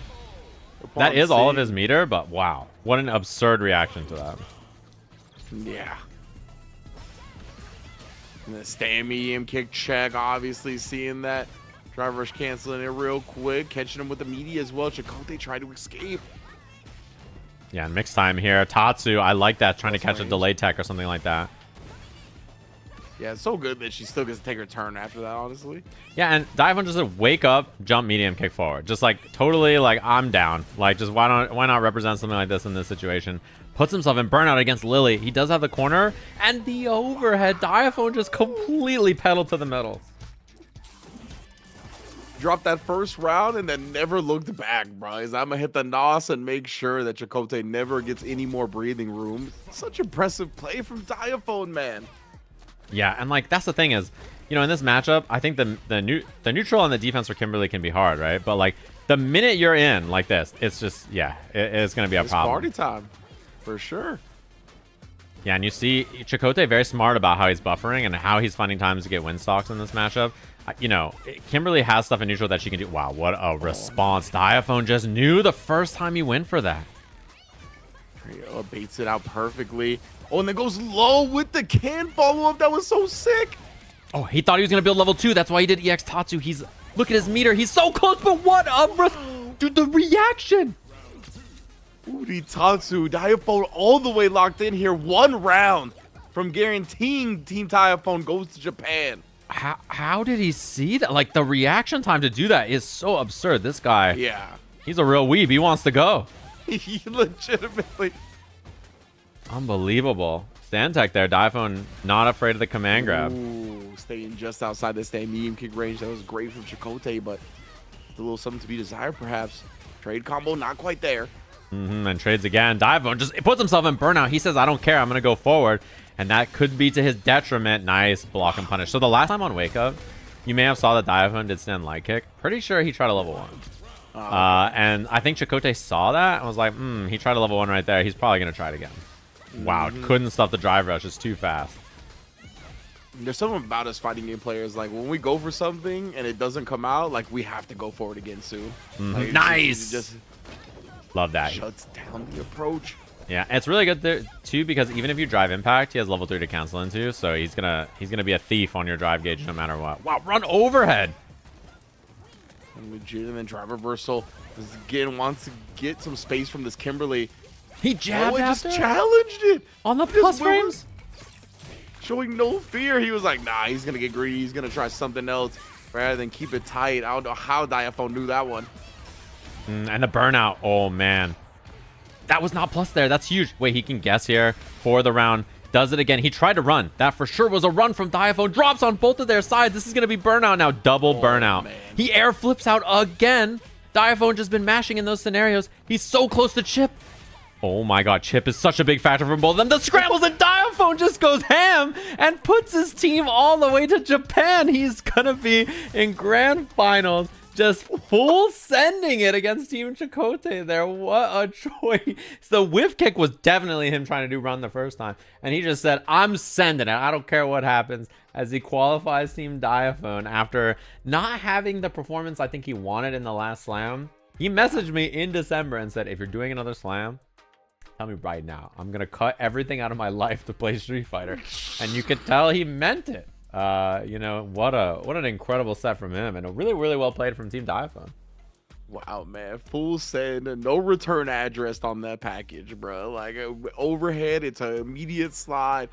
That is all of his meter, but wow. What an absurd reaction to that.
Yeah. And the stand medium kick check, obviously seeing that. Drive rush canceling it real quick. Catching him with the media as well. Chakotay tried to escape.
Yeah, and mixed time here. Tatsu, I like that. Trying to catch a delay tech or something like that.
Yeah, it's so good that she still gets to take her turn after that, honestly.
Yeah, and Diaphone just said, wake up, jump, medium, kick forward. Just like totally like I'm down. Like just why not represent something like this in this situation? Puts himself in burnout against Lily. He does have the corner and the overhead. Diaphone just completely pedaled to the metal.
Dropped that first round and then never looked back, bro. He's, I'm gonna hit the NOS and make sure that Chakotay never gets any more breathing room. Such impressive play from Diaphone, man.
Yeah, and like that's the thing is, you know, in this matchup, I think the neutral and the defense for Kimberly can be hard, right? But like the minute you're in like this, it's just it's gonna be a problem.
Party time, for sure.
Yeah, and you see Chakotay very smart about how he's buffering and how he's finding times to get win stocks in this matchup. You know, Kimberly has stuff in neutral that she can do. Wow, what a response! Diaphone just knew the first time he went for that.
Baits it out perfectly. Oh, and then goes low with the can follow-up. That was so sick.
Oh, he thought he was going to build level 2. That's why he did EX Tatsu. Look at his meter. He's so close, but what a... Dude, the reaction.
Udi Tatsu, Diaphone all the way locked in here. 1 round from guaranteeing Team Diaphone goes to Japan.
How did he see that? Like, the reaction time to do that is so absurd. This guy...
Yeah.
He's a real weeb. He wants to go.
He legitimately...
Unbelievable. Stand tech there. Diaphone not afraid of the command grab.
Ooh, staying just outside the stand medium kick range. That was great from Chakotay, but a little something to be desired, perhaps. Trade combo, not quite there.
And trades again. Diaphone just puts himself in burnout. He says, I don't care. I'm going to go forward. And that could be to his detriment. Nice block and punish. So the last time on Wake Up, you may have saw that Diaphone did stand light kick. Pretty sure he tried a level 1. And I think Chakotay saw that and was like, he tried a level 1 right there. He's probably going to try it again. Wow, couldn't stop the drive rush. It's too fast.
There's something about us fighting game players. Like, when we go for something and it doesn't come out, like, we have to go for it again soon. Like,
nice!
Just
love that.
Shuts down the approach.
Yeah, it's really good there, too, because even if you drive impact, he has level 3 to cancel into, so he's gonna be a thief on your drive gauge no matter what. Wow, run overhead!
Legitimate drive reversal. Again, wants to get some space from this Kimberly.
He jabbed
just challenged it
on the plus frames,
showing no fear. He was like, nah, he's gonna get greedy. He's gonna try something else rather than keep it tight. I don't know how Diaphone knew that one.
And the burnout. Oh man, that was not plus there. That's huge. Wait, he can guess here for the round. Does it again. He tried to run. That for sure was a run from Diaphone. Drops on both of their sides. This is gonna be burnout now. Double burnout.
Man.
He air flips out again. Diaphone just been mashing in those scenarios. He's so close to Chip. Oh my god, Chip is such a big factor for both of them. The scrambles and Diaphone just goes ham and puts his team all the way to Japan. He's gonna be in grand finals. Just full sending it against Team Chakotay there. What a choice. The whiff kick was definitely him trying to do run the first time. And he just said, I'm sending it. I don't care what happens. As he qualifies Team Diaphone after not having the performance I think he wanted in the last slam. He messaged me in December and said, if you're doing another slam, tell me right now. I'm going to cut everything out of my life to play Street Fighter. And you could tell he meant it. You know, what an incredible set from him, and a really well played from Team Diaphone.
Wow, man, full send, no return address on that package, bro. Like overhead, it's an immediate slide.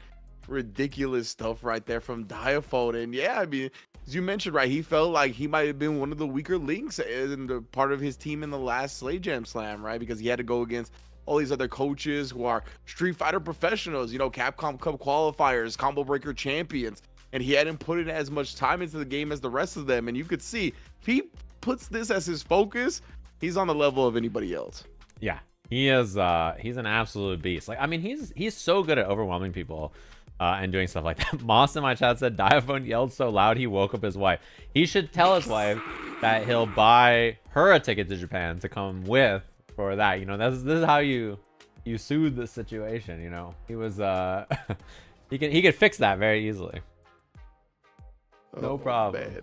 Ridiculous stuff right there from Diaphone. And yeah, I mean, as you mentioned, right, he felt like he might have been one of the weaker links in the part of his team in the last Sajam Slam, right? Because he had to go against all these other coaches who are Street Fighter professionals, you know, Capcom Cup qualifiers, combo breaker champions. And he hadn't put in as much time into the game as the rest of them. And you could see, if he puts this as his focus, he's on the level of anybody else.
Yeah, he is. He's an absolute beast. Like, I mean, he's so good at overwhelming people and doing stuff like that. Moss in my chat said, Diaphone yelled so loud he woke up his wife. He should tell his wife that he'll buy her a ticket to Japan to come with for that. You know, this is how you soothe the situation. You know, he was he could fix that very easily. No problem.
Man.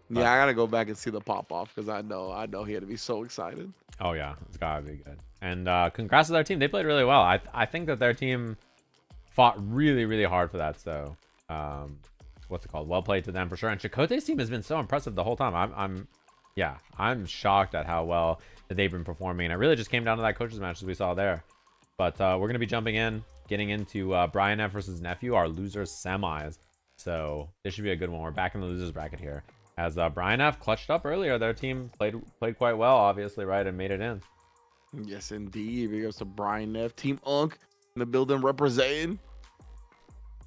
Yeah, I gotta go back and see the pop off because I know he had to be so excited.
Oh yeah, it's gotta be good. And congrats to their team. They played really well. I think that their team fought really hard for that. So what's it called? Well played to them for sure. And Chakotay's team has been so impressive the whole time. I'm shocked at how well that they've been performing. And it really just came down to that coaches match as we saw there. But we're gonna be getting into Brian F versus Nephew, our losers semis. So this should be a good one. We're back in the losers bracket here. As Brian F clutched up earlier, their team played quite well, obviously, right, and made it in.
Yes, indeed. Big ups to Brian F, Team Unk in the building representing.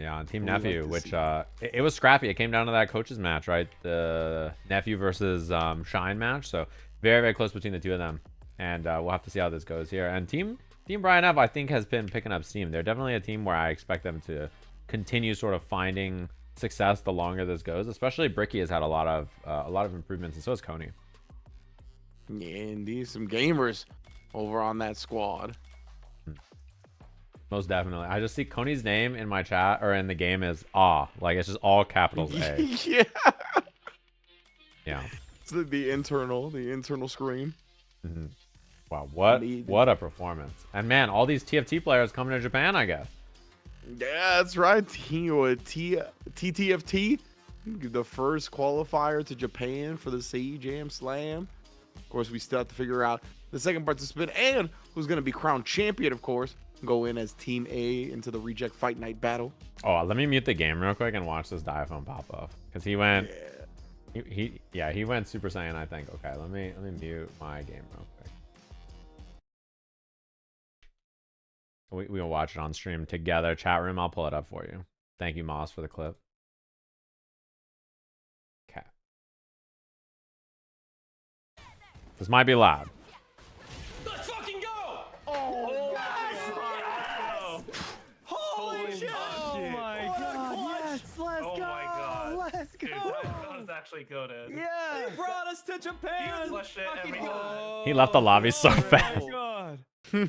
Yeah, on Team Nephew, which it was scrappy. It came down to that coaches match, right? The Nephew versus Shine match. So very close between the two of them, and we'll have to see how this goes here. And Team Brian F, I think, has been picking up steam. They're definitely a team where I expect them to continue sort of finding success the longer this goes. Especially Bricky has had a lot of improvements, and so has Coney.
Yeah, indeed, some gamers over on that squad.
Most definitely. I just see Coney's name in my chat or in the game is like it's just all capitals A.
Yeah.
Yeah.
It's the internal screen.
Mm-hmm. Wow, what a performance. And man, all these TFT players coming to Japan, I guess.
Yeah, that's right. TTFT, the first qualifier to Japan for the Sajam Slam. Of course, we still have to figure out the second participant and who's going to be crowned champion, of course. Go in as Team A into the Reject Fight Night battle.
Oh, let me mute the game real quick and watch this Diaphone pop off. Because he went... Yeah. He went Super Saiyan, I think. Okay, let me mute my game real quick. We'll watch it on stream together. Chat room, I'll pull it up for you. Thank you, Moss, for the clip. Okay. This might be loud.
Let's fucking go! Oh, yes! Holy shit! Oh my god, yes! Let's go!
My God.
Let's go!
Dude, that was actually gooded.
Yeah! He brought us to Japan!
He flushed it every time.
He left the lobby so fast.
God.
I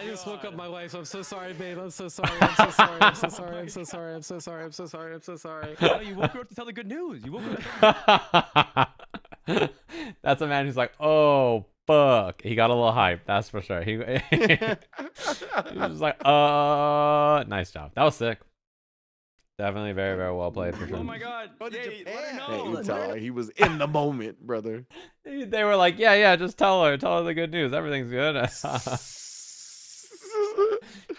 just woke up my wife. I'm so sorry, babe. I'm so sorry. I'm so sorry. I'm so sorry. I'm so sorry. I'm so sorry. I'm so sorry. I'm so sorry.
No, you woke her up to tell the good news. You woke her up.
That's a man who's like, oh fuck. He got a little hype, that's for sure. He was like, nice job. That was sick. Definitely very well played for sure.
Oh my god. Hey, let her know.
Hey, tell her he was in the moment, brother.
They were like, yeah, just tell her the good news. Everything's good.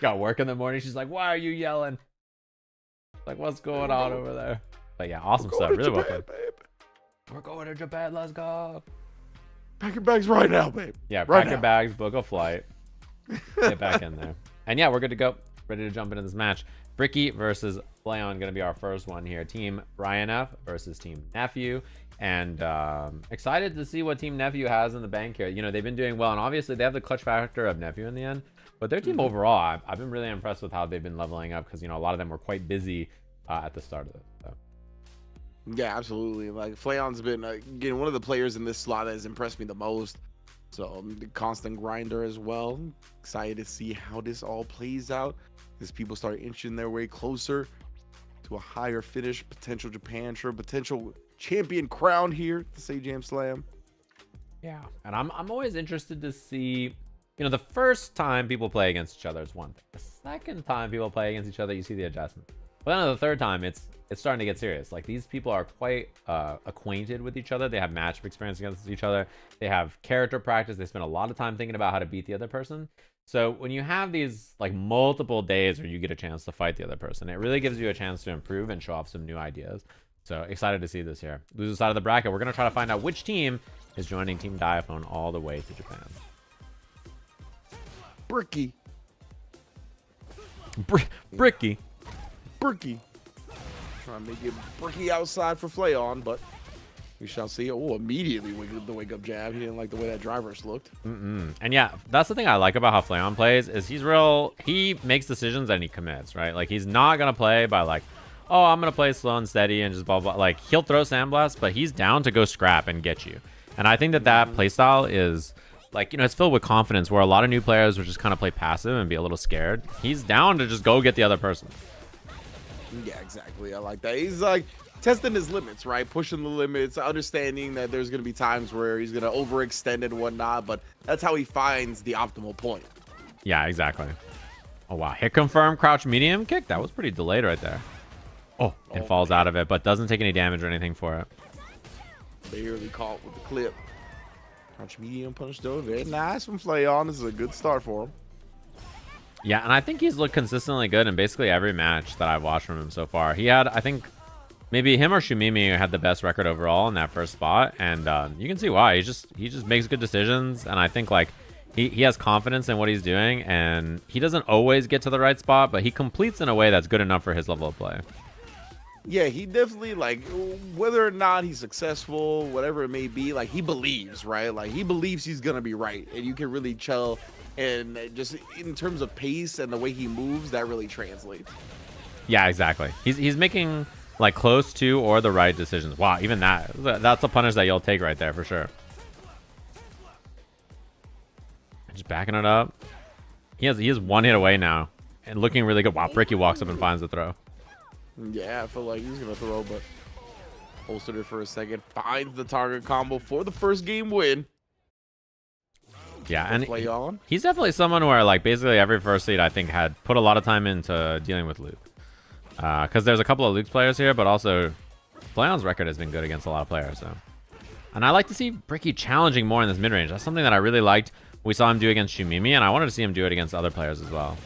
Got work in the morning. She's like, why are you yelling? Like, what's going on over there? But yeah, awesome stuff. Really well played. We're going to Japan. Let's go.
Pack your bags right now, babe.
Yeah,
right
pack your bags, book a flight, get back in there. And yeah, we're good to go. Ready to jump into this match. Bricky versus Leon going to be our first one here. Team Brian F versus Team Nephew. And excited to see what Team Nephew has in the bank here. You know, they've been doing well. And obviously, they have the clutch factor of Nephew in the end. But their team overall, I've been really impressed with how they've been leveling up. Because, you know, a lot of them were quite busy at the start of it. So.
Yeah, absolutely. Like Flayon's been again one of the players in this slot that has impressed me the most. So the constant grinder as well. Excited to see how this all plays out as people start inching their way closer to a higher finish, potential Japan tour, potential champion crown here at the Sajam Slam.
Yeah, and I'm always interested to see, you know, the first time people play against each other is one thing. The second time people play against each other, you see the adjustment. But then the third time, it's starting to get serious. Like, these people are quite acquainted with each other. They have matchup experience against each other. They have character practice. They spend a lot of time thinking about how to beat the other person. So when you have these like multiple days where you get a chance to fight the other person, it really gives you a chance to improve and show off some new ideas. So excited to see this here. Loser side of the bracket, we're going to try to find out which team is joining Team Diaphone all the way to Japan.
Bricky.
Bricky.
Bricky. Trying to make it Bricky outside for Flayon, but we shall see. Oh, immediately the wake up jab. He didn't like the way that drivers looked.
And yeah, that's the thing I like about how Flayon plays is he makes decisions and he commits, right? Like, he's not going to play by like, oh, I'm going to play slow and steady and just blah, blah. Like, he'll throw Sandblast, but he's down to go scrap and get you. And I think that playstyle is, like, you know, it's filled with confidence where a lot of new players will just kind of play passive and be a little scared. He's down to just go get the other person.
Yeah, exactly. I like that. He's like testing his limits, right? Pushing the limits, understanding that there's going to be times where he's going to overextend and whatnot, but that's how he finds the optimal point.
Yeah, exactly. Oh, wow. Hit confirm, crouch medium kick. That was pretty delayed right there. Oh, it falls out of it, but doesn't take any damage or anything for it.
Barely caught with the clip. Crouch medium punish though. Very nice from Flayon. This is a good start for him.
Yeah, and I think he's looked consistently good in basically every match that I've watched from him so far. He had, I think, maybe him or Shumimi had the best record overall in that first spot, and you can see why. He just makes good decisions, and I think like he has confidence in what he's doing, and he doesn't always get to the right spot, but he completes in a way that's good enough for his level of play.
Yeah, he definitely, like, whether or not he's successful, whatever it may be, like, he believes, right? Like, he believes he's gonna be right, and you can really tell. And just in terms of pace and the way he moves, that really translates.
Yeah, exactly. He's making like close to or the right decisions. Wow, even that's a punish that you'll take right there for sure. Just backing it up. He is one hit away now and looking really good. Wow, Bricky walks up and finds the throw.
Yeah, I feel like he's gonna throw, but holstered it for a second. Finds the target combo for the first game win.
Yeah, and
he's
definitely someone where like basically every first seed I think had put a lot of time into dealing with Luke. Because there's a couple of Luke's players here, but also Flayon's record has been good against a lot of players. So, and I like to see Bricky challenging more in this mid range. That's something that I really liked. We saw him do against Shumimi, and I wanted to see him do it against other players as well.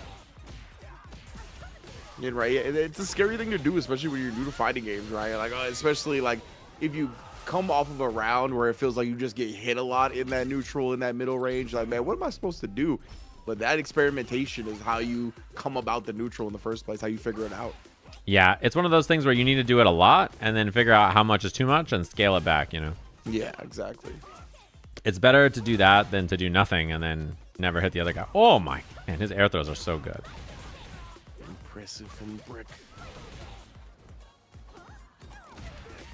Yeah, right. It's a scary thing to do, especially when you're new to fighting games, right? Like, especially like if you come off of a round where it feels like you just get hit a lot in that neutral, in that middle range. Like, man, what am I supposed to do? But that experimentation is how you come about the neutral in the first place, how you figure it out.
Yeah, it's one of those things where you need to do it a lot and then figure out how much is too much and scale it back, you know?
Yeah, exactly.
It's better to do that than to do nothing and then never hit the other guy. Oh my, man, his air throws are so good.
Impressive from Brick.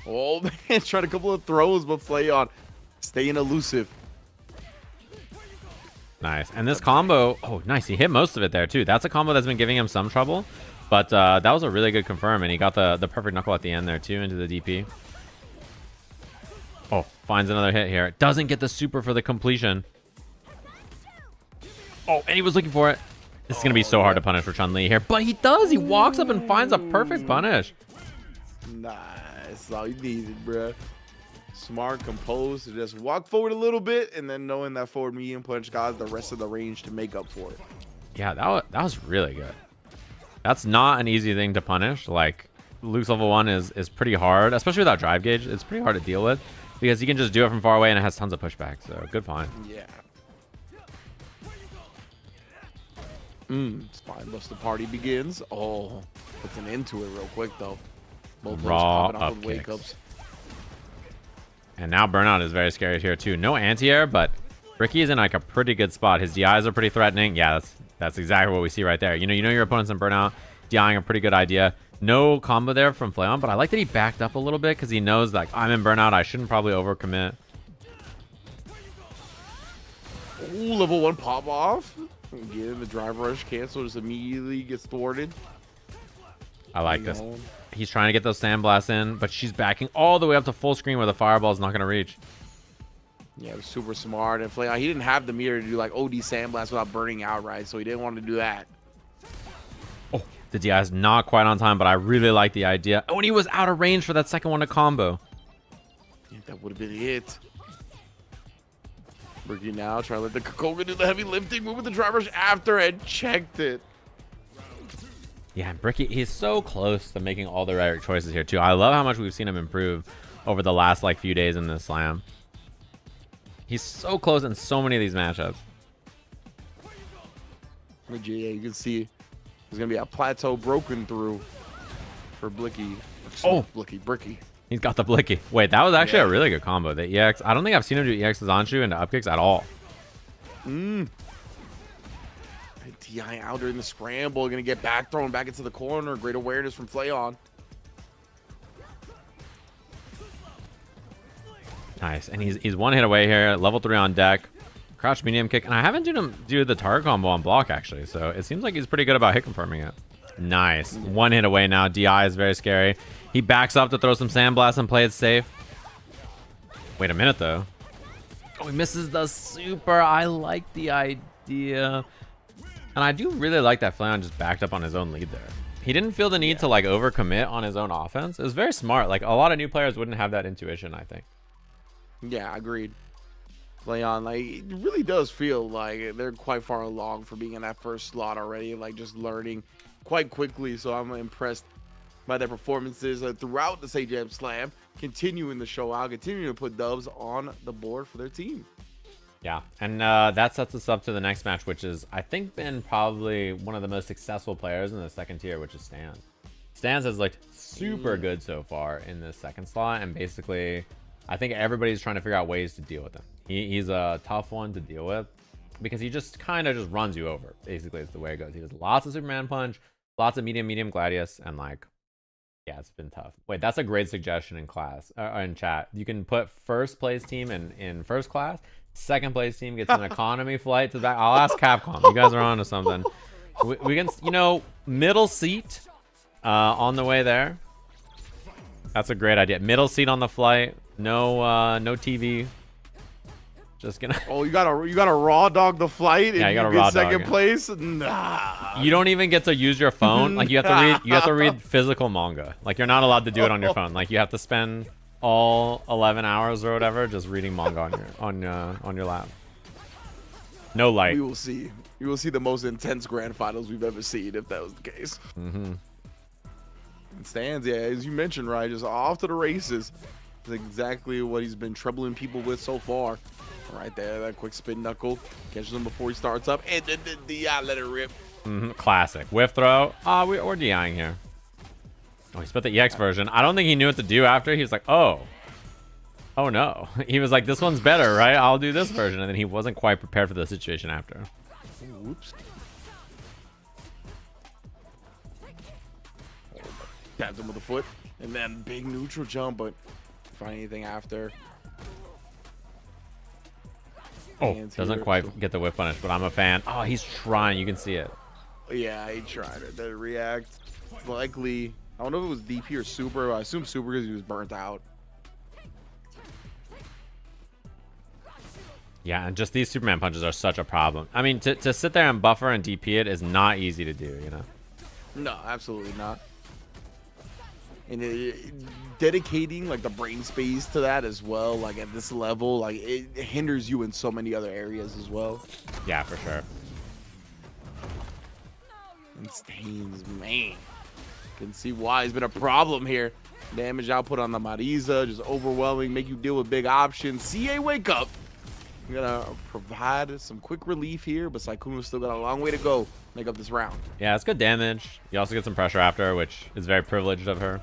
Oh, man, tried a couple of throws, but Flayon staying elusive.
Nice. And this combo, oh, nice. He hit most of it there, too. That's a combo that's been giving him some trouble, but that was a really good confirm, and he got the perfect knuckle at the end there, too, into the DP. Oh, finds another hit here. Doesn't get the super for the completion. Oh, and he was looking for it. This is going to be so hard to punish for Chun-Li here, but he does. He walks up and finds a perfect punish.
Nice. That's all you needed, bro. Smart, composed, to just walk forward a little bit, and then knowing that forward medium punch got the rest of the range to make up for it.
Yeah, that was really good. That's not an easy thing to punish. Like, Luke's level 1 is pretty hard, especially without drive gauge. It's pretty hard to deal with because he can just do it from far away and it has tons of pushback. So good find.
Yeah. Spine buster party begins. Oh, puts an end to it real quick though. Both
raw
up
up
wake
kicks.
ups.
And now burnout is very scary here too. No anti-air, but Ricky's in like a pretty good spot. His DIs are pretty threatening. Yeah, that's exactly what we see right there. You know your opponent's in burnout, DIing a pretty good idea. No combo there from Flayon, but I like that he backed up a little bit because he knows that I'm in burnout. I shouldn't probably overcommit.
Ooh, level 1 pop off. Again, the drive rush cancel just immediately gets thwarted.
I like this. He's trying to get those sandblasts in, but she's backing all the way up to full screen where the fireball is not going to reach.
Yeah, it was super smart. And Flayon, he didn't have the meter to do like OD sandblast without burning out, right? So he didn't want to do that.
Oh, the DI is not quite on time, but I really like the idea. Oh, and he was out of range for that second one to combo.
Yeah, that would have been it. Bricky now trying to let the Koga do the heavy lifting, moving the drive rush after and checked it.
Yeah, Bricky, he's so close to making all the right choices here, too. I love how much we've seen him improve over the last, like, few days in this slam. He's so close in so many of these matchups.
Yeah, you can see there's going to be a plateau broken through for Blicky.
Oh,
Bricky.
He's got the Blicky. Wait, that was actually a really good combo. The EX, I don't think I've seen him do EX Zanchu into up kicks at all.
DI out during the scramble, gonna get back thrown back into the corner. Great awareness from Flayon.
Nice, and he's one hit away here. Level 3 on deck. Crouch medium kick, and I haven't seen him do the target combo on block actually, so it seems like he's pretty good about hit confirming it. Nice, one hit away now. DI is very scary. He backs up to throw some sandblast and play it safe. Wait a minute though. Oh, he misses the super. I like the idea. And I do really like that Flayon just backed up on his own lead there. He didn't feel the need to like overcommit on his own offense. It was very smart. Like a lot of new players wouldn't have that intuition, I think.
Yeah, agreed. Flayon, like, it really does feel like they're quite far along for being in that first slot already, like just learning quite quickly. So I'm impressed by their performances throughout the Sajam Slam, continuing to show out, continuing to put dubs on the board for their team.
Yeah, and that sets us up to the next match, which is, I think, been probably one of the most successful players in the second tier, which is Stans. Stans has looked super good so far in this second slot, and basically, I think everybody's trying to figure out ways to deal with him. He's a tough one to deal with, because he just kind of just runs you over, basically, is the way it goes. He does lots of Superman Punch, lots of medium Gladius, and like, yeah, it's been tough. Wait, that's a great suggestion in class, in chat. You can put first place team in first class. Second place team gets an economy flight to the back. I'll ask Capcom. You guys are on to something. We can, you know, middle seat on the way there. That's a great idea. Middle seat on the flight. No, no TV. Just gonna.
Oh, you gotta raw dog the flight.
Yeah,
and
you gotta raw dog
second
it.
place. Nah.
You don't even get to use your phone. Like you have to read. You have to read physical manga. Like you're not allowed to do it on your phone. Like you have to spend all 11 hours or whatever just reading manga on your lap. No light.
We will see. We will see the most intense grand finals we've ever seen if that was the case.
Mm-hmm.
And Stans, yeah, as you mentioned, right, just off to the races. That's exactly what he's been troubling people with so far. Right there, that quick spin knuckle catches him before he starts up, and then the let it rip.
Mm-hmm. Classic whiff throw. We're DIing here. Oh, he spit the EX version. I don't think he knew what to do after. He was like, oh no. He was like, this one's better, right? I'll do this version. And then he wasn't quite prepared for the situation after.
Whoops. Tapped him with a foot, and then big neutral jump, but find anything after.
Oh,
Hands
doesn't
here,
quite
so-
get the whip punish, but I'm a fan. Oh, he's trying. You can see it.
Yeah, he tried it. Then react. Likely, I don't know if it was DP or super. I assume super because he was burnt out.
Yeah, and just these Superman punches are such a problem. I mean, to sit there and buffer and DP it is not easy to do, you know?
No, absolutely not. And dedicating like the brain space to that as well, like at this level, like it hinders you in so many other areas as well.
Yeah, for sure.
And Stains, man, can see why it's been a problem here. Damage output on the Marisa, just overwhelming, make you deal with big options. CA wake up. I'm gonna provide some quick relief here, but Saikuno's still got a long way to go. Make up this round.
Yeah, it's good damage. You also get some pressure after, which is very privileged of her.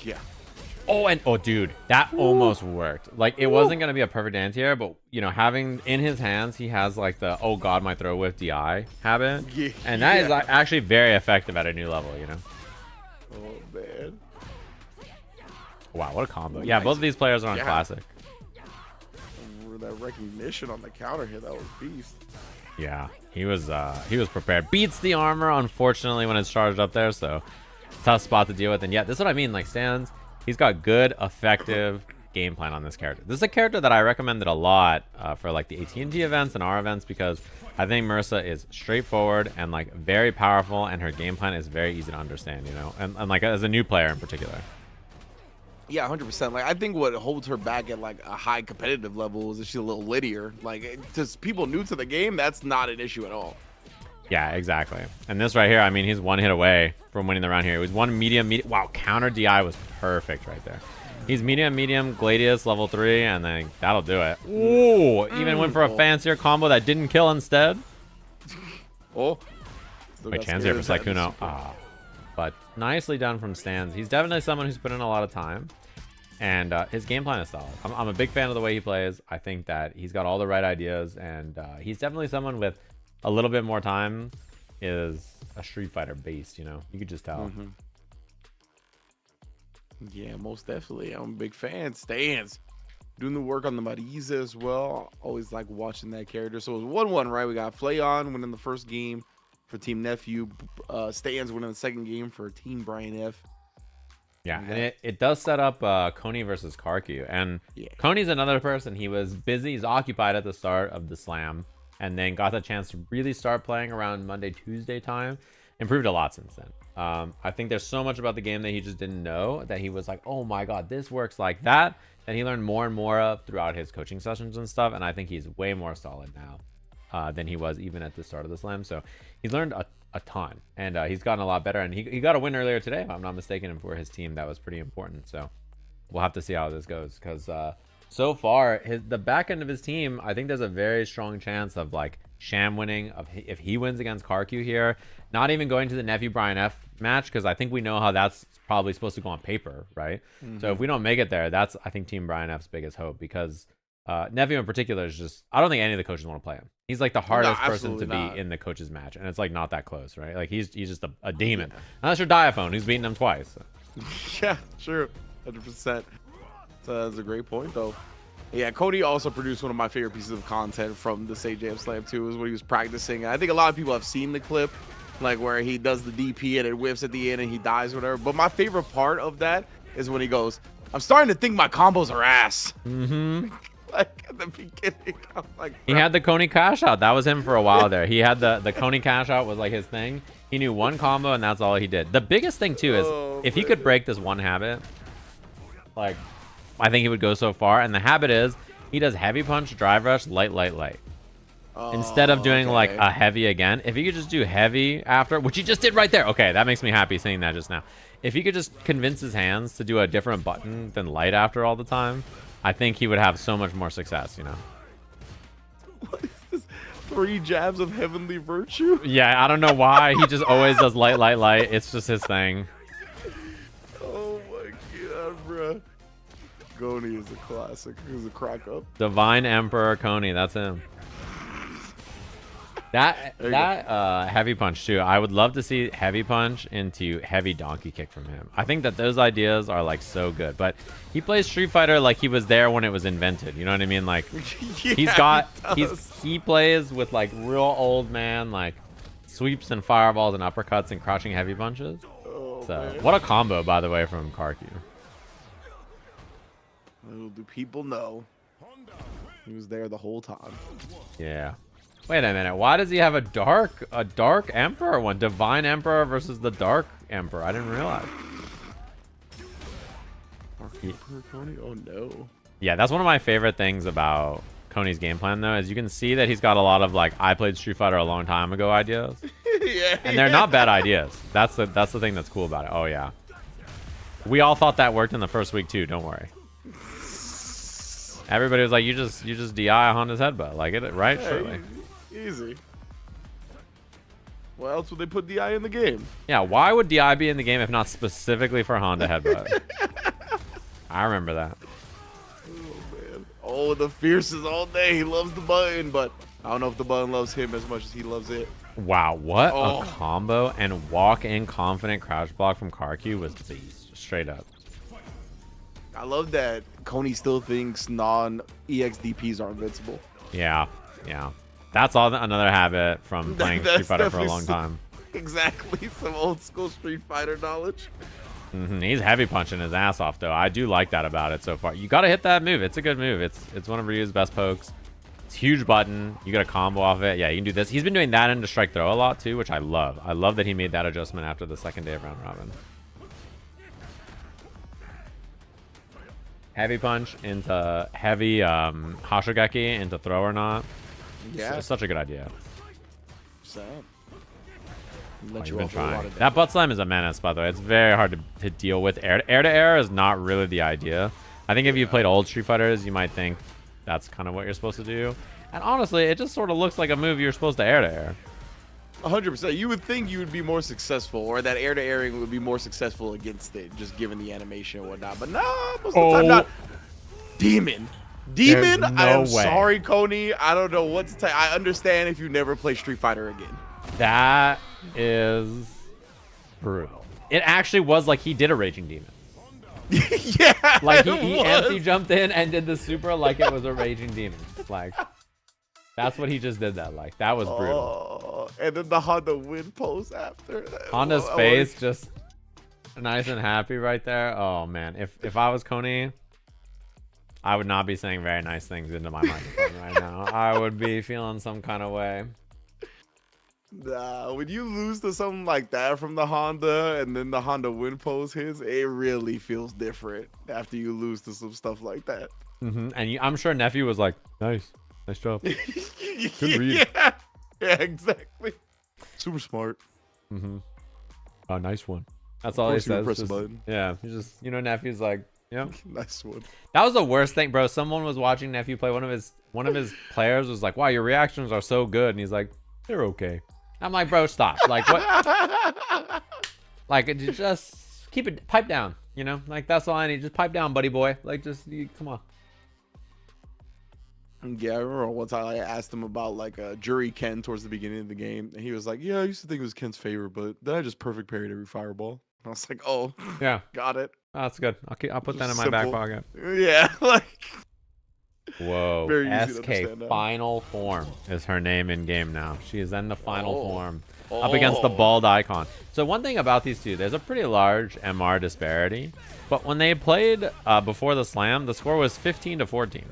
Yeah.
Oh, and oh, dude, that almost worked. Like, it wasn't going to be a perfect anti-air, but, you know, having in his hands, he has, like, the, oh, God, my throw whiff DI habit.
Yeah.
And that is like, actually very effective at a new level, you know?
Oh man.
Wow, what a combo. Yeah, both of these players are on classic.
That recognition on the counter hit, that was beast.
Yeah, he was prepared. Beats the armor, unfortunately, when it's charged up there, so tough spot to deal with. And yeah, this is what I mean. Like, Stans, he's got good, effective game plan on this character. This is a character that I recommended a lot for like the AT&T events and our events, because I think Marissa is straightforward and like very powerful, and her game plan is very easy to understand, you know, and like as a new player in particular.
Yeah, 100%. Like, I think what holds her back at like a high competitive level is that she's a little littier. Like, just people new to the game, that's not an issue at all.
Yeah, exactly. And this right here, I mean, he's one hit away from winning the round here. It was one medium. Wow, counter DI was perfect right there. He's medium, Gladius, level 3, and then that'll do it. Ooh, even went for a fancier combo that didn't kill instead.
Oh.
Wait, chance here for Sykkuno. Ah. But nicely done from Stans. He's definitely someone who's put in a lot of time. And his game plan is solid. I'm a big fan of the way he plays. I think that he's got all the right ideas. And he's definitely someone with a little bit more time is a Street Fighter beast, you know? You could just tell.
Yeah, most definitely. I'm a big fan. Stans doing the work on the Marisa as well. Always like watching that character. So it was 1-1, right? We got Flayon winning the first game for Team Nephew. Stans winning the second game for Team Brian F.
Yeah, and it does set up Coney versus Karku. And Coney's another person. He was busy. He's occupied at the start of the slam, and then got the chance to really start playing around Monday, Tuesday time. Improved a lot since then. I think there's so much about the game that he just didn't know, that he was like, oh my god, this works like that. And he learned more and more of throughout his coaching sessions and stuff. And I think he's way more solid now than he was even at the start of the slam. So he's learned a ton, and he's gotten a lot better. And he got a win earlier today, if I'm not mistaken, and for his team that was pretty important. So we'll have to see how this goes, because so far the back end of his team, I think there's a very strong chance of like Sham winning, if he wins against Karku here, not even going to the Nephew Brian F match, because I think we know how that's probably supposed to go on paper, right? So if we don't make it there, that's I think Team Brian F's biggest hope, because Nephew in particular is just, I don't think any of the coaches want to play him. He's like the hardest person to be in the coach's match, and it's like not that close, right? Like he's just a demon. Unless you're Diaphone, who's beaten him twice.
Yeah, sure, 100%. So that's a great point, though. Yeah, Cody also produced one of my favorite pieces of content from the Sajam Slam too, is when he was practicing. I think a lot of people have seen the clip, like where he does the DP and it whiffs at the end and he dies or whatever. But my favorite part of that is when he goes, "I'm starting to think my combos are ass." Like at the beginning, I'm like,
he had the Coney cash out. That was him for a while there. He had the Coney cash out was like his thing. He knew one combo and that's all he did. The biggest thing too is if he could break this one habit, like I think he would go so far. And the habit is he does heavy punch, drive rush, light. Instead of doing like a heavy again. If he could just do heavy after, which he just did right there. Okay, that makes me happy seeing that just now. If he could just convince his hands to do a different button than light after all the time, I think he would have so much more success, you know?
What is this? 3 jabs of heavenly virtue?
Yeah, I don't know why. He just always does light. It's just his thing.
Oh my god, bro. Coney is a classic. He's a crack up.
Divine Emperor Coney, that's him. That heavy punch too. I would love to see heavy punch into heavy donkey kick from him. I think that those ideas are like so good. But he plays Street Fighter like he was there when it was invented. You know what I mean? Like
Yeah,
he plays with like real old man like sweeps and fireballs and uppercuts and crouching heavy punches.
Oh,
so
man.
what a combo, by the way, from Karku.
Little do people know he was there the whole time.
Yeah. Wait a minute. Why does he have a dark Emperor one? Divine Emperor versus the Dark Emperor. I didn't realize.
Dark Emperor Coney? Oh no.
Yeah, that's one of my favorite things about Coney's game plan though, is you can see that he's got a lot of like I played Street Fighter a long time ago ideas.
Yeah.
And they're not bad ideas. That's the thing that's cool about it. Oh yeah. We all thought that worked in the first week too, don't worry. Everybody was like, you just DI Honda's headbutt. Like it, right?
Hey,
Surely.
Easy. Why else would they put DI in the game?
Yeah, why would DI be in the game if not specifically for Honda headbutt? I remember that.
Oh man. Oh, the fiercest all day. He loves the button, but I don't know if the button loves him as much as he loves it.
Wow, what
Oh.
a combo, and walk-in confident crouch block from Karki was beast, straight up.
I love that Coney still thinks non-EXDPs are invincible.
Yeah, yeah. That's all another habit from playing Street
That's
Fighter for a
definitely
long time.
Exactly, some old school Street Fighter knowledge.
He's heavy punching his ass off though. I do like that about it so far. You gotta hit that move. It's a good move. It's one of Ryu's best pokes. It's a huge button. You get a combo off it. Yeah, you can do this. He's been doing that into strike throw a lot too, which I love. I love that he made that adjustment after the second day of round robin. Heavy punch into heavy Hashigeki into throw or not.
Yeah,
It's such a good idea.
sad.
Oh,
Let
you've
you
been
off with a lot
trying.
of
That butt slam is a menace, by the way. It's very hard to deal with. Air to air is not really the idea. I think if you played old Street Fighters, you might think that's kind of what you're supposed to do. And honestly, it just sort of looks like a move you're supposed to air.
100%. You would think you would be more successful, or that air to airing would be more successful against it, just given the animation and whatnot. But no, most of the time not. Demon.
There's no
I am
way.
sorry, Coney. I don't know what to tell you. I understand if you never play Street Fighter again.
That is brutal. It actually was like he did a Raging Demon.
Yeah,
Like he
it was.
empty jumped in and did the super like it was a Raging Demon. Like that's what he just did that like. That was brutal.
Oh, and then the Honda win pose after.
Honda's
I
face just nice and happy right there. Oh man, if I was Coney, I would not be saying very nice things into my microphone right now. I would be feeling some kind of way.
Nah, when you lose to something like that from the Honda and then the Honda win pose hits, it really feels different after you lose to some stuff like that.
And I'm sure Nephew was like, nice job. Good read.
Yeah, exactly. Super smart.
Oh, nice one. That's all he
course you would
says.
press a
Just-
button.
Yeah, he's just Nephew's like, yeah.
Nice one.
That was the worst thing, bro. Someone was watching Nephew play. One of his players was like, wow, your reactions are so good, and he's like, they're okay. I'm like, bro, stop. Like what? Like just keep it, pipe down. You know, like that's all I need. Just pipe down, buddy boy. Like come on.
Yeah, I remember one time I asked him about like Jury Ken towards the beginning of the game, and he was like, "Yeah, I used to think it was Ken's favorite, but then I just perfect parried every fireball." And I was like, "Oh,
Yeah,
got it."
that's good. I'll put that in my back
Simple.
pocket.
Yeah, like
Whoa,
Very easy to
SK
understand now.
Final Form is her name in game now. She is in the Final
Oh.
Form up against the bald icon. So one thing about these two, there's a pretty large MR disparity, but when they played before the slam, the score was 15-14.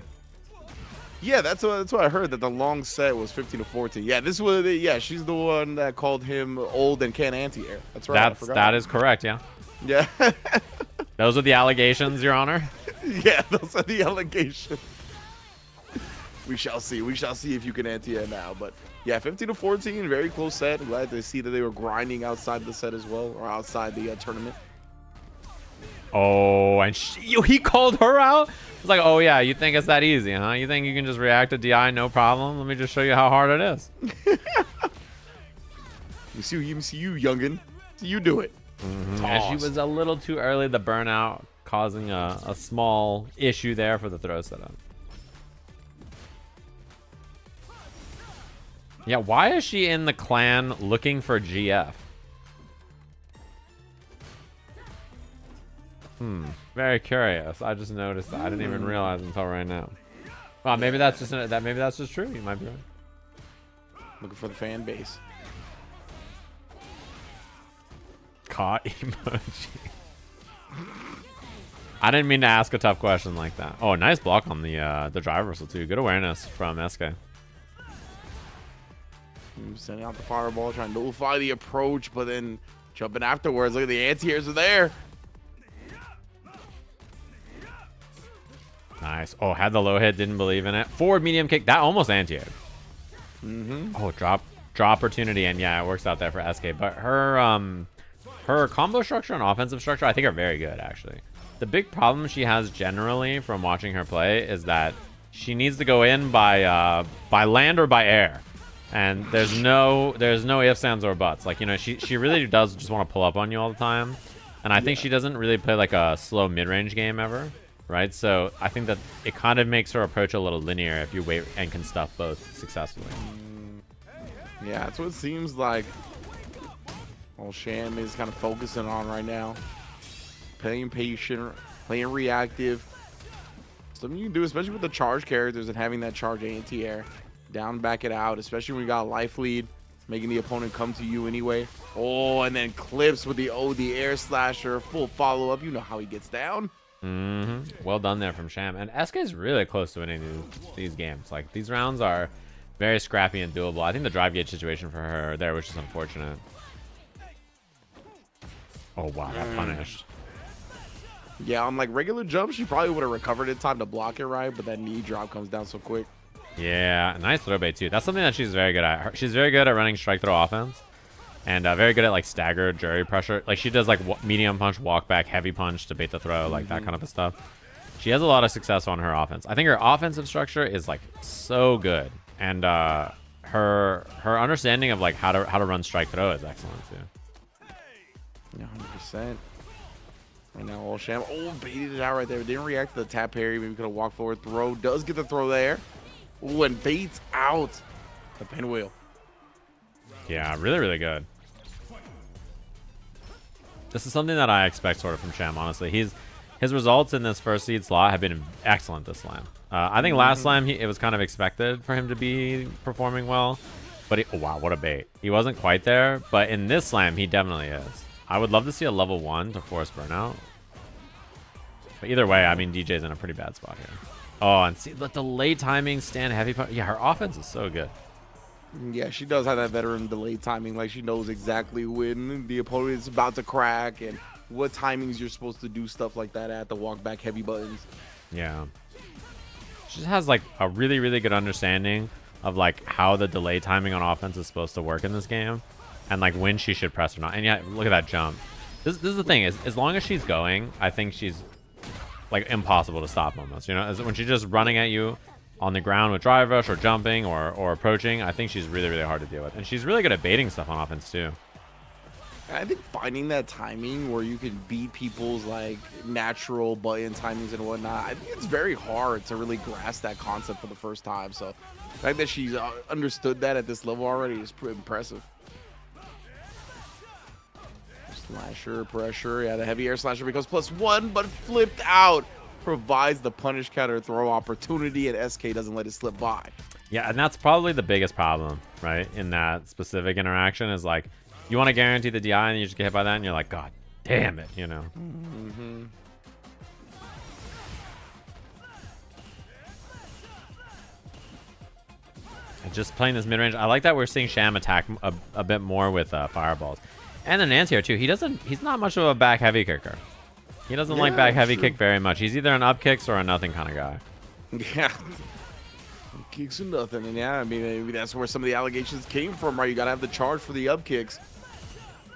yeah, that's what I heard, that the long set was 15-14. Yeah, this was she's the one that called him old and can't anti-air. That's right.
That is correct, yeah.
Yeah.
Those are the allegations, Your Honor.
Yeah, those are the allegations. We shall see. We shall see if you can anti-air now. But yeah, 15-14, very close set. Glad to see that they were grinding outside the set as well, or outside the tournament.
Oh, and he called her out? It's like, oh yeah, you think it's that easy, huh? You think you can just react to DI no problem? Let me just show you how hard it is.
You see you, youngin. See you do it.
And she was a little too early, the burnout causing a small issue there for the throw setup. Yeah, why is she in the clan looking for GF? Very curious. I just noticed that. I didn't even realize until right now. Well, maybe that's just maybe that's just true. You might be right.
Looking for the fan base.
Caught emoji. I didn't mean to ask a tough question like that. Oh, nice block on the drive reversal too. Good awareness from SK.
Sending out the fireball, trying to nullify the approach, but then jumping afterwards. Look at the anti-airs are there.
Nice. Oh, had the low hit, didn't believe in it. Forward medium kick. That almost anti-aired. Oh, drop opportunity, and yeah, it works out there for SK. But her combo structure and offensive structure, I think, are very good actually. The big problem she has generally from watching her play is that she needs to go in by land or by air. And there's no ifs, ands, or buts. Like, you know, she really does just want to pull up on you all the time. And I think she doesn't really play like a slow mid-range game ever, right? So I think that it kind of makes her approach a little linear if you wait and can stuff both successfully.
Yeah, that's what it seems like. Well, Sham is kind of focusing on right now. Playing patient, playing reactive. Something you can do, especially with the charge characters and having that charge anti-air. Down, back it out, especially when you got a life lead, making the opponent come to you anyway. Oh, and then clips with the air slasher, full follow-up. You know how he gets down.
Well done there from Sham. And SK is really close to winning these games. Like, these rounds are very scrappy and doable. I think the drive gauge situation for her there, which is unfortunate. Oh, wow, that punished.
Yeah, on like regular jumps, she probably would have recovered in time to block it right, but that knee drop comes down so quick.
Yeah, nice throw bait too. That's something that she's very good at. She's very good at running strike throw offense, and very good at like staggered jury pressure. Like she does like medium punch, walk back, heavy punch to bait the throw, like that kind of stuff. She has a lot of success on her offense. I think her offensive structure is like so good, and her understanding of like how to run strike throw is excellent too.
Yeah, 100%. Right now, all Sham. Oh, baited it out right there. Didn't react to the tap parry. Maybe could have walked forward. Throw. Does get the throw there. Ooh, and baits out the pinwheel.
Yeah, really, really good. This is something that I expect sort of from Sham, honestly. His results in this first seed slot have been excellent this slam. I think last slam, it was kind of expected for him to be performing well. But, oh, wow, what a bait. He wasn't quite there, but in this slam, he definitely is. I would love to see a level 1 to force burnout. But either way, I mean, DJ's in a pretty bad spot here. Oh, and see the delay timing, stand heavy punch. Yeah, her offense is so good.
Yeah, she does have that veteran delay timing. Like, she knows exactly when the opponent is about to crack and what timings you're supposed to do stuff like that at the walk back heavy buttons.
Yeah. She just has, like, a really, really good understanding of, like, how the delay timing on offense is supposed to work in this game. And, like, when she should press or not. And, yeah, look at that jump. This is the thing. Is as long as she's going, I think she's, like, impossible to stop almost. You know, as when she's just running at you on the ground with drive rush or jumping or approaching, I think she's really, really hard to deal with. And she's really good at baiting stuff on offense, too.
I think finding that timing where you can beat people's, like, natural button timings and whatnot, I think it's very hard to really grasp that concept for the first time. So the fact that she's understood that at this level already is pretty impressive. Slasher pressure. Yeah, the heavy air slasher becomes +1, but flipped out. Provides the punish counter throw opportunity, and SK doesn't let it slip by.
Yeah, and that's probably the biggest problem, right? In that specific interaction is like, you want to guarantee the DI and you just get hit by that and you're like, God damn it, you know? And just playing this mid-range, I like that we're seeing Sham attack a bit more with fireballs. And an anti-air too. He's not much of a back heavy kicker. He doesn't like back heavy kick very much. He's either an up kicks or a nothing kind of guy.
Yeah. Kicks and nothing. And yeah, I mean, maybe that's where some of the allegations came from, right? You got to have the charge for the up kicks.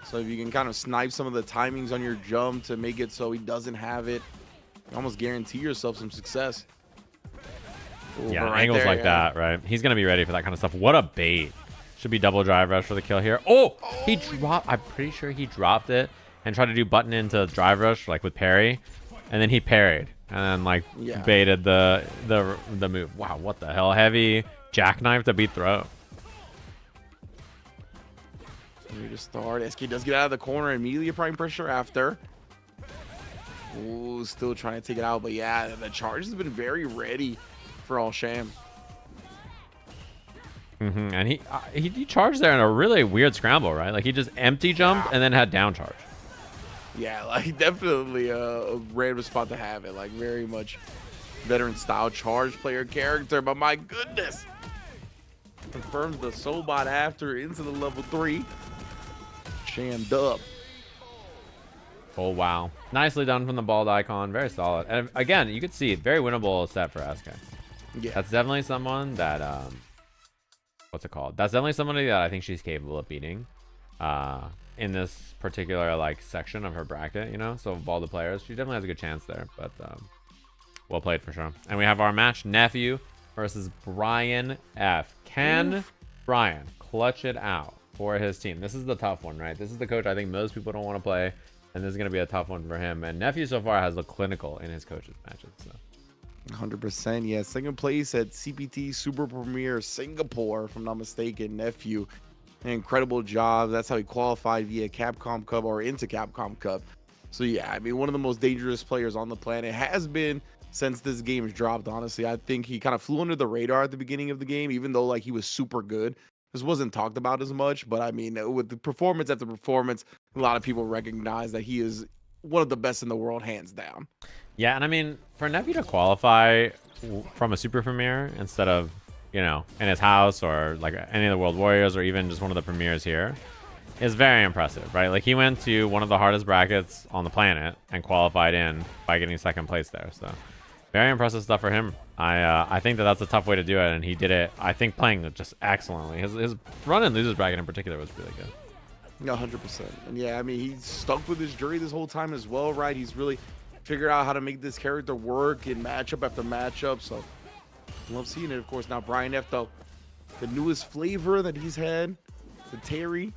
So if you can kind of snipe some of the timings on your jump to make it so he doesn't have it, you almost guarantee yourself some success. Ooh,
yeah,
right
angles
there,
like that, right? He's going to be ready for that kind of stuff. What a bait. Should be double drive rush for the kill here. Oh, he dropped. I'm pretty sure he dropped it and tried to do button into drive rush like with parry, and then he parried and then like baited the move. Wow, what the hell? Heavy jackknife to beat throw.
Ready to start. SK does get out of the corner. Immediately applying pressure after. Ooh, still trying to take it out, but yeah, the charge has been very ready for all Sham.
And he charged there in a really weird scramble, right? Like he just empty jumped and then had down charge.
Yeah, like definitely a random spot to have it. Like very much veteran style charge player character, but my goodness. Confirms the Sobot after into the level 3. Sham dub.
Oh, wow. Nicely done from the bald icon. Very solid. And again, you could see very winnable set for SK.
Yeah.
That's definitely someone that, what's it called? That's definitely somebody that I think she's capable of beating in this particular, like, section of her bracket, you know? So of all the players, she definitely has a good chance there. But well played for sure. And we have our match, Nephew versus Brian F. Can Brian clutch it out for his team? This is the tough one, right? This is the coach I think most people don't want to play. And this is going to be a tough one for him. And Nephew so far has looked clinical in his coaches' matches. So.
100%. Yeah, second place at CPT Super Premier Singapore, if I'm not mistaken. Nephew an incredible job. That's how he qualified via Capcom Cup or into Capcom Cup. So yeah, I mean, one of the most dangerous players on the planet has been since this game's dropped. Honestly, I think he kind of flew under the radar at the beginning of the game, even though like he was super good. This wasn't talked about as much, but I mean, with the performance after performance, a lot of people recognize that he is one of the best in the world, hands down.
Yeah, and I mean, for Nephew to qualify from a super premiere instead of, you know, in his house or like any of the World Warriors or even just one of the premieres here is very impressive, right? Like he went to one of the hardest brackets on the planet and qualified in by getting second place there. So very impressive stuff for him. I think that's a tough way to do it, and he did it, I think, playing just excellently. His run in losers bracket in particular was really good.
100%. And yeah, I mean, he's stuck with his jury this whole time as well, right? He's really figured out how to make this character work in matchup after matchup. So love seeing it. Of course, now Brian F, though, the newest flavor that he's had, the Terry,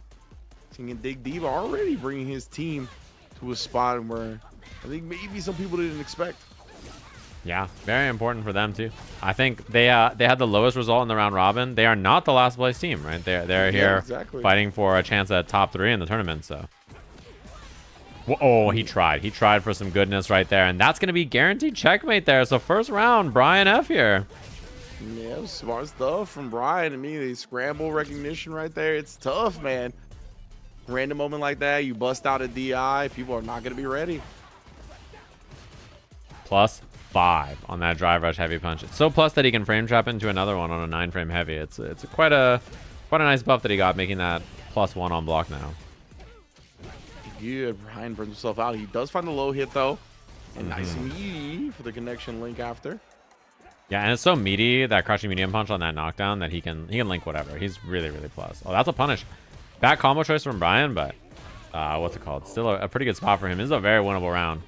singing Dig Diva, already bringing his team to a spot where I think maybe some people didn't expect.
Yeah, very important for them too. I think they had the lowest result in the round robin. They are not the last place team, right? They're here
exactly.
fighting for a chance at top 3 in the tournament. So, oh, he tried. He tried for some goodness right there, and that's gonna be guaranteed checkmate there. So first round, Brian F here.
Yeah, smart stuff from Brian. I mean, the scramble recognition right there. It's tough, man. Random moment like that, you bust out a DI, people are not gonna be ready.
+5 on that drive rush heavy punch. It's so plus that he can frame trap into another one on a 9-frame heavy. It's quite a nice buff that he got, making that +1 on block now.
Good. Brian burns himself out. He does find the low hit though, and nice and meaty for the connection link after.
Yeah, and it's so meaty, that crushing medium punch on that knockdown, that he can link whatever. He's really plus. Oh, that's a punish. Bad combo choice from Brian, but what's it called? Still a pretty good spot for him. This is a very winnable round.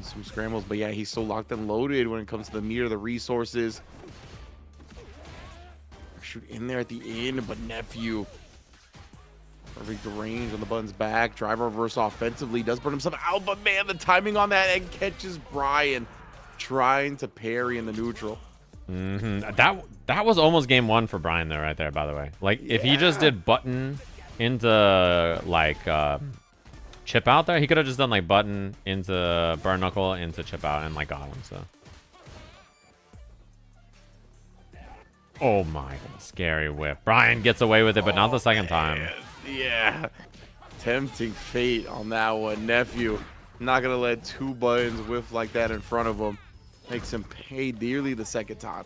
Some scrambles, but yeah, he's so locked and loaded when it comes to the meter, the resources. Shoot in there at the end, but Nephew, perfect range on the button's back. Driver reverse offensively, does burn himself out, but man, the timing on that and catches Brian trying to parry in the neutral.
That was almost game 1 for Brian though, right there, by the way. Like if he just did button into like chip out there, he could have just done like button into burn knuckle into chip out and like got him. So oh my god, scary whip. Brian gets away with it, but not the second time.
Yeah, tempting fate on that one. Nephew not gonna let 2 buttons whiff like that in front of him. Makes him pay dearly the second time.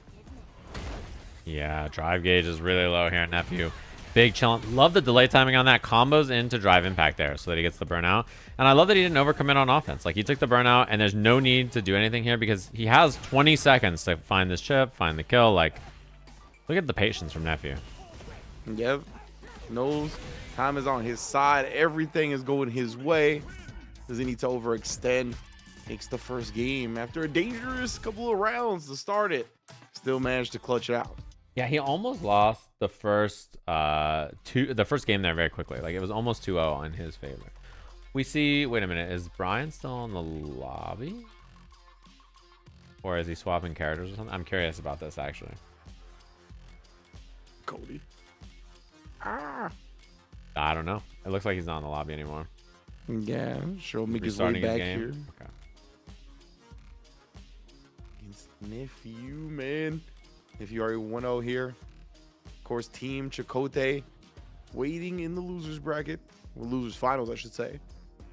Yeah, drive gauge is really low here, Nephew. Big challenge. Love the delay timing on that. Combos into drive impact there so that he gets the burnout. And I love that he didn't overcommit on offense. Like he took the burnout, and there's no need to do anything here because he has 20 seconds to find this chip, find the kill. Like, look at the patience from Nephew.
Yep. Knows time is on his side. Everything is going his way. Doesn't need to overextend. Takes the first game after a dangerous couple of rounds to start it. Still managed to clutch it out.
Yeah, he almost lost the first game there very quickly. Like it was almost 2-0 in his favor. We see, wait a minute, is Brian still in the lobby? Or is he swapping characters or something? I'm curious about this actually.
Cody.
I don't know. It looks like he's not in the lobby anymore.
Yeah, sure. Make his way back here.
Okay.
Against Nephew, man. If you are a 1-0 here, of course, Team Chakotay waiting in the losers bracket, or losers finals, I should say.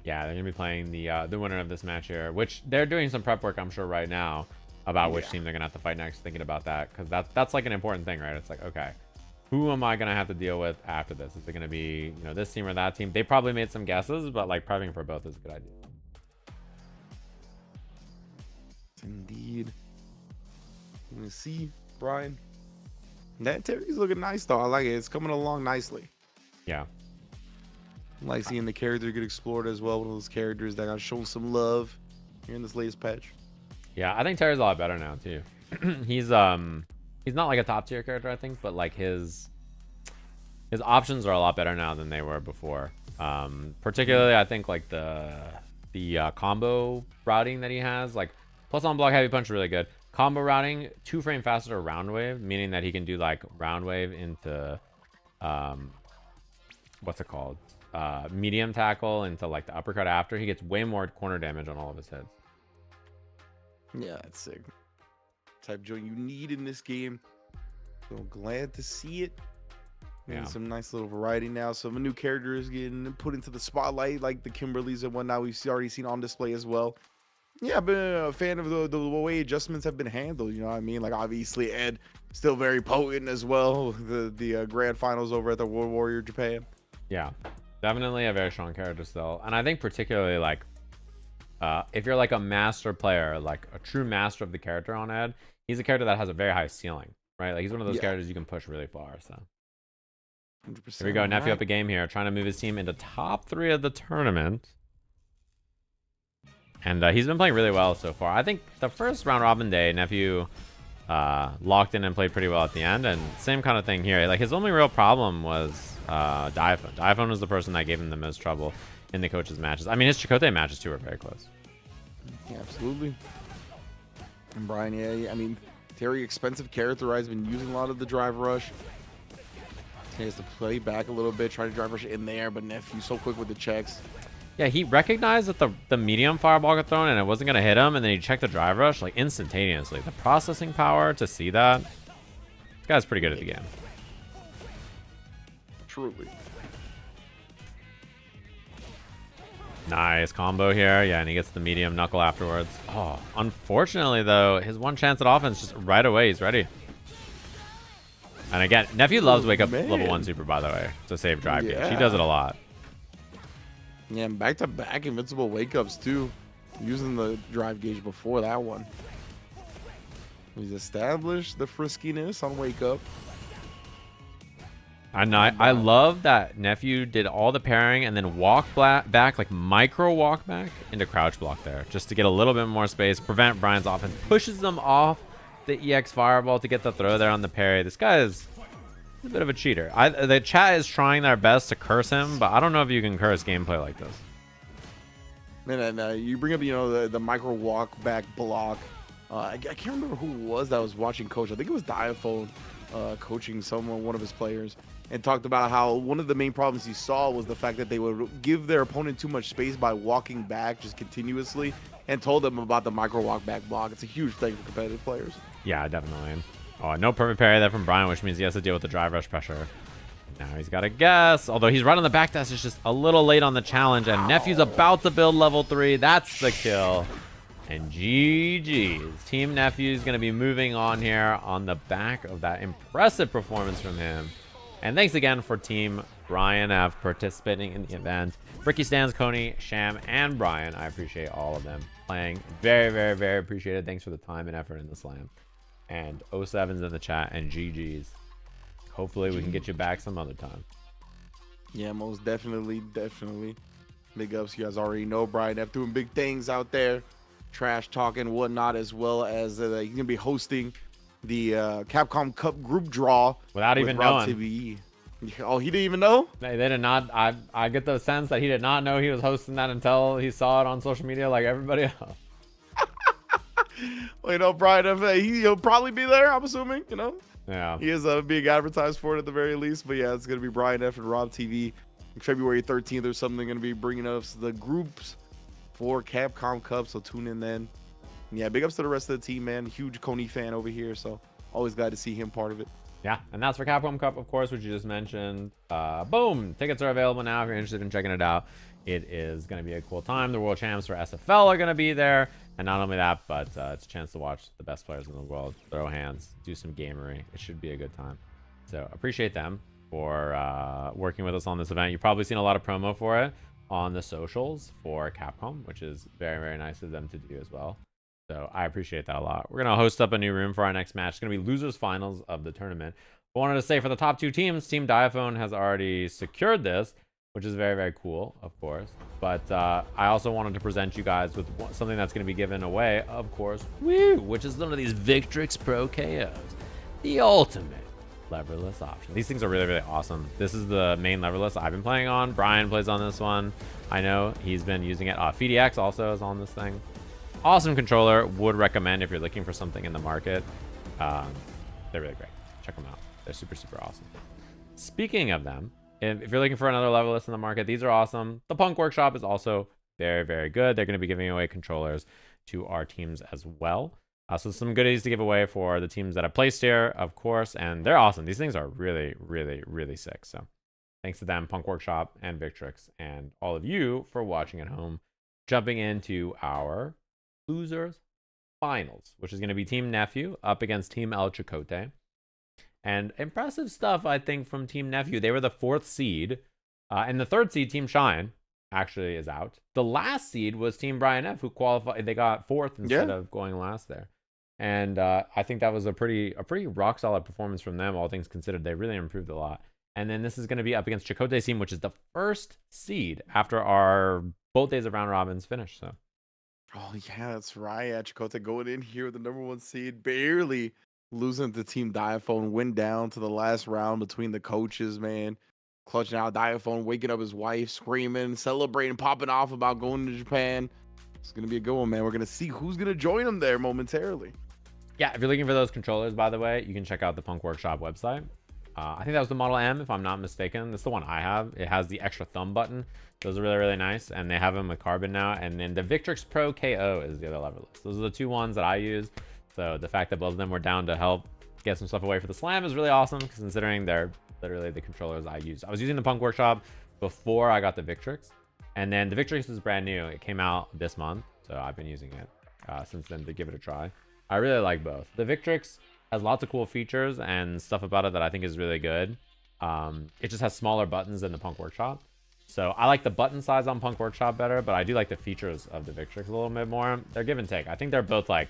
Yeah, they're gonna be playing the winner of this match here, which they're doing some prep work, I'm sure, right now about which team they're gonna have to fight next. Thinking about that because that's like an important thing, right? It's like, okay, who am I gonna have to deal with after this? Is it gonna be this team or that team? They probably made some guesses, but like prepping for both is a good idea.
Indeed. Let me see, Brian. That Terry's looking nice though. I like it. It's coming along nicely.
Yeah.
I like seeing the character get explored as well. One of those characters that got shown some love here in this latest patch.
Yeah, I think Terry's a lot better now too. He's not like a top tier character, I think, but like his options are a lot better now than they were before. Particularly, I think like the combo routing that he has, like plus on block heavy punch, really good. combo routing 2 frame faster round wave, meaning that he can do like round wave into what's it called? Medium tackle into like the uppercut after. He gets way more corner damage on all of his hits.
Yeah, that's sick. Type joint you need in this game. So glad to see it. And some nice little variety now. Some new characters getting put into the spotlight, like the Kimberlys and whatnot. We've already seen on display as well. Yeah, I've been a fan of the way adjustments have been handled. You know what I mean? Like, obviously, Ed still very potent as well. The grand finals over at the World Warrior Japan.
Yeah, definitely a very strong character still. And I think particularly like if you're like a master player, like a true master of the character on Ed, he's a character that has a very high ceiling, right? Like he's one of those characters you can push really far. So
100%.
Here we go. Nephew up a game here, trying to move his team into top 3 of the tournament. And he's been playing really well so far. I think the first round robin day, Nephew locked in and played pretty well at the end. And same kind of thing here. Like his only real problem was Diaphone. Diaphone was the person that gave him the most trouble in the coaches' matches. I mean, his Chakotay matches too were very close.
Yeah, absolutely. And Brian, yeah, I mean, very expensive character. Has been using a lot of the drive rush. He has to play back a little bit, try to drive rush in there, but Nephew so quick with the checks.
Yeah, he recognized that the medium fireball got thrown and it wasn't going to hit him, and then he checked the drive rush like instantaneously. The processing power to see that, this guy's pretty good at the game.
Truly.
Nice combo here. Yeah, and he gets the medium knuckle afterwards. Oh, unfortunately, though, his one chance at offense just right away, he's ready. And again, Nephew loves wake up level 1 super, by the way, to save drive gauge. He does it a lot.
Yeah, and back-to-back invincible wake-ups, too. Using the drive gauge before that one. He's established the friskiness on wake-up.
And I love that Nephew did all the pairing and then walk back, like micro walk back into crouch block there, just to get a little bit more space, prevent Brian's offense, pushes them off the EX fireball to get the throw there on the parry. This guy is a bit of a cheater. The chat is trying their best to curse him, but I don't know if you can curse gameplay like this.
And you bring up, you know, the micro walk back block. I can't remember who it was that was watching coach. I think it was Diaphone coaching one of his players, and talked about how one of the main problems he saw was the fact that they would give their opponent too much space by walking back just continuously, and told them about the micro walk back block. It's a huge thing for competitive players. Yeah,
definitely. Oh, no perfect parry there from Brian, which means he has to deal with the drive rush pressure. Now he's got to guess. Although he's right on the back dash, it's just a little late on the challenge, and Nephew's about to build level 3. That's the kill. And GG's. Team Nephew is going to be moving on here on the back of that impressive performance from him. And thanks again for Team Brian F participating in the event. Ricky, Stans, Coney, Sham, and Brian. I appreciate all of them playing. Very, very, very appreciated. Thanks for the time and effort in the slam. And 07's in the chat, and GG's. Hopefully we can get you back some other time.
Yeah, most definitely. Big ups. You guys already know Brian F doing big things out there. Trash talking, whatnot, as well as he's going to be hosting the Capcom Cup group draw.
Without even knowing.
TV. Oh, he didn't even know?
They did not. I get the sense that he did not know he was hosting that until he saw it on social media like everybody else.
Well, you know, Brian F, he'll probably be there, I'm assuming, you know?
Yeah.
He is being advertised for it at the very least. But yeah, it's going to be Brian F and Rob TV. February 13th or something, going to be bringing us the groups for Capcom Cup. So tune in then. And yeah, big ups to the rest of the team, man. Huge Coney fan over here. So always glad to see him part of it.
Yeah, and that's for Capcom Cup, of course, which you just mentioned. Boom! Tickets are available now if you're interested in checking it out. It is going to be a cool time. The world champs for SFL are going to be there. And not only that, but it's a chance to watch the best players in the world throw hands, do some gamery. It should be a good time. So appreciate them for working with us on this event. You've probably seen a lot of promo for it on the socials for Capcom, which is very, very nice of them to do as well. So I appreciate that a lot. We're going to host up a new room for our next match. It's going to be losers finals of the tournament. I wanted to say for the top 2 teams, Team Diaphone has already secured this, which is very, very cool, of course. But I also wanted to present you guys with something that's going to be given away, of course, which is one of these Victrix Pro KOs. The ultimate leverless option. These things are really, really awesome. This is the main leverless I've been playing on. Brian plays on this one. I know he's been using it. FDX also is on this thing. Awesome controller. Would recommend if you're looking for something in the market. They're really great. Check them out. They're super, super awesome. Speaking of them, if you're looking for another levelist in the market, these are awesome. The Punk Workshop is also very, very good. They're going to be giving away controllers to our teams as well. So some goodies to give away for the teams that have placed here, of course, and they're awesome. These things are really, really, really sick. So thanks to them, Punk Workshop and Victrix, and all of you for watching at home. Jumping into our losers finals, which is going to be Team Nephew up against Team El Chicote. And impressive stuff, I think, from Team Nephew. They were the 4th seed, and the 3rd seed, Team Shine, actually is out. The last seed was Team Brian F, who qualified. They got 4th instead of going last there. And I think that was a pretty rock solid performance from them, all things considered. They really improved a lot. And then this is going to be up against Chicote's team, which is the 1st seed after our both days of round robins finished. So,
oh yeah, that's right. Yeah, Chicote going in here with the #1 seed, barely losing to Team Diaphone. Went down to the last round between the coaches, man. Clutching out Diaphone, waking up his wife, screaming, celebrating, popping off about going to Japan. It's gonna be a good one, man. We're gonna see who's gonna join him there momentarily.
Yeah, if you're looking for those controllers, by the way, you can check out the Punk Workshop website. I think that was the Model M, if I'm not mistaken. That's the one I have. It has the extra thumb button. Those are really, really nice, and they have them with Carbon now. And then the Victrix Pro KO is the other levelist. Those are the 2 ones that I use. So the fact that both of them were down to help get some stuff away for the Slam is really awesome, considering they're literally the controllers I use. I was using the Punk Workshop before I got the Victrix, and then the Victrix is brand new. It came out this month, so I've been using it since then to give it a try. I really like both. The Victrix has lots of cool features and stuff about it that I think is really good. It just has smaller buttons than the Punk Workshop. So I like the button size on Punk Workshop better, but I do like the features of the Victrix a little bit more. They're give and take. I think they're both like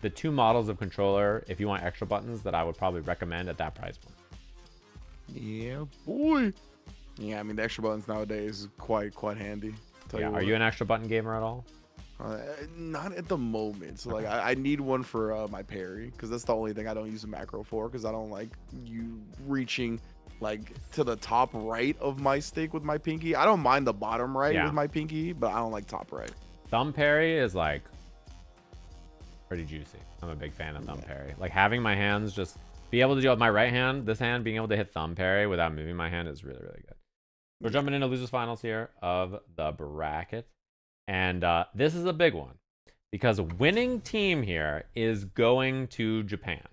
the 2 models of controller, if you want extra buttons, that I would probably recommend at that price point.
Yeah, boy. Yeah, I mean, the extra buttons nowadays is quite handy.
Yeah, are you an extra button gamer at all?
Not at the moment. So like I need one for my parry, because that's the only thing I don't use a macro for, because I don't like you reaching like to the top right of my stick with my pinky. I don't mind the bottom right with my pinky, but I don't like top right.
Thumb parry is like pretty juicy. I'm a big fan of thumb parry. Like having my hands just be able to do it with my right hand, this hand being able to hit thumb parry without moving my hand is really, really good. We're jumping into losers finals here of the bracket. And this is a big one, because winning team here is going to Japan.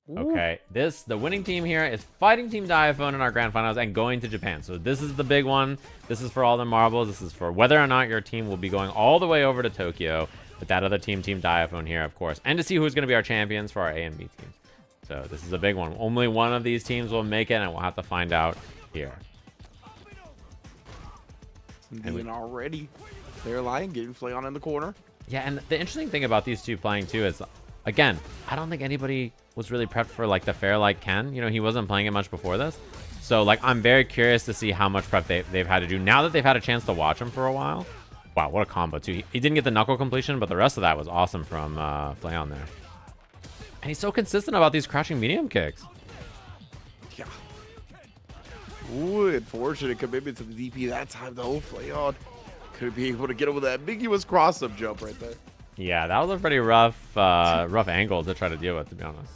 Okay, the winning team here is fighting Team Diaphone in our grand finals and going to Japan. So this is the big one. This is for all the marbles. This is for whether or not your team will be going all the way over to Tokyo with that other team, Team Diaphone here, of course, and to see who's going to be our champions for our A and B teams. So this is a big one. Only one of these teams will make it, and we'll have to find out here.
And already Fairlight getting Flayon in the corner.
Yeah, and the interesting thing about these two playing too is, again, I don't think anybody was really prepped for like the Fairlight Ken. You know, he wasn't playing it much before this. So like, I'm very curious to see how much prep they've had to do now that they've had a chance to watch him for a while. Wow, what a combo too. He didn't get the knuckle completion, but the rest of that was awesome from Flayon there. And he's so consistent about these crouching medium kicks.
Yeah. Ooh, unfortunate commitment to the DP that time though. Flayon could be able to get over that ambiguous cross-up jump right there.
Yeah, that was a pretty rough angle to try to deal with, to be honest.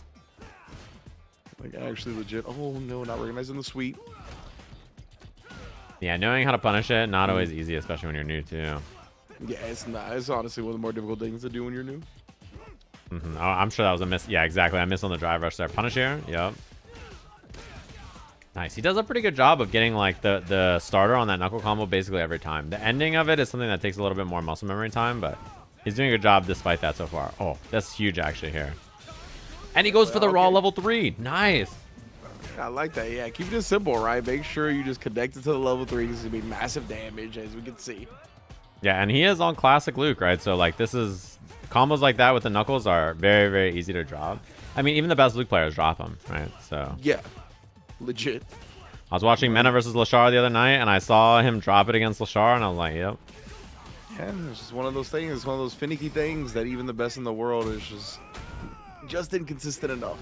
Like, actually legit. Oh, no, not recognizing the sweep.
Yeah, knowing how to punish it, not always easy, especially when you're new, too.
Yeah, it's not. It's honestly one of the more difficult things to do when you're new.
Oh, I'm sure that was a miss. Yeah, exactly. I missed on the drive rush there. Punish here. Yep. Nice. He does a pretty good job of getting like the starter on that knuckle combo basically every time. The ending of it is something that takes a little bit more muscle memory time, but he's doing a good job despite that so far. Oh, that's huge actually here. And he goes for the raw level 3. Nice.
I like that. Yeah, keep it simple, right? Make sure you just connect it to the level 3. This is going to be massive damage, as we can see.
Yeah, and he is on classic Luke, right? So like this is combos like that with the knuckles are very, very easy to drop. I mean, even the best Luke players drop them, right? So
yeah. Legit.
I was watching Mena versus Lashar the other night, and I saw him drop it against Lashar, and I was like, yep.
Yeah, it's just one of those things. It's one of those finicky things that even the best in the world is just inconsistent enough.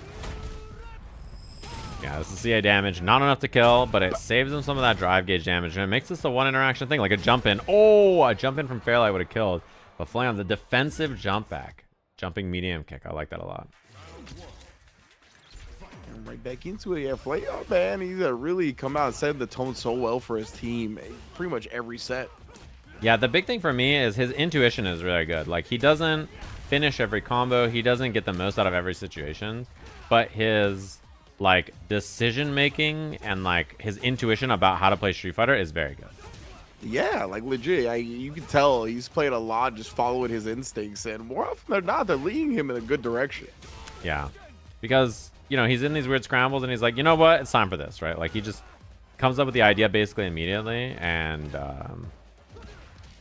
Yeah, this is CA damage. Not enough to kill, but it saves him some of that drive gauge damage, and it makes this a one interaction thing, like a jump in. Oh, a jump in from Fairlight would have killed. But Flayon, the defensive jump back. Jumping medium kick. I like that a lot.
And right back into it. Yeah, Flayon, man, he's really come out and set the tone so well for his team. Pretty much every set.
Yeah, the big thing for me is his intuition is really good. Like, he doesn't finish every combo. He doesn't get the most out of every situation. But his, like, decision-making and, like, his intuition about how to play Street Fighter is very good.
Yeah, like, legit. You can tell he's played a lot just following his instincts. And more often than not, they're leading him in a good direction.
Yeah. Because, you know, he's in these weird scrambles, and he's like, you know what? It's time for this, right? Like, he just comes up with the idea basically immediately, and...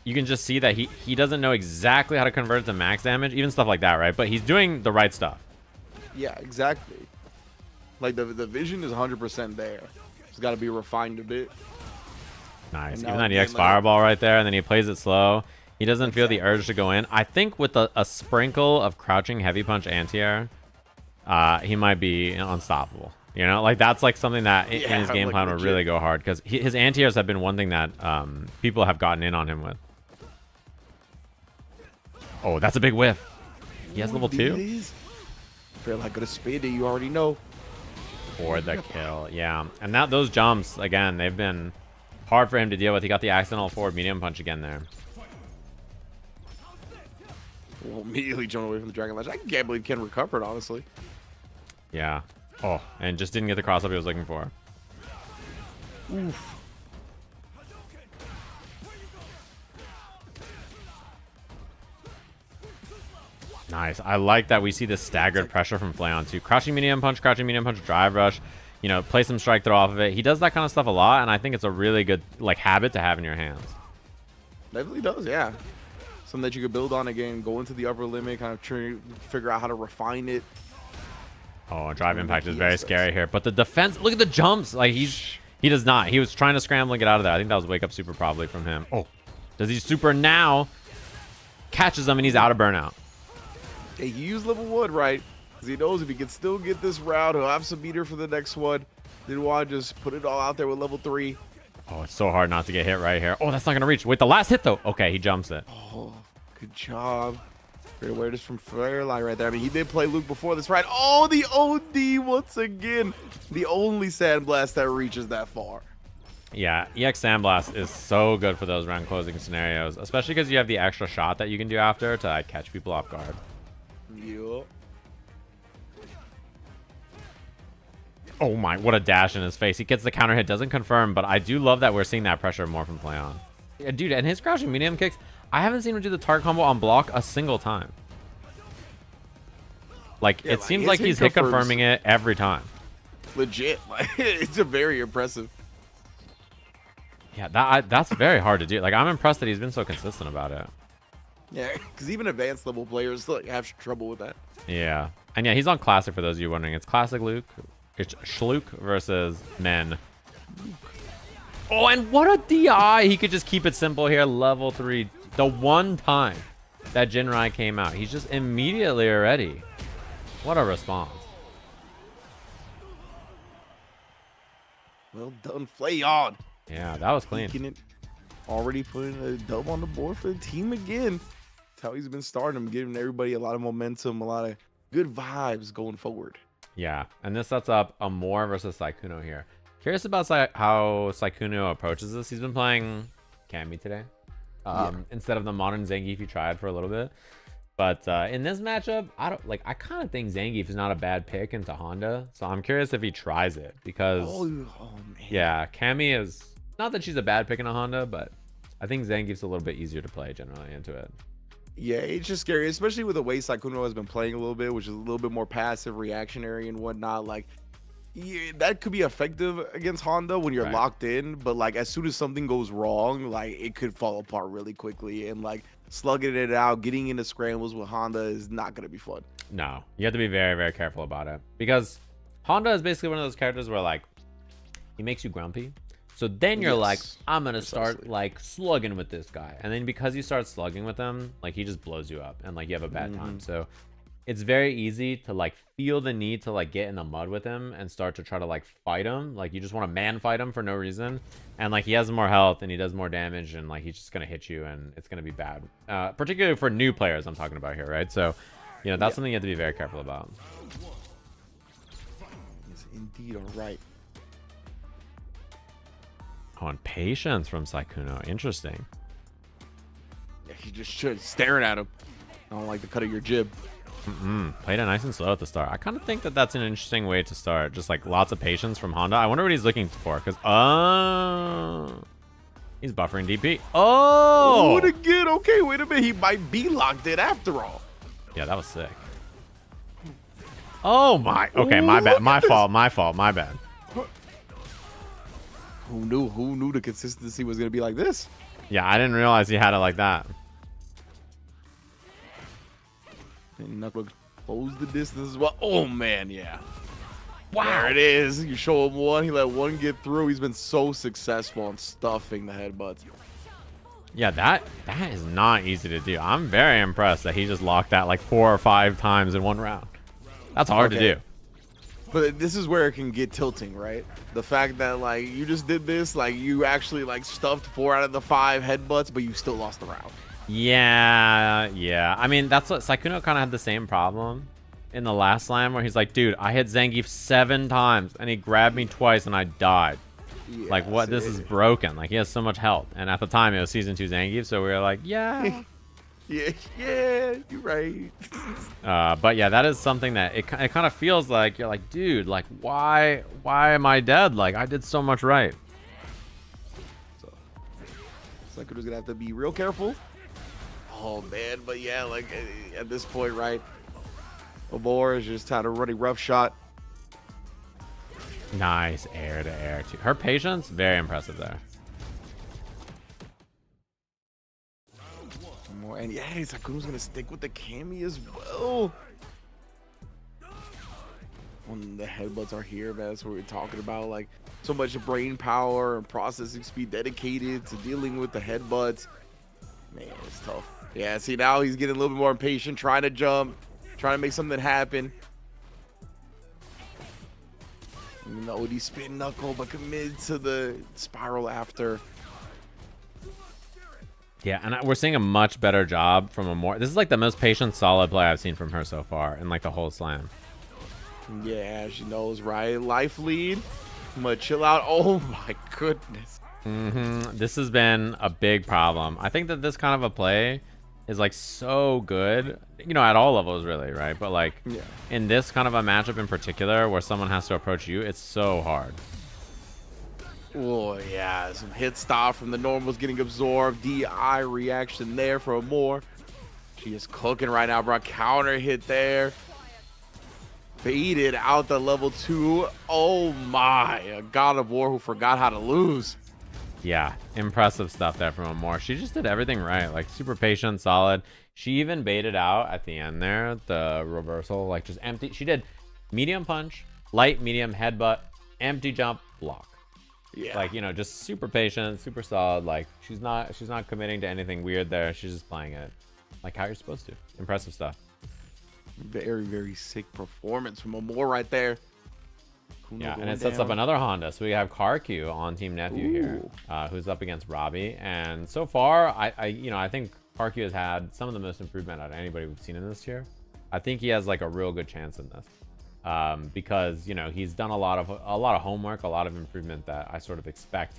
you can just see that he doesn't know exactly how to convert it to max damage, even stuff like that, right? But he's doing the right stuff.
Yeah, exactly. Like, the vision is 100% there. It's got to be refined a bit.
Nice.
And
Even
now
that EX
again,
fireball right there, and then he plays it slow. He doesn't feel the urge to go in. I think with a sprinkle of crouching heavy punch anti-air, he might be unstoppable. You know, like, that's like something that in his game plan would really go hard, because his anti-airs have been one thing that people have gotten in on him with. Oh, that's a big whiff. He has level 2.
Fairlight gonna speed it, you already know.
For the kill, yeah. And those jumps, again, they've been hard for him to deal with. He got the accidental forward medium punch again there.
Well, immediately jumped away from the Dragon Lash. I can't believe Ken recovered, honestly.
Yeah. Oh, and just didn't get the cross up he was looking for.
Oof.
Nice. I like that we see the staggered pressure from Flayon too. Crouching medium punch, drive rush. You know, play some strike throw off of it. He does that kind of stuff a lot, and I think it's a really good like habit to have in your hands.
Definitely does, yeah. Something that you could build on again, go into the upper limit, kind of try to figure out how to refine it.
Oh, drive impact is very scary here. But the defense, look at the jumps. Like, he does not. He was trying to scramble and get out of there. I think that was wake up super probably from him. Oh, does he super now? Catches him, and he's out of burnout.
Hey, he used level 1, right? Because he knows if he can still get this round, he'll have some meter for the next one. Didn't want to just put it all out there with level 3.
Oh, it's so hard not to get hit right here. Oh, that's not going to reach. Wait, the last hit, though. Okay, he jumps it.
Oh, good job. Great awareness from Fairlight right there. I mean, he did play Luke before this, right? Oh, the OD once again. The only Sandblast that reaches that far.
Yeah, EX Sandblast is so good for those round closing scenarios, especially because you have the extra shot that you can do after to like, catch people off guard.
Yup.
Oh my, what a dash in his face. He gets the counter hit, doesn't confirm, but I do love that we're seeing that pressure more from Flayon. Yeah, dude, and his crouching medium kicks, I haven't seen him do the target combo on block a single time. Like,
Yeah,
it
like,
seems
his
like
hit
he's hit
confirms
confirming it every time.
Legit. Like, it's a very impressive.
Yeah, that's very hard to do. Like, I'm impressed that he's been so consistent about it.
Yeah, because even advanced level players like have trouble with that.
Yeah. And yeah, he's on Classic for those of you wondering. It's Classic Luke. It's Schluck versus Men. Oh, and what a DI! He could just keep it simple here. Level 3. The one time that Jinrai came out, he's just immediately already. What a response.
Well done, Flayon.
Yeah, that was clean.
It. Already putting a dub on the board for the team again. That's how he's been starting him, giving everybody a lot of momentum, a lot of good vibes going forward.
Yeah, and this sets up Amor versus Saikuno here. Curious about how Saikuno approaches this. He's been playing Cammy today instead of the modern Zangief he tried for a little bit. But in this matchup, I kind of think Zangief is not a bad pick into Honda. So I'm curious if he tries it because
man.
Yeah, Cammy is not that she's a bad pick in a Honda, but I think Zangief's a little bit easier to play generally into it.
Yeah, it's just scary, especially with the way Saikuno has been playing a little bit, which is a little bit more passive, reactionary, and whatnot. Like, yeah, that could be effective against Honda when you're locked in, but like as soon as something goes wrong, like it could fall apart really quickly. And like slugging it out, getting into scrambles with Honda is not going to be fun.
No, you have to be very, very careful about it because Honda is basically one of those characters where like he makes you grumpy. So then you're like, I'm going to start like slugging with this guy. And then because you start slugging with him, like he just blows you up and like you have a bad time. So it's very easy to like feel the need to like get in the mud with him and start to try to like fight him. Like you just want to man fight him for no reason. And like he has more health and he does more damage and like he's just going to hit you and it's going to be bad. Particularly for new players I'm talking about here, right? So, you know, that's something you have to be very careful about.
Yes, indeed, all right.
Oh, and patience from Sykkuno. Interesting.
Yeah, he just stood staring at him. I don't like the cut of your jib.
Played it nice and slow at the start. I kind of think that that's an interesting way to start. Just like lots of patience from Honda. I wonder what he's looking for. Because, he's buffering DP. Oh!
What again? Okay, wait a minute. He might be locked in after all.
Yeah, that was sick. Oh my. Okay, my bad. My fault. My bad.
Who knew? Who knew the consistency was going to be like this?
Yeah, I didn't realize he had it like that.
And Knuckle closed the distance as well. Oh, man, yeah. Wow. There it is. You show him one. He let one get through. He's been so successful on stuffing the headbutts.
Yeah, that is not easy to do. I'm very impressed that he just locked that like 4 or 5 times in one round. That's hard to do.
But this is where it can get tilting, right? The fact that like you just did this, like you actually like stuffed 4 out of the 5 headbutts, but you still lost the round.
Yeah. I mean, that's what Sykkuno kind of had the same problem in the last slam where he's like, dude, I hit Zangief 7 times and he grabbed me twice and I died. Yeah, like, what? This is broken. Like, he has so much health. And at the time, it was Season 2 Zangief, so we were like, yeah.
yeah, you're right.
But yeah, that is something that it kind of feels like you're like, dude, like, why am I dead? Like, I did so much right.
So, Sykkuno's gonna have to be real careful. Oh man, but yeah, like at this point, right? Amor is just kind of running rough shot.
Nice air to air too. Her patience, very impressive there.
And yeah, Sykkuno's gonna stick with the Kami as well. When the headbutts are here, man, that's what we're talking about. Like so much brain power and processing speed dedicated to dealing with the headbutts. Man, it's tough. Yeah, see now he's getting a little bit more impatient, trying to jump, trying to make something happen. No, he spin knuckle, but committed to the spiral after.
Yeah, and we're seeing a much better job from Amor. This is like the most patient, solid play I've seen from her so far in like the whole slam.
Yeah, she knows, right? Life lead. I'm gonna chill out. Oh my goodness.
This has been a big problem. I think that this kind of a play is like so good, you know, at all levels really, right? But like in this kind of a matchup in particular where someone has to approach you, it's so hard.
Oh yeah, some hit stop from the normals getting absorbed. DI reaction there for Amor. She is cooking right now, bro. Counter hit there. Baited out the level 2. Oh my, a God of War who forgot how to lose.
Yeah, impressive stuff there from Amor. She just did everything right, like super patient, solid. She even baited out at the end there, the reversal, like just empty. She did medium punch, light, medium, headbutt, empty jump, block. Yeah, like, you know, just super patient, super solid. Like she's not committing to anything weird there. She's just playing it like how you're supposed to. Impressive stuff.
Very, very sick performance from Amor right there.
Yeah, and it sets up another Honda. So we have Karku on Team Nephew here, who's up against Robbie. And so far, I think Karku has had some of the most improvement out of anybody we've seen in this tier. I think he has like a real good chance in this. Because, you know, he's done a lot of homework, a lot of improvement that I sort of expect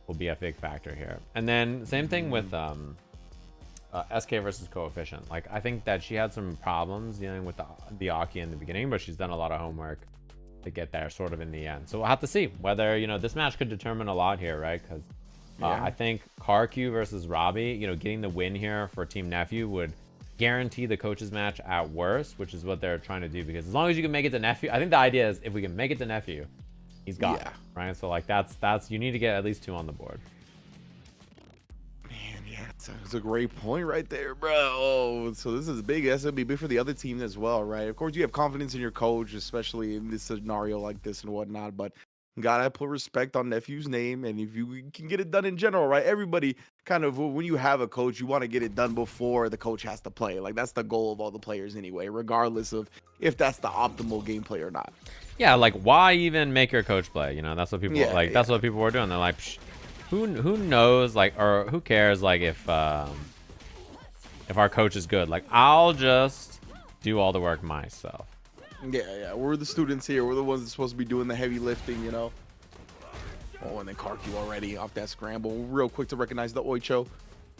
will be a big factor here. And then same thing with SK versus Coefficient. Like, I think that she had some problems dealing with the Aki in the beginning, but she's done a lot of homework to get there sort of in the end. So we'll have to see whether, you know, this match could determine a lot here, right? Because I think Karku versus Robbie, you know, getting the win here for Team Nephew would guarantee the coaches match at worst, which is what they're trying to do, because as long as you can make it to Nephew, I think the idea is if we can make it to Nephew, he's got it, right? So like that's you need to get at least 2 on the board.
Man, yeah, it's a great point right there, bro. Oh, so this is big. That's gonna be big for the other team as well, right? Of course, you have confidence in your coach, especially in this scenario like this and whatnot, but Gotta put respect on Nephew's name, and if you can get it done in general, right? Everybody kind of, when you have a coach, you want to get it done before the coach has to play. Like that's the goal of all the players anyway, regardless of if that's the optimal gameplay or not.
Yeah, like why even make your coach play? You know, that's what people that's what people were doing. They're like, psh, who knows, like, or who cares, like if our coach is good, like I'll just do all the work myself.
Yeah, we're the students here. We're the ones that's supposed to be doing the heavy lifting, you know. Oh, and then Karku already off that scramble, real quick to recognize the Oicho.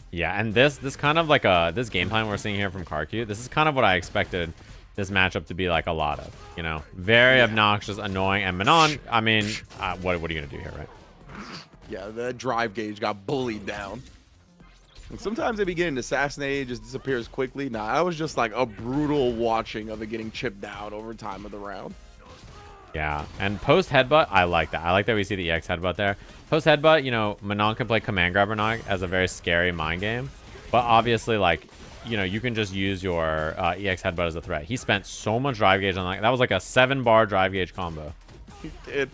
Yeah, and this kind of like this game plan we're seeing here from Karku, this is kind of what I expected this matchup to be like a lot of, you know, very obnoxious, annoying, and Manon, I mean, what are you gonna do here, right?
Yeah, the drive gauge got bullied down. And sometimes they be getting assassinated, just disappears quickly. Nah, that was just like a brutal watching of it getting chipped down over time of the round.
Yeah, and post headbutt, I like that. I like that we see the EX headbutt there. Post headbutt, you know, Manon can play command grabber now as a very scary mind game. But obviously, like, you know, you can just use your EX headbutt as a threat. He spent so much drive gauge on that. That was like a 7-bar drive gauge combo.
He did.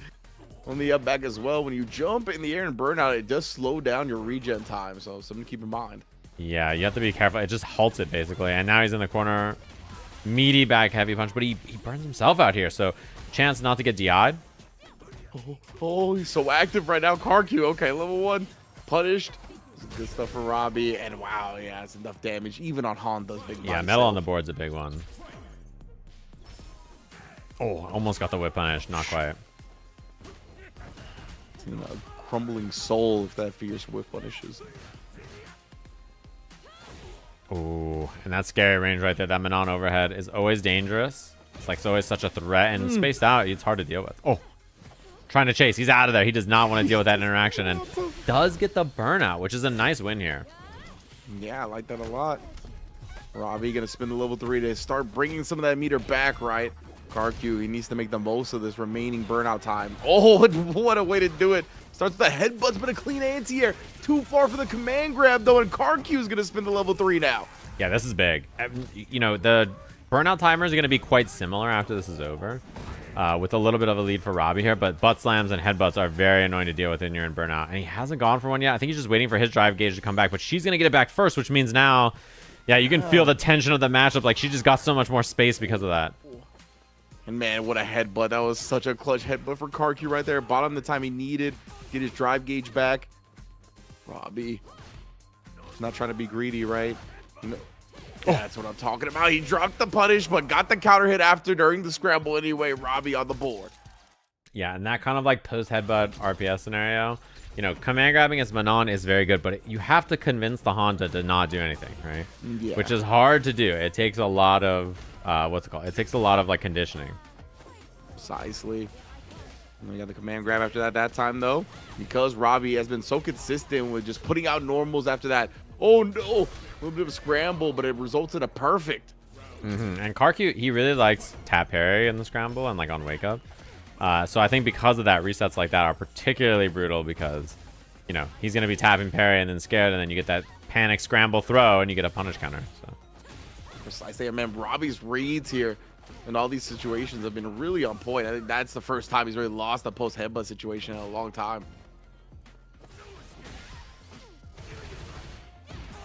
On the up back as well, when you jump in the air and burn out, it does slow down your regen time, so something to keep in mind.
Yeah, you have to be careful. It just halts it, basically. And now he's in the corner. Meaty back heavy punch, but he burns himself out here, so chance not to get DI'd.
Oh, he's so active right now. Karku, okay, level 1, punished. Good stuff for Robbie, and wow, yeah, it's enough damage. Even on Honda's big
Yeah, metal on the board's a big one. Oh, almost got the whip punish, not quite.
A crumbling soul if that fierce whiff punishes.
Oh, and that scary range right there. That Manon overhead is always dangerous. It's like it's always such a threat, and spaced out, it's hard to deal with. Oh, trying to chase. He's out of there. He does not want to deal with that interaction, and does get the burnout, which is a nice win here.
Yeah, I like that a lot. Robbie gonna spin the level 3 to start bringing some of that meter back, right? Karku, he needs to make the most of this remaining burnout time. Oh, what a way to do it. Starts with the headbutts, but a clean anti-air. Too far for the command grab, though, and Karku's going to spin the level 3 now.
Yeah, this is big. You know, the burnout timers are going to be quite similar after this is over, with a little bit of a lead for Robbie here, but butt slams and headbutts are very annoying to deal with when you're in burnout, and he hasn't gone for one yet. I think he's just waiting for his drive gauge to come back, but she's going to get it back first, which means now, yeah, you can feel the tension of the matchup. Like, she just got so much more space because of that.
And man, what a headbutt. That was such a clutch headbutt for Karku right there. Bought him the time he needed. Get his drive gauge back. Robbie. Not trying to be greedy, right? No. That's what I'm talking about. He dropped the punish, but got the counter hit after during the scramble anyway. Robbie on the board.
Yeah, and that kind of like post headbutt RPS scenario, you know, command grabbing as Manon is very good, but you have to convince the Honda to not do anything, right?
Yeah.
Which is hard to do. It takes a lot of what's it called? It takes a lot of like conditioning.
Precisely. And we got the command grab after that time though, because Robbie has been so consistent with just putting out normals after that. Oh no, a little bit of a scramble, but it results in a perfect.
And Karku, he really likes tap parry in the scramble and like on wake up. So I think because of that, resets like that are particularly brutal because, you know, he's going to be tapping parry and then scared, and then you get that panic scramble throw and you get a punish counter. So.
Precisely. I mean, Robbie's reads here in all these situations have been really on point. I think that's the first time he's really lost a post headbutt situation in a long time.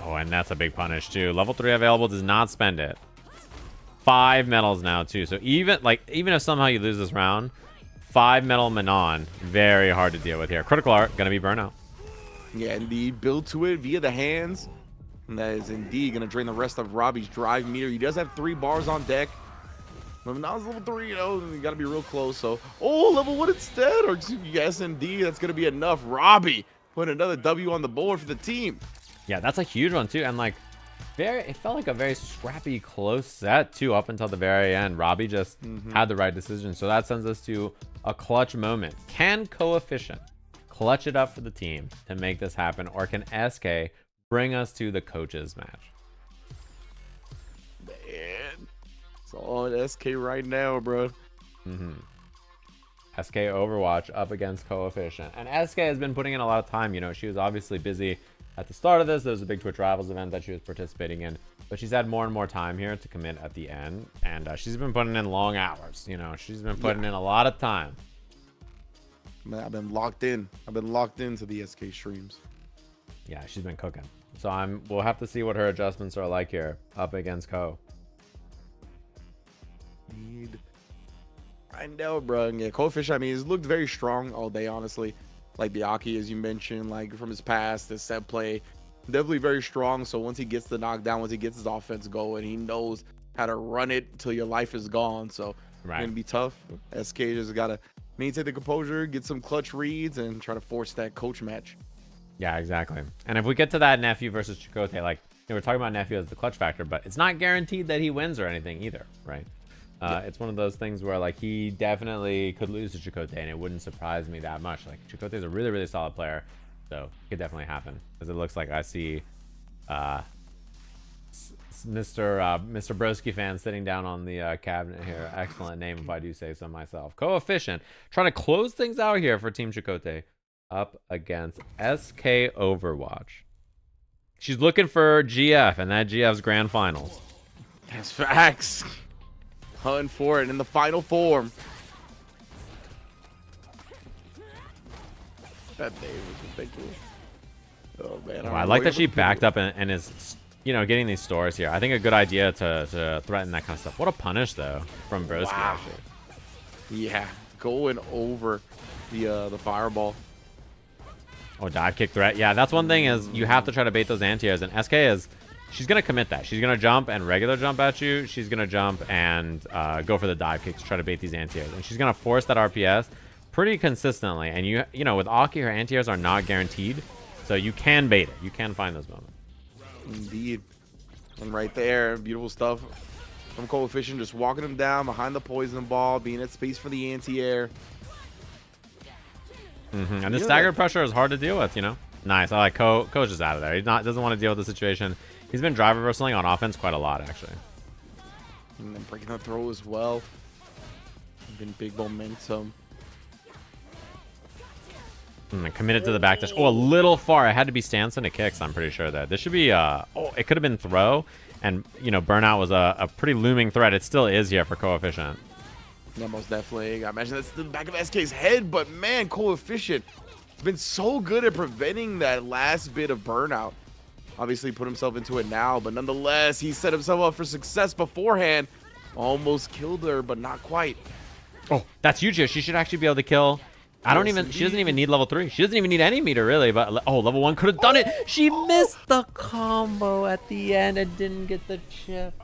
Oh, and that's a big punish too. Level 3 available, does not spend it. 5 medals now too. So even if somehow you lose this round, 5 medal Manon, very hard to deal with here. Critical art, gonna be burnout.
Yeah, indeed. Build to it via the hands. And that is indeed going to drain the rest of Robbie's drive meter. He does have 3 bars on deck. But now it's level 3, you know, you got to be real close. So, oh, level 1 instead. Or yes, indeed, that's going to be enough. Robbie put another W on the board for the team.
Yeah, that's a huge one too. And like, it felt like a very scrappy, close set too up until the very end. Robbie just had the right decision. So that sends us to a clutch moment. Can Coefficient clutch it up for the team to make this happen? Or can SK bring us to the coaches match?
Man, it's all on SK right now, bro.
SK Overwatch up against Coefficient. And SK has been putting in a lot of time. You know, she was obviously busy at the start of this. There was a big Twitch Rivals event that she was participating in. But she's had more and more time here to commit at the end. And she's been putting in long hours. You know, she's been putting in a lot of time.
Man, I've been locked in. I've been locked into the SK streams.
Yeah, she's been cooking. So we'll have to see what her adjustments are like here up against Ko.
I know, bro. Yeah, Coefficient, I mean, he's looked very strong all day, honestly. Like the Aki, as you mentioned, like from his past, his set play, definitely very strong. So once he gets the knockdown, once he gets his offense going, he knows how to run it till your life is gone. So it's gonna be tough. SK just gotta maintain the composure, get some clutch reads, and try to force that coach match.
Yeah, exactly. And if we get to that Nephew versus Chakotay, like, we're talking about Nephew as the clutch factor, but it's not guaranteed that he wins or anything either, right? It's one of those things where, like, he definitely could lose to Chakotay, and it wouldn't surprise me that much. Like, Chakotay is a really, really solid player, so it could definitely happen. Because it looks like I see Mr. Broski fan sitting down on the cabinet here. Excellent name, if I do say so myself. Coefficient trying to close things out here for Team Chakotay up against SK Overwatch. She's looking for GF, and that GF's grand finals.
That's facts. Hunting for it in the final form. That day was ridiculous. Oh man!
I like that she backed up and is, you know, getting these stores here. I think a good idea to threaten that kind of stuff. What a punish though from Broski.
Wow. Yeah, going over the fireball.
Oh, dive kick threat. Yeah, that's one thing is you have to try to bait those anti-airs, and SK is, she's going to commit that. She's going to jump and regular jump at you. She's going to jump and go for the dive kick to try to bait these anti-airs. And she's going to force that RPS pretty consistently. And you know, with Aki, her anti-airs are not guaranteed. So you can bait it. You can find those moments.
Indeed. And right there, beautiful stuff from Coefficient, just walking him down behind the poison ball, being at space for the anti-air.
And the staggered pressure is hard to deal with, you know. Nice. I like Coach is out of there. He doesn't want to deal with the situation. He's been drive reversaling on offense quite a lot, actually.
And then breaking the throw as well. Been big momentum.
Committed to the back dash. Oh, a little far. It had to be stance into kicks, I'm pretty sure that. This should be, oh, it could have been throw. And, you know, burnout was a pretty looming threat. It still is here for Coefficient.
Yeah, most definitely. I imagine that's the back of SK's head, but man, Coefficient has been so good at preventing that last bit of burnout. Obviously put himself into it now, but nonetheless, he set himself up for success beforehand. Almost killed her, but not quite.
Oh, that's huge here. She should actually be able to kill. She doesn't even need level 3. She doesn't even need any meter, really, but, oh, level 1 could have done it. She missed the combo at the end and didn't get the chip.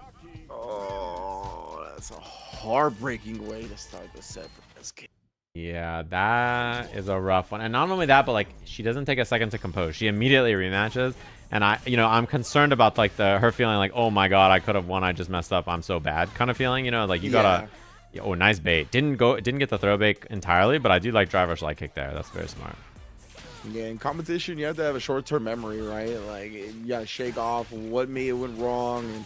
Oh, that's a heartbreaking way to start the set for SK.
Yeah, that is a rough one. And not only that, but like she doesn't take a second to compose. She immediately rematches. And I'm concerned about like her feeling like, oh my god, I could have won. I just messed up. I'm so bad kind of feeling, you know, like you gotta. Oh, nice bait. Didn't get the throw bait entirely, but I do like driver's light kick there. That's very smart.
Yeah, in competition, you have to have a short-term memory, right? Like you gotta shake off what may have went wrong and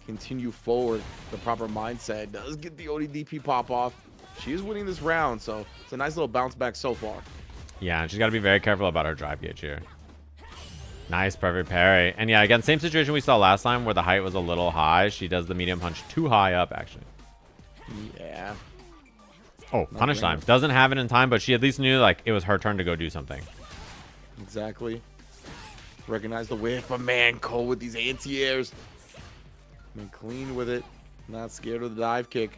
continue forward. The proper mindset does get the ODDP pop off. She is winning this round, so it's a nice little bounce back so far.
Yeah, and she's got to be very careful about her drive gauge here. Nice, perfect parry. And yeah, again, same situation we saw last time where the height was a little high. She does the medium punch too high up, actually.
Yeah.
Oh, punish time. Doesn't have it in time, but she at least knew like it was her turn to go do something.
Exactly. Recognize the whiff, but man, Cole with these anti-airs. And clean with it. Not scared of the dive kick.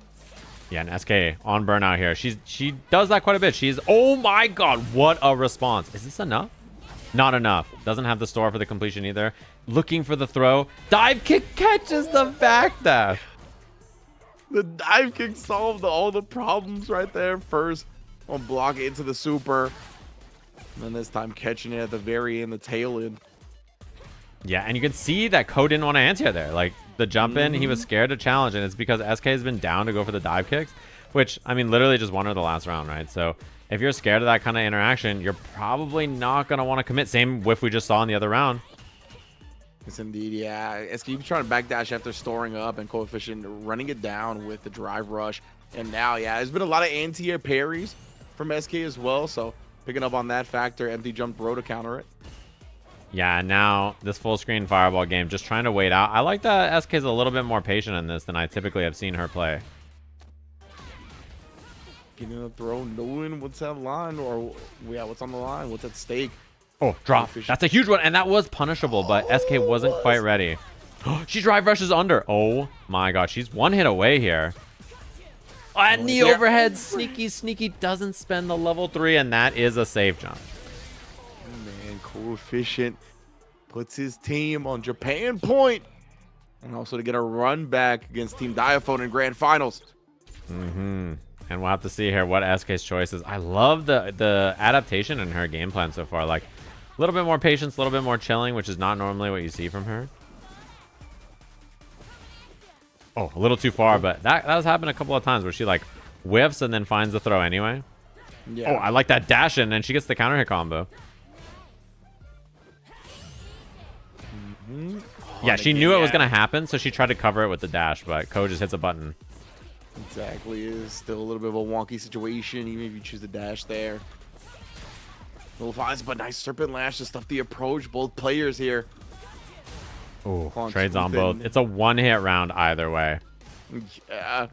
Yeah, and SK on burnout here. She does that quite a bit. Oh my god, what a response. Is this enough? Not enough. Doesn't have the store for the completion either. Looking for the throw. Dive kick catches the back dash.
The dive kick solved all the problems right there. First, on block into the super. And then this time catching it at the very end, the tail end.
Yeah, and you can see that Ko didn't want to answer there. Like, the jump in, he was scared to challenge, and it's because SK has been down to go for the dive kicks, which, I mean, literally just won her the last round, right? So, if you're scared of that kind of interaction, you're probably not going to want to commit. Same whiff we just saw in the other round.
Yes, indeed, yeah. SK keeps trying to backdash after storing up, and Coefficient running it down with the drive rush. And now, yeah, there's been a lot of anti-air parries from SK as well, so picking up on that factor, empty jump bro to counter it.
Yeah, now this full screen fireball game, just trying to wait out. I like that SK is a little bit more patient in this than I typically have seen her play.
Taking a throw, knowing what's that line, or yeah, what's on the line, what's at stake.
Oh, drop. That's a huge one, and that was punishable, but SK wasn't quite ready. She drive rushes under. Oh my god, she's one hit away here. And the overhead, sneaky doesn't spend the level 3, and that is a safe jump.
Man, Coefficient puts his team on Japan point, and also to get a run back against Team Diaphone in Grand Finals.
And we'll have to see here what SK's choice is. I love the adaptation in her game plan so far. Like, a little bit more patience, a little bit more chilling, which is not normally what you see from her. Oh, a little too far, but that has happened a couple of times where she like whiffs and then finds the throw anyway.
Yeah.
Oh, I like that dash in, and she gets the counter hit combo. Yeah, she knew it was going to happen, so she tried to cover it with the dash, but Ko just hits a button.
Exactly. Is still a little bit of a wonky situation, even if you choose the dash there. Little fines, but nice Serpent Lash to stuff the approach. Both players here.
Oh, trades on both. It's a one-hit round either way.
Yeah.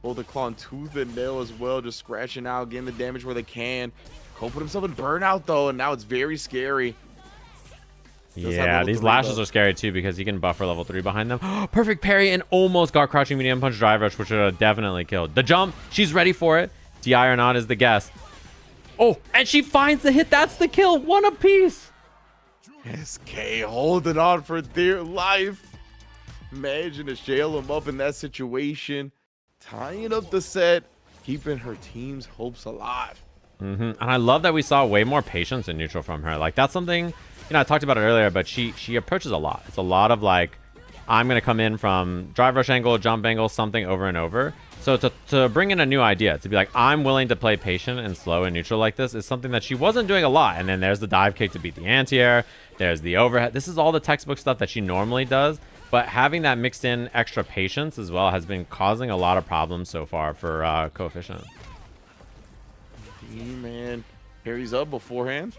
Both the Claw and Tooth and Nail as well, just scratching out, getting the damage where they can. Ko put himself in burnout, though, and now it's very scary.
Yeah, these lashes are scary too because he can buffer level 3 behind them. Perfect parry and almost got crouching medium punch drive rush, which would have definitely killed. The jump, she's ready for it. DI or not is the guess. Oh, and she finds the hit. That's the kill. One apiece.
SK holding on for dear life. Imagine to jail him up in that situation. Tying up the set, keeping her team's hopes alive.
And I love that we saw way more patience in neutral from her. Like, that's something, you know, I talked about it earlier, but she approaches a lot. It's a lot of like, I'm going to come in from drive rush angle, jump angle, something over and over. So to bring in a new idea, to be like, I'm willing to play patient and slow and neutral like this is something that she wasn't doing a lot. And then there's the dive kick to beat the anti-air. There's the overhead. This is all the textbook stuff that she normally does. But having that mixed in extra patience as well has been causing a lot of problems so far for Coefficient.
Man, parries up beforehand.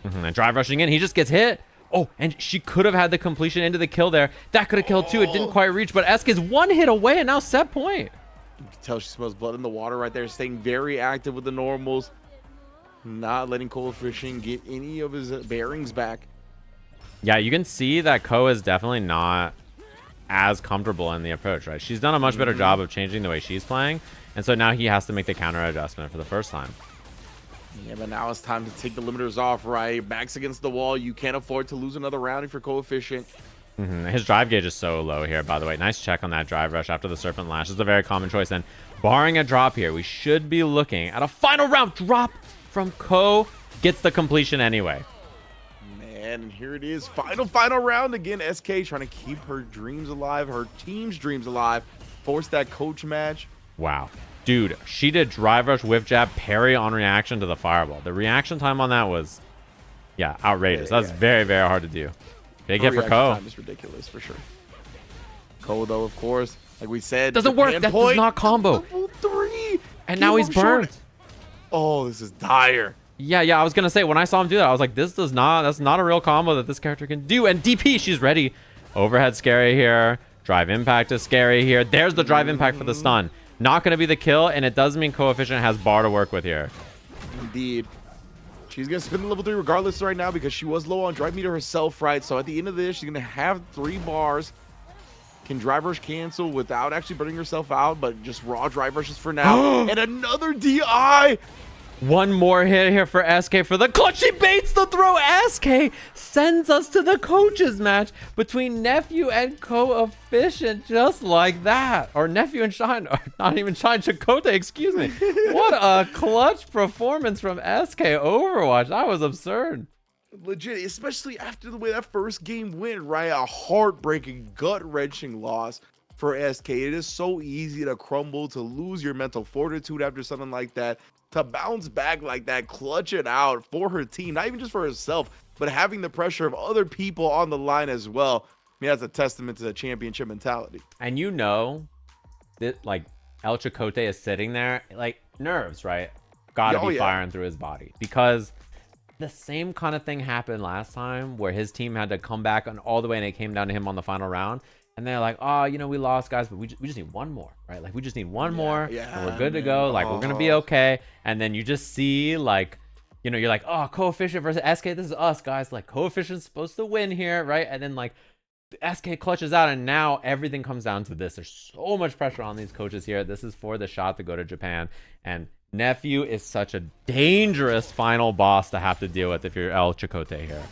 And drive rushing in, he just gets hit. Oh, and she could have had the completion into the kill there. That could have killed too. It didn't quite reach, but Esk is one hit away and now set point.
You can tell she smells blood in the water right there, staying very active with the normals. Not letting Coefficient get any of his bearings back.
Yeah, you can see that Ko is definitely not as comfortable in the approach, right? She's done a much better job of changing the way she's playing. And so now he has to make the counter adjustment for the first time.
Yeah, but now it's time to take the limiters off, right? Backs against the wall. You can't afford to lose another round if you're Coefficient.
His drive gauge is so low here, by the way. Nice check on that drive rush after the Serpent Lash. This is a very common choice. And barring a drop here, we should be looking at a final round drop from Ko. Gets the completion anyway.
Man, and here it is. Final round again. SK trying to keep her dreams alive, her team's dreams alive. Force that coach match.
Wow. Dude, she did drive rush, whiff jab, parry on reaction to the fireball. The reaction time on that was, yeah, outrageous. That's very, very hard to do. Big hit for Ko.
It's ridiculous for sure. Ko, though, of course, like we said,
doesn't work. That does not combo.
Level 3.
And now he's burned.
Oh, this is dire.
Yeah, I was gonna say when I saw him do that, I was like, that's not a real combo that this character can do. And DP, she's ready. Overhead scary here. Drive impact is scary here. There's the drive impact for the stun. Not going to be the kill, and it does mean Coefficient has bar to work with here.
Indeed. She's going to spin the level 3 regardless right now because she was low on drive meter herself, right? So at the end of this, she's going to have 3 bars. Can drive rush cancel without actually burning herself out, but just raw drive rushes for now. And another DI!
One more hit here for SK for the clutch. She baits the throw. SK sends us to the coaches match between Nephew and Coefficient, just like that. Or Nephew and Shine, or not even Shine, Chakotay, excuse me. What a clutch performance from SK Overwatch. That was absurd.
Legit, especially after the way that first game went, right? A heartbreaking, gut-wrenching loss for SK. It is so easy to crumble, to lose your mental fortitude after something like that. To bounce back like that, clutch it out for her team, not even just for herself, but having the pressure of other people on the line as well. I mean, that's a testament to the championship mentality.
And you know that, like, El Chakotay is sitting there, like, nerves, right? Gotta be firing through his body. Because the same kind of thing happened last time where his team had to come back on all the way and it came down to him on the final round. and they're like, oh, you know, we lost, guys, but we just need one more, right? Like, we just need one more, and we're good to go. Like, we're gonna be okay. And then you just see, like, you know, you're like, oh, Coefficient versus SK, this is us, guys. Like, Coefficient's supposed to win here, right? And then, like, SK clutches out, and now everything comes down to this. There's so much pressure on these coaches here. This is for the shot to go to Japan, and Nephew is such a dangerous final boss to have to deal with if you're El Chakotay here.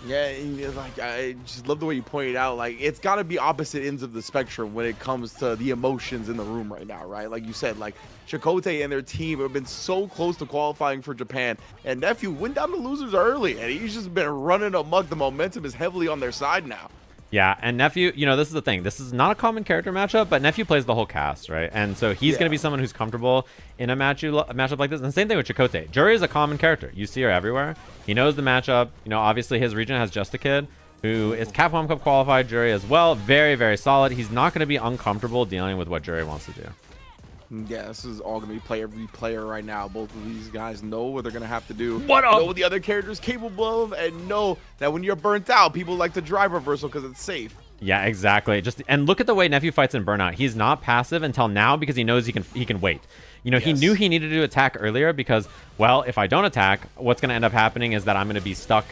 Yeah, and like I just love the way you pointed out. Like it's got to be opposite ends of the spectrum when it comes to the emotions in the room right now, right? Like you said, like Chakotay and their team have been so close to qualifying for Japan, and Nephew went down to losers early, and he's just been running amok. The momentum is heavily on their side now.
Yeah, and Nephew, you know, this is the thing. This is not a common character matchup, but Nephew plays the whole cast, right? And so he's going to be someone who's comfortable in a matchup like this. And the same thing with Chakotay. Jury is a common character. You see her everywhere. He knows the matchup. You know, obviously his region has Just a Kid, who is Capcom Cup qualified Jury as well. Very, very solid. He's not going to be uncomfortable dealing with what Jury wants to do.
Yeah, this is all going to be player v player right now. Both of these guys know what they're going to have to do.
What up?
Know what the other character is capable of, and know that when you're burnt out, people like to drive reversal because it's safe.
Yeah, exactly. And look at the way Nephew fights in Burnout. He's not passive until now because he knows he can wait. You know, he knew he needed to attack earlier because, well, if I don't attack, what's going to end up happening is that I'm going to be stuck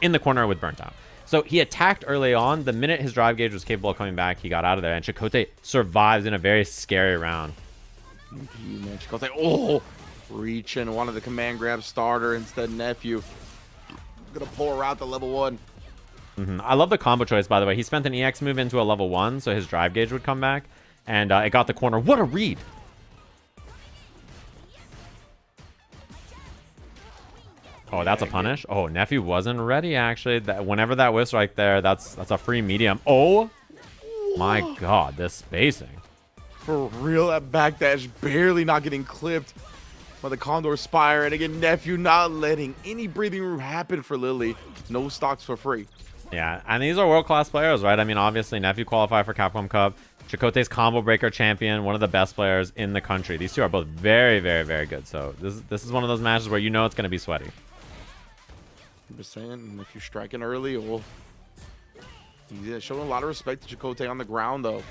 in the corner with Burnt Out. So he attacked early on. The minute his drive gauge was capable of coming back, he got out of there. And Chakotay survives in a very scary round.
Man, Chakotay, oh, reaching, wanted the command grab starter instead. Nephew gonna pull her out to level 1.
I love the combo choice, by the way. He spent an EX move into a level 1, so his drive gauge would come back. And it got the corner. What a read! Oh, that's a punish. Oh, Nephew wasn't ready, actually. Whenever that whiffs right there, that's a free medium. Oh, my God, this spacing.
For real, that backdash barely not getting clipped by the Condor Spire. And again, Nephew not letting any breathing room happen for Lily. No stocks for free.
Yeah, and these are world-class players, right? I mean, obviously, Nephew qualified for Capcom Cup. Chakotay's combo breaker champion, one of the best players in the country. These two are both very, very, very good. So this is one of those matches where you know it's going to be sweaty.
I'm just saying, if you're striking early, well, he's showing a lot of respect to Chakotay on the ground, though.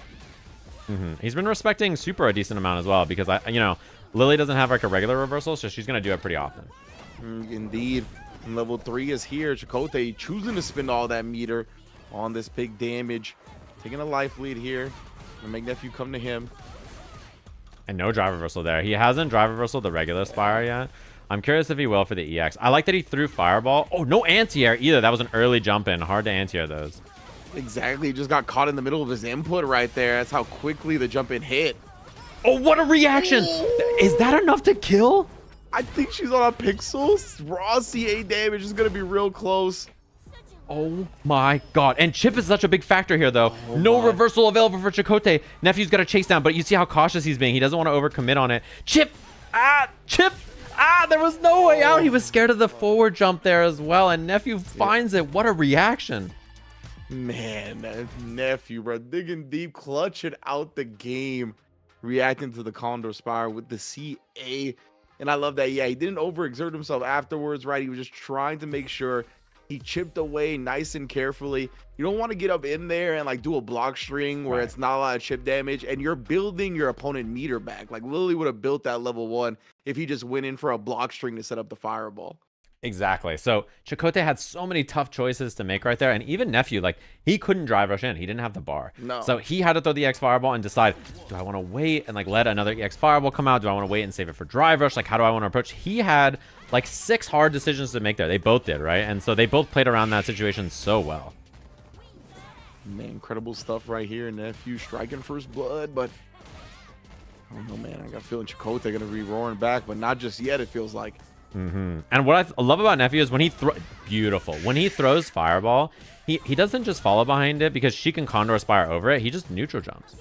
He's been respecting Super a decent amount as well because, you know, Lily doesn't have like a regular reversal, so she's going to do it pretty often.
Indeed. And level 3 is here. Chakotay choosing to spend all that meter on this big damage. Taking a life lead here. Gonna make Nephew come to him.
And no drive reversal there. He hasn't drive reversal the regular Spire yet. I'm curious if he will for the EX. I like that he threw Fireball. Oh, no anti-air either. That was an early jump in. Hard to anti-air those.
Exactly. He just got caught in the middle of his input right there. That's how quickly the jump in hit.
Oh, what a reaction. Is that enough to kill?
I think she's on a pixel. Raw CA damage is going to be real close.
Oh my God. And chip is such a big factor here, though. No reversal available for Chakotay. Nephew's got to chase down, but you see how cautious he's being. He doesn't want to overcommit on it. Chip. Chip. There was no way out. He was scared of the forward jump there as well. And Nephew finds it. What a reaction.
Man, that Nephew, bro. Digging deep, clutching out the game. Reacting to the Condor Spire with the CA. And I love that, yeah, he didn't overexert himself afterwards, right? He was just trying to make sure he chipped away nice and carefully. You don't want to get up in there and like do a block string where it's not a lot of chip damage and you're building your opponent meter back. Like Lily would have built that level 1 if he just went in for a block string to set up the fireball.
Exactly. So Chakotay had so many tough choices to make right there. And even Nephew, like, he couldn't drive rush in. He didn't have the bar.
No.
So he had to throw the EX Fireball and decide, do I want to wait and, like, let another EX Fireball come out? Do I want to wait and save it for drive rush? Like, how do I want to approach? He had, like, 6 hard decisions to make there. They both did, right? And so they both played around that situation so well.
Man, incredible stuff right here. Nephew striking first blood, but I don't know, man. I got a feeling Chakotay going to be roaring back, but not just yet, it feels like.
And what I love about Nephew is when he when he throws Fireball, he doesn't just follow behind it because she can Condor Spire over it. He just neutral jumps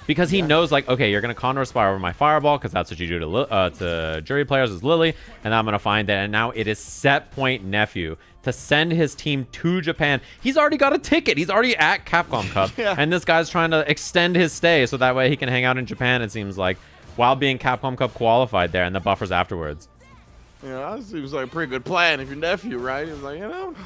because he knows, like, okay, you're gonna Condor Spire over my Fireball because that's what you do to jury players as Lily, and I'm gonna find that. And now it is set point Nephew to send his team to Japan. He's already got a ticket. He's already at Capcom Cup, and this guy's trying to extend his stay so that way he can hang out in Japan. It seems like while being Capcom Cup qualified there, and the buffers afterwards.
Yeah, that seems like a pretty good plan if you're Nephew, right? He's like, you know,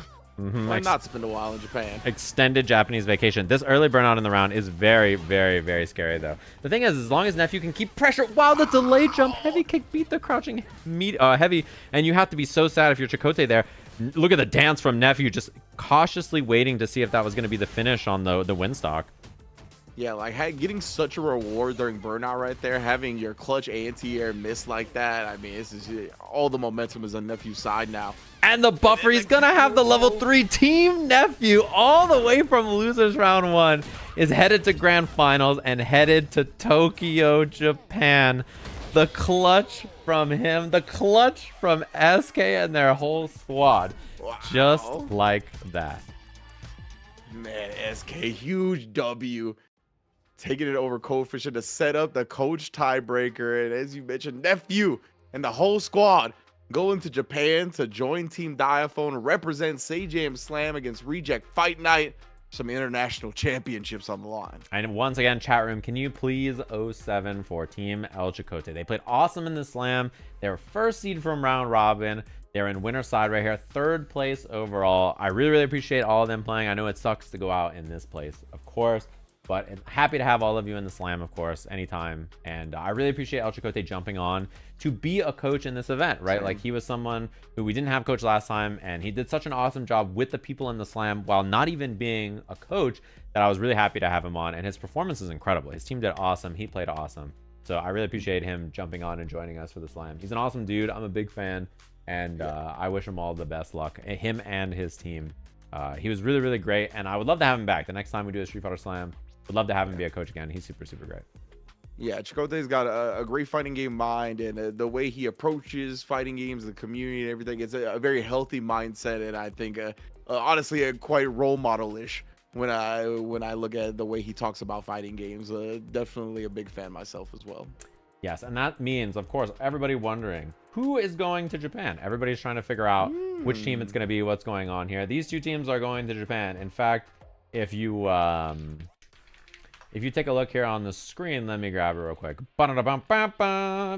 Why not spend a while in Japan?
Extended Japanese vacation. This early burnout in the round is very, very, very scary, though. The thing is, as long as Nephew can keep pressure, wow, the delay jump, heavy kick beat the crouching heavy, and you have to be so sad if you're Chakotay there. Look at the dance from Nephew, just cautiously waiting to see if that was going to be the finish on the windstock.
Yeah, like getting such a reward during burnout right there, having your clutch anti-air miss like that. I mean, this is all the momentum is on Nephew's side now.
And the buffer, he's going to have the level 3 Team Nephew all the way from losers round 1 is headed to grand finals and headed to Tokyo, Japan. The clutch from him, the clutch from SK and their whole squad.
Wow.
Just like that.
Man, SK, huge W. Taking it over Coefficient to set up the coach tiebreaker. And as you mentioned, Nephew and the whole squad going to Japan to join Team Diaphone, represent Sajam Slam against Reject Fight Night. Some international championships on the line.
And once again, chat room, can you please 07 for Team El Chakotay? They played awesome in the slam. They were first seed from round robin. They're in winner side right here, 3rd place overall. I really, really appreciate all of them playing. I know it sucks to go out in this place, of course, but happy to have all of you in the slam, of course, anytime. And I really appreciate El Chakotay jumping on to be a coach in this event, right?
Same.
Like, he was someone who we didn't have coach last time, and he did such an awesome job with the people in the slam while not even being a coach that I was really happy to have him on. And his performance is incredible. His team did awesome. He played awesome. So I really appreciate him jumping on and joining us for the slam. He's an awesome dude. I'm a big fan. And I wish him all the best luck, him and his team. He was really, really great, and I would love to have him back the next time we do a Street Fighter Slam. Would love to have him be a coach again. He's super, super great.
Yeah, Chakotay's got a great fighting game mind, and the way he approaches fighting games, the community and everything, it's a very healthy mindset, and I think honestly a quite role model-ish when I look at the way he talks about fighting games. Definitely a big fan myself as well.
Yes, and that means, of course, everybody wondering who is going to Japan. Everybody's trying to figure out which team it's going to be, what's going on here. These two teams are going to Japan. In fact, if you take a look here on the screen, let me grab it real quick.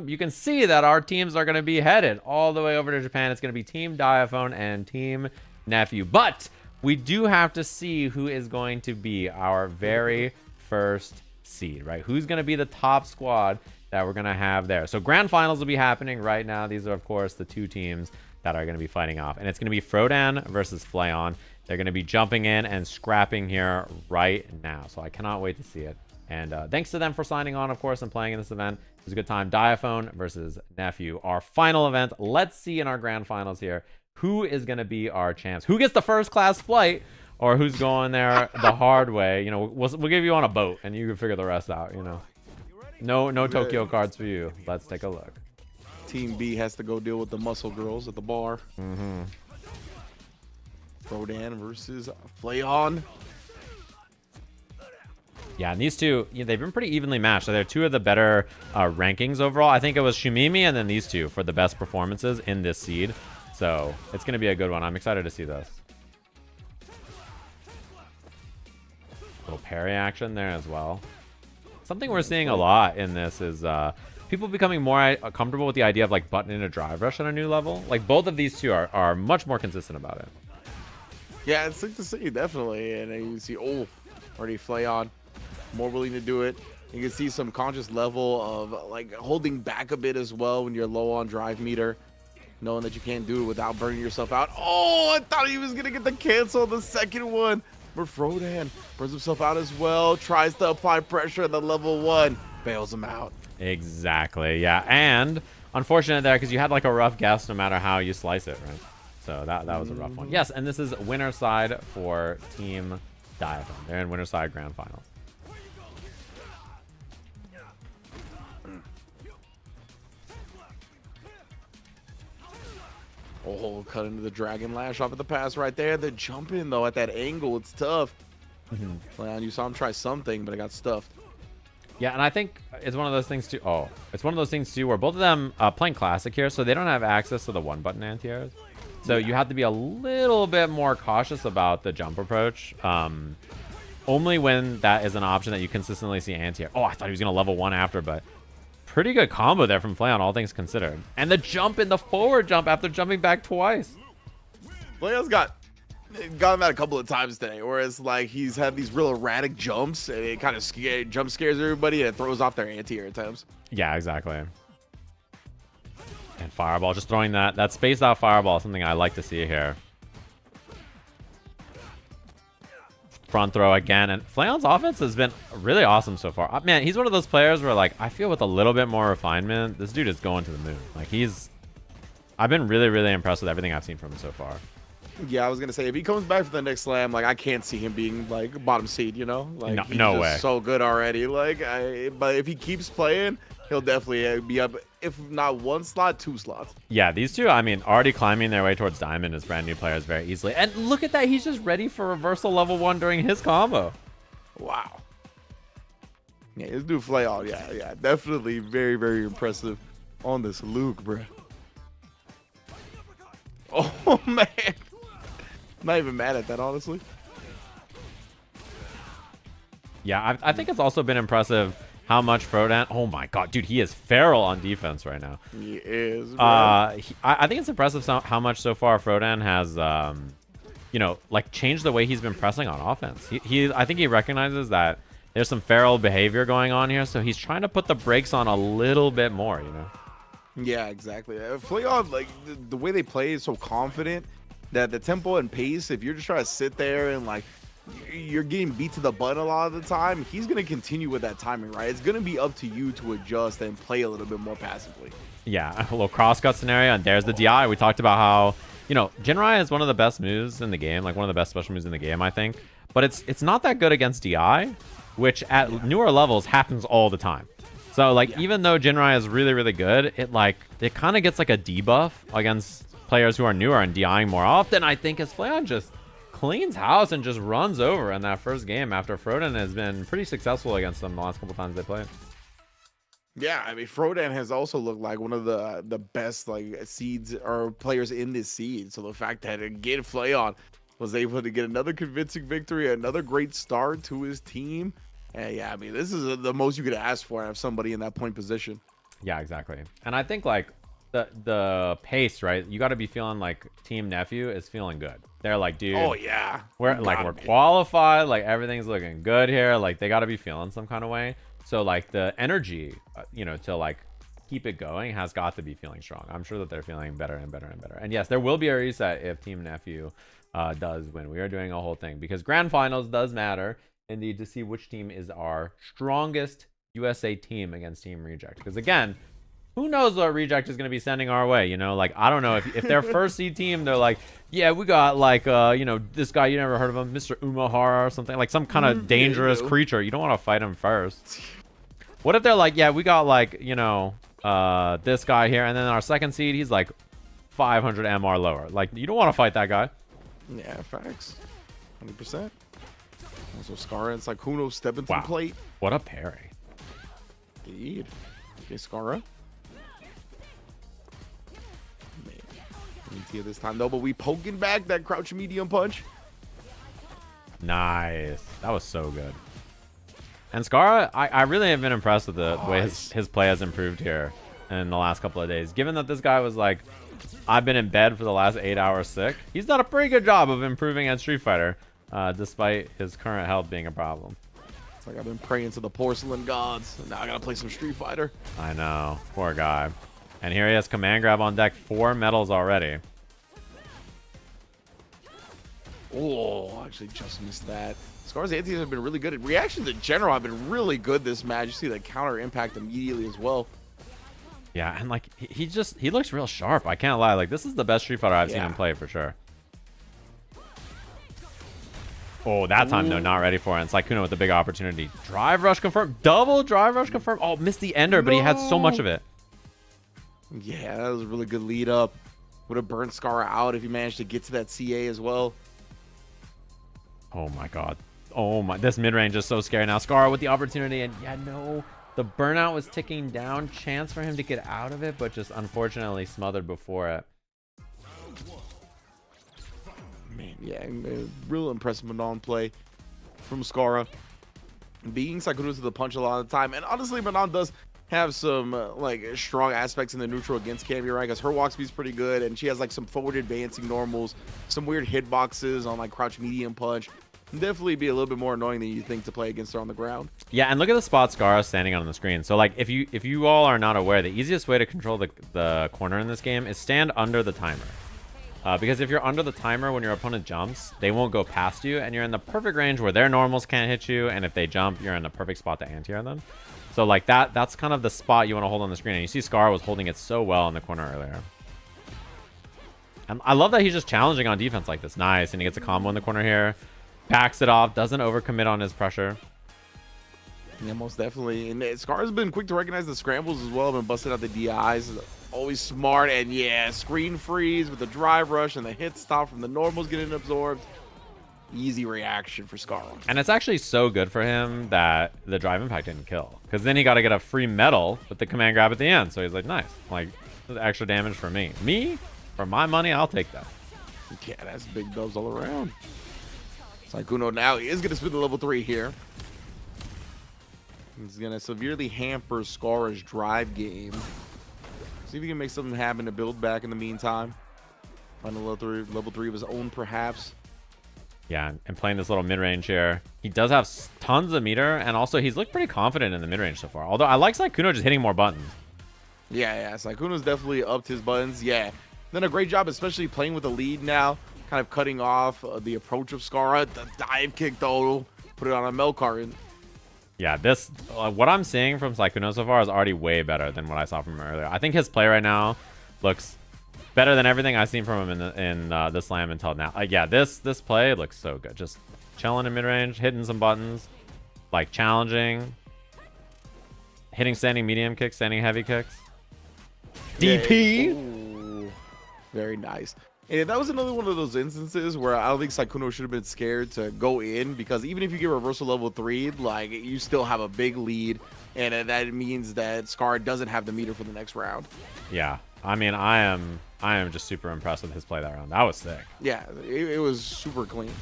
You can see that our teams are going to be headed all the way over to Japan. It's going to be Team Diaphone and Team Nephew. But we do have to see who is going to be our very first seed, right? Who's going to be the top squad that we're going to have there. So grand finals will be happening right now. These are, of course, the two teams that are going to be fighting off. And it's going to be Frodan versus Flayon. They're going to be jumping in and scrapping here right now. So I cannot wait to see it. And thanks to them for signing on, of course, and playing in this event. It was a good time. Diaphone versus Nephew, our final event. Let's see in our grand finals here, who is going to be our champs? Who gets the first class flight, or who's going there the hard way? You know, we'll give you on a boat, and you can figure the rest out, you know. No Tokyo cards for you. Let's take a look.
Team B has to go deal with the muscle girls at the bar. Frodan versus Flayon.
Yeah, and these two, they've been pretty evenly matched. So they're two of the better rankings overall. I think it was Shumimi and then these two for the best performances in this seed. So it's going to be a good one. I'm excited to see this. Little parry action there as well. Something we're seeing a lot in this is people becoming more comfortable with the idea of like buttoning a drive rush at a new level. Like both of these two are much more consistent about it.
Yeah, it's sick to see, definitely. And then you see, already Flayon more willing to do it. You can see some conscious level of like holding back a bit as well when you're low on drive meter, knowing that you can't do it without burning yourself out. Oh, I thought he was going to get the cancel on the second one. But Frodan burns himself out as well, tries to apply pressure, and the level 1 bails him out.
Exactly, yeah. And unfortunate there because you had like a rough guess no matter how you slice it, right? So that was a rough one. Yes, and this is winner side for Team Diaphone. They're in winner side grand finals.
Oh, cut into the Dragon Lash off of the pass right there. The jump in, though, at that angle, it's tough. Flayon, you saw him try something, but it got stuffed.
Yeah, and I think it's one of those things too. Oh, it's one of those things too where both of them playing classic here, so they don't have access to the one-button anti-airs. So you have to be a little bit more cautious about the jump approach. Only when that is an option that you consistently see anti-air. Oh, I thought he was going to level 1 after, but pretty good combo there from Flayon, all things considered. And the jump in the forward jump after jumping back twice.
Flayon's got gotten that a couple of times today, where it's like he's had these real erratic jumps, and it kind of jump scares everybody, and it throws off their anti-air attempts.
Yeah, exactly. And fireball, just throwing that spaced out fireball, something I like to see here. Front throw again, and Flayon's offense has been really awesome so far. Man, he's one of those players where, like, I feel with a little bit more refinement, this dude is going to the moon. Like, I've been really, really impressed with everything I've seen from him so far.
Yeah, I was gonna say, if he comes back for the next slam, like, I can't see him being like bottom seed, you know? Like, he's
no
just
way.
so good already. Like, but if he keeps playing, he'll definitely be up, if not 1 slot, 2 slots.
Yeah, these two, I mean, already climbing their way towards Diamond as brand new players very easily. And look at that, he's just ready for reversal level 1 during his combo.
Wow. Yeah, this dude Flayon, yeah, definitely very, very impressive on this Luke, bro. Oh man, not even mad at that, honestly.
Yeah, I think it's also been impressive how much Frodan. Oh my god, dude, he is feral on defense right now.
He is. Bro.
I think it's impressive how much so far Frodan has, you know, like changed the way he's been pressing on offense. I think he recognizes that there's some feral behavior going on here, so he's trying to put the brakes on a little bit more, you know.
Yeah, exactly. Flayon, like the way they play is so confident that the tempo and pace, if you're just trying to sit there and like you're getting beat to the button a lot of the time, he's going to continue with that timing, right? It's going to be up to you to adjust and play a little bit more passively.
Yeah, a little cross-cut scenario, and there's the DI. We talked about how, you know, Jinrai is one of the best moves in the game, like one of the best special moves in the game, I think. But it's not that good against DI, which at newer levels happens all the time. So, like, even though Jinrai is really, really good, it kind of gets, like, a debuff against players who are newer and DIing more often, I think, as Flayon just cleans house and just runs over in that first game after Frodan has been pretty successful against them the last couple times they played.
Yeah, I mean, Frodan has also looked like one of the best, like, seeds or players in this seed. So the fact that, again, Flayon was able to get another convincing victory, another great start to his team. Yeah, I mean, this is the most you could ask for out of somebody in that point position.
Yeah, exactly. And I think, like, the pace, right? You got to be feeling like Team Nephew is feeling good. They're like, dude.
Oh, yeah.
We're qualified. Like, everything's looking good here. Like, they got to be feeling some kind of way. So, like, the energy, you know, to, like, keep it going has got to be feeling strong. I'm sure that they're feeling better and better and better. And, yes, there will be a reset if Team Nephew does win. We are doing a whole thing because Grand Finals does matter. Indeed, to see which team is our strongest USA team against Team Reject. Because again, who knows what Reject is going to be sending our way, you know? Like, I don't know. If their first seed team, they're like, yeah, we got, like, you know, this guy, you never heard of him, Mr. Umahara or something. Like, some kind of dangerous creature. You don't want to fight him first. What if they're like, yeah, we got, like, you know, this guy here, and then our second seed, he's, like, 500 MR lower. Like, you don't want to fight that guy.
Yeah, facts. 100%. Also, Scarra and Sakuno step into the plate.
What a parry.
Indeed. Okay, Scarra. Man, this time though, but we poking back that crouch medium punch.
Nice. That was so good. And Scarra, I really have been impressed with the way his play has improved here in the last couple of days. Given that this guy was like, I've been in bed for the last 8 hours sick, he's done a pretty good job of improving at Street Fighter. Despite his current health being a problem.
It's like I've been praying to the porcelain gods, and now I gotta play some Street Fighter.
I know, poor guy. And here he has command grab on deck, 4 medals already.
Oh, actually just missed that. Scar's antis have been really good. Reactions in general have been really good this match. You see the counter impact immediately as well.
Yeah, and like he looks real sharp. I can't lie. Like, this is the best Street Fighter I've seen him play for sure. Oh, that time, though, not ready for it. And Saikuno with the big opportunity. Drive rush confirmed. Double drive rush confirmed. Oh, missed the ender, but he had so much of it.
Yeah, that was a really good lead up. Would have burnt Scarra out if he managed to get to that CA as well.
Oh, my God. Oh, my. This mid-range is so scary now. Scarra with the opportunity. And, yeah, no. The burnout was ticking down. Chance for him to get out of it, but just unfortunately smothered before it.
Man, yeah, real impressive Manon play from Scarra. Beating Sakuno to the punch a lot of the time. And honestly, Manon does have some like strong aspects in the neutral against Cammy, right? Because her walk speed's pretty good, and she has like some forward advancing normals, some weird hitboxes on like crouch medium punch. Definitely be a little bit more annoying than you think to play against her on the ground.
Yeah, and look at the spot Scarra standing on the screen. So like if you all are not aware, the easiest way to control the corner in this game is stand under the timer. Because if you're under the timer when your opponent jumps, they won't go past you, and you're in the perfect range where their normals can't hit you, and if they jump, you're in the perfect spot to anti-air them. So like that's kind of the spot you want to hold on the screen, and you see Scarra was holding it so well in the corner earlier. And I love that he's just challenging on defense like this. Nice, and he gets a combo in the corner here. Backs it off, doesn't overcommit on his pressure.
Yeah, most definitely. And Scar's been quick to recognize the scrambles as well. Been busting out the DIs. Always smart. And yeah, screen freeze with the drive rush and the hit stop from the normals getting absorbed. Easy reaction for Scar.
And it's actually so good for him that the drive impact didn't kill. Because then he got to get a free medal with the command grab at the end. So he's like, nice. Like, extra damage for me. Me? For my money, I'll take that.
Yeah, that's big dubs all around. Sykkuno now is going to spin the level 3 here. He's going to severely hamper Scarra's drive game. See if he can make something happen to build back in the meantime. Find a level 3 of his own, perhaps.
Yeah, and playing this little mid-range here. He does have tons of meter, and also he's looked pretty confident in the mid-range so far. Although I like Sykkuno just hitting more buttons.
Yeah, Sykkuno's definitely upped his buttons. Yeah. Done a great job, especially playing with the lead now. Kind of cutting off the approach of Scarra. The dive kick, though, put it on a Melkar.
Yeah, this what I'm seeing from Sykkuno so far is already way better than what I saw from him earlier. I think his play right now looks better than everything I've seen from him in the slam until now. Yeah, this play looks so good. Just chilling in mid-range, hitting some buttons, like challenging, hitting standing medium kicks, standing heavy kicks. DP!
Ooh, very nice. And that was another one of those instances where I don't think Sykkuno should have been scared to go in, because even if you get reversal level 3, like, you still have a big lead, and that means that Scar doesn't have the meter for the next round.
Yeah, I mean, I am just super impressed with his play that round. That was sick.
Yeah, it was super clean.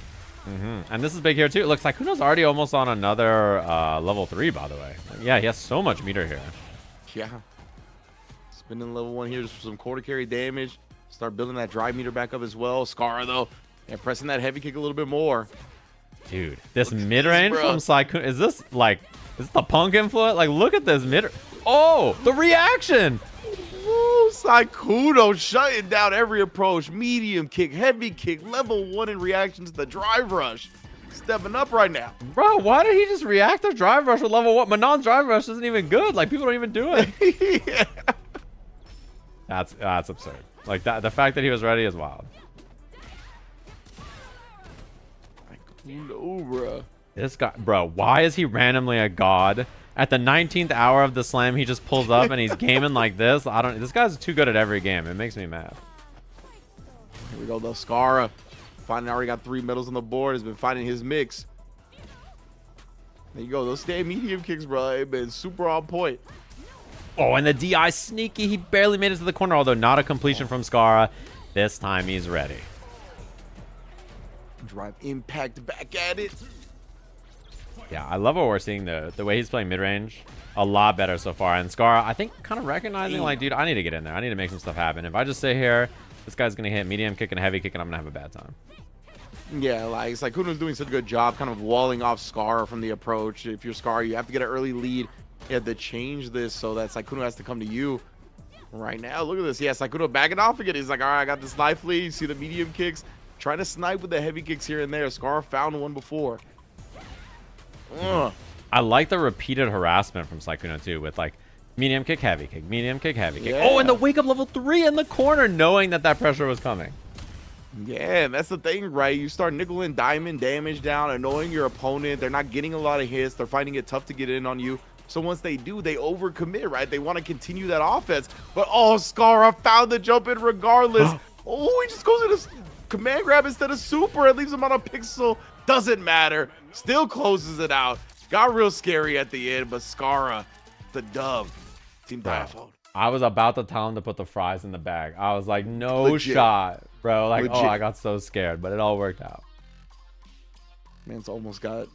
And this is big here too. It looks like Sykkuno's already almost on another level 3, by the way. Yeah, he has so much meter here.
Yeah. Spinning level 1 here just for some quarter carry damage. Start building that drive meter back up as well. Scar, though, and pressing that heavy kick a little bit more.
Dude, this mid-range from Sykkuno, is this the punk influence? Like, look at this mid. Oh, the reaction.
Ooh, Sykkuno shutting down every approach. Medium kick, heavy kick, level 1 in reaction to the drive rush. Stepping up right now.
Bro, why did he just react to drive rush with level 1? Manon's drive rush isn't even good. Like, people don't even do it.
Yeah.
That's absurd. Like, that, the fact that he was ready is wild.
No, bro.
This guy, bro, why is he randomly a god? At the 19th hour of the slam, he just pulls up and he's gaming like this. This guy's too good at every game. It makes me mad.
Here we go, though. Scarra finally already got 3 medals on the board. Has been finding his mix. There you go. Those stay medium kicks, bro. They've been super on point.
Oh, and the DI sneaky. He barely made it to the corner, although not a completion from Scarra. This time he's ready.
Drive impact back at it.
Yeah, I love what we're seeing. The way he's playing mid-range, a lot better so far. And Scarra, I think, kind of recognizing, like, dude, I need to get in there. I need to make some stuff happen. If I just sit here, this guy's going to hit medium kick and heavy kick, and I'm going to have a bad time.
Yeah, like, it's like Sykkuno's doing such a good job kind of walling off Scarra from the approach. If you're Scarra, you have to get an early lead. You have to change this so that Sykkuno has to come to you. Right now, look at this. Yeah, Sykkuno backing off again. He's like, all right, I got this knife lead. You see the medium kicks. Trying to snipe with the heavy kicks here and there. Scarra found one before.
I like the repeated harassment from Sykkuno, too, with, like, medium kick, heavy kick, medium kick, heavy kick.
Yeah.
Oh, and the wake up level 3 in the corner, knowing that pressure was coming.
Yeah, and that's the thing, right? You start nickel and diamond damage down, annoying your opponent. They're not getting a lot of hits. They're finding it tough to get in on you. So once they do, they overcommit, right? They want to continue that offense. But, oh, Scarra found the jump in regardless. Oh, he just goes into command grab instead of super and leaves him on a pixel. Doesn't matter. Still closes it out. Got real scary at the end, but Scarra, the dub. Team Diaphone.
I was about to tell him to put the fries in the bag. I was like, no
Legit.
shot, bro. Like,
Legit.
oh, I got so scared, but it all worked out.
Man's almost got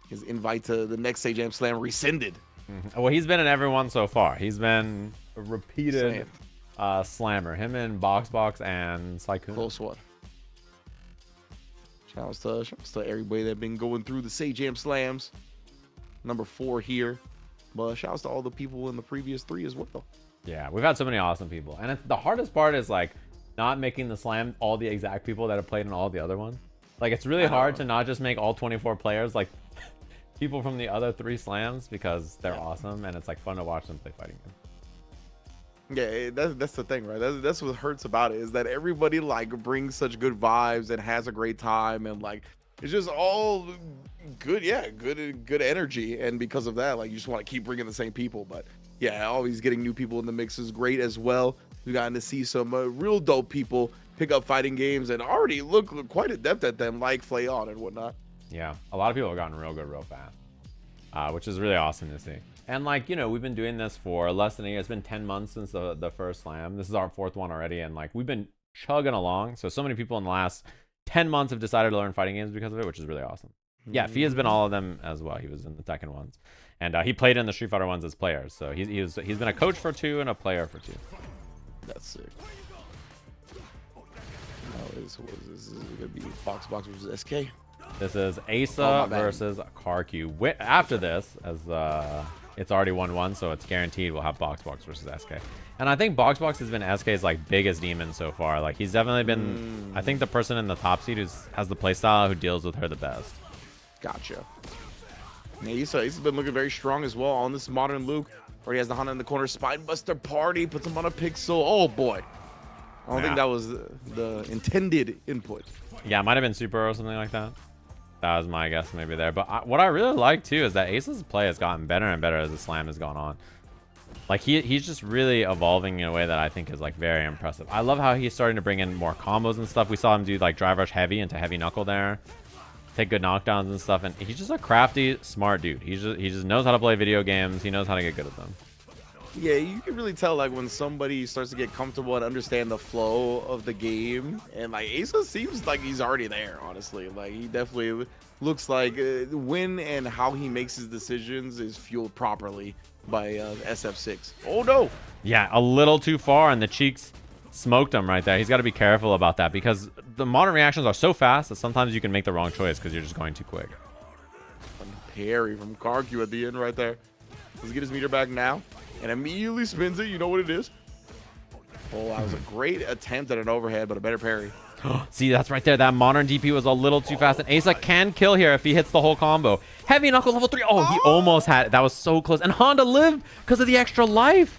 his invite to the next Sajam Slam rescinded.
Well, he's been in everyone so far. He's been a repeated slammer. Him and Box and Saikun.
Close one. Shouts to everybody that been going through the Sajam Slams. Number 4 here. But shouts to all the people in the previous 3 as well.
Yeah, we've had so many awesome people. And the hardest part is like not making the slam all the exact people that have played in all the other ones. Like it's really hard to not just make all 24 players like people from the other 3 slams because they're awesome and it's like fun to watch them play fighting games.
Yeah, that's the thing, right? That's what hurts about it, is that everybody like brings such good vibes and has a great time, and like it's just all good, good energy. And because of that, like you just want to keep bringing the same people. But yeah, always getting new people in the mix is great as well. We've gotten to see some real dope people pick up fighting games and already look quite adept at them, like Flayon and whatnot.
Yeah, a lot of people have gotten real good real fast, which is really awesome to see. And like, you know, we've been doing this for less than a year. It's been 10 months since the first slam. This is our 4th one already, and like we've been chugging along. So many people in the last 10 months have decided to learn fighting games because of it, which is really awesome. Yeah, Fia's been all of them as well. He was in the Tekken ones, and he played in the Street Fighter ones as players. So he's been a coach for 2 and a player for 2.
That's sick. This is gonna be Box versus SK.
This is Asa versus Karq. After this, as it's already 1-1, so it's guaranteed we'll have Box versus SK. And I think Box has been SK's like biggest demon so far. Like he's definitely been, I think, the person in the top seed who has the playstyle who deals with her the best.
Gotcha. Yeah, Asa's been looking very strong as well on this modern Luke. Already has the Honda in the corner. Spinebuster party, puts him on a pixel. Oh boy. I don't think that was the intended input.
Yeah, it might have been super or something like that. That was my guess maybe there. But what I really like too is that Ace's play has gotten better and better as the slam has gone on. Like he's just really evolving in a way that I think is like very impressive. I love how he's starting to bring in more combos and stuff. We saw him do like drive rush heavy into heavy knuckle there, take good knockdowns and stuff. And he's just a crafty, smart dude. He just knows how to play video games. He knows how to get good at them.
Yeah, you can really tell like when somebody starts to get comfortable and understand the flow of the game, and like Asa seems like he's already there. Honestly, like he definitely looks like when and how he makes his decisions is fueled properly by SF6. Oh no!
Yeah, a little too far, and the cheeks smoked him right there. He's got to be careful about that because the modern reactions are so fast that sometimes you can make the wrong choice because you're just going too quick.
Parry from Karq at the end right there. Let's get his meter back now. And immediately spins it. You know what it is. Oh, that was a great attempt at an overhead, but a better parry.
See, that's right there. That modern DP was a little too fast. And Asa can kill here if he hits the whole combo. Heavy knuckle level 3. Oh, he almost had it. That was so close. And Honda lived because of the extra life.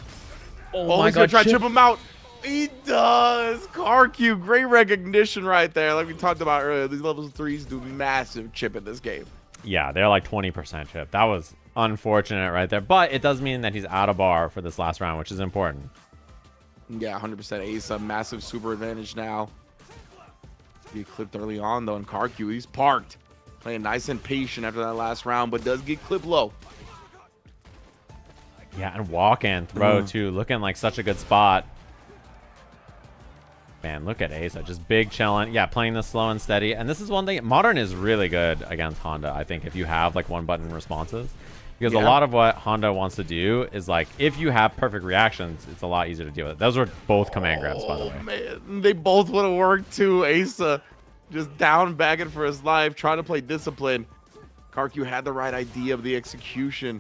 Oh my
he's
God.
Gonna try to chip him out. He does. Karq, great recognition right there. Like we talked about earlier, these level 3s do massive chip in this game.
Yeah, they're like 20% chip. That was unfortunate right there, but it does mean that he's out of bar for this last round, which is important.
Yeah, 100% Asa, massive super advantage now. He clipped early on though, and Karq, he's parked, playing nice and patient after that last round, but does get clipped low.
Yeah, and walk and throw too, looking like such a good spot. Man, look at Asa, just big chilling. Yeah, playing this slow and steady. And this is one thing, Modern is really good against Honda, I think, if you have like one button responses. Because a lot of what Honda wants to do is like, if you have perfect reactions, it's a lot easier to deal with. Those were both command grabs, by the way.
Man, they both would have worked too. Asa just down bagging for his life, trying to play discipline. Karq had the right idea of the execution.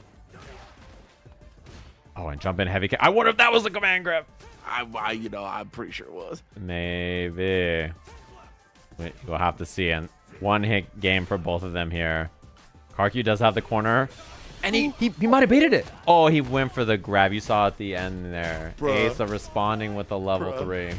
Oh, and jump in heavy kick. I wonder if that was a command grab.
I'm pretty sure it was.
Maybe. We'll have to see. And one hit game for both of them here. Karq does have the corner. And he might have baited it. Oh, he went for the grab. You saw at the end there. Asa responding with a level 3.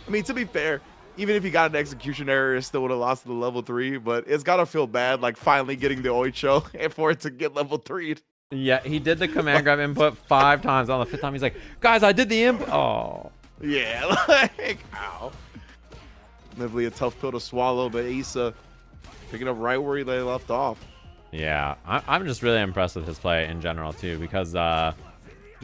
I mean, to be fair, even if he got an execution error, it still would have lost to the level 3. But it's got to feel bad, like finally getting the Oicho and for it to get level 3'd.
Yeah, he did the command grab input 5 times. On the 5th time, he's like, guys, I did the input. Oh.
Yeah, like, ow. Definitely a tough pill to swallow, but Asa picking up right where he left off.
Yeah, I'm just really impressed with his play in general, too, because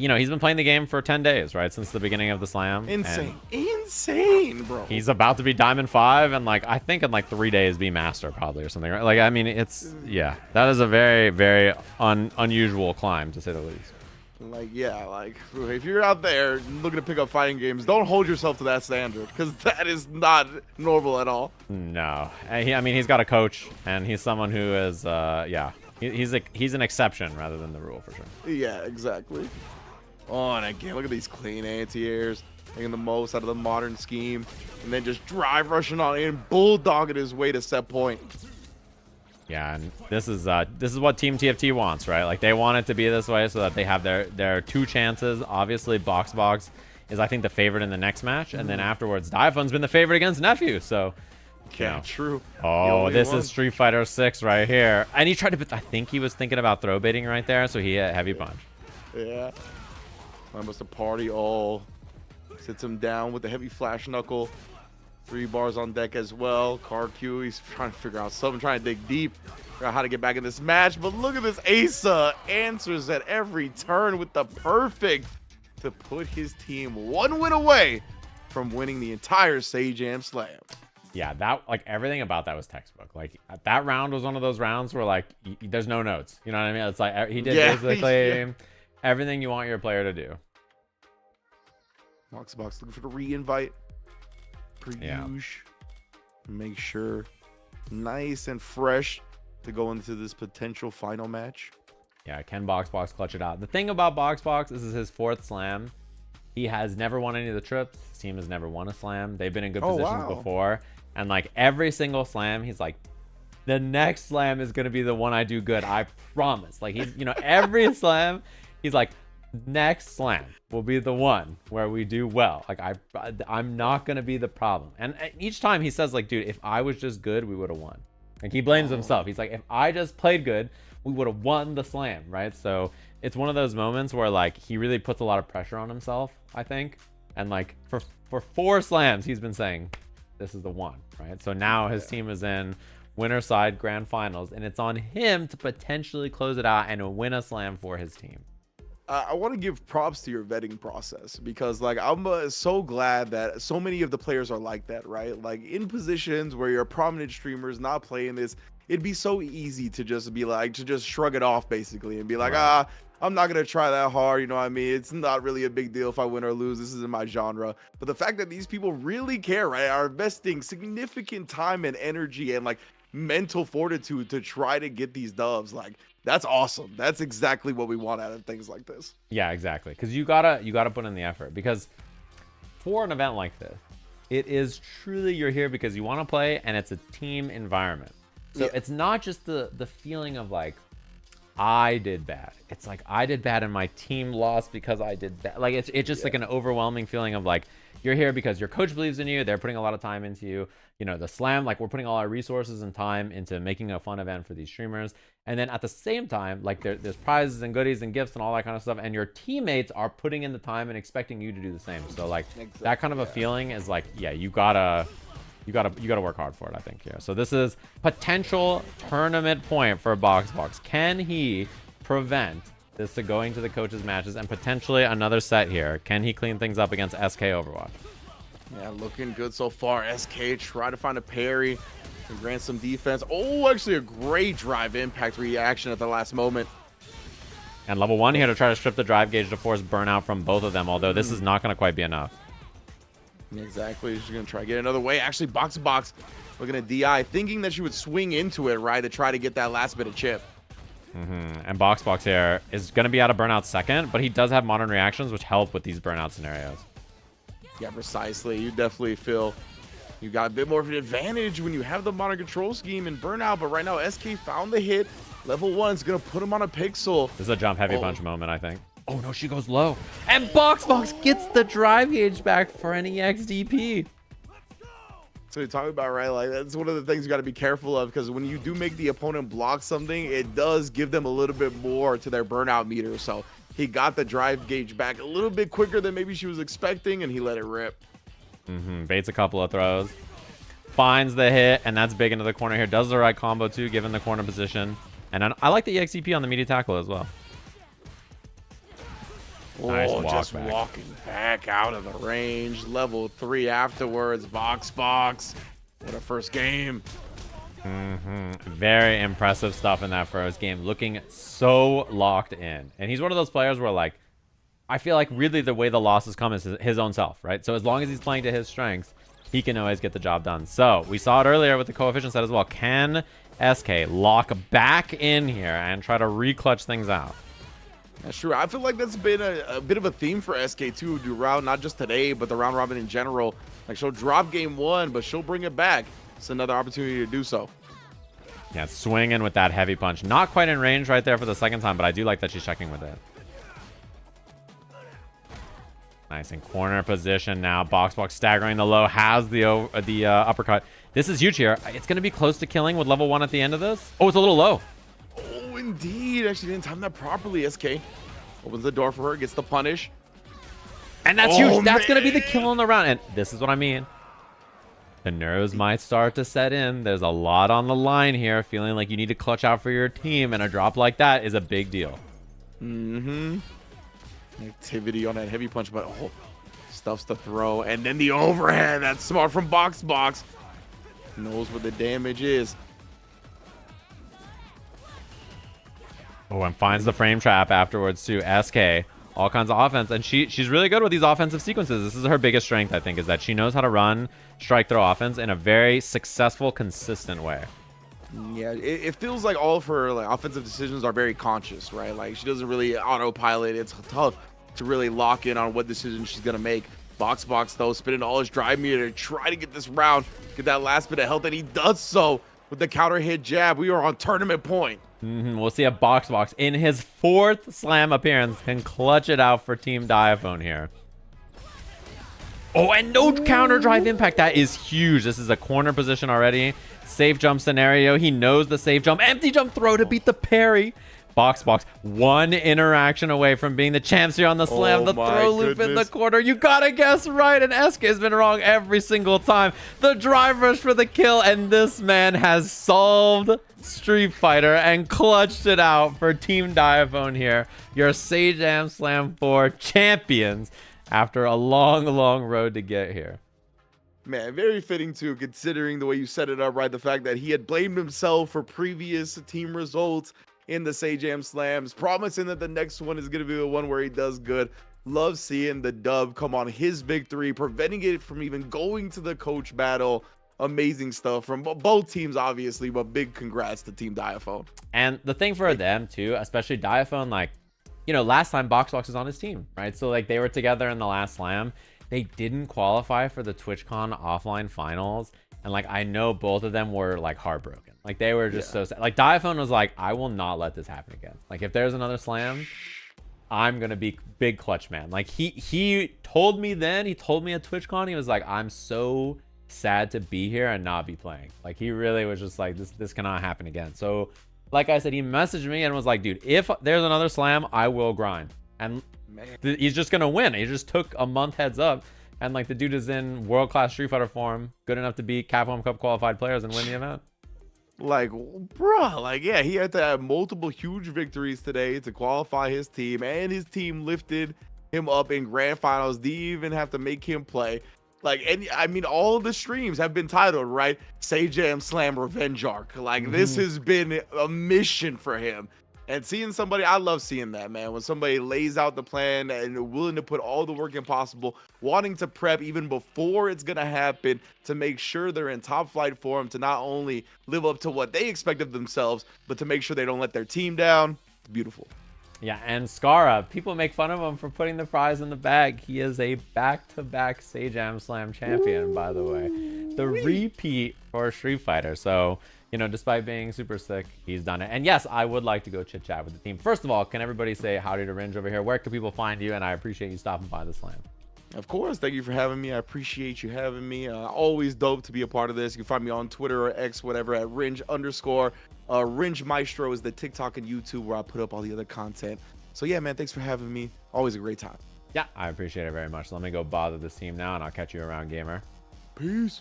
you know, he's been playing the game for 10 days, right? Since the beginning of the slam.
Insane. Insane, bro.
He's about to be Diamond 5 and like I think in like 3 days be Master probably or something, right? Like I mean it's yeah, that is a very, very unusual climb to say the least.
Like, yeah, like if you're out there looking to pick up fighting games, don't hold yourself to that standard because that is not normal at all.
No. I mean he's got a coach and he's someone who is yeah. He's an exception rather than the rule for sure.
Yeah, exactly. Oh, and again, look at these clean anti-airs. Making the most out of the modern scheme. And then just drive rushing on in, bulldogging his way to set point.
Yeah, and this is what Team TFT wants, right? Like they want it to be this way so that they have their 2 chances. Obviously, Box is I think the favorite in the next match, and then afterwards, Daifun's been the favorite against Nephew. So,
yeah, true.
Oh, this is Street Fighter 6 right here, and he tried to. I think he was thinking about throw baiting right there, so he hit heavy punch.
Yeah. Almost a party all. Sits him down with the heavy flash knuckle. 3 bars on deck as well. Card Q, he's trying to figure out something, trying to dig deep, figure out how to get back in this match. But look at this, Asa answers at every turn with the perfect to put his team 1 win away from winning the entire Sajam Slam.
Yeah, that like everything about that was textbook. Like that round was one of those rounds where like there's no notes. You know what I mean? It's like he did basically everything you want your player to do.
Box looking for the re-invite. Make sure nice and fresh to go into this potential final match.
Yeah, can Box clutch it out? The thing about Box, this is his 4th slam. He has never won any of the trips. His team has never won a slam. They've been in good positions before. And like every single slam, he's like, the next slam is going to be the one I do good. I promise. Like he's, you know, every slam, he's like, next slam will be the one where we do well. Like I'm not going to be the problem. And each time he says like, dude, if I was just good, we would have won. Like he blames himself. He's like, if I just played good, we would have won the slam, right? So it's one of those moments where like he really puts a lot of pressure on himself, I think. And like for 4 slams, he's been saying this is the one, right? So now his team is in winner side grand finals, and it's on him to potentially close it out and win a slam for his team.
I want to give props to your vetting process because like I'm so glad that so many of the players are like that, right? Like in positions where you're a prominent streamers not playing this, it'd be so easy to just be like, to just shrug it off basically and be like, I'm not going to try that hard. You know what I mean? It's not really a big deal if I win or lose. This isn't my genre. But the fact that these people really care, right, are investing significant time and energy and like mental fortitude to try to get these dubs, like that's awesome. That's exactly what we want out of things like this.
Yeah, exactly. Because you gotta put in the effort. Because for an event like this, it is truly you're here because you want to play, and it's a team environment. So it's not just the feeling of like I did bad. It's like I did bad and my team lost because I did bad. Like it's just like an overwhelming feeling of like you're here because your coach believes in you. They're putting a lot of time into you. You know, the slam, like we're putting all our resources and time into making a fun event for these streamers. And then at the same time, like there's prizes and goodies and gifts and all that kind of stuff. And your teammates are putting in the time and expecting you to do the same. So like that kind of a feeling is like, yeah, you gotta work hard for it, I think. Yeah. So this is potential tournament point for Box. Can he prevent this to going to the coaches matches and potentially another set here? Can he clean things up against SK Overwatch?
Yeah, looking good so far. SK try to find a parry and grant some defense. Oh, actually a great drive impact reaction at the last moment.
And level 1 here to try to strip the drive gauge to force burnout from both of them, although this is not going to quite be enough.
Exactly. She's going to try to get another way. Actually, Box looking at DI, thinking that she would swing into it, right, to try to get that last bit of chip.
And Box here is going to be out of burnout second, but he does have modern reactions, which help with these burnout scenarios.
Yeah, precisely. You definitely feel you got a bit more of an advantage when you have the modern control scheme and burnout, but right now SK found the hit. Level 1's going to put him on a pixel.
This is a jump heavy punch moment, I think. Oh no, she goes low. And Box gets the drive gauge back for an EXDP.
So you're talking about, right? Like that's one of the things you got to be careful of, because when you do make the opponent block something, it does give them a little bit more to their burnout meter. So he got the drive gauge back a little bit quicker than maybe she was expecting, and he let it rip.
Baits a couple of throws, finds the hit, and that's big into the corner here. Does the right combo too, given the corner position. And I like the EXDP on the media tackle as well. Nice
Oh,
walk
just
back.
walking back out of the range. Level 3 afterwards. Box. What a first game.
Very impressive stuff in that first game. Looking so locked in. And he's one of those players where, like, I feel like really the way the losses come is his own self, right? So as long as he's playing to his strengths, he can always get the job done. So we saw it earlier with the coefficient set as well. Can SK lock back in here and try to re-clutch things out?
That's true. I feel like that's been a bit of a theme for SK too, throughout not just today, but the round robin in general. Like, she'll drop game 1, but she'll bring it back. It's another opportunity to do so.
Yeah, swinging with that heavy punch. Not quite in range right there for the second time, but I do like that she's checking with it. Nice in corner position now. Box staggering the low, has the uppercut. This is huge here. It's going to be close to killing with level 1 at the end of this. Oh, it's a little low.
Oh, indeed. Actually didn't time that properly. SK opens the door for her, gets the punish.
And that's
Oh,
huge. That's going to be the
man.
kill in the round. And this is what I mean. The nerves might start to set in. There's a lot on the line here. Feeling like you need to clutch out for your team. And a drop like that is a big deal.
Activity on that heavy punch, but stuffs the throw. And then the overhead. That's smart from Box. Knows what the damage is.
Oh, and finds the frame trap afterwards too. SK, all kinds of offense. And she's really good with these offensive sequences. This is her biggest strength, I think, is that she knows how to run strike throw offense in a very successful, consistent way.
Yeah, it feels like all of her offensive decisions are very conscious, right? Like, she doesn't really autopilot. It's tough to really lock in on what decision she's going to make. Box, though, spinning all his drive meter to try to get this round, get that last bit of health, and he does so with the counter hit jab. We are on tournament point.
We'll see a Box in his 4th slam appearance can clutch it out for Team Diaphone here. Oh, and no counter drive impact. That is huge. This is a corner position already. Safe jump scenario. He knows the safe jump. Empty jump throw to beat the parry. Box. One interaction away from being the champs here on the slam. The throw loop in the corner. You gotta guess right. And SK has been wrong every single time. The drive rush for the kill. And this man has solved Street Fighter and clutched it out for Team Diaphone here. Your Sajam Slam 4 champions after a long road to get here.
Man, very fitting too, considering the way you set it up, right? The fact that he had blamed himself for previous team results in the Sajam Slams, promising that the next one is going to be the one where he does good. Love seeing the dub come on his victory, preventing it from even going to the coach battle. Amazing stuff from both teams, obviously, but big congrats to Team Diaphone.
And the thing for them too, especially Diaphone, like, you know, last time Box was on his team, right? So like they were together in the last slam. They didn't qualify for the TwitchCon offline finals. And like, I know both of them were like heartbroken. Like they were just so sad. Like Diaphone was like, I will not let this happen again. Like if there's another slam, I'm going to be big clutch man. Like he told me then, he told me at TwitchCon, he was like, I'm so sad to be here and not be playing. Like he really was just like, this cannot happen again. So like I said, he messaged me and was like, dude, if there's another slam, I will grind. And he's just gonna win. He just took a month heads up, and like the dude is in world-class Street Fighter form, good enough to beat Capcom Cup qualified players and win the event.
Like, bruh, like, yeah, he had to have multiple huge victories today to qualify his team, and his team lifted him up in grand finals. Didn't even have to make him play. Like, and I mean, all of the streams have been titled, right? Sajam Slam Revenge Arc. Like, this has been a mission for him. And seeing somebody, I love seeing that, man. When somebody lays out the plan and willing to put all the work in possible, wanting to prep even before it's going to happen to make sure they're in top flight form, to not only live up to what they expect of themselves, but to make sure they don't let their team down. It's beautiful.
Yeah, and Skara, people make fun of him for putting the prize in the bag. He is a back-to-back Sajam Slam champion, by the way. The repeat for Street Fighter. So, you know, despite being super sick, he's done it. And yes, I would like to go chit-chat with the team. First of all, can everybody say howdy to Ringe over here? Where can people find you? And I appreciate you stopping by the slam.
Of course. Thank you for having me. I appreciate you having me. Always dope to be a part of this. You can find me on Twitter or X, whatever, at Ringe_. Ringe Maestro is the TikTok and YouTube where I put up all the other content. So yeah, man, thanks for having me. Always a great time.
Yeah, I appreciate it very much. Let me go bother this team now, and I'll catch you around, gamer.
Peace.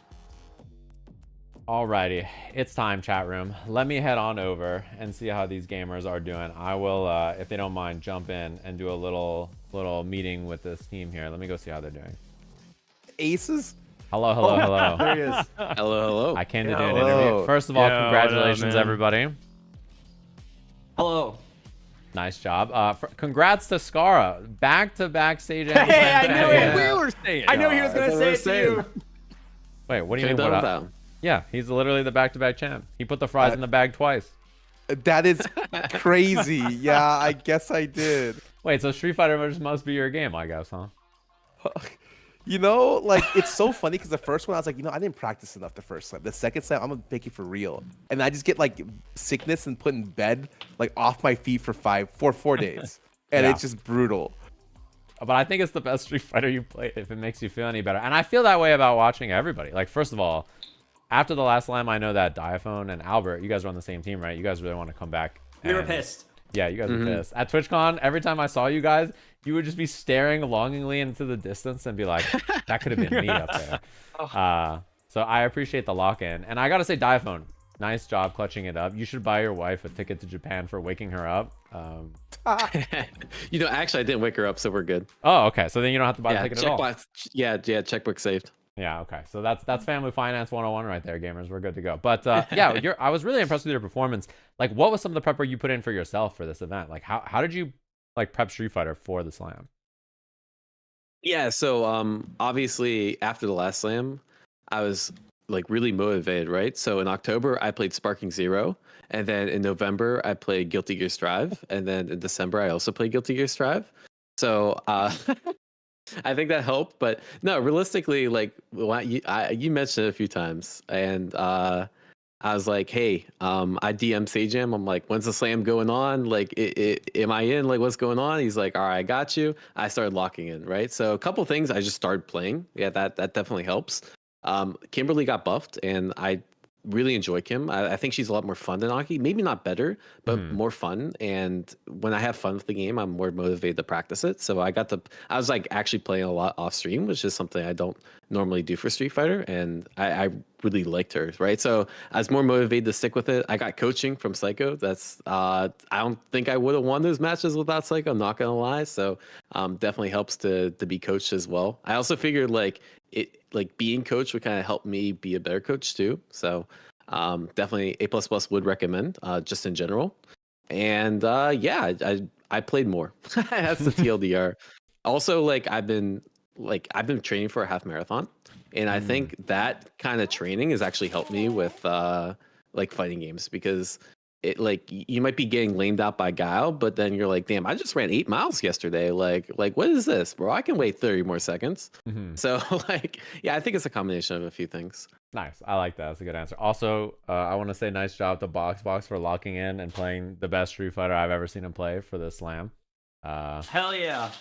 Alrighty, it's time, chat room. Let me head on over and see how these gamers are doing. I will, if they don't mind, jump in and do a little meeting with this team here. Let me go see how they're doing.
Aces?
Hello, hello, hello.
There he is.
Hello, hello.
I came to do an
Hello.
interview. First of all,
Yo, what up,
congratulations,
man?
everybody.
Hello.
Nice job. Congrats to Skara. Back-to-back Sajam Slam
Hey, I knew
champion.
it.
We were saying.
I knew he was
That's
gonna
what
say
we're
it to
saying.
you.
Wait, what do you
Can't
mean?
doubt
What
that.
up? Yeah, he's literally the back-to-back champ. He put the fries in the bag twice.
That is crazy. Yeah, I guess I did.
Wait, so Street Fighter must be your game, I guess, huh?
You know, like, it's so funny because the first one I was like, I didn't practice enough the first time. The second time, I'm gonna make it for real. And I just get like sickness and put in bed, like off my feet for 4 days. And
Yeah.
it's just brutal.
But I think it's the best Street Fighter you play if it makes you feel any better. And I feel that way about watching everybody. Like, first of all, after the last slam, I know that Diaphone and Albert, you guys are on the same team, right? You guys really want to come back.
We were
and-
pissed.
Yeah, you guys were pissed. At TwitchCon, every time I saw you guys, you would just be staring longingly into the distance and be like, that could have been me up there. So I appreciate the lock-in. And I got to say, Diaphone, nice job clutching it up. You should buy your wife a ticket to Japan for waking her up.
Actually, I didn't wake her up, so we're good.
Oh, okay. So then you don't have to buy the
Yeah,
ticket at all.
checkbook saved.
Yeah, okay. So that's family finance 101 right there, gamers. We're good to go. But yeah, I was really impressed with your performance. Like, what was some of the prep work you put in for yourself for this event? Like, how did you like prep Street Fighter for the slam?
Yeah, so obviously after the last slam, I was like really motivated, right? So in October I played Sparking Zero, and then in November I played Guilty Gear Strive, and then in December I also played Guilty Gear Strive. So I think that helped, but no, realistically, like you mentioned it a few times, and I was like, hey, I DM Sajam. I'm like, when's the slam going on? Like, am I in? Like, what's going on? He's like, all right, I got you. I started locking in, right? So a couple things, I just started playing. Yeah, that definitely helps. Kimberly got buffed, and I really enjoy Kim. I think she's a lot more fun than Aki. Maybe not better, but more fun. And when I have fun with the game, I'm more motivated to practice it. So I was like actually playing a lot off stream, which is something I don't normally do for Street Fighter. And I really liked her, right? So I was more motivated to stick with it. I got coaching from Psycho. That's I don't think I would have won those matches without Psycho. I'm not gonna lie. So definitely helps to be coached as well. I also figured like being coached would kind of help me be a better coach too. So definitely A++ would recommend just in general. And yeah, I played more. That's the TLDR. Also, like I've been training for a half marathon, and I think that kind of training has actually helped me with like fighting games, because it like you might be getting lamed out by Guile, but then you're like, damn, I just ran 8 miles yesterday. Like what is this, bro? I can wait 30 more seconds. So like, yeah, I think it's a combination of a few things.
Nice. I like that. That's a good answer. Also, I want to say nice job to Box for locking in and playing the best Street Fighter I've ever seen him play for the slam.
Hell yeah.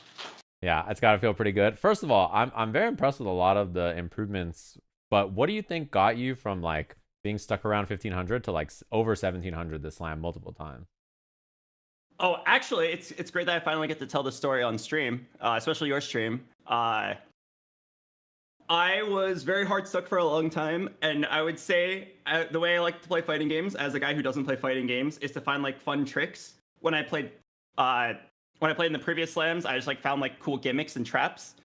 Yeah, it's got to feel pretty good. First of all, I'm very impressed with a lot of the improvements. But what do you think got you from like being stuck around 1500 to like over 1700 this slam multiple times?
Oh, actually, it's great that I finally get to tell the story on stream, especially your stream. I was very hard stuck for a long time, and I would say the way I like to play fighting games, as a guy who doesn't play fighting games, is to find like fun tricks. When I played in the previous slams, I just like found like cool gimmicks and traps.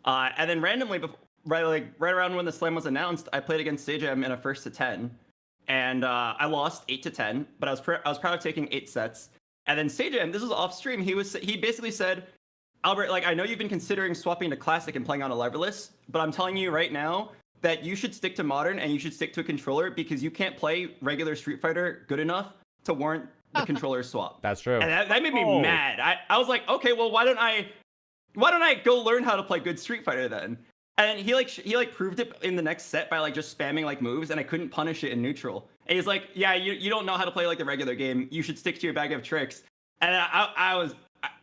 And then randomly, right around when the slam was announced, I played against Sajam in a 1st to 10, and I lost 8 to 10. But I was proud of taking 8 sets. And then Sajam, this was off stream. He basically said, Albert, like, I know you've been considering swapping to Classic and playing on a leverless, but I'm telling you right now that you should stick to Modern and you should stick to a controller, because you can't play regular Street Fighter good enough to warrant the controller swap.
That's true.
And that made me mad. I was like, okay, well, why don't I go learn how to play good Street Fighter then? And he proved it in the next set by like just spamming like moves, and I couldn't punish it in neutral. And he's like, yeah, you don't know how to play like the regular game. You should stick to your bag of tricks. And I was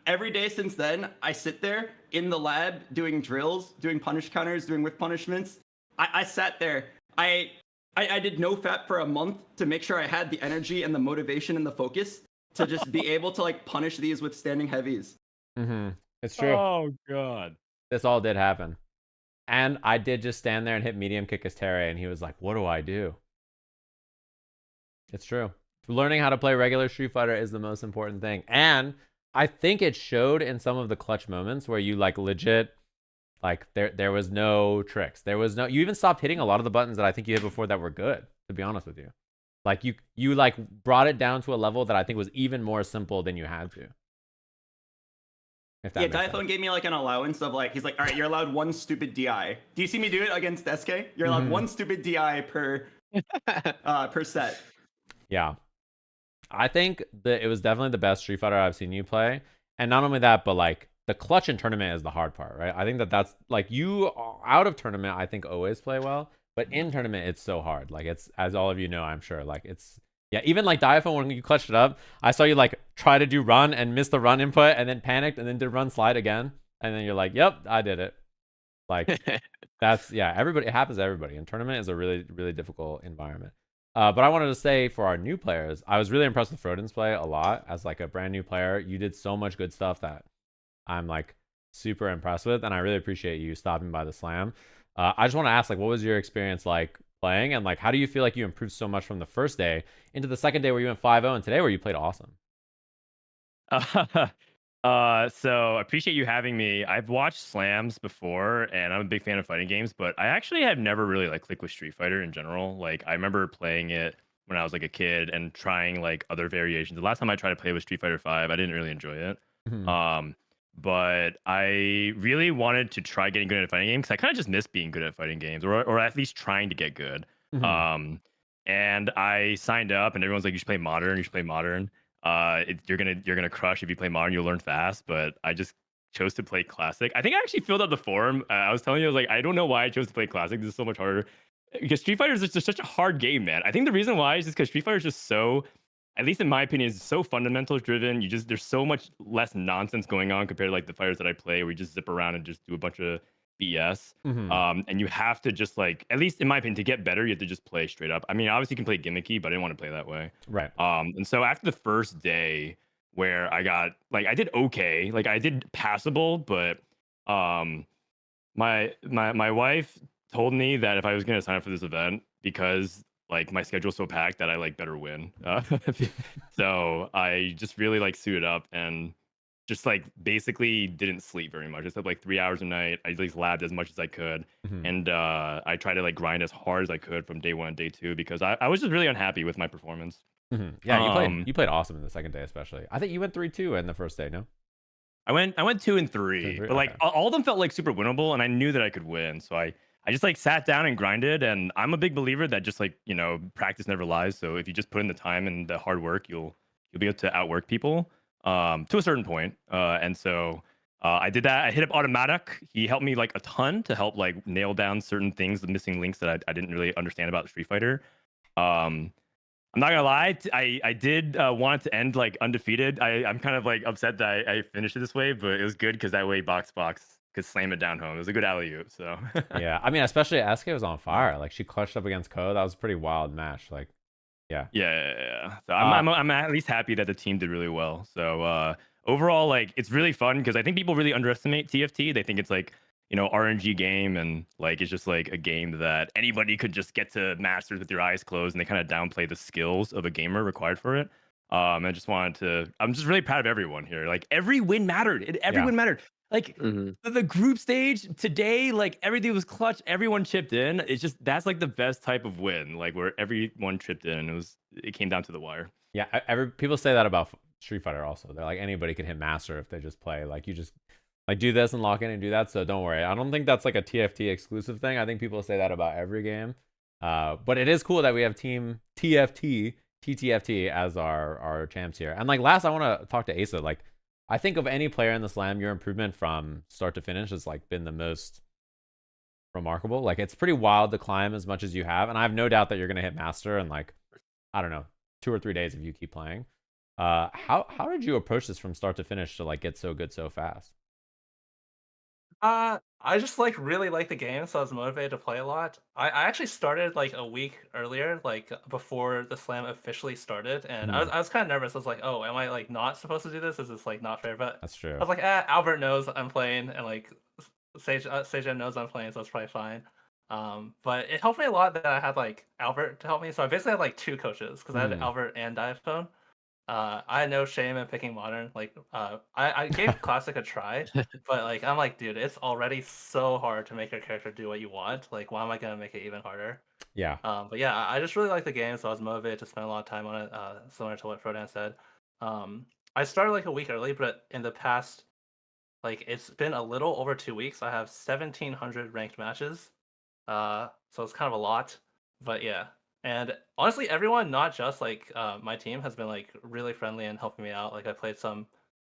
every day since then, I sit there in the lab doing drills, doing punish counters, doing whiff punishments. I sat there. I did no fap for a month to make sure I had the energy and the motivation and the focus to just be able to like punish these with standing heavies.
It's true.
Oh god.
This all did happen. And I did just stand there and hit medium kick his Terry, and he was like, what do I do? It's true. Learning how to play regular Street Fighter is the most important thing. And I think it showed in some of the clutch moments where you like legit, like there was no tricks. There was no, you even stopped hitting a lot of the buttons that I think you hit before that were good, to be honest with you. Like you like brought it down to a level that I think was even more simple than you had to. If that
Yeah,
makes sense.
Diaphone gave me like an allowance of like, he's like, all right, you're allowed one stupid DI. Do you see me do it against SK? You're allowed one stupid DI per set.
Yeah. I think that it was definitely the best Street Fighter I've seen you play. And not only that, but like the clutch in tournament is the hard part, right? I think that's like you out of tournament, I think always play well. But in tournament, it's so hard. Like it's, as all of you know, I'm sure, like it's, yeah, even like Diaphone, when you clutched it up, I saw you like try to do run and miss the run input and then panicked and then did run slide again. And then you're like, yep, I did it. Like that's, yeah, everybody, it happens to everybody. And tournament is a really, really difficult environment. But I wanted to say for our new players, I was really impressed with Froden's play a lot. As like a brand new player, you did so much good stuff that I'm like super impressed with. And I really appreciate you stopping by the slam. I just want to ask, like, what was your experience like playing? And like, how do you feel like you improved so much from the first day into the second day where you went 5-0 and today where you played awesome?
So I appreciate you having me. I've watched slams before, and I'm a big fan of fighting games, but I actually have never really like clicked with Street Fighter in general. Like I remember playing it when I was like a kid and trying like other variations. The last time I tried to play was Street Fighter 5. I didn't really enjoy it. But I really wanted to try getting good at a fighting game because I kind of just miss being good at fighting games, or at least trying to get good. And I signed up, and everyone's like, "You should play modern. You should play modern. You're gonna crush if you play modern. You'll learn fast." But I just chose to play classic. I think I actually filled out the forum. I was telling you, I was like, I don't know why I chose to play classic. This is so much harder because Street Fighter is just such a hard game, man. I think the reason why is just because Street Fighter is just so, at least in my opinion, is so fundamentals driven. There's so much less nonsense going on compared to like the fighters that I play, where you just zip around and just do a bunch of BS. And you have to just like, at least in my opinion, to get better, you have to just play straight up. I mean, obviously you can play gimmicky, but I didn't want to play that way.
Right.
And so after the first day where I got like, I did okay, like I did passable, but my wife told me that if I was going to sign up for this event, because like my schedule's so packed, that I like better win. So I just really like suited up and just like basically didn't sleep very much. I slept like 3 hours a night. I like labbed as much as I could. And I tried to like grind as hard as I could from day 1 and day 2 because I was just really unhappy with my performance.
Yeah, you played awesome in the second day, especially. I think you went 3-2 in the first day, no?
I went 2 and 3, but like all of them felt like super winnable, and I knew that I could win. So I just like sat down and grinded, and I'm a big believer that just like, you know, practice never lies. So if you just put in the time and the hard work, you'll be able to outwork people to a certain point. And so I did that. I hit up Automatic. He helped me like a ton to help like nail down certain things, the missing links that I didn't really understand about Street Fighter. I'm not gonna lie, I did want it to end like undefeated. I'm kind of like upset that I finished it this way, but it was good because that way Box could slam it down home. It was a good alley-oop. So
yeah, I mean, especially SK was on fire. Like she clutched up against Ko. That was a pretty wild match. Like, yeah.
So I'm at least happy that the team did really well. So overall, like it's really fun because I think people really underestimate TFT. They think it's like, you know, RNG game, and like it's just like a game that anybody could just get to masters with your eyes closed, and they kind of downplay the skills of a gamer required for it. I just wanted to, I'm just really proud of everyone here. Like every win mattered. Everyone mattered. Like the group stage today, like everything was clutch. Everyone chipped in. It's just, that's like the best type of win, like where everyone chipped in. It came down to the wire.
Yeah, people say that about Street Fighter also. They're like, anybody can hit master if they just play. Like you just like do this and lock in and do that. So don't worry. I don't think that's like a TFT exclusive thing. I think people say that about every game. But it is cool that we have Team TTFT as our champs here. And like last, I want to talk to Asa. Like I think of any player in the slam, your improvement from start to finish has like been the most remarkable. Like it's pretty wild to climb as much as you have. And I have no doubt that you're going to hit master in like, I don't know, 2 or 3 days if you keep playing. How did you approach this from start to finish to like get so good so fast?
I just like really like the game, so I was motivated to play a lot. I actually started like a week earlier, like before the slam officially started, and I was kind of nervous. I was like, oh, am I like not supposed to do this? Is this like not fair? But
That's true.
I was like, Albert knows I'm playing, and like Sajam knows I'm playing, so it's probably fine. But it helped me a lot that I had like Albert to help me. So I basically had like 2 coaches because I had Albert and Diaphone. I had no shame in picking modern. Like, I gave classic a try, but like I'm like, dude, it's already so hard to make your character do what you want. Like, why am I gonna make it even harder?
Yeah.
But yeah, I just really like the game, so I was motivated to spend a lot of time on it. Similar to what Frodan said. I started like a week early, but in the past, like it's been a little over 2 weeks. I have 1,700 ranked matches. So it's kind of a lot, but yeah. And honestly, everyone, not just like my team, has been like really friendly and helping me out. Like I played some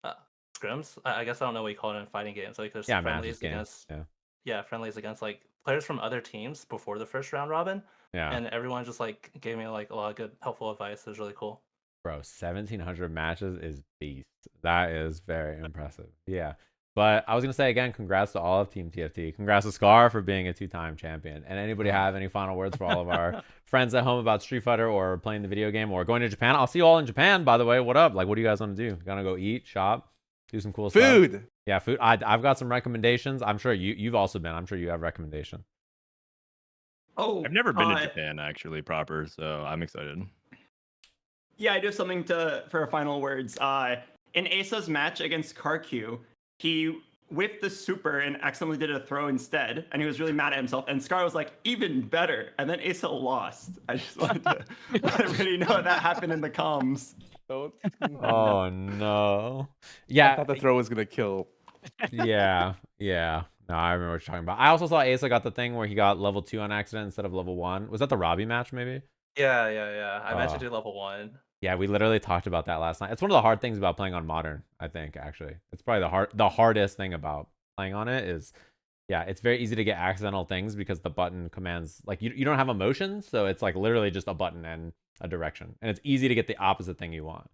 uh, scrims. I guess I don't know what you call it in fighting games. Like there's
Yeah,
friendlies
matches games.
against
Yeah.
friendlies against like players from other teams before the first round robin.
Yeah.
And everyone just like gave me like a lot of good helpful advice. It was really cool.
Bro, 1,700 matches is beast. That is very impressive. Yeah. But I was going to say again, congrats to all of Team TFT. Congrats to Scar for being a 2-time champion. And anybody have any final words for all of our friends at home about Street Fighter or playing the video game or going to Japan? I'll see you all in Japan, by the way. What up? Like, what do you guys want to do? Gonna go eat, shop, do some cool stuff?
Food.
Yeah, food. I've got some recommendations. I'm sure you've also been. I'm sure you have recommendations.
Oh,
I've never been to Japan actually proper, so I'm excited.
Yeah, I do have something for final words. In Asa's match against Karq, he whiffed the super and accidentally did a throw instead, and he was really mad at himself. And Scar was like, even better. And then Asa lost. I just wanted to let everybody know that happened in the comms.
Oh no. Yeah.
I thought the throw was gonna kill.
Yeah. No, I remember what you're talking about. I also saw Asa got the thing where he got level 2 on accident instead of level 1. Was that the Robbie match maybe?
Yeah. I meant to do level 1.
Yeah, we literally talked about that last night. It's one of the hard things about playing on modern, I think, actually. It's probably the hardest thing about playing on it is, yeah, it's very easy to get accidental things because the button commands, like, you don't have emotions, so it's like literally just a button and a direction. And it's easy to get the opposite thing you want.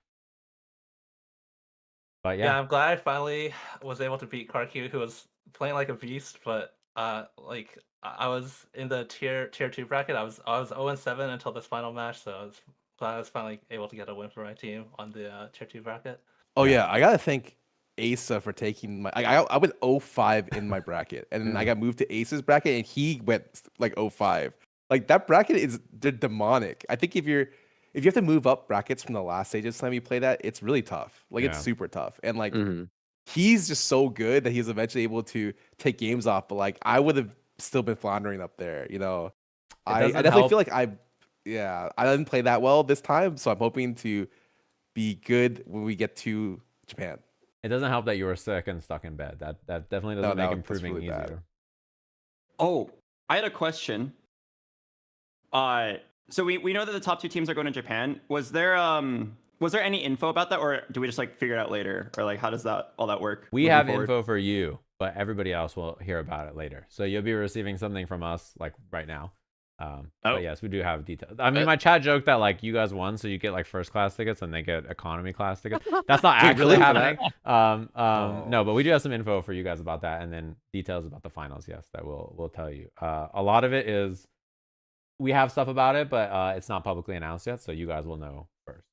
But
Yeah, I'm glad I finally was able to beat Karq, who was playing like a beast, but like I was in the tier 2 bracket. I was 0-7 until this final match, so I was glad I was finally able to get a win for my team on the tier 2 bracket.
Oh yeah, I gotta thank Asa for taking my. I went 0-5 in my bracket, and then I got moved to Asa's bracket, and he went like 0-5. Like that bracket they're demonic. I think if you have to move up brackets from the last stage of Slam you play that, it's really tough. Like it's super tough, and like he's just so good that he's eventually able to take games off. But like I would have still been floundering up there, you know. I definitely feel like I didn't play that well this time, so I'm hoping to be good when we get to Japan.
It doesn't help that you were sick and stuck in bed. That definitely doesn't make improving
really
easier.
bad.
Oh, I had a question. So we know that the top 2 teams are going to Japan. Was there any info about that, or do we just like figure it out later, or like how does all that work?
We have info for you, but everybody else will hear about it later. So you'll be receiving something from us like right now. But yes, we do have details. I mean, my chat joked that like you guys won, so you get like first class tickets and they get economy class tickets. That's not actually happening. No, but we do have some info for you guys about that, and then details about the finals. Yes, that we'll tell you. A lot of it is we have stuff about it, but it's not publicly announced yet, so you guys will know first.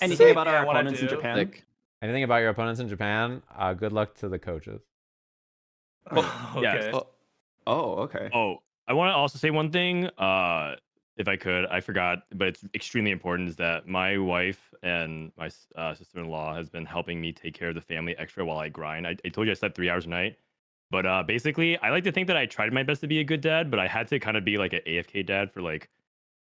Anything about our opponents in Japan?
Anything about your opponents in Japan? Good luck to the coaches.
Okay.
Yes.
Okay.
Oh, I want to also say one thing, if I could. I forgot, but it's extremely important, is that my wife and my sister-in-law has been helping me take care of the family extra while I grind. I told you I slept 3 hours a night. But basically, I like to think that I tried my best to be a good dad, but I had to kind of be like an AFK dad for like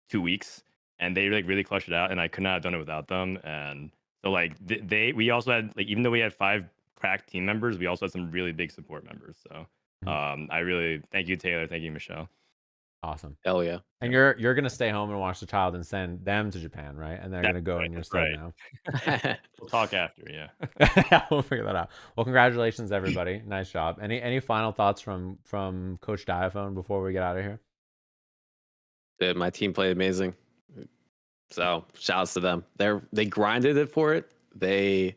2 weeks. And they like really clutched it out, and I could not have done it without them. And so like we also had, like, even though we had 5 cracked team members, we also had some really big support members. So I really thank you, Taylor. Thank you, Michelle.
Awesome.
Hell yeah.
And you're gonna stay home and watch the child and send them to Japan, right? And they're gonna go in your stead now.
We'll talk after, yeah.
We'll figure that out. Well, congratulations, everybody. Nice job. Any final thoughts from Coach Diaphone before we get out of here?
Dude, my team played amazing. So shouts to them. They grinded it for it. They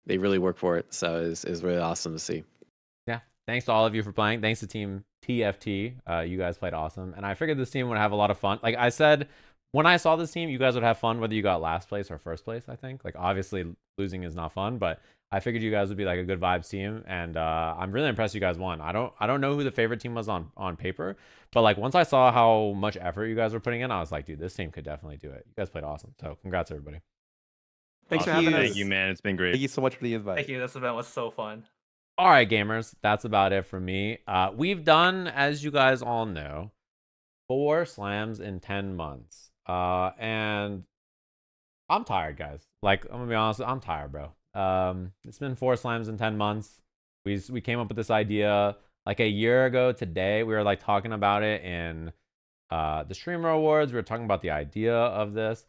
really worked for it. So it's really awesome to see.
Yeah. Thanks to all of you for playing. Thanks to Team TFT. You guys played awesome. And I figured this team would have a lot of fun. Like I said, when I saw this team, you guys would have fun whether you got last place or first place, I think. Like obviously losing is not fun, but I figured you guys would be like a good vibes team, and I'm really impressed you guys won. I don't know who the favorite team was on paper, but like once I saw how much effort you guys were putting in, I was like, dude, this team could definitely do it. You guys played awesome. So congrats everybody.
Thanks for
Thank
having
you.
us.
Thank you, man. It's been great.
Thank you so much for the invite.
Thank you. This event was so fun.
All right, gamers, that's about it from me. We've done, as you guys all know, 4 slams in 10 months. And I'm tired, guys. Like, I'm gonna be honest, I'm tired, bro. It's been 4 slams in 10 months. We came up with this idea like a year ago today. We were like talking about it in the streamer awards. We were talking about the idea of this.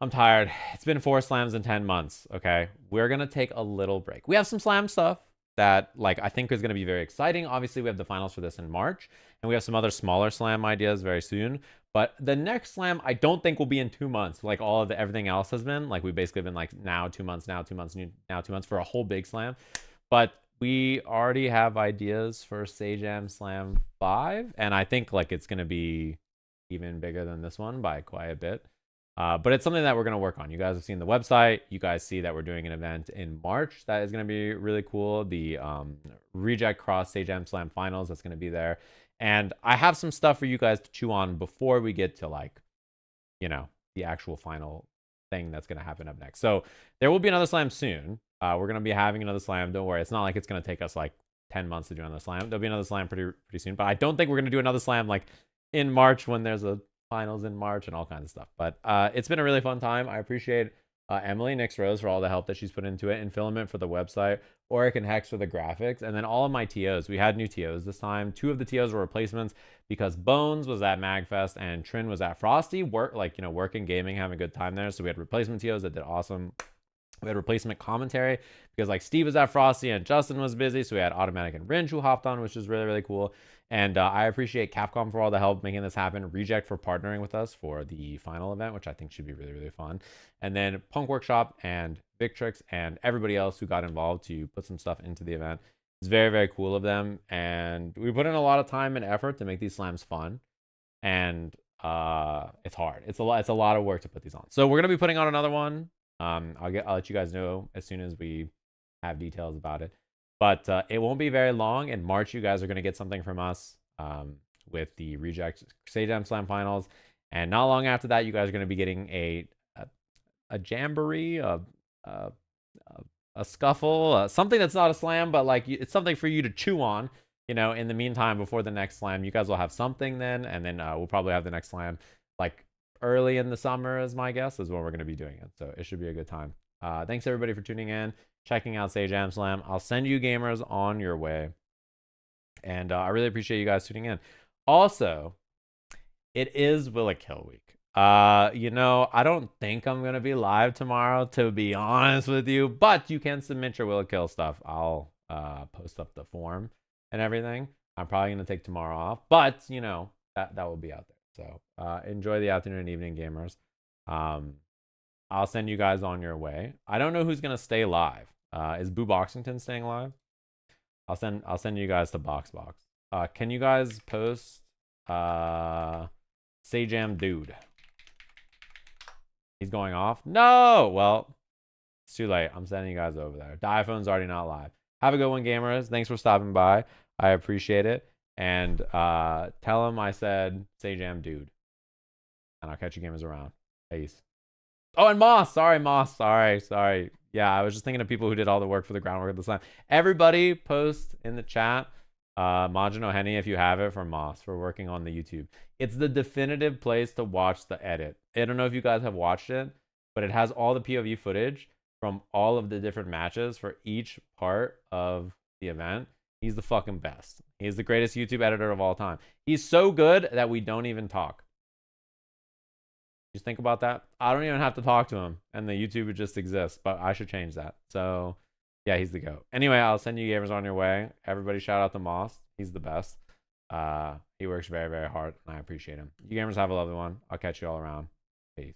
I'm tired. It's been 4 slams in 10 months. Okay, we're gonna take a little break. We have some slam stuff that like I think is gonna be very exciting. Obviously, we have the finals for this in March, and we have some other smaller slam ideas very soon. But the next slam, I don't think will be in 2 months. Like all of everything else has been. Like we've basically been like now 2 months, now 2 months, now 2 months for a whole big slam. But we already have ideas for Sajam Slam 5, and I think like it's gonna be even bigger than this one by quite a bit. But it's something that we're going to work on. You guys have seen the website. You guys see that we're doing an event in March that is going to be really cool. The Reject Cross Sajam Slam Finals, that's going to be there. And I have some stuff for you guys to chew on before we get to like, you know, the actual final thing that's going to happen up next. So there will be another slam soon. We're going to be having another slam. Don't worry. It's not like it's going to take us like 10 months to do another slam. There'll be another slam pretty soon. But I don't think we're going to do another slam like in March when there's a finals in March and all kinds of stuff. But it's been a really fun time. I appreciate Emily Nix Rose for all the help that she's put into it, and Filament for the website, Oric and Hex for the graphics, and then all of my TOs. We had new TOs this time. 2 of the TOs were replacements because Bones was at MagFest and Trin was at Frosty. Working, gaming, having a good time there. So we had replacement TOs that did awesome. We had replacement commentary because like Steve was at Frosty and Justin was busy. So we had Automatic and Ringe who hopped on, which is really, really cool. And I appreciate Capcom for all the help making this happen. Reject for partnering with us for the final event, which I think should be really, really fun. And then Punk Workshop and Victrix and everybody else who got involved to put some stuff into the event. It's very, very cool of them. And we put in a lot of time and effort to make these slams fun. And it's hard. It's a lot of work to put these on. So we're gonna be putting on another one. I'll let you guys know as soon as we have details about it. But it won't be very long. In March, you guys are going to get something from us with the Reject Sajam Slam Finals. And not long after that, you guys are going to be getting a jamboree, a scuffle, something that's not a slam, but like it's something for you to chew on, you know, in the meantime, before the next slam. You guys will have something then. And then we'll probably have the next slam like early in the summer is my guess is when we're going to be doing it. So it should be a good time. Thanks everybody for tuning in, checking out Sajam Slam. I'll send you gamers on your way. And I really appreciate you guys tuning in. Also, it is Will It Kill week. You know, I don't think I'm going to be live tomorrow, to be honest with you, but you can submit your Will It Kill stuff. I'll post up the form and everything. I'm probably going to take tomorrow off, but you know, that will be out there. So enjoy the afternoon and evening, gamers. I'll send you guys on your way. I don't know who's gonna stay live. Is Boo Boxington staying live? I'll send you guys to Box. Can you guys post Sajam Dude? He's going off. No. Well, it's too late. I'm sending you guys over there. Diaphone's already not live. Have a good one, gamers. Thanks for stopping by. I appreciate it. And tell him I said Sajam Dude. And I'll catch you gamers around. Peace. Oh, and Moss. Sorry, Moss. Sorry. Yeah, I was just thinking of people who did all the work for the groundwork of the slam. Everybody post in the chat Majin Henny if you have it for Moss for working on the YouTube. It's the definitive place to watch the edit. I don't know if you guys have watched it, but it has all the POV footage from all of the different matches for each part of the event. He's the fucking best. He's the greatest YouTube editor of all time. He's so good that we don't even talk. Just think about that. I don't even have to talk to him, and the YouTube would just exist, but I should change that. So, yeah, he's the GOAT. Anyway, I'll send you gamers on your way. Everybody shout out to Moss. He's the best. He works very, very hard, and I appreciate him. You gamers have a lovely one. I'll catch you all around. Peace.